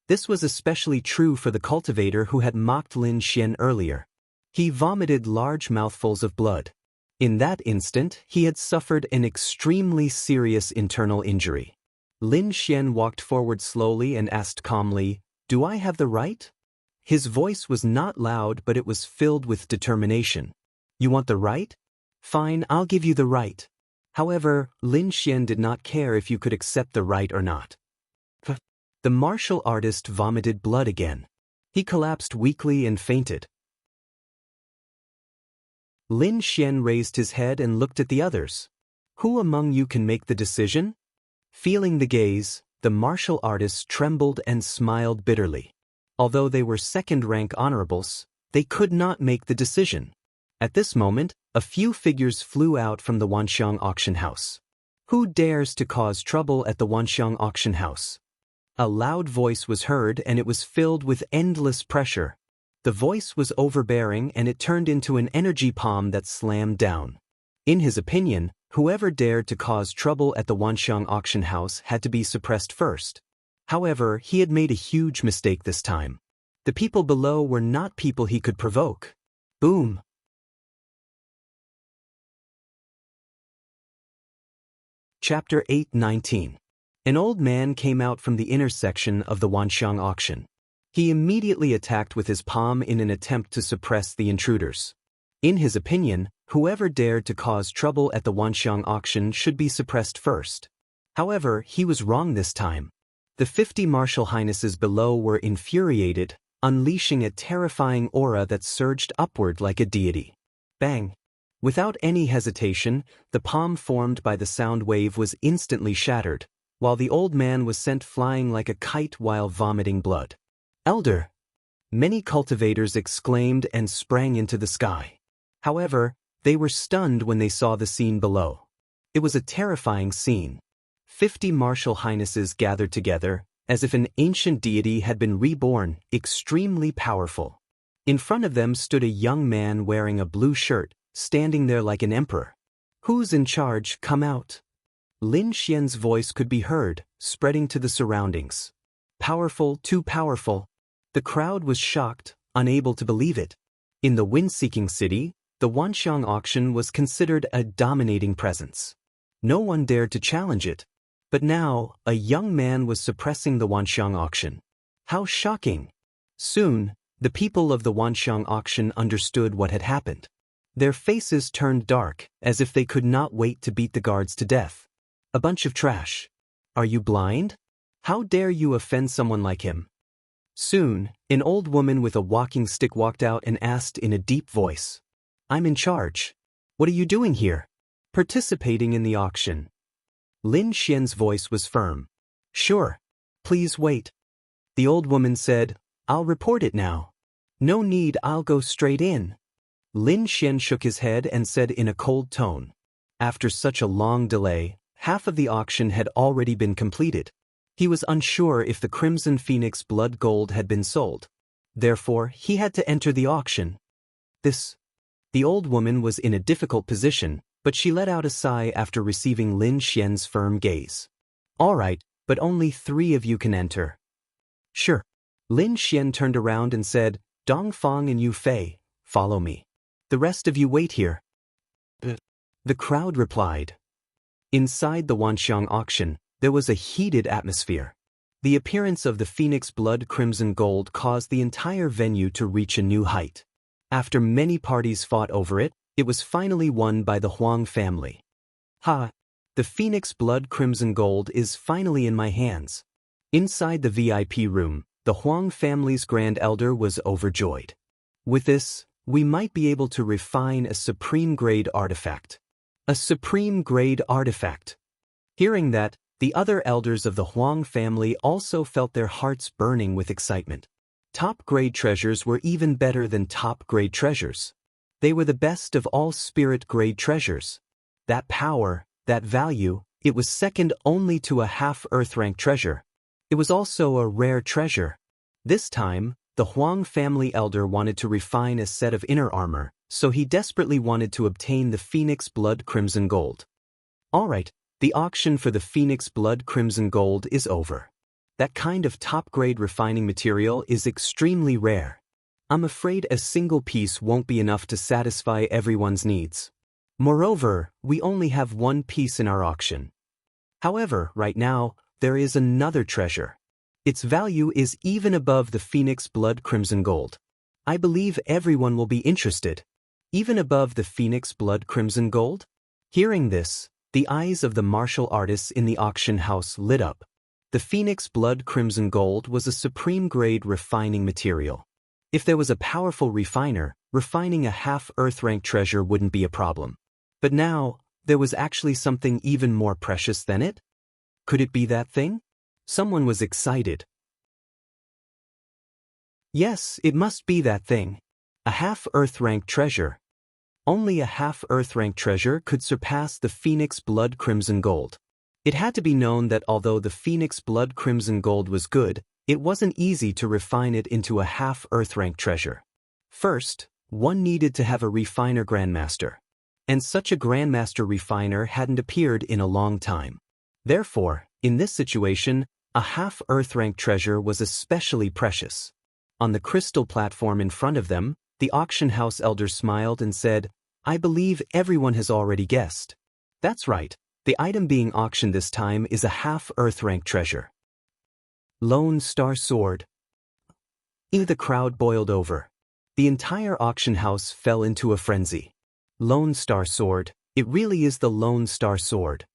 This was especially true for the cultivator who had mocked Lin Xian earlier. He vomited large mouthfuls of blood. In that instant, he had suffered an extremely serious internal injury. Lin Xian walked forward slowly and asked calmly, "Do I have the right?" His voice was not loud, but it was filled with determination. "You want the right? Fine, I'll give you the right." However, Lin Xian did not care if you could accept the right or not. The martial artist vomited blood again. He collapsed weakly and fainted. Lin Xian raised his head and looked at the others. "Who among you can make the decision?" Feeling the gaze, the martial artists trembled and smiled bitterly. Although they were second-rank honorables, they could not make the decision. At this moment, a few figures flew out from the Wanxiang auction house. Who dares to cause trouble at the Wanxiang auction house? A loud voice was heard and it was filled with endless pressure. The voice was overbearing and it turned into an energy palm that slammed down. In his opinion, whoever dared to cause trouble at the Wanxiang auction house had to be suppressed first. However, he had made a huge mistake this time. The people below were not people he could provoke. Boom! Chapter 8:19. An old man came out from the intersection of the Wanxiang auction. He immediately attacked with his palm in an attempt to suppress the intruders. In his opinion, whoever dared to cause trouble at the Wanxiang auction should be suppressed first. However, he was wrong this time. The 50 martial highnesses below were infuriated, unleashing a terrifying aura that surged upward like a deity. Bang! Without any hesitation, the palm formed by the sound wave was instantly shattered, while the old man was sent flying like a kite while vomiting blood. Elder! Many cultivators exclaimed and sprang into the sky. However, they were stunned when they saw the scene below. It was a terrifying scene. 50 martial highnesses gathered together, as if an ancient deity had been reborn, extremely powerful. In front of them stood a young man wearing a blue shirt, standing there like an emperor. "Who's in charge? Come out." Lin Xian's voice could be heard, spreading to the surroundings. Powerful, too powerful. The crowd was shocked, unable to believe it. In the wind-seeking city, the Wanxiang auction was considered a dominating presence. No one dared to challenge it. But now, a young man was suppressing the Wanxiang auction. How shocking! Soon, the people of the Wanxiang auction understood what had happened. Their faces turned dark, as if they could not wait to beat the guards to death. A bunch of trash. Are you blind? How dare you offend someone like him? Soon, an old woman with a walking stick walked out and asked in a deep voice, "I'm in charge. What are you doing here?" "Participating in the auction." Lin Xian's voice was firm. "Sure. Please wait." The old woman said, "I'll report it now." "No need, I'll go straight in." Lin Xian shook his head and said in a cold tone, "After such a long delay, half of the auction had already been completed." He was unsure if the Crimson Phoenix blood gold had been sold. Therefore, he had to enter the auction. The old woman was in a difficult position, but she let out a sigh after receiving Lin Xian's firm gaze. "All right, but only 3 of you can enter." "Sure." Lin Xian turned around and said, "Dong Fang and Yu Fei, follow me. The rest of you wait here." The crowd replied. Inside the Wanxiang auction, there was a heated atmosphere. The appearance of the Phoenix blood crimson gold caused the entire venue to reach a new height. After many parties fought over it, it was finally won by the Huang family. "Ha! The Phoenix blood crimson gold is finally in my hands." Inside the VIP room, the Huang family's grand elder was overjoyed. "With this, we might be able to refine a supreme-grade artifact." A supreme-grade artifact. Hearing that, the other elders of the Huang family also felt their hearts burning with excitement. Top-grade treasures were even better than top-grade treasures. They were the best of all spirit-grade treasures. That power, that value, it was second only to a half-earth-rank treasure. It was also a rare treasure. This time, the Huang family elder wanted to refine a set of inner armor, so he desperately wanted to obtain the Phoenix blood crimson gold. All right, the auction for the Phoenix blood crimson gold is over. That kind of top-grade refining material is extremely rare. I'm afraid a single piece won't be enough to satisfy everyone's needs. Moreover, we only have 1 piece in our auction. However, right now, there is another treasure. Its value is even above the Phoenix blood crimson gold. I believe everyone will be interested. Even above the Phoenix blood crimson gold? Hearing this, the eyes of the martial artists in the auction house lit up. The Phoenix blood crimson gold was a supreme-grade refining material. If there was a powerful refiner, refining a half-earth-rank treasure wouldn't be a problem. But now, there was actually something even more precious than it? Could it be that thing? Someone was excited. Yes, it must be that thing. A half-earth-rank treasure. Only a half-earth-rank treasure could surpass the Phoenix blood crimson gold. It had to be known that although the Phoenix Blood Crimson Gold was good, it wasn't easy to refine it into a half-Earth rank treasure. First, one needed to have a refiner grandmaster. And such a grandmaster refiner hadn't appeared in a long time. Therefore, in this situation, a half-Earth rank treasure was especially precious. On the crystal platform in front of them, the auction house elder smiled and said, "I believe everyone has already guessed. That's right, the item being auctioned this time is a half-Earth rank treasure." Lone Star Sword. The crowd boiled over. The entire auction house fell into a frenzy. Lone Star Sword, it really is the Lone Star Sword.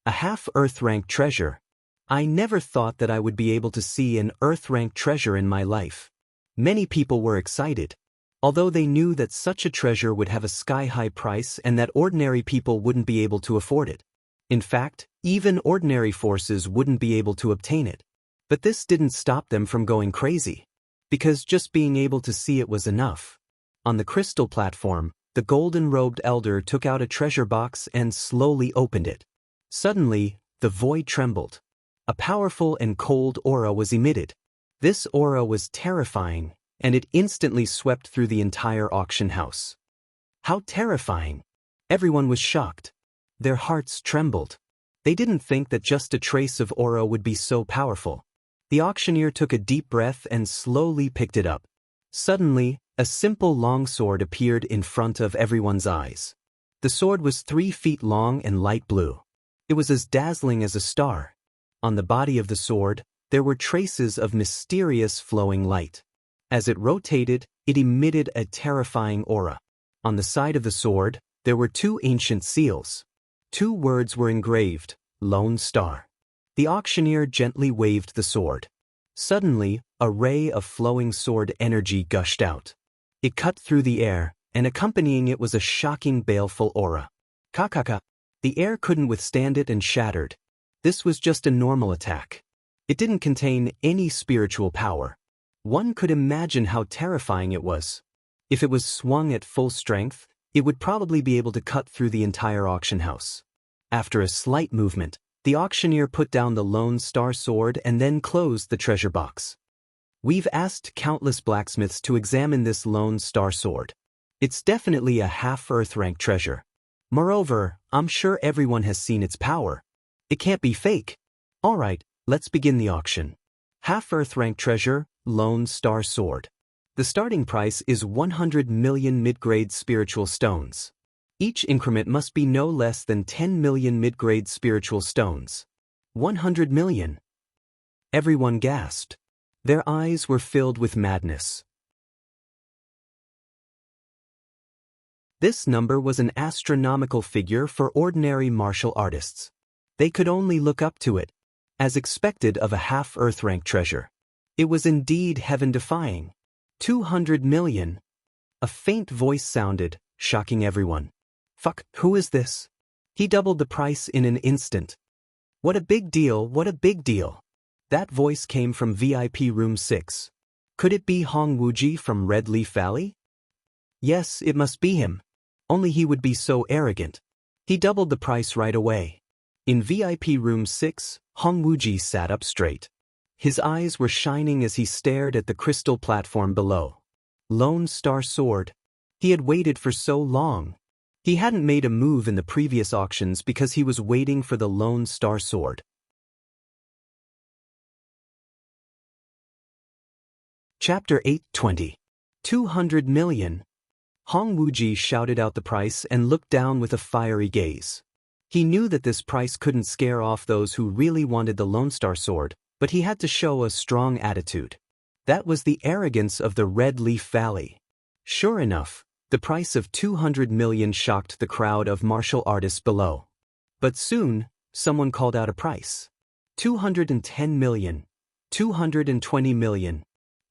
A half-Earth rank treasure. I never thought that I would be able to see an Earth rank treasure in my life. Many people were excited, although they knew that such a treasure would have a sky-high price and that ordinary people wouldn't be able to afford it. In fact, even ordinary forces wouldn't be able to obtain it. But this didn't stop them from going crazy, because just being able to see it was enough. On the crystal platform, the golden-robed elder took out a treasure box and slowly opened it. Suddenly, the void trembled. A powerful and cold aura was emitted. This aura was terrifying, and it instantly swept through the entire auction house. How terrifying! Everyone was shocked. Their hearts trembled. They didn't think that just a trace of aura would be so powerful. The auctioneer took a deep breath and slowly picked it up. Suddenly, a simple longsword appeared in front of everyone's eyes. The sword was 3 feet long and light blue. It was as dazzling as a star. On the body of the sword, there were traces of mysterious flowing light. As it rotated, it emitted a terrifying aura. On the side of the sword, there were 2 ancient seals. 2 words were engraved, Lone Star. The auctioneer gently waved the sword. Suddenly, a ray of flowing sword energy gushed out. It cut through the air, and accompanying it was a shocking baleful aura. Kakaka. The air couldn't withstand it and shattered. This was just a normal attack. It didn't contain any spiritual power. One could imagine how terrifying it was. If it was swung at full strength, it would probably be able to cut through the entire auction house. After a slight movement, the auctioneer put down the Lone Star Sword and then closed the treasure box. We've asked countless blacksmiths to examine this Lone Star Sword. It's definitely a half-Earth rank treasure. Moreover, I'm sure everyone has seen its power. It can't be fake. Alright, let's begin the auction. Half-Earth rank treasure, Lone Star Sword. The starting price is 100 million mid-grade spiritual stones. Each increment must be no less than 10 million mid-grade spiritual stones. 100 million. Everyone gasped. Their eyes were filled with madness. This number was an astronomical figure for ordinary martial artists. They could only look up to it, as expected of a half-Earth rank treasure. It was indeed heaven-defying. 200 million. A faint voice sounded, shocking everyone. Fuck, who is this? He doubled the price in an instant. What a big deal, what a big deal. That voice came from VIP room 6. Could it be Hong Wuji from Red Leaf Valley? Yes, it must be him. Only he would be so arrogant. He doubled the price right away. In VIP room 6, Hong Wuji sat up straight. His eyes were shining as he stared at the crystal platform below. Lone Star Sword. He had waited for so long. He hadn't made a move in the previous auctions because he was waiting for the Lone Star Sword. Chapter 820. 200 million. Hong Wuji shouted out the price and looked down with a fiery gaze. He knew that this price couldn't scare off those who really wanted the Lone Star Sword, but he had to show a strong attitude. That was the arrogance of the Red Leaf Valley. Sure enough, the price of 200 million shocked the crowd of martial artists below. But soon, someone called out a price. 210 million. 220 million.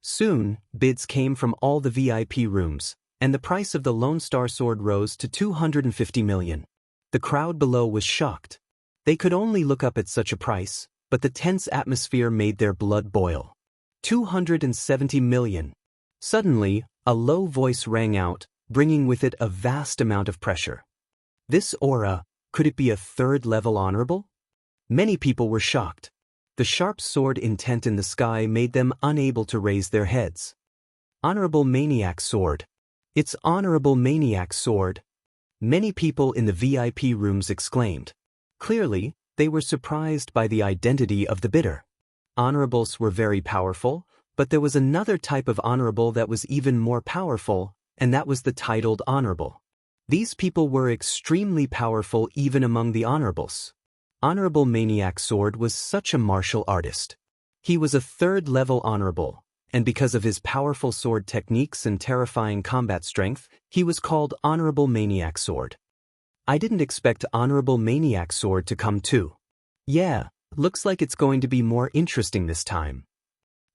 Soon, bids came from all the VIP rooms, and the price of the Lone Star Sword rose to 250 million. The crowd below was shocked. They could only look up at such a price, but the tense atmosphere made their blood boil. 270 million. Suddenly, a low voice rang out, bringing with it a vast amount of pressure. This aura, could it be a 3rd-level honorable? Many people were shocked. The sharp sword intent in the sky made them unable to raise their heads. Honorable Maniac Sword. It's Honorable Maniac Sword. Many people in the VIP rooms exclaimed. Clearly, they were surprised by the identity of the bidder. Honorables were very powerful, but there was another type of honorable that was even more powerful, and that was the titled honorable. These people were extremely powerful even among the honorables. Honorable Maniac Sword was such a martial artist. He was a 3rd level honorable, and because of his powerful sword techniques and terrifying combat strength, he was called Honorable Maniac Sword. I didn't expect Honorable Maniac Sword to come too. Yeah, looks like it's going to be more interesting this time.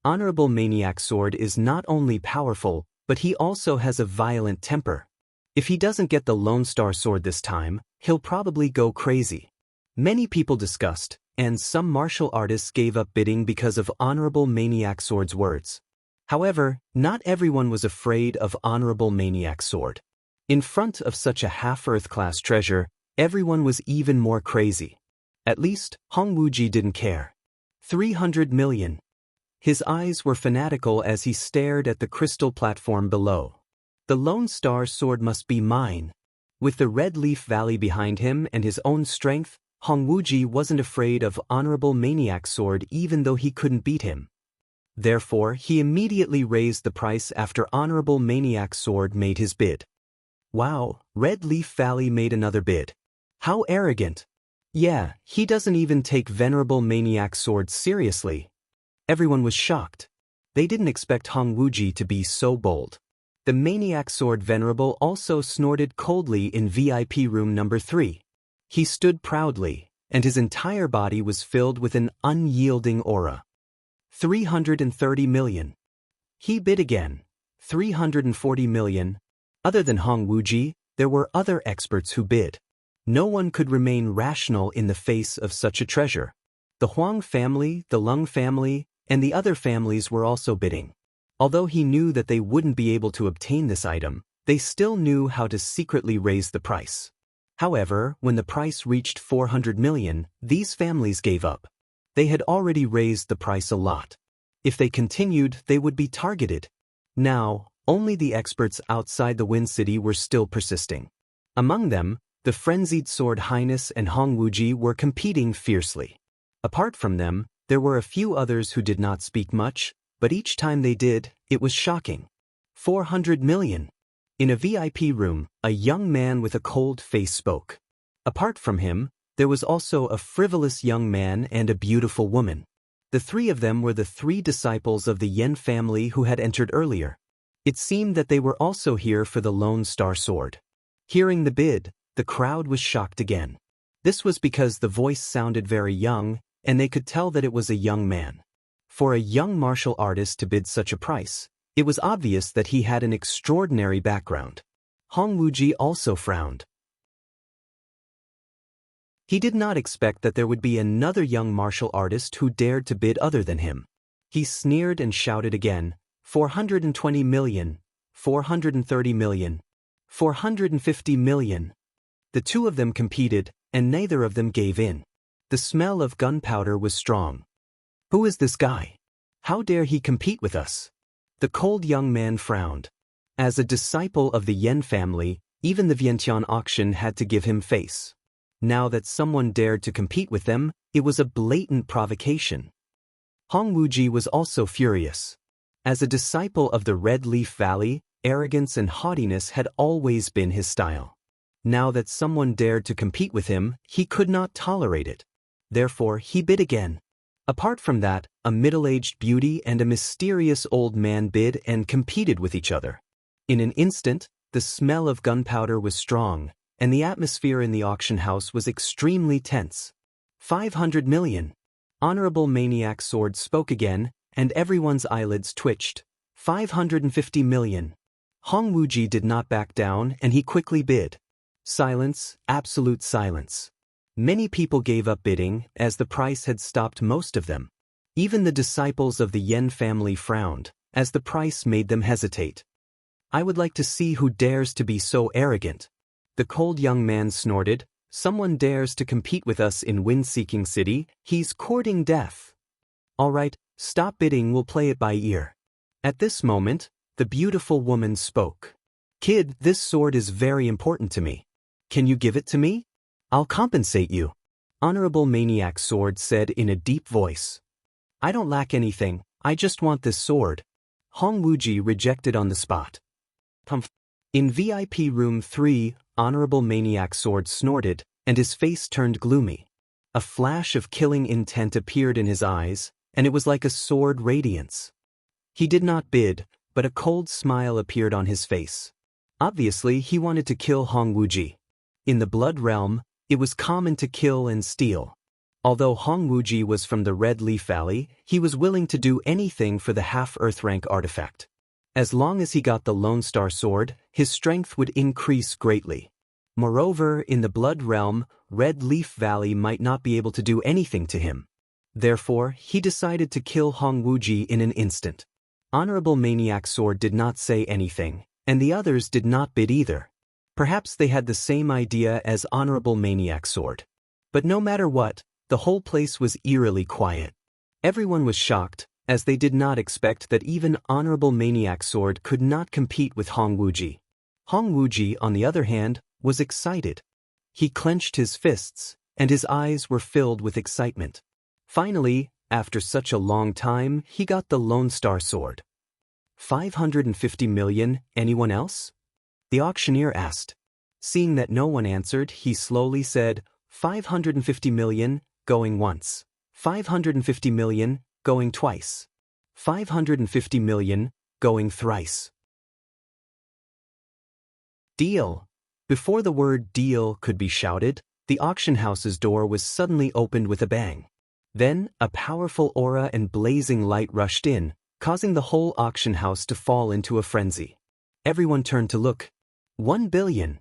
Honorable Maniac Sword is not only powerful, but he also has a violent temper. If he doesn't get the Lone Star Sword this time, he'll probably go crazy. Many people discussed, and some martial artists gave up bidding because of Honorable Maniac Sword's words. However, not everyone was afraid of Honorable Maniac Sword. In front of such a half-Earth class treasure, everyone was even more crazy. At least, Hong Wuji didn't care. 300 million. His eyes were fanatical as he stared at the crystal platform below. The Lone Star Sword must be mine. With the Red Leaf Valley behind him and his own strength, Hong Wuji wasn't afraid of Honorable Maniac Sword even though he couldn't beat him. Therefore, he immediately raised the price after Honorable Maniac Sword made his bid. Wow, Red Leaf Valley made another bid. How arrogant. Yeah, he doesn't even take Venerable Maniac Sword seriously. Everyone was shocked. They didn't expect Hong Wuji to be so bold. The Maniac Sword Venerable also snorted coldly in VIP room number 3. He stood proudly, and his entire body was filled with an unyielding aura. 330 million. He bid again. 340 million. Other than Hong Wuji, there were other experts who bid. No one could remain rational in the face of such a treasure. The Huang family, the Lung family, and the other families were also bidding. Although he knew that they wouldn't be able to obtain this item, they still knew how to secretly raise the price. However, when the price reached 400 million, these families gave up. They had already raised the price a lot. If they continued, they would be targeted. Now, only the experts outside the Wind City were still persisting. Among them, the Frenzied Sword Highness and Hong Wuji were competing fiercely. Apart from them, there were a few others who did not speak much, but each time they did, it was shocking. 400 million. In a VIP room, a young man with a cold face spoke. Apart from him, there was also a frivolous young man and a beautiful woman. The 3 of them were the 3 disciples of the Yen family who had entered earlier. It seemed that they were also here for the Lone Star Sword. Hearing the bid, the crowd was shocked again. This was because the voice sounded very young, and they could tell that it was a young man. For a young martial artist to bid such a price, it was obvious that he had an extraordinary background. Hong Wuji also frowned. He did not expect that there would be another young martial artist who dared to bid other than him. He sneered and shouted again, 420 million, 430 million, 450 million. The 2 of them competed, and neither of them gave in. The smell of gunpowder was strong. Who is this guy? How dare he compete with us? The cold young man frowned. As a disciple of the Yen family, even the Vientiane auction had to give him face. Now that someone dared to compete with them, it was a blatant provocation. Hong Wuji was also furious. As a disciple of the Red Leaf Valley, arrogance and haughtiness had always been his style. Now that someone dared to compete with him, he could not tolerate it. Therefore, he bid again. Apart from that, a middle-aged beauty and a mysterious old man bid and competed with each other. In an instant, the smell of gunpowder was strong, and the atmosphere in the auction house was extremely tense. 500 million. Honorable Maniac Sword spoke again, and everyone's eyelids twitched. 550 million. Hong Wuji did not back down, and he quickly bid. Silence, absolute silence. Many people gave up bidding, as the price had stopped most of them. Even the disciples of the Yen family frowned, as the price made them hesitate. I would like to see who dares to be so arrogant. The cold young man snorted, Someone dares to compete with us in Wind-Seeking City, he's courting death. Alright, stop bidding, we'll play it by ear. At this moment, the beautiful woman spoke. Kid, this sword is very important to me. Can you give it to me? I'll compensate you. Honorable Maniac Sword said in a deep voice. I don't lack anything, I just want this sword. Hong Wuji rejected on the spot. Humph. In VIP Room 3, Honorable Maniac Sword snorted, and his face turned gloomy. A flash of killing intent appeared in his eyes, and it was like a sword radiance. He did not bid, but a cold smile appeared on his face. Obviously, he wanted to kill Hong Wuji. In the Blood Realm, it was common to kill and steal. Although Hong Wuji was from the Red Leaf Valley, he was willing to do anything for the half-Earth rank artifact. As long as he got the Lone Star Sword, his strength would increase greatly. Moreover, in the Blood Realm, Red Leaf Valley might not be able to do anything to him. Therefore, he decided to kill Hong Wuji in an instant. Honorable Maniac Sword did not say anything, and the others did not bid either. Perhaps they had the same idea as Honorable Maniac Sword. But no matter what, the whole place was eerily quiet. Everyone was shocked, as they did not expect that even Honorable Maniac Sword could not compete with Hong Wuji. Hong Wuji, on the other hand, was excited. He clenched his fists, and his eyes were filled with excitement. Finally, after such a long time, he got the Lone Star Sword. 550 million, anyone else? The auctioneer asked. Seeing that no one answered, he slowly said, 550 million, going once. 550 million, going twice. 550 million, going thrice. Deal. Before the word deal could be shouted, the auction house's door was suddenly opened with a bang. Then, a powerful aura and blazing light rushed in, causing the whole auction house to fall into a frenzy. Everyone turned to look. 1 billion.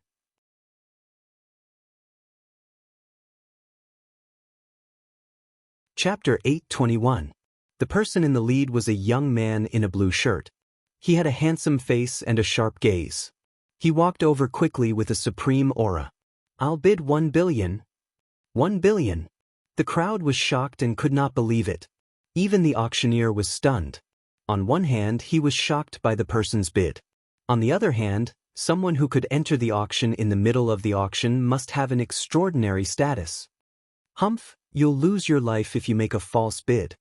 Chapter 821. The person in the lead was a young man in a blue shirt. He had a handsome face and a sharp gaze. He walked over quickly with a supreme aura. I'll bid 1 billion. 1 billion. The crowd was shocked and could not believe it. Even the auctioneer was stunned. On one hand, he was shocked by the person's bid. On the other hand, someone who could enter the auction in the middle of the auction must have an extraordinary status. Humph, you'll lose your life if you make a false bid.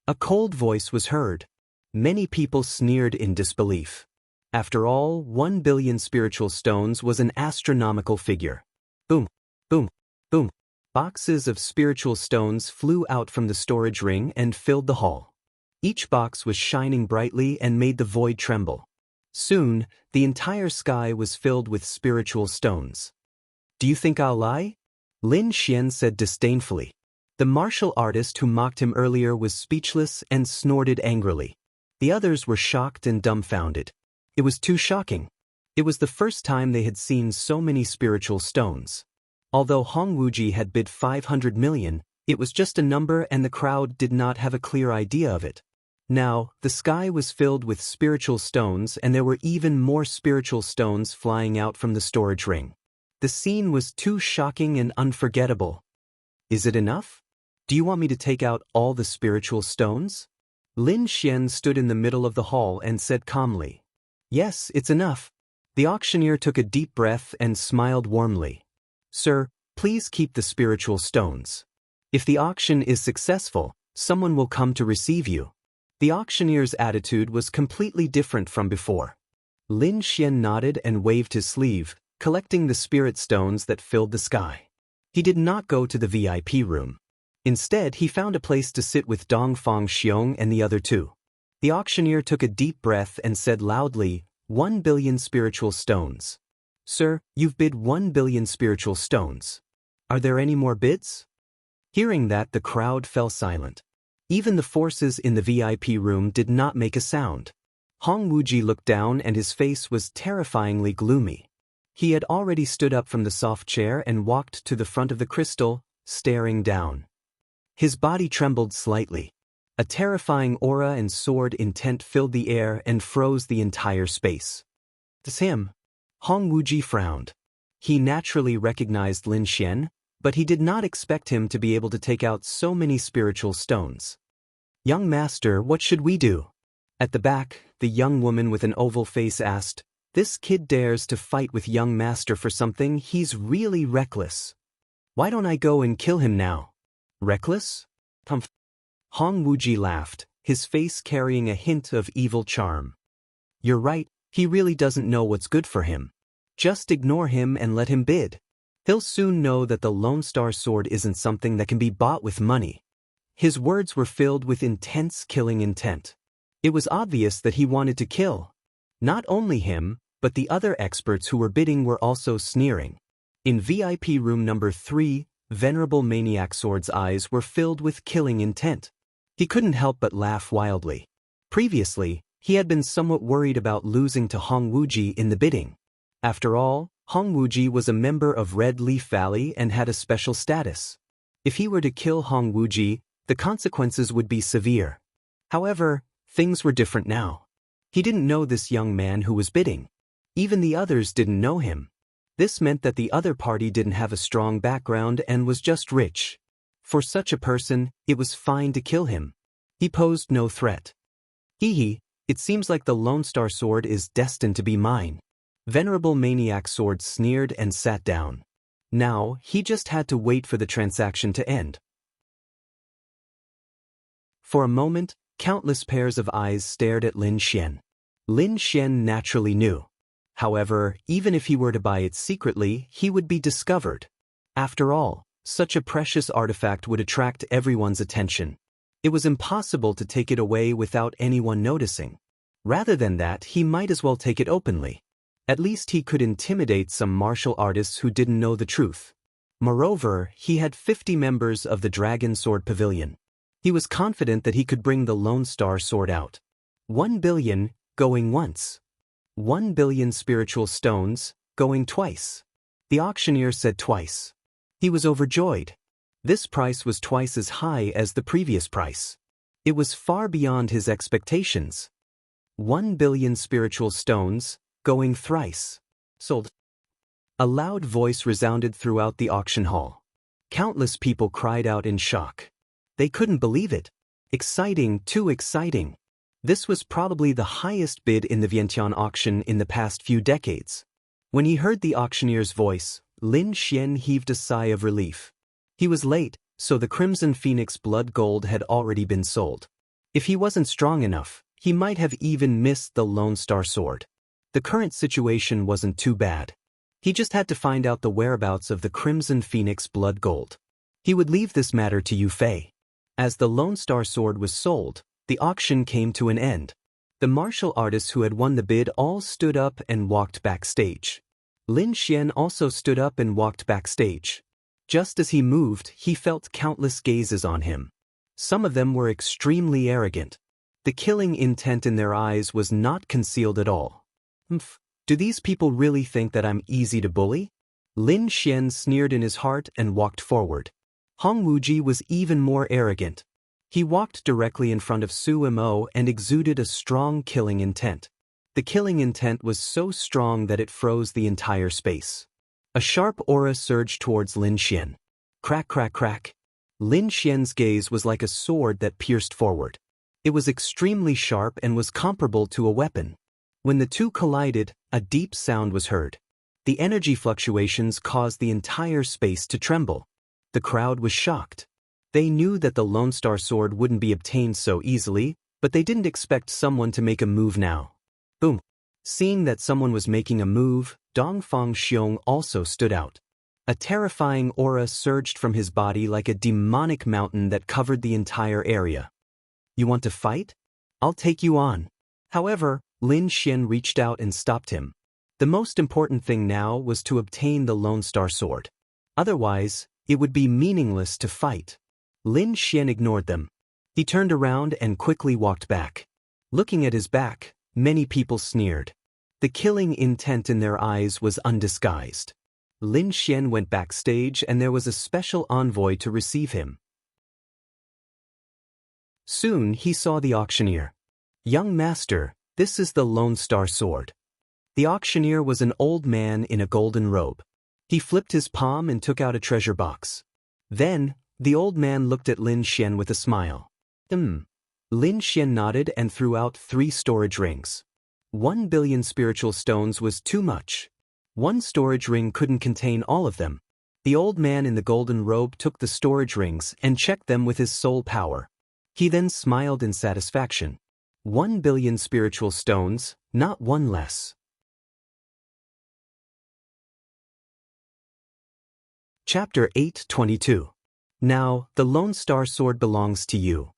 A cold voice was heard. Many people sneered in disbelief. After all, 1 billion spiritual stones was an astronomical figure. Boom, boom, boom. Boxes of spiritual stones flew out from the storage ring and filled the hall. Each box was shining brightly and made the void tremble. Soon, the entire sky was filled with spiritual stones. Do you think I'll lie? Lin Xian said disdainfully. The martial artist who mocked him earlier was speechless and snorted angrily. The others were shocked and dumbfounded. It was too shocking. It was the first time they had seen so many spiritual stones. Although Hong Wuji had bid 500 million, it was just a number and the crowd did not have a clear idea of it. Now, the sky was filled with spiritual stones and there were even more spiritual stones flying out from the storage ring. The scene was too shocking and unforgettable. Is it enough? Do you want me to take out all the spiritual stones? Lin Xian stood in the middle of the hall and said calmly. Yes, it's enough. The auctioneer took a deep breath and smiled warmly. Sir, please keep the spiritual stones. If the auction is successful, someone will come to receive you. The auctioneer's attitude was completely different from before. Lin Xian nodded and waved his sleeve, collecting the spirit stones that filled the sky. He did not go to the VIP room. Instead, he found a place to sit with Dongfang Xiong and the other two. The auctioneer took a deep breath and said loudly, 1 billion spiritual stones. Sir, you've bid 1 billion spiritual stones. Are there any more bids? Hearing that, the crowd fell silent. Even the forces in the VIP room did not make a sound. Hong Wuji looked down and his face was terrifyingly gloomy. He had already stood up from the soft chair and walked to the front of the crystal, staring down. His body trembled slightly. A terrifying aura and sword intent filled the air and froze the entire space. It's him. Hong Wuji frowned. He naturally recognized Lin Xian, but he did not expect him to be able to take out so many spiritual stones. "Young master, what should we do?" At the back, the young woman with an oval face asked, "This kid dares to fight with young master for something. He's really reckless. Why don't I go and kill him now?" "Reckless?" Hong Wuji laughed, his face carrying a hint of evil charm. "You're right, he really doesn't know what's good for him. Just ignore him and let him bid. He'll soon know that the Lone Star Sword isn't something that can be bought with money." His words were filled with intense killing intent. It was obvious that he wanted to kill. Not only him, but the other experts who were bidding were also sneering. In VIP room number 3, Venerable Maniac Sword's eyes were filled with killing intent. He couldn't help but laugh wildly. Previously, he had been somewhat worried about losing to Hong Wuji in the bidding. After all, Hong Wuji was a member of Red Leaf Valley and had a special status. If he were to kill Hong Wuji, the consequences would be severe. However, things were different now. He didn't know this young man who was bidding. Even the others didn't know him. This meant that the other party didn't have a strong background and was just rich. For such a person, it was fine to kill him. He posed no threat. "Hee, it seems like the Lone Star Sword is destined to be mine." Venerable Maniac Sword sneered and sat down. Now, he just had to wait for the transaction to end. For a moment, countless pairs of eyes stared at Lin Xian. Lin Xian naturally knew. However, even if he were to buy it secretly, he would be discovered. After all, such a precious artifact would attract everyone's attention. It was impossible to take it away without anyone noticing. Rather than that, he might as well take it openly. At least he could intimidate some martial artists who didn't know the truth. Moreover, he had 50 members of the Dragon Sword Pavilion. He was confident that he could bring the Lone Star Sword out. 1 billion, going once. 1 billion spiritual stones, going twice. The auctioneer said twice. He was overjoyed. This price was twice as high as the previous price. It was far beyond his expectations. 1 billion spiritual stones, going thrice. Sold. A loud voice resounded throughout the auction hall. Countless people cried out in shock. They couldn't believe it. Exciting, too exciting. This was probably the highest bid in the Vientiane auction in the past few decades. When he heard the auctioneer's voice, Lin Xian heaved a sigh of relief. He was late, so the Crimson Phoenix Blood Gold had already been sold. If he wasn't strong enough, he might have even missed the Lone Star Sword. The current situation wasn't too bad. He just had to find out the whereabouts of the Crimson Phoenix Blood Gold. He would leave this matter to Yu Fei. As the Lone Star Sword was sold, the auction came to an end. The martial artists who had won the bid all stood up and walked backstage. Lin Xian also stood up and walked backstage. Just as he moved, he felt countless gazes on him. Some of them were extremely arrogant. The killing intent in their eyes was not concealed at all. Do these people really think that I'm easy to bully? Lin Xian sneered in his heart and walked forward. Hong Wuji was even more arrogant. He walked directly in front of Su Mo and exuded a strong killing intent. The killing intent was so strong that it froze the entire space. A sharp aura surged towards Lin Xian. Crack, crack, crack. Lin Xian's gaze was like a sword that pierced forward. It was extremely sharp and was comparable to a weapon. When the two collided, a deep sound was heard. The energy fluctuations caused the entire space to tremble. The crowd was shocked. They knew that the Lone Star Sword wouldn't be obtained so easily, but they didn't expect someone to make a move now. Boom. Seeing that someone was making a move, Dongfang Xiong also stood out. A terrifying aura surged from his body like a demonic mountain that covered the entire area. You want to fight? I'll take you on. However, Lin Xian reached out and stopped him. The most important thing now was to obtain the Lone Star Sword. Otherwise, it would be meaningless to fight. Lin Xian ignored them. He turned around and quickly walked back. Looking at his back, many people sneered. The killing intent in their eyes was undisguised. Lin Xian went backstage and there was a special envoy to receive him. Soon he saw the auctioneer. Young master, this is the Lone Star Sword. The auctioneer was an old man in a golden robe. He flipped his palm and took out a treasure box. Then, the old man looked at Lin Xian with a smile. Lin Xian nodded and threw out 3 storage rings. 1 billion spiritual stones was too much. 1 storage ring couldn't contain all of them. The old man in the golden robe took the storage rings and checked them with his soul power. He then smiled in satisfaction. 1 billion spiritual stones, not one less. Chapter 8:22. Now, the Lone Star Sword belongs to you.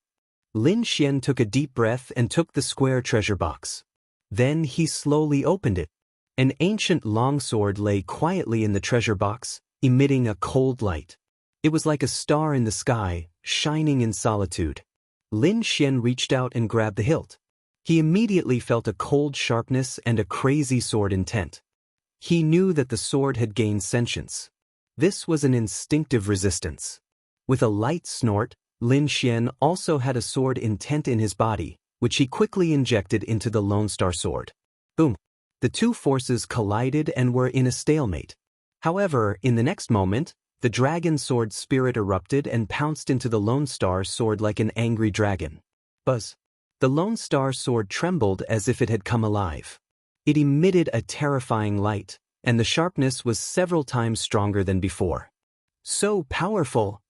Lin Xian took a deep breath and took the square treasure box. Then he slowly opened it. An ancient longsword lay quietly in the treasure box, emitting a cold light. It was like a star in the sky, shining in solitude. Lin Xian reached out and grabbed the hilt. He immediately felt a cold sharpness and a crazy sword intent. He knew that the sword had gained sentience. This was an instinctive resistance. With a light snort, Lin Xian also had a sword intent in his body, which he quickly injected into the Lone Star Sword. Boom! The 2 forces collided and were in a stalemate. However, in the next moment, the dragon sword spirit erupted and pounced into the Lone Star Sword like an angry dragon. Buzz! The Lone Star Sword trembled as if it had come alive. It emitted a terrifying light, and the sharpness was several times stronger than before. So powerful!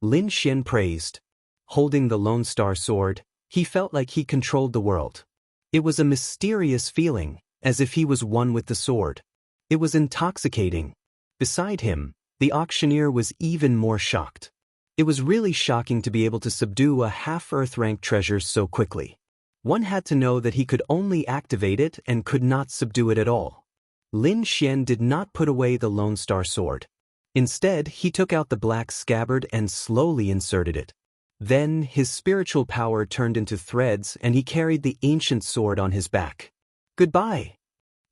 Lin Xian praised. Holding the Lone Star Sword, he felt like he controlled the world. It was a mysterious feeling, as if he was one with the sword. It was intoxicating. Beside him, the auctioneer was even more shocked. It was really shocking to be able to subdue a half-Earth rank treasure so quickly. One had to know that he could only activate it and could not subdue it at all. Lin Xian did not put away the Lone Star Sword. Instead, he took out the black scabbard and slowly inserted it. Then, his spiritual power turned into threads and he carried the ancient sword on his back. Goodbye!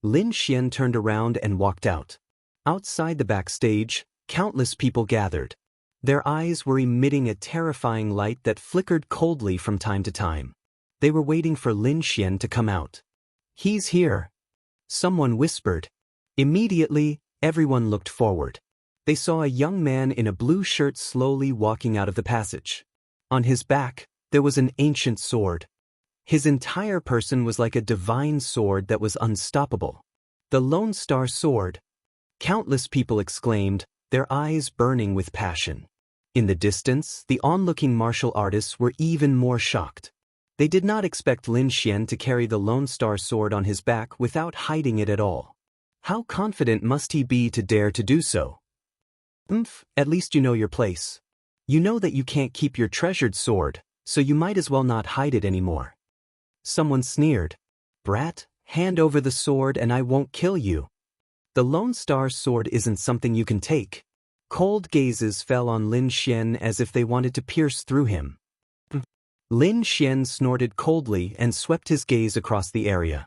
Lin Xian turned around and walked out. Outside the backstage, countless people gathered. Their eyes were emitting a terrifying light that flickered coldly from time to time. They were waiting for Lin Xian to come out. He's here! Someone whispered. Immediately, everyone looked forward. They saw a young man in a blue shirt slowly walking out of the passage. On his back, there was an ancient sword. His entire person was like a divine sword that was unstoppable. The Lone Star Sword! Countless people exclaimed, their eyes burning with passion. In the distance, the onlooking martial artists were even more shocked. They did not expect Lin Xian to carry the Lone Star Sword on his back without hiding it at all. How confident must he be to dare to do so? At least you know your place. You know that you can't keep your treasured sword, so you might as well not hide it anymore. Someone sneered. Brat, hand over the sword and I won't kill you. The Lone Star Sword isn't something you can take. Cold gazes fell on Lin Xian as if they wanted to pierce through him. Lin Xian snorted coldly and swept his gaze across the area.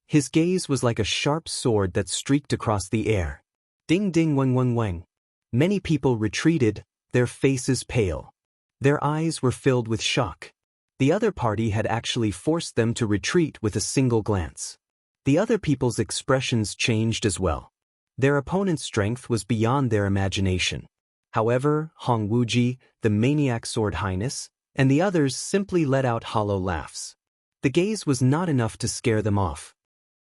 His gaze was like a sharp sword that streaked across the air. Ding ding wang wang wang. Many people retreated, their faces pale. Their eyes were filled with shock. The other party had actually forced them to retreat with a single glance. The other people's expressions changed as well. Their opponent's strength was beyond their imagination. However, Hong Wuji, the maniac sword highness, and the others simply let out hollow laughs. The gaze was not enough to scare them off.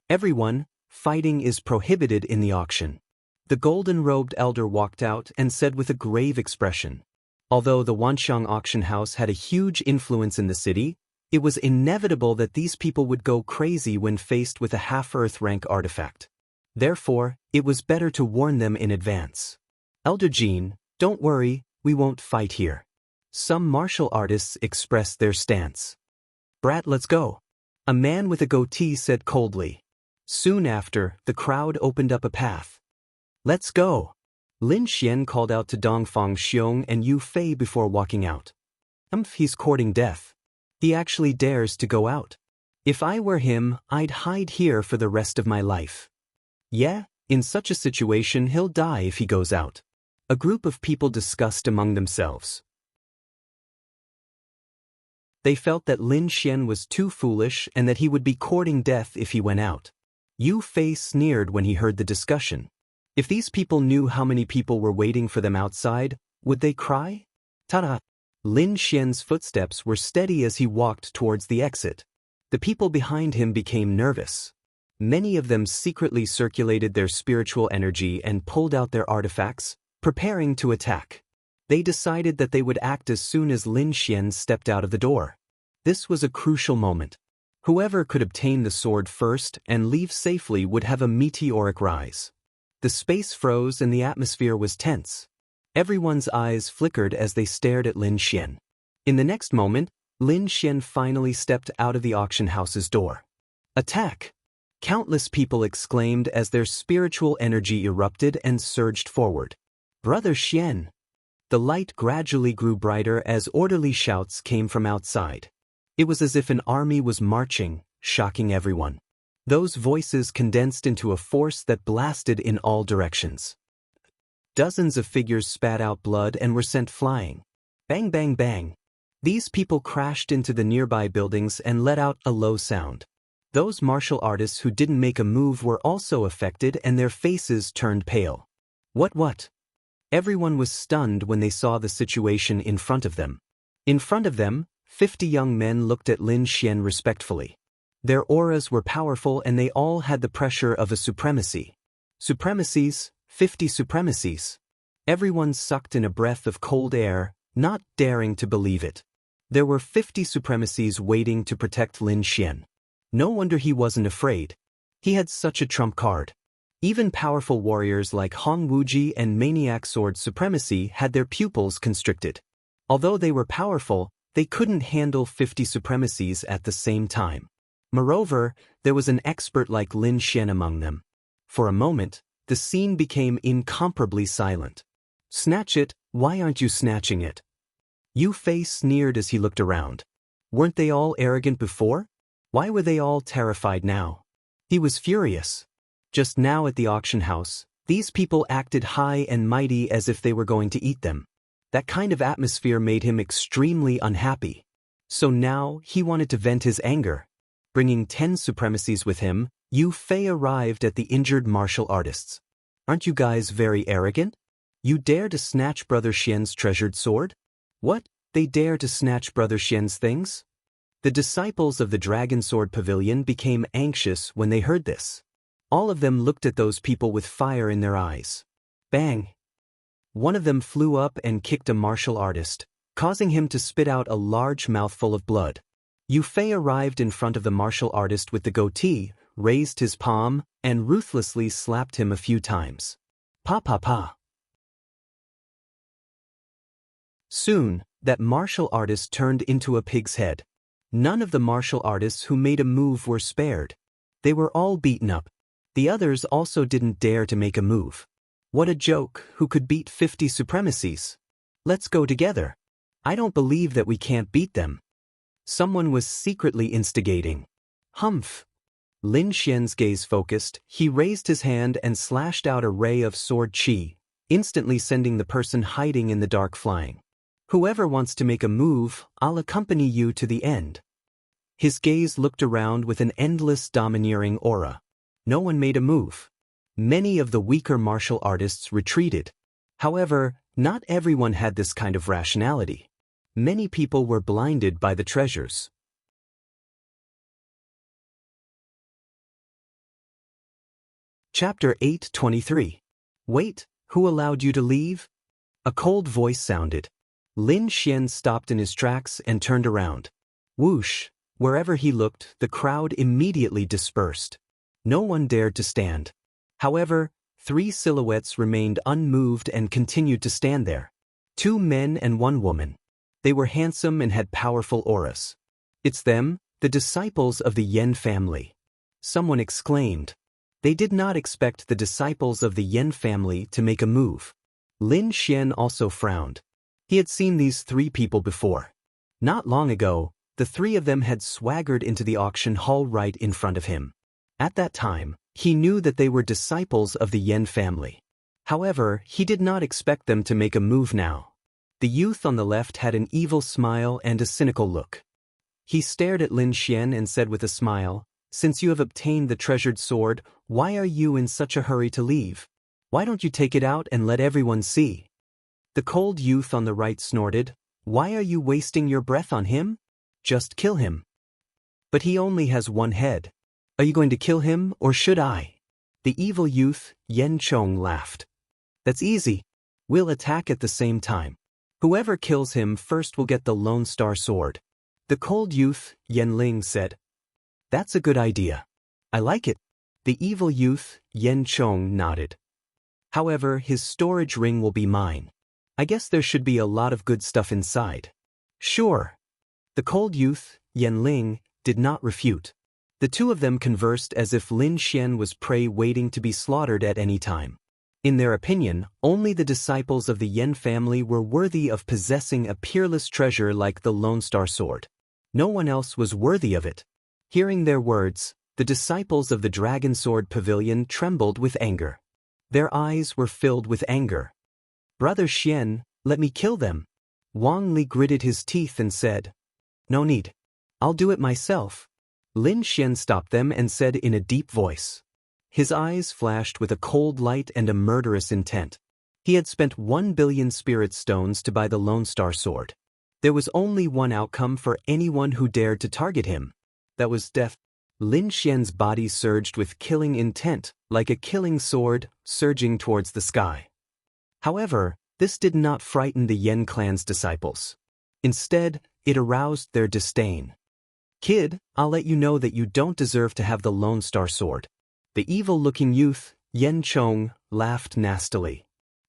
Everyone, fighting is prohibited in the auction. The golden-robed elder walked out and said with a grave expression. Although the Wanxiang auction house had a huge influence in the city, it was inevitable that these people would go crazy when faced with a half-Earth rank artifact. Therefore, it was better to warn them in advance. Elder Jean, don't worry, we won't fight here. Some martial artists expressed their stance. Brat, let's go. A man with a goatee said coldly. Soon after, the crowd opened up a path. Let's go. Lin Xian called out to Dongfang Xiong and Yu Fei before walking out. He's courting death. He actually dares to go out. If I were him, I'd hide here for the rest of my life. Yeah, in such a situation he'll die if he goes out. A group of people discussed among themselves. They felt that Lin Xian was too foolish and that he would be courting death if he went out. Yu Fei sneered when he heard the discussion. If these people knew how many people were waiting for them outside, would they cry? Ta-da! Lin Xian's footsteps were steady as he walked towards the exit. The people behind him became nervous. Many of them secretly circulated their spiritual energy and pulled out their artifacts, preparing to attack. They decided that they would act as soon as Lin Xian stepped out of the door. This was a crucial moment. Whoever could obtain the sword first and leave safely would have a meteoric rise. The space froze and the atmosphere was tense. Everyone's eyes flickered as they stared at Lin Xian. In the next moment, Lin Xian finally stepped out of the auction house's door. Attack! Countless people exclaimed as their spiritual energy erupted and surged forward. Brother Xian! The light gradually grew brighter as orderly shouts came from outside. It was as if an army was marching, shocking everyone. Those voices condensed into a force that blasted in all directions. Dozens of figures spat out blood and were sent flying. Bang, bang, bang. These people crashed into the nearby buildings and let out a low sound. Those martial artists who didn't make a move were also affected and their faces turned pale. What? Everyone was stunned when they saw the situation in front of them. In front of them, 50 young men looked at Lin Xian respectfully. Their auras were powerful and they all had the pressure of a supremacy. Supremacies, 50 supremacies. Everyone sucked in a breath of cold air, not daring to believe it. There were 50 supremacies waiting to protect Lin Xian. No wonder he wasn't afraid. He had such a trump card. Even powerful warriors like Hong Wuji and Maniac Sword Supremacy had their pupils constricted. Although they were powerful, they couldn't handle 50 supremacies at the same time. Moreover, there was an expert like Lin Xian among them. For a moment, the scene became incomparably silent. Snatch it, why aren't you snatching it? Yu Fei sneered as he looked around. Weren't they all arrogant before? Why were they all terrified now? He was furious. Just now at the auction house, these people acted high and mighty as if they were going to eat them. That kind of atmosphere made him extremely unhappy. So now he wanted to vent his anger. Bringing 10 supremacies with him, Yu Fei arrived at the injured martial artists. Aren't you guys very arrogant? You dare to snatch Brother Xian's treasured sword? What? They dare to snatch Brother Xian's things? The disciples of the Dragon Sword Pavilion became anxious when they heard this. All of them looked at those people with fire in their eyes. Bang! One of them flew up and kicked a martial artist, causing him to spit out a large mouthful of blood. Yu Fei arrived in front of the martial artist with the goatee, raised his palm, and ruthlessly slapped him a few times. Pa pa pa. Soon, that martial artist turned into a pig's head. None of the martial artists who made a move were spared. They were all beaten up. The others also didn't dare to make a move. What a joke, who could beat 50 supremacies? Let's go together. I don't believe that we can't beat them. Someone was secretly instigating. Humph. Lin Xian's gaze focused, he raised his hand and slashed out a ray of sword chi, instantly sending the person hiding in the dark flying. Whoever wants to make a move, I'll accompany you to the end. His gaze looked around with an endless domineering aura. No one made a move. Many of the weaker martial artists retreated. However, not everyone had this kind of rationality. Many people were blinded by the treasures. Chapter 8:23. Wait, who allowed you to leave? A cold voice sounded. Lin Xian stopped in his tracks and turned around. Whoosh! Wherever he looked, the crowd immediately dispersed. No one dared to stand. However, 3 silhouettes remained unmoved and continued to stand there. 2 men and 1 woman. They were handsome and had powerful auras. It's them, the disciples of the Yen family. Someone exclaimed. They did not expect the disciples of the Yen family to make a move. Lin Xian also frowned. He had seen these 3 people before. Not long ago, the 3 of them had swaggered into the auction hall right in front of him. At that time, he knew that they were disciples of the Yen family. However, he did not expect them to make a move now. The youth on the left had an evil smile and a cynical look. He stared at Lin Xian and said with a smile, "Since you have obtained the treasured sword, why are you in such a hurry to leave? Why don't you take it out and let everyone see? The cold youth on the right snorted, Why are you wasting your breath on him? Just kill him. But he only has one head. Are you going to kill him, or should I? The evil youth, Yen Chong, laughed. That's easy. We'll attack at the same time. Whoever kills him first will get the Lone Star Sword. The cold youth, Yen Ling, said. That's a good idea. I like it. The evil youth, Yen Chong, nodded. However, his storage ring will be mine. I guess there should be a lot of good stuff inside. Sure. The cold youth, Yen Ling, did not refute. The two of them conversed as if Lin Xian was prey waiting to be slaughtered at any time. In their opinion, only the disciples of the Yen family were worthy of possessing a peerless treasure like the Lone Star Sword. No one else was worthy of it. Hearing their words, the disciples of the Dragon Sword Pavilion trembled with anger. Their eyes were filled with anger. Brother Xian, let me kill them. Wang Li gritted his teeth and said, No need. I'll do it myself. Lin Xian stopped them and said in a deep voice. His eyes flashed with a cold light and a murderous intent. He had spent 1 billion spirit stones to buy the Lone Star Sword. There was only one outcome for anyone who dared to target him. That was death. Lin Xian's body surged with killing intent, like a killing sword, surging towards the sky. However, this did not frighten the Yen clan's disciples. Instead, it aroused their disdain. Kid, I'll let you know that you don't deserve to have the Lone Star Sword. The evil-looking youth, Yen Chong, laughed nastily.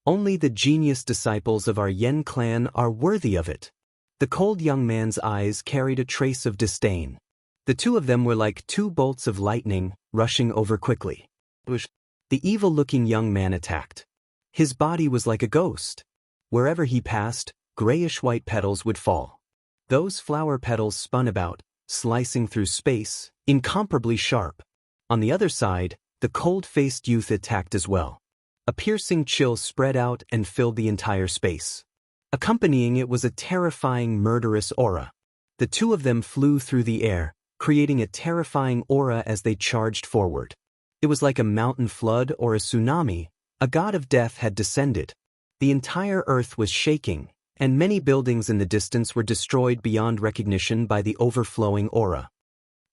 Only the genius disciples of our Yen clan are worthy of it. The cold young man's eyes carried a trace of disdain. The two of them were like two bolts of lightning, rushing over quickly. The evil-looking young man attacked. His body was like a ghost. Wherever he passed, grayish-white petals would fall. Those flower petals spun about, slicing through space, incomparably sharp. On the other side, the cold-faced youth attacked as well. A piercing chill spread out and filled the entire space. Accompanying it was a terrifying, murderous aura. The two of them flew through the air, creating a terrifying aura as they charged forward. It was like a mountain flood or a tsunami. A god of death had descended. The entire earth was shaking, and many buildings in the distance were destroyed beyond recognition by the overflowing aura.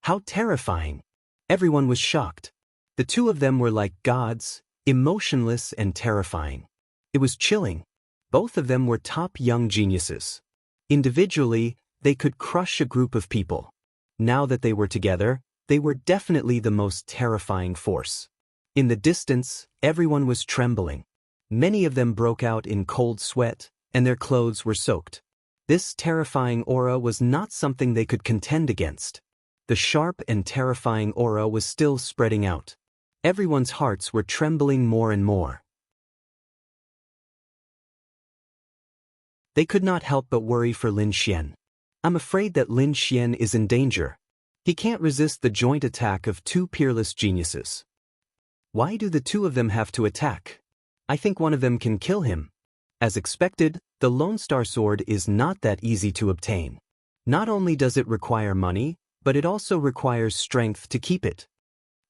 How terrifying! Everyone was shocked. The two of them were like gods, emotionless and terrifying. It was chilling. Both of them were top young geniuses. Individually, they could crush a group of people. Now that they were together, they were definitely the most terrifying force. In the distance, everyone was trembling. Many of them broke out in cold sweat, and their clothes were soaked. This terrifying aura was not something they could contend against. The sharp and terrifying aura was still spreading out. Everyone's hearts were trembling more and more. They could not help but worry for Lin Xian. I'm afraid that Lin Xian is in danger. He can't resist the joint attack of two peerless geniuses. Why do the two of them have to attack? I think one of them can kill him. As expected, the Lone Star Sword is not that easy to obtain. Not only does it require money, but it also requires strength to keep it.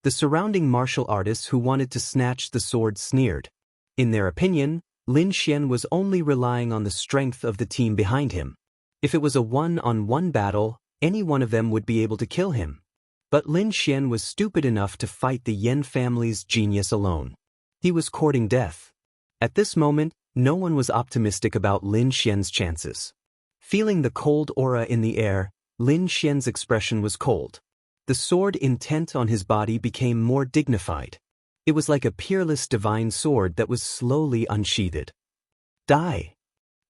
The surrounding martial artists who wanted to snatch the sword sneered. In their opinion, Lin Xian was only relying on the strength of the team behind him. If it was a one-on-one battle, any one of them would be able to kill him. But Lin Xian was stupid enough to fight the Yen family's genius alone. He was courting death. At this moment, no one was optimistic about Lin Xian's chances. Feeling the cold aura in the air, Lin Xian's expression was cold. The sword intent on his body became more dignified. It was like a peerless divine sword that was slowly unsheathed. Die!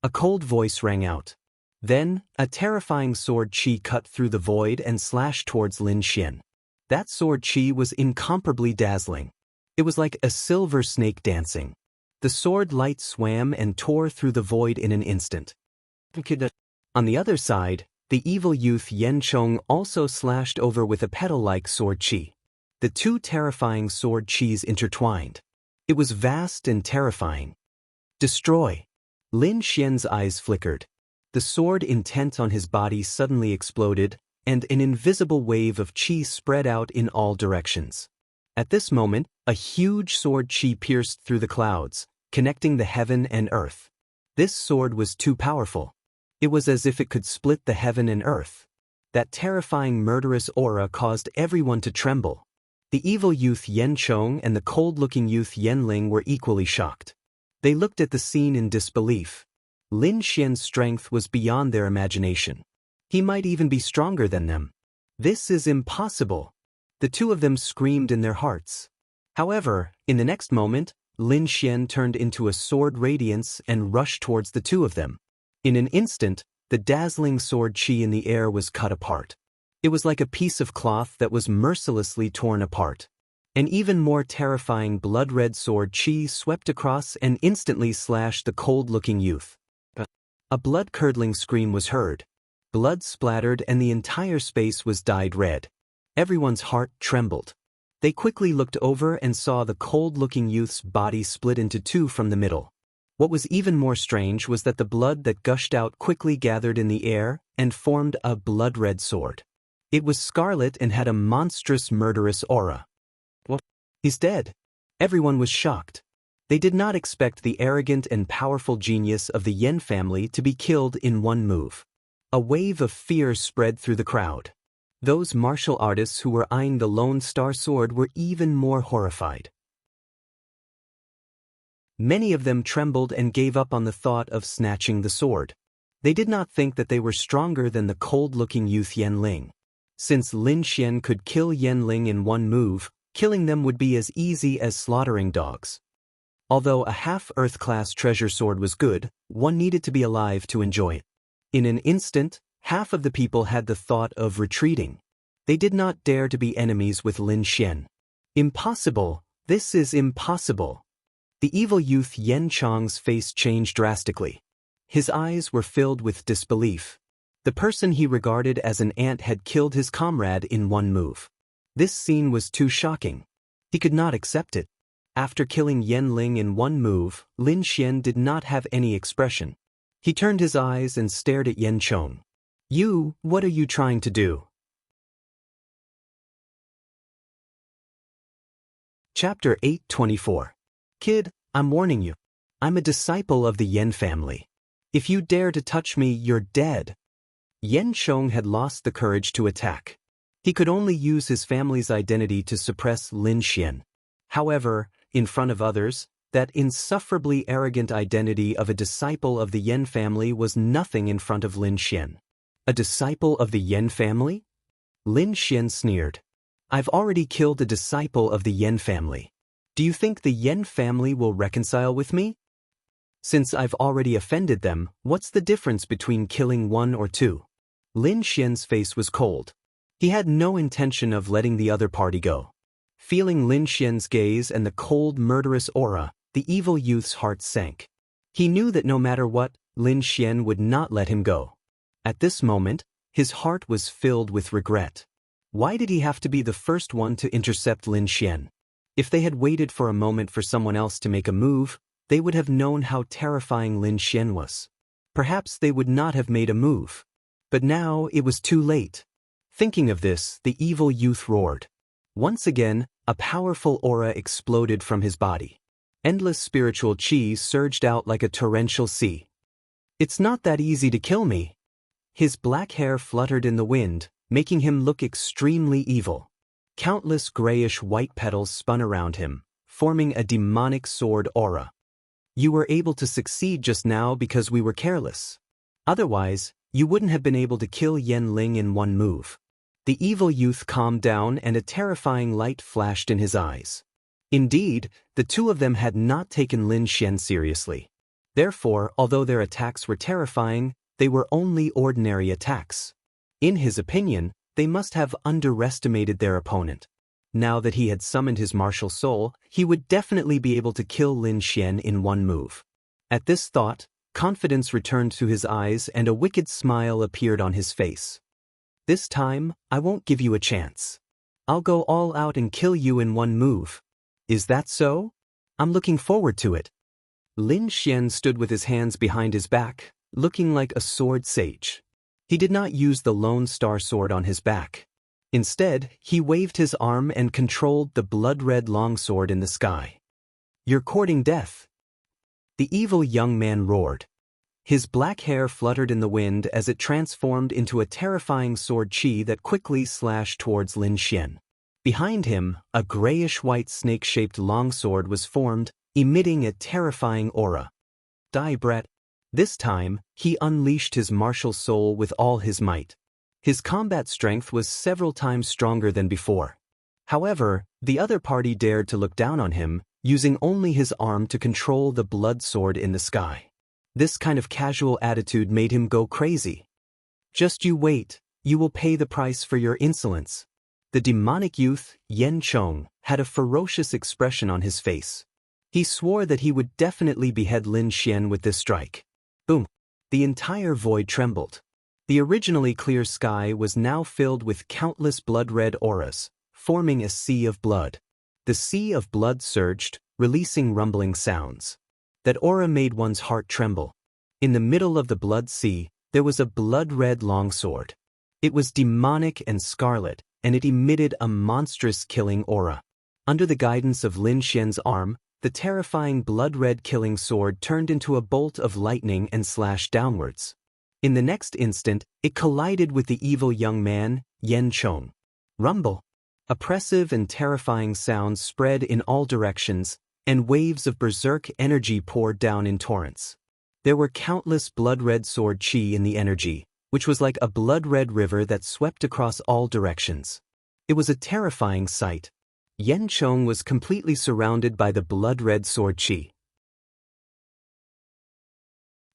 A cold voice rang out. Then, a terrifying sword chi cut through the void and slashed towards Lin Xian. That sword chi was incomparably dazzling. It was like a silver snake dancing. The sword light swam and tore through the void in an instant. On the other side, the evil youth Yen Chong also slashed over with a petal-like sword chi. The two terrifying sword chis intertwined. It was vast and terrifying. Destroy! Lin Xian's eyes flickered. The sword intent on his body suddenly exploded, and an invisible wave of chi spread out in all directions. At this moment, a huge sword chi pierced through the clouds, connecting the heaven and earth. This sword was too powerful. It was as if it could split the heaven and earth. That terrifying murderous aura caused everyone to tremble. The evil youth Yen Chong and the cold-looking youth Yen Ling were equally shocked. They looked at the scene in disbelief. Lin Xian's strength was beyond their imagination. He might even be stronger than them. This is impossible. The two of them screamed in their hearts. However, in the next moment, Lin Xian turned into a sword radiance and rushed towards the two of them. In an instant, the dazzling sword chi in the air was cut apart. It was like a piece of cloth that was mercilessly torn apart. An even more terrifying blood-red sword chi swept across and instantly slashed the cold-looking youth. A blood-curdling scream was heard. Blood splattered and the entire space was dyed red. Everyone's heart trembled. They quickly looked over and saw the cold-looking youth's body split into two from the middle. What was even more strange was that the blood that gushed out quickly gathered in the air and formed a blood-red sword. It was scarlet and had a monstrous murderous aura. What? He's dead. Everyone was shocked. They did not expect the arrogant and powerful genius of the Yen family to be killed in one move. A wave of fear spread through the crowd. Those martial artists who were eyeing the Lone Star Sword were even more horrified. Many of them trembled and gave up on the thought of snatching the sword. They did not think that they were stronger than the cold-looking youth Yen Ling. Since Lin Xian could kill Yen Ling in one move, killing them would be as easy as slaughtering dogs. Although a half-Earth-class treasure sword was good, one needed to be alive to enjoy it. In an instant, half of the people had the thought of retreating. They did not dare to be enemies with Lin Xian. Impossible! This is impossible! The evil youth Yen Chong's face changed drastically. His eyes were filled with disbelief. The person he regarded as an ant had killed his comrade in one move. This scene was too shocking. He could not accept it. After killing Yen Ling in one move, Lin Xian did not have any expression. He turned his eyes and stared at Yen Chong. "You, what are you trying to do?" Chapter 8:24. Kid, I'm warning you. I'm a disciple of the Yen family. If you dare to touch me, you're dead. Yen Chong had lost the courage to attack. He could only use his family's identity to suppress Lin Xian. However, in front of others, that insufferably arrogant identity of a disciple of the Yen family was nothing in front of Lin Xian. A disciple of the Yen family? Lin Xian sneered. I've already killed a disciple of the Yen family. Do you think the Yen family will reconcile with me? Since I've already offended them, what's the difference between killing one or two? Lin Xian's face was cold. He had no intention of letting the other party go. Feeling Lin Xian's gaze and the cold, murderous aura, the evil youth's heart sank. He knew that no matter what, Lin Xian would not let him go. At this moment, his heart was filled with regret. Why did he have to be the first one to intercept Lin Xian? If they had waited for a moment for someone else to make a move, they would have known how terrifying Lin Xian was. Perhaps they would not have made a move. But now it was too late. Thinking of this, the evil youth roared. Once again, a powerful aura exploded from his body. Endless spiritual chi surged out like a torrential sea. It's not that easy to kill me. His black hair fluttered in the wind, making him look extremely evil. Countless grayish-white petals spun around him, forming a demonic sword aura. You were able to succeed just now because we were careless. Otherwise, you wouldn't have been able to kill Yen Ling in one move. The evil youth calmed down and a terrifying light flashed in his eyes. Indeed, the two of them had not taken Lin Xian seriously. Therefore, although their attacks were terrifying, they were only ordinary attacks. In his opinion, they must have underestimated their opponent. Now that he had summoned his martial soul, he would definitely be able to kill Lin Xian in one move. At this thought, confidence returned to his eyes and a wicked smile appeared on his face. This time, I won't give you a chance. I'll go all out and kill you in one move. Is that so? I'm looking forward to it. Lin Xian stood with his hands behind his back, looking like a sword sage. He did not use the Lone Star Sword on his back. Instead, he waved his arm and controlled the blood-red longsword in the sky. "You're courting death!" the evil young man roared. His black hair fluttered in the wind as it transformed into a terrifying sword chi that quickly slashed towards Lin Xian. Behind him, a grayish-white snake-shaped longsword was formed, emitting a terrifying aura. "Die, Brett!" This time, he unleashed his martial soul with all his might. His combat strength was several times stronger than before. However, the other party dared to look down on him, using only his arm to control the blood sword in the sky. This kind of casual attitude made him go crazy. "Just you wait, you will pay the price for your insolence." The demonic youth, Yen Chong, had a ferocious expression on his face. He swore that he would definitely behead Lin Xian with this strike. Boom! The entire void trembled. The originally clear sky was now filled with countless blood-red auras, forming a sea of blood. The sea of blood surged, releasing rumbling sounds. That aura made one's heart tremble. In the middle of the blood sea, there was a blood-red longsword. It was demonic and scarlet, and it emitted a monstrous killing aura. Under the guidance of Lin Xian's arm, the terrifying blood-red killing sword turned into a bolt of lightning and slashed downwards. In the next instant, it collided with the evil young man, Yen Chong. Rumble! Oppressive and terrifying sounds spread in all directions, and waves of berserk energy poured down in torrents. There were countless blood-red sword chi in the energy, which was like a blood-red river that swept across all directions. It was a terrifying sight. Yen Chong was completely surrounded by the blood-red sword chi.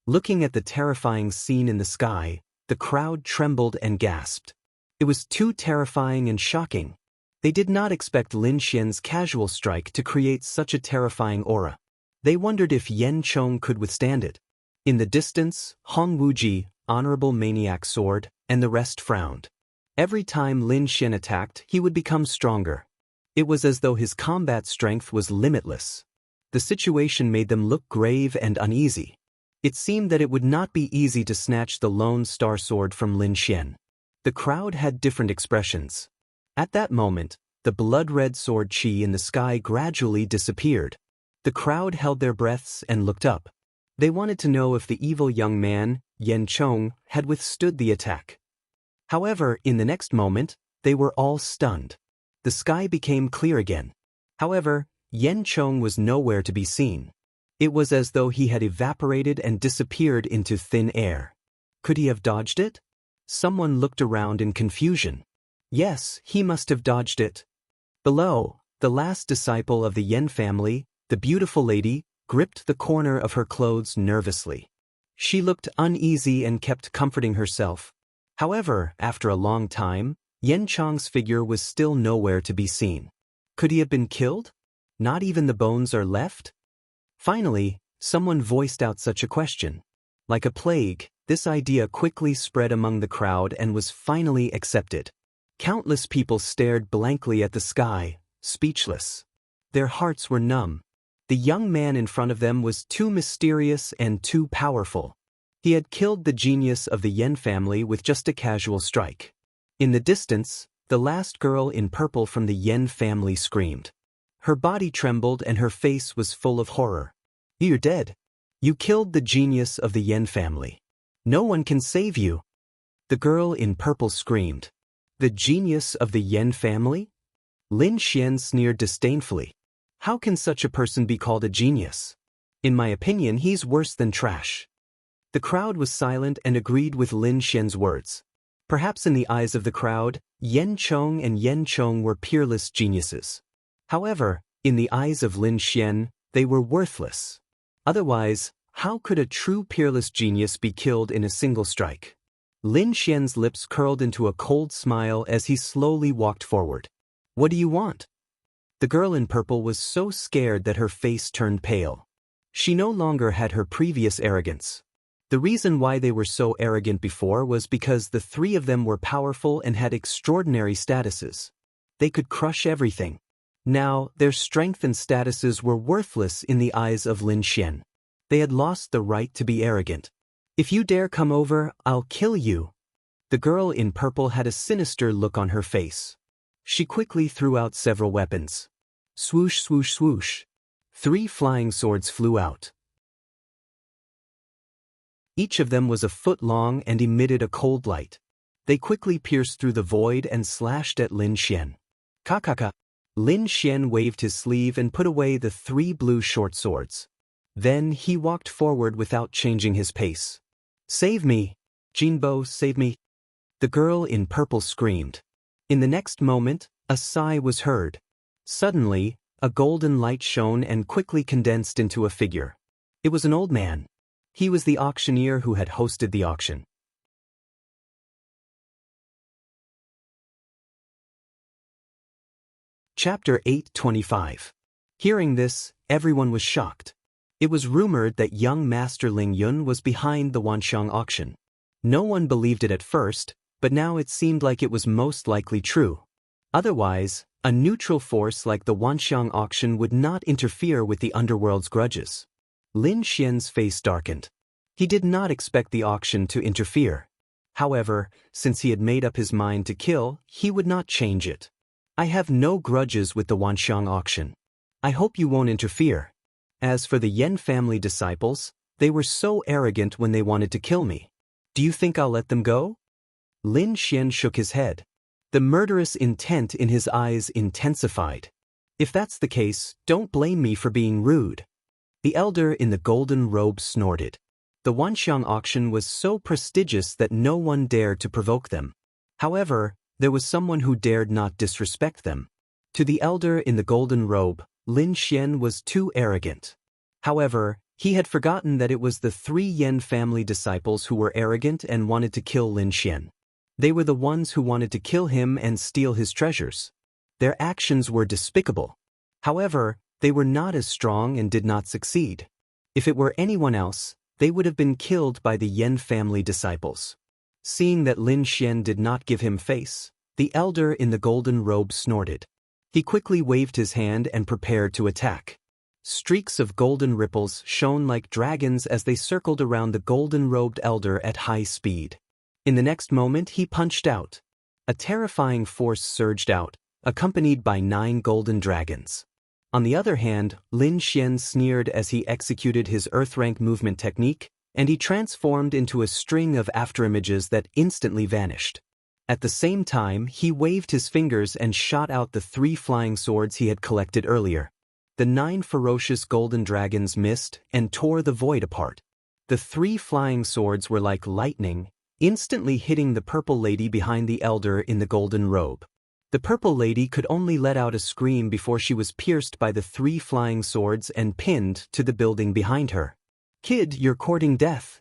Looking at the terrifying scene in the sky, the crowd trembled and gasped. It was too terrifying and shocking. They did not expect Lin Xian's casual strike to create such a terrifying aura. They wondered if Yen Chong could withstand it. In the distance, Hong Wuji, Honorable Maniac Sword, and the rest frowned. Every time Lin Xian attacked, he would become stronger. It was as though his combat strength was limitless. The situation made them look grave and uneasy. It seemed that it would not be easy to snatch the Lone Star Sword from Lin Xian. The crowd had different expressions. At that moment, the blood-red sword chi in the sky gradually disappeared. The crowd held their breaths and looked up. They wanted to know if the evil young man, Yen Chong, had withstood the attack. However, in the next moment, they were all stunned. The sky became clear again. However, Yen Chong was nowhere to be seen. It was as though he had evaporated and disappeared into thin air. Could he have dodged it? Someone looked around in confusion. Yes, he must have dodged it. Below, the last disciple of the Yen family, the beautiful lady, gripped the corner of her clothes nervously. She looked uneasy and kept comforting herself. However, after a long time, Yen Chong's figure was still nowhere to be seen. Could he have been killed? Not even the bones are left? Finally, someone voiced out such a question. Like a plague, this idea quickly spread among the crowd and was finally accepted. Countless people stared blankly at the sky, speechless. Their hearts were numb. The young man in front of them was too mysterious and too powerful. He had killed the genius of the Yen family with just a casual strike. In the distance, the last girl in purple from the Yen family screamed. Her body trembled and her face was full of horror. "You're dead. You killed the genius of the Yen family. No one can save you." The girl in purple screamed. "The genius of the Yen family?" Lin Xian sneered disdainfully. "How can such a person be called a genius? In my opinion, he's worse than trash." The crowd was silent and agreed with Lin Xian's words. Perhaps in the eyes of the crowd, Yen Chong and Yen Chong were peerless geniuses. However, in the eyes of Lin Xian, they were worthless. Otherwise, how could a true peerless genius be killed in a single strike? Lin Xian's lips curled into a cold smile as he slowly walked forward. "What do you want?" The girl in purple was so scared that her face turned pale. She no longer had her previous arrogance. The reason why they were so arrogant before was because the three of them were powerful and had extraordinary statuses. They could crush everything. Now, their strength and statuses were worthless in the eyes of Lin Xian. They had lost the right to be arrogant. "If you dare come over, I'll kill you." The girl in purple had a sinister look on her face. She quickly threw out several weapons. Swoosh, swoosh, swoosh. 3 flying swords flew out. Each of them was a foot long and emitted a cold light. They quickly pierced through the void and slashed at Lin Xian. Ka. Lin Xian waved his sleeve and put away the 3 blue short swords. Then he walked forward without changing his pace. Save me! Jinbo, save me! The girl in purple screamed. In the next moment, a sigh was heard. Suddenly, a golden light shone and quickly condensed into a figure. It was an old man. He was the auctioneer who had hosted the auction. Chapter 8:25. Hearing this, everyone was shocked. It was rumored that young Master Ling Yun was behind the Wanxiang auction. No one believed it at first, but now it seemed like it was most likely true. Otherwise, a neutral force like the Wanxiang auction would not interfere with the underworld's grudges. Lin Xian's face darkened. He did not expect the auction to interfere. However, since he had made up his mind to kill, he would not change it. I have no grudges with the Wanxiang auction. I hope you won't interfere. As for the Yan family disciples, they were so arrogant when they wanted to kill me. Do you think I'll let them go? Lin Xian shook his head. The murderous intent in his eyes intensified. If that's the case, don't blame me for being rude. The elder in the golden robe snorted. The Wanxiang auction was so prestigious that no one dared to provoke them. However, there was someone who dared not disrespect them. To the elder in the golden robe, Lin Xian was too arrogant. However, he had forgotten that it was the 3 Yan family disciples who were arrogant and wanted to kill Lin Xian. They were the ones who wanted to kill him and steal his treasures. Their actions were despicable. However, they were not as strong and did not succeed. If it were anyone else, they would have been killed by the Yan family disciples. Seeing that Lin Xian did not give him face, the elder in the golden robe snorted. He quickly waved his hand and prepared to attack. Streaks of golden ripples shone like dragons as they circled around the golden-robed elder at high speed. In the next moment he punched out. A terrifying force surged out, accompanied by 9 golden dragons. On the other hand, Lin Xian sneered as he executed his earth-rank movement technique, and he transformed into a string of afterimages that instantly vanished. At the same time, he waved his fingers and shot out the 3 flying swords he had collected earlier. The 9 ferocious golden dragons missed and tore the void apart. The 3 flying swords were like lightning, instantly hitting the purple lady behind the elder in the golden robe. The purple lady could only let out a scream before she was pierced by the 3 flying swords and pinned to the building behind her. Kid, you're courting death.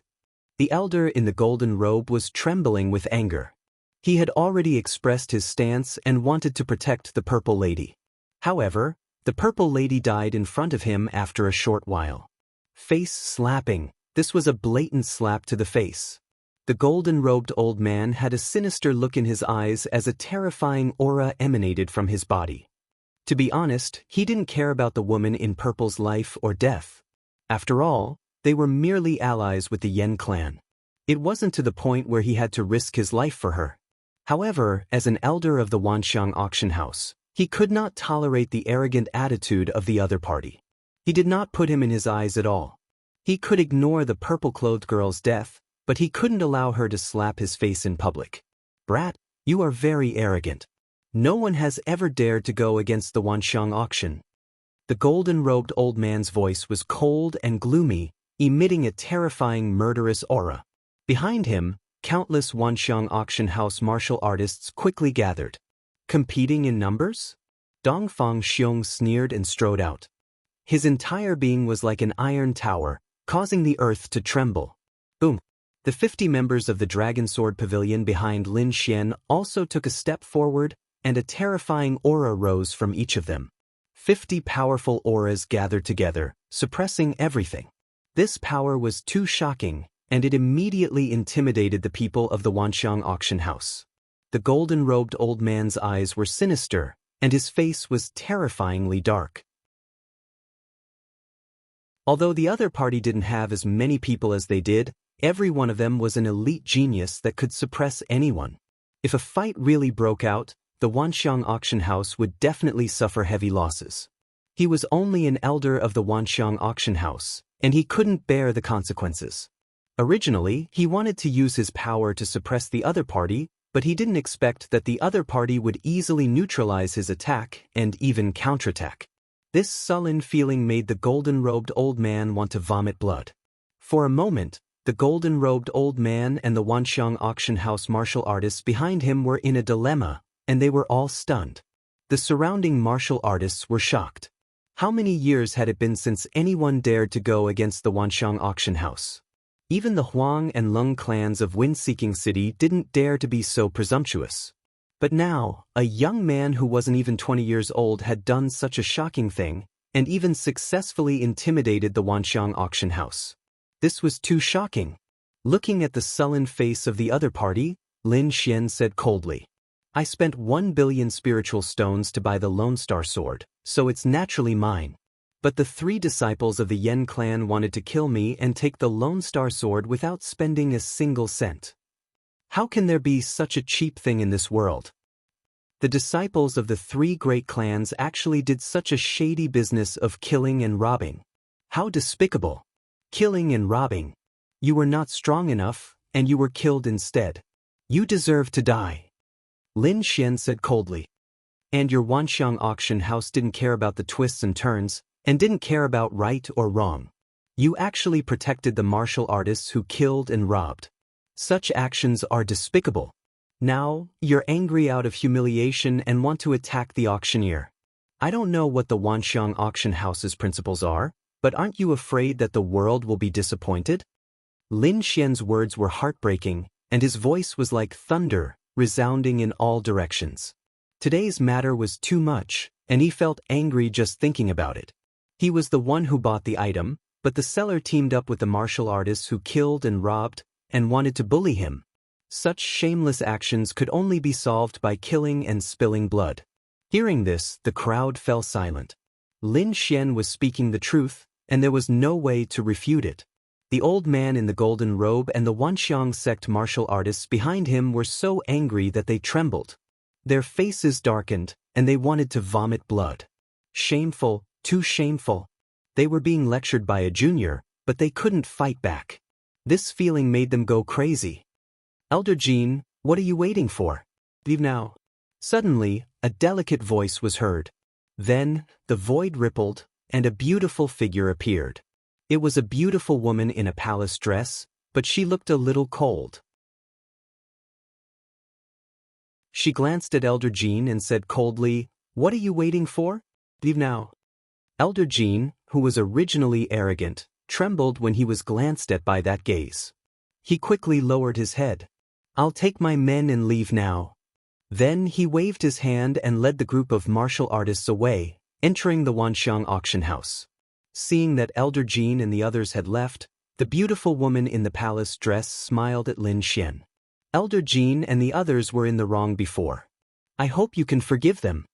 The elder in the golden robe was trembling with anger. He had already expressed his stance and wanted to protect the purple lady. However, the purple lady died in front of him after a short while. Face slapping. This was a blatant slap to the face. The golden-robed old man had a sinister look in his eyes as a terrifying aura emanated from his body. To be honest, he didn't care about the woman in purple's life or death. After all, they were merely allies with the Yan clan. It wasn't to the point where he had to risk his life for her. However, as an elder of the Wanxiang auction house, he could not tolerate the arrogant attitude of the other party. He did not put him in his eyes at all. He could ignore the purple-clothed girl's death, but he couldn't allow her to slap his face in public. Brat, you are very arrogant. No one has ever dared to go against the Wanxiang auction. The golden-robed old man's voice was cold and gloomy, emitting a terrifying murderous aura. Behind him, countless Wanxiang auction house martial artists quickly gathered. Competing in numbers? Dongfang Xiong sneered and strode out. His entire being was like an iron tower, causing the earth to tremble. Boom! The 50 members of the Dragon Sword Pavilion behind Lin Xian also took a step forward, and a terrifying aura rose from each of them. 50 powerful auras gathered together, suppressing everything. This power was too shocking, and it immediately intimidated the people of the Wanxiang auction house. The golden-robed old man's eyes were sinister, and his face was terrifyingly dark. Although the other party didn't have as many people as they did, Every one of them was an elite genius that could suppress anyone. If a fight really broke out, the Wanxiang auction house would definitely suffer heavy losses. He was only an elder of the Wanxiang auction house, and he couldn't bear the consequences. Originally, he wanted to use his power to suppress the other party, but he didn't expect that the other party would easily neutralize his attack and even counterattack. This sullen feeling made the golden-robed old man want to vomit blood. For a moment, the golden-robed old man and the Wanxiang auction house martial artists behind him were in a dilemma, and they were all stunned. The surrounding martial artists were shocked. How many years had it been since anyone dared to go against the Wanxiang auction house? Even the Huang and Lung clans of Wind-Seeking City didn't dare to be so presumptuous. But now, a young man who wasn't even 20 years old had done such a shocking thing, and even successfully intimidated the Wanxiang auction house. This was too shocking. Looking at the sullen face of the other party, Lin Xian said coldly, "I spent 1 billion spiritual stones to buy the Lone Star Sword, so it's naturally mine. But the 3 disciples of the Yen clan wanted to kill me and take the Lone Star Sword without spending a single cent. How can there be such a cheap thing in this world? The disciples of the 3 great clans actually did such a shady business of killing and robbing. How despicable! Killing and robbing. You were not strong enough, and you were killed instead. You deserve to die." Lin Xian said coldly. "And your Wanxiang auction house didn't care about the twists and turns, and didn't care about right or wrong. You actually protected the martial artists who killed and robbed. Such actions are despicable. Now, you're angry out of humiliation and want to attack the auctioneer. I don't know what the Wanxiang auction house's principles are, but aren't you afraid that the world will be disappointed?" Lin Xian's words were heartbreaking, and his voice was like thunder, resounding in all directions. Today's matter was too much, and he felt angry just thinking about it. He was the one who bought the item, but the seller teamed up with the martial artists who killed and robbed, and wanted to bully him. Such shameless actions could only be solved by killing and spilling blood. Hearing this, the crowd fell silent. Lin Xian was speaking the truth, and there was no way to refute it. The old man in the golden robe and the Wanxiang sect martial artists behind him were so angry that they trembled. Their faces darkened, and they wanted to vomit blood. Shameful, too shameful. They were being lectured by a junior, but they couldn't fight back. This feeling made them go crazy. "Elder Jean, what are you waiting for? Leave now." Suddenly, a delicate voice was heard. Then, the void rippled, and a beautiful figure appeared. It was a beautiful woman in a palace dress, but she looked a little cold. She glanced at Elder Jean and said coldly, "What are you waiting for? Leave now." Elder Jean, who was originally arrogant, trembled when he was glanced at by that gaze. He quickly lowered his head. "I'll take my men and leave now." Then he waved his hand and led the group of martial artists away, entering the Wanxiang auction house. Seeing that Elder Jean and the others had left, the beautiful woman in the palace dress smiled at Lin Xian. Elder Jean and the others were in the wrong before. "I hope you can forgive them."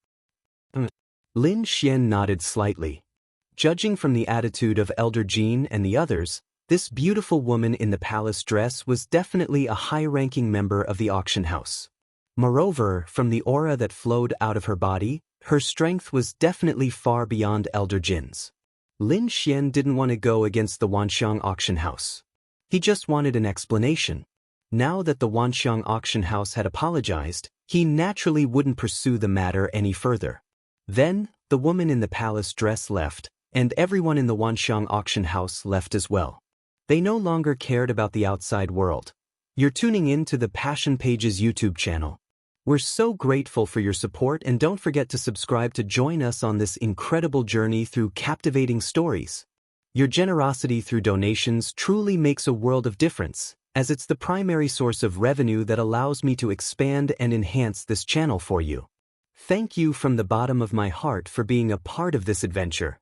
Lin Xian nodded slightly. Judging from the attitude of Elder Jean and the others, this beautiful woman in the palace dress was definitely a high-ranking member of the auction house. Moreover, from the aura that flowed out of her body, her strength was definitely far beyond Elder Jin's. Lin Xian didn't want to go against the Wanxiang auction house. He just wanted an explanation. Now that the Wanxiang auction house had apologized, he naturally wouldn't pursue the matter any further. Then, the woman in the palace dress left, and everyone in the Wanxiang auction house left as well. They no longer cared about the outside world. You're tuning in to the Passion Pages YouTube channel. We're so grateful for your support, and don't forget to subscribe to join us on this incredible journey through captivating stories. Your generosity through donations truly makes a world of difference, as it's the primary source of revenue that allows me to expand and enhance this channel for you. Thank you from the bottom of my heart for being a part of this adventure.